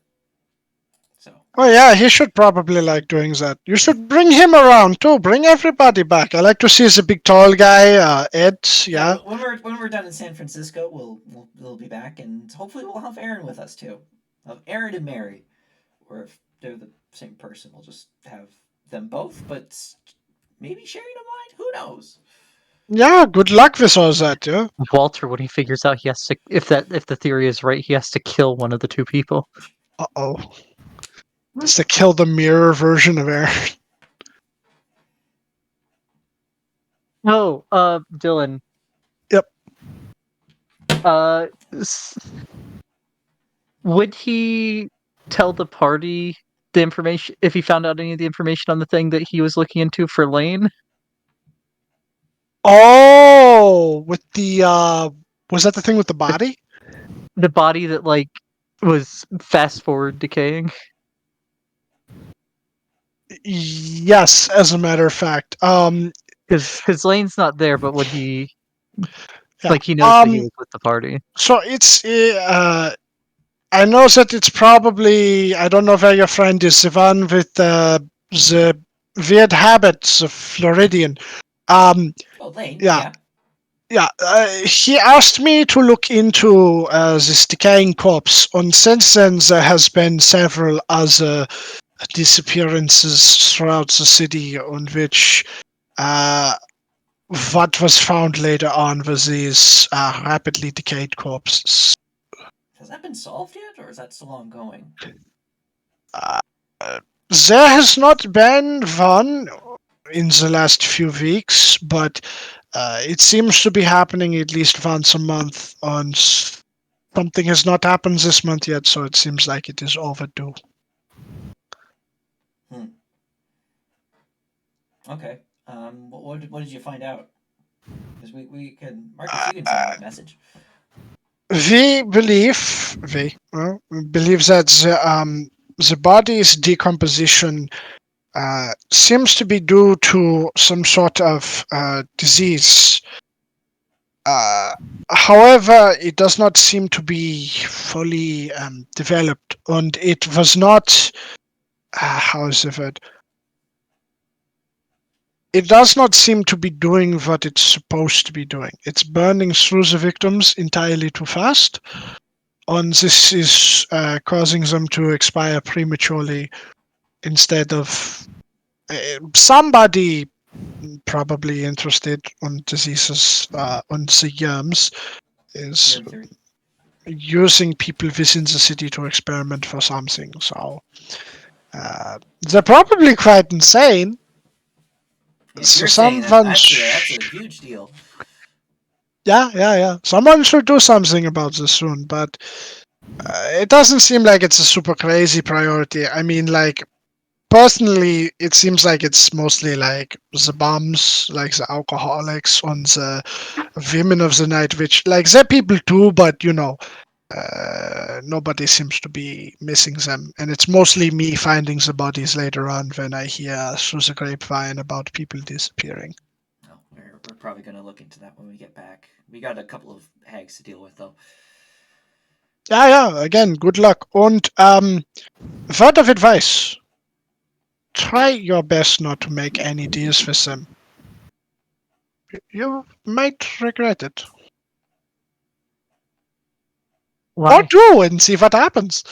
So. Oh yeah, he should probably like doing that. You should bring him around too. Bring everybody back. I like to see the big tall guy, Ed. Yeah. When we're done in San Francisco, we'll be back, and hopefully we'll have Aaron with us too. Aaron and Mary, or if they're the same person, we'll just have them both. But maybe sharing a mind. Who knows? Yeah. Good luck with all that. Yeah. Walter, when he figures out he has to, if the theory is right, he has to kill one of the two people. Oh. It's the kill the mirror version of Aaron. Oh, Dylan. Yep. Would he tell the party the information if he found out any of the information on the thing that he was looking into for Lane? Oh, with the was that the thing with the body? The body that like was fast forward decaying. Yes, as a matter of fact. Because Lane's not there, but would he? Yeah. Like he knows that he was with the party. So it's I know that it's probably I don't know where your friend is, the one with the weird habits of Floridian. Oh, Lane. Yeah. Yeah, he asked me to look into this decaying corpse, and since then there has been several other disappearances throughout the city on which what was found later on was these rapidly decayed corpses. Has that been solved yet, or is that still ongoing? There has not been one in the last few weeks, but it seems to be happening at least once a month. On something has not happened this month yet, so it seems like it is overdue. Okay. What did you find out? Because we can Marcus, you can send me a message. We believe that the body's decomposition seems to be due to some sort of disease. However, it does not seem to be fully developed, and it was not. How is the word? It does not seem to be doing what it's supposed to be doing. It's burning through the victims entirely too fast, and this is causing them to expire prematurely instead of somebody probably interested on diseases on the germs is using people within the city to experiment for something. So they're probably quite insane. If you're saying that, that's a huge deal. Yeah. Someone should do something about this soon, but it doesn't seem like it's a super crazy priority. I mean, like, personally, it seems like it's mostly like the bums, like the alcoholics, on the women of the night, which, like, they're people too, but, nobody seems to be missing them. And it's mostly me finding the bodies later on when I hear through the grapevine about people disappearing. No, we're probably going to look into that when we get back. We got a couple of hags to deal with, though. Yeah. Again, good luck. And word of advice: try your best not to make any deals with them. You might regret it. Why? Or do and see what happens.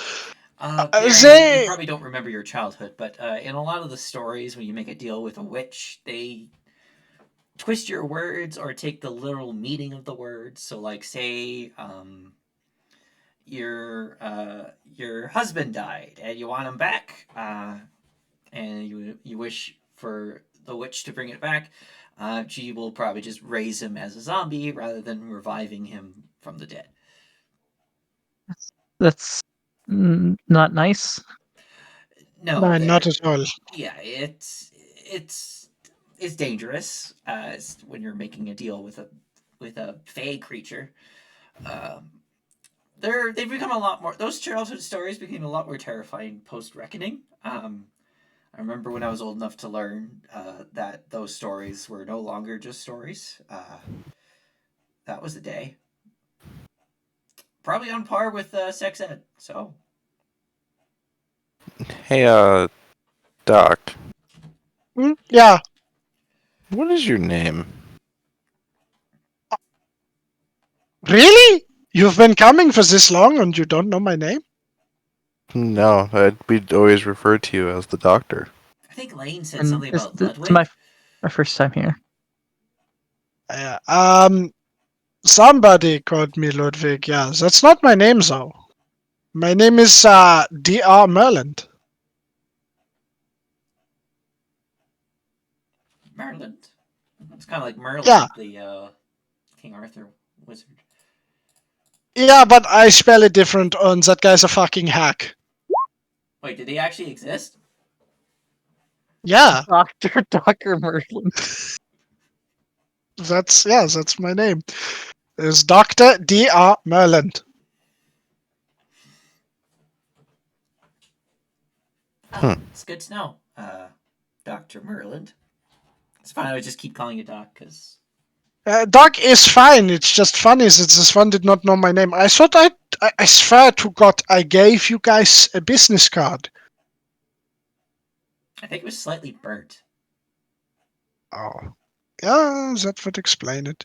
Aaron, you probably don't remember your childhood, but in a lot of the stories, when you make a deal with a witch, they twist your words or take the literal meaning of the words. So, like, say, your husband died and you want him back, and you wish for the witch to bring it back. She will probably just raise him as a zombie rather than reviving him from the dead. That's not nice. No, not at all. Yeah, it's dangerous when you're making a deal with a fey creature. They've become a lot more. Those childhood stories became a lot more terrifying post Reckoning. I remember when I was old enough to learn that those stories were no longer just stories. That was the day. Probably on par with sex ed. So. Hey, Doc, Yeah. what is your name? Really? You've been coming for this long and you don't know my name? No, we'd always refer to you as the Doctor. I think Lane said And something it's, about it's Ludwig. my first time here. Somebody called me Ludwig, yeah. That's not my name, though. My name is D.R. Merland. Merlin. It's kind of like Merlin, Yeah. the King Arthur wizard. Yeah, but I spell it different, and that guy's a fucking hack. Wait, did he actually exist? Yeah, Dr. Merlin. that's my name. It's Dr. D.R. Merland. Oh, it's good to know. Dr. Merlin. It's fine, I would just keep calling you Doc, because... Doc is fine, it's just funny that this one did not know my name. I thought I swear to God, I gave you guys a business card. I think it was slightly burnt. Oh. Yeah, that would explain it.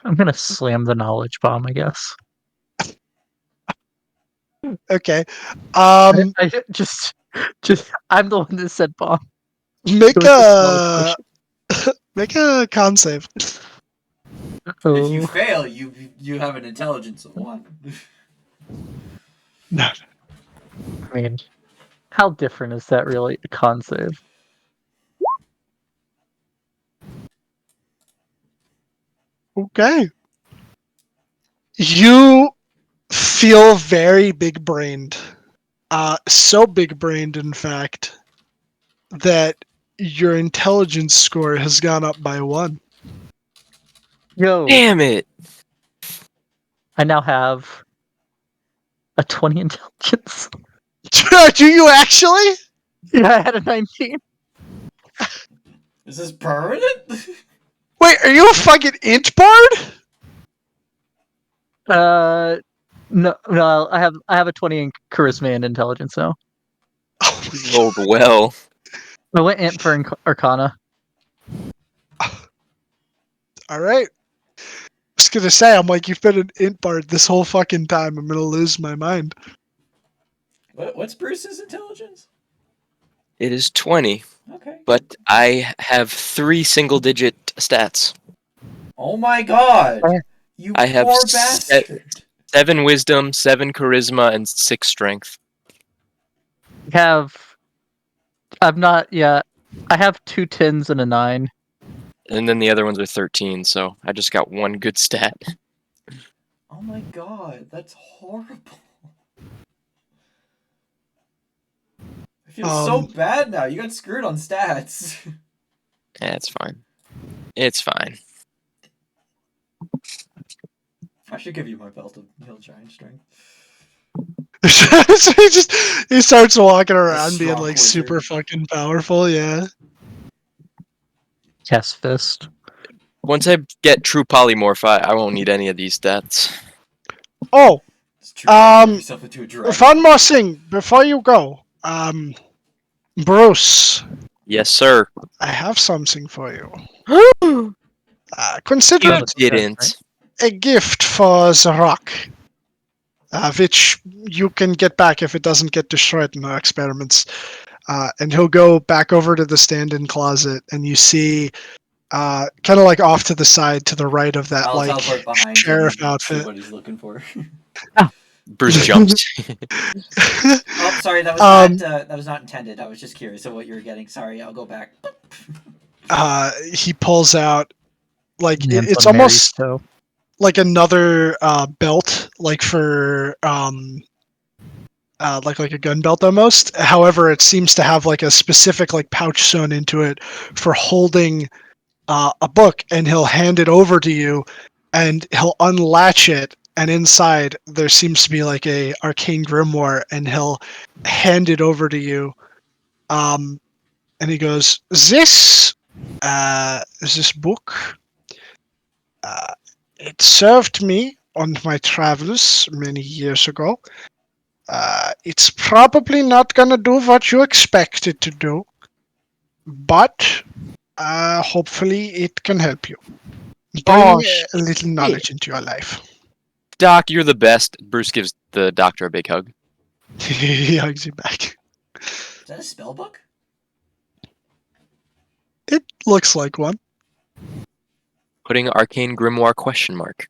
I'm gonna slam the knowledge bomb, I guess. Okay. I just I'm the one that said bomb. Make It was just knowledge a make a con save. If you Oh, fail, you have an intelligence of 1. No. I mean, how different is that really? A con save. Okay. You feel very big brained. So big brained, in fact, that your intelligence score has gone up by 1. Yo, Damn it! I now have a 20 intelligence. Do you actually? Yeah, I had a 19. Is this permanent? Wait, are you a fucking int bard? No, I have a 20 in charisma and intelligence now. Oh You my rolled well. I went int for Arcana. Alright. I was gonna say, I'm like, you've been an int bard this whole fucking time. I'm gonna lose my mind. What's Bruce's intelligence? It is 20, Okay. but I have 3 single-digit stats. Oh my god! Oh. You I have poor bastard! 7 wisdom, 7 charisma, and 6 strength. I'm not yet. I have 2 10s and a 9. And then the other ones are 13, so I just got 1 good stat. Oh my god, that's horrible. I feel so bad now. You got screwed on stats. Yeah, it's fine. It's fine. I should give you my belt of heal giant strength. So he starts walking around being strong like wizard. super fucking powerful, yeah. Chest fist. Once I get true polymorph, I won't need any of these stats. Oh, It's true. Turn yourself into a dragon. one more thing before you go. Bruce, Yes, sir. I have something for you. You Consider it didn't. a gift for the rock, which you can get back if it doesn't get destroyed in our experiments. And he'll go back over to the stand-in closet, and you see, kind of like off to the side, to the right of that, I'll like teleport behind sheriff him and see outfit. what he's looking for. Bruce jumps. Oh, sorry, that was that was not intended. I was just curious of what you were getting. Sorry, I'll go back. He pulls out, like, Hands it's on Mary's almost toe. like another belt, like for like a gun belt almost. However, it seems to have like a specific like pouch sewn into it for holding a book, and he'll hand it over to you, and he'll unlatch it, and inside there seems to be like a arcane grimoire, and he'll hand it over to you. And he goes, "This book, it served me on my travels many years ago. It's probably not gonna do what you expect it to do, but hopefully it can help you. Oh, Bring a little knowledge into your life." Doc, you're the best. Bruce gives the doctor a big hug. He hugs you back. Is that a spell book? It looks like one. Putting arcane grimoire question mark.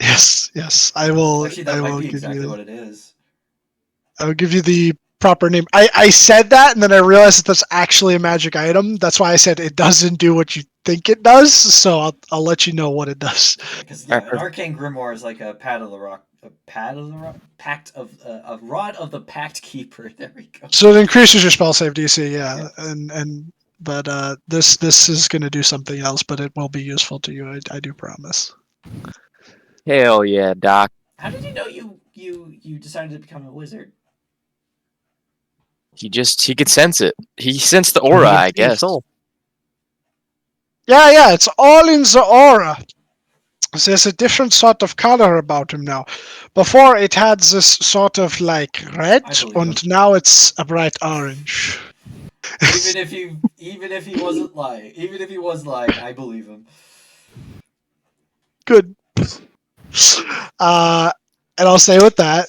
Yes. I will. Actually, that I might will be give exactly you. what it is. I will give you the proper name. I said that, and then I realized that that's actually a magic item. That's why I said it doesn't do what you think it does. So I'll let you know what it does. Because Alright, an arcane grimoire is like a pad of the rock, pact of a rod of the pact keeper. There we go. So it increases your spell save DC. Yeah, Yeah. and but this is going to do something else, but it will be useful to you. I do promise. Hell yeah, Doc. How did you know you decided to become a wizard? He could sense it. He sensed the aura, I guess. Soul. Yeah, it's all in the aura. There's a different sort of color about him now. Before it had this sort of like red, I believe and him. now it's a bright orange. Even if he wasn't lying, even if he was lying, I believe him. Good. And I'll stay with that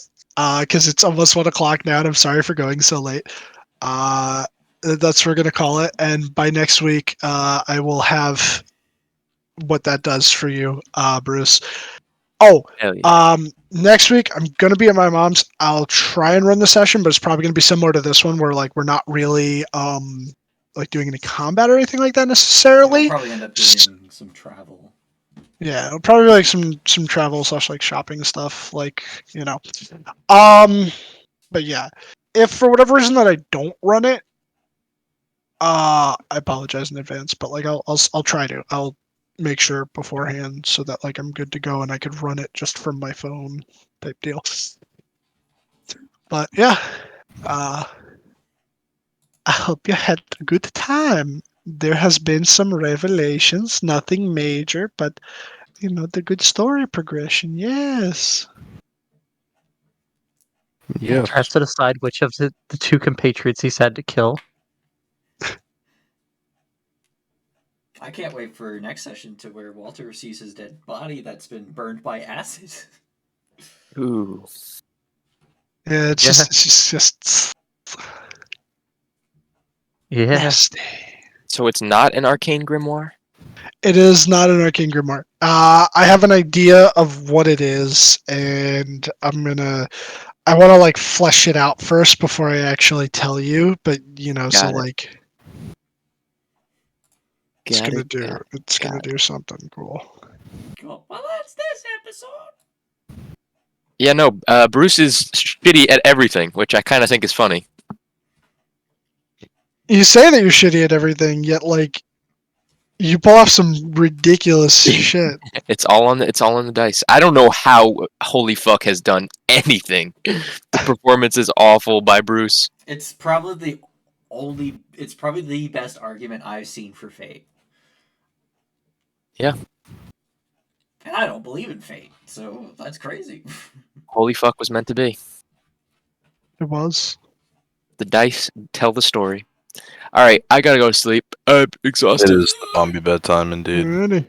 because it's almost 1 o'clock now, and I'm sorry for going so late. That's what we're gonna call it. And by next week, I will have what that does for you, Bruce. Oh, Hell yeah. next week I'm gonna be at my mom's. I'll try and run the session, but it's probably gonna be similar to this one, where like we're not really like doing any combat or anything like that We'll necessarily. probably end up doing some travel. Yeah, it'll probably be like some travel / like shopping stuff, like But yeah, if for whatever reason that I don't run it, I apologize in advance. But like I'll try to. I'll make sure beforehand so that like I'm good to go and I could run it just from my phone type deal. But yeah, I hope you had a good time. There has been some revelations, nothing major, but the good story progression. Yes. Yeah. Tries to decide which of the two compatriots he's had to kill. I can't wait for next session to where Walter sees his dead body that's been burned by acid. Ooh. Yeah, it's Yeah. just Yeah. nasty. So it's not an arcane grimoire? It is not an arcane grimoire. I have an idea of what it is, and I want to like flesh it out first before I actually tell you. But so Got it. like it's Got gonna it. do Got it's gonna got do something cool. Cool. Well, that's this episode. Yeah, no, Bruce is shitty at everything, which I kind of think is funny. You say that you're shitty at everything, yet like you pull off some ridiculous shit. It's all on the dice. I don't know how Holy Fuck has done anything. The performance is awful by Bruce. It's probably the best argument I've seen for fate. Yeah. And I don't believe in fate, so that's crazy. Holy Fuck was meant to be. It was. The dice tell the story. All right, I gotta go to sleep. I'm It exhausted. is zombie bedtime indeed. Alrighty.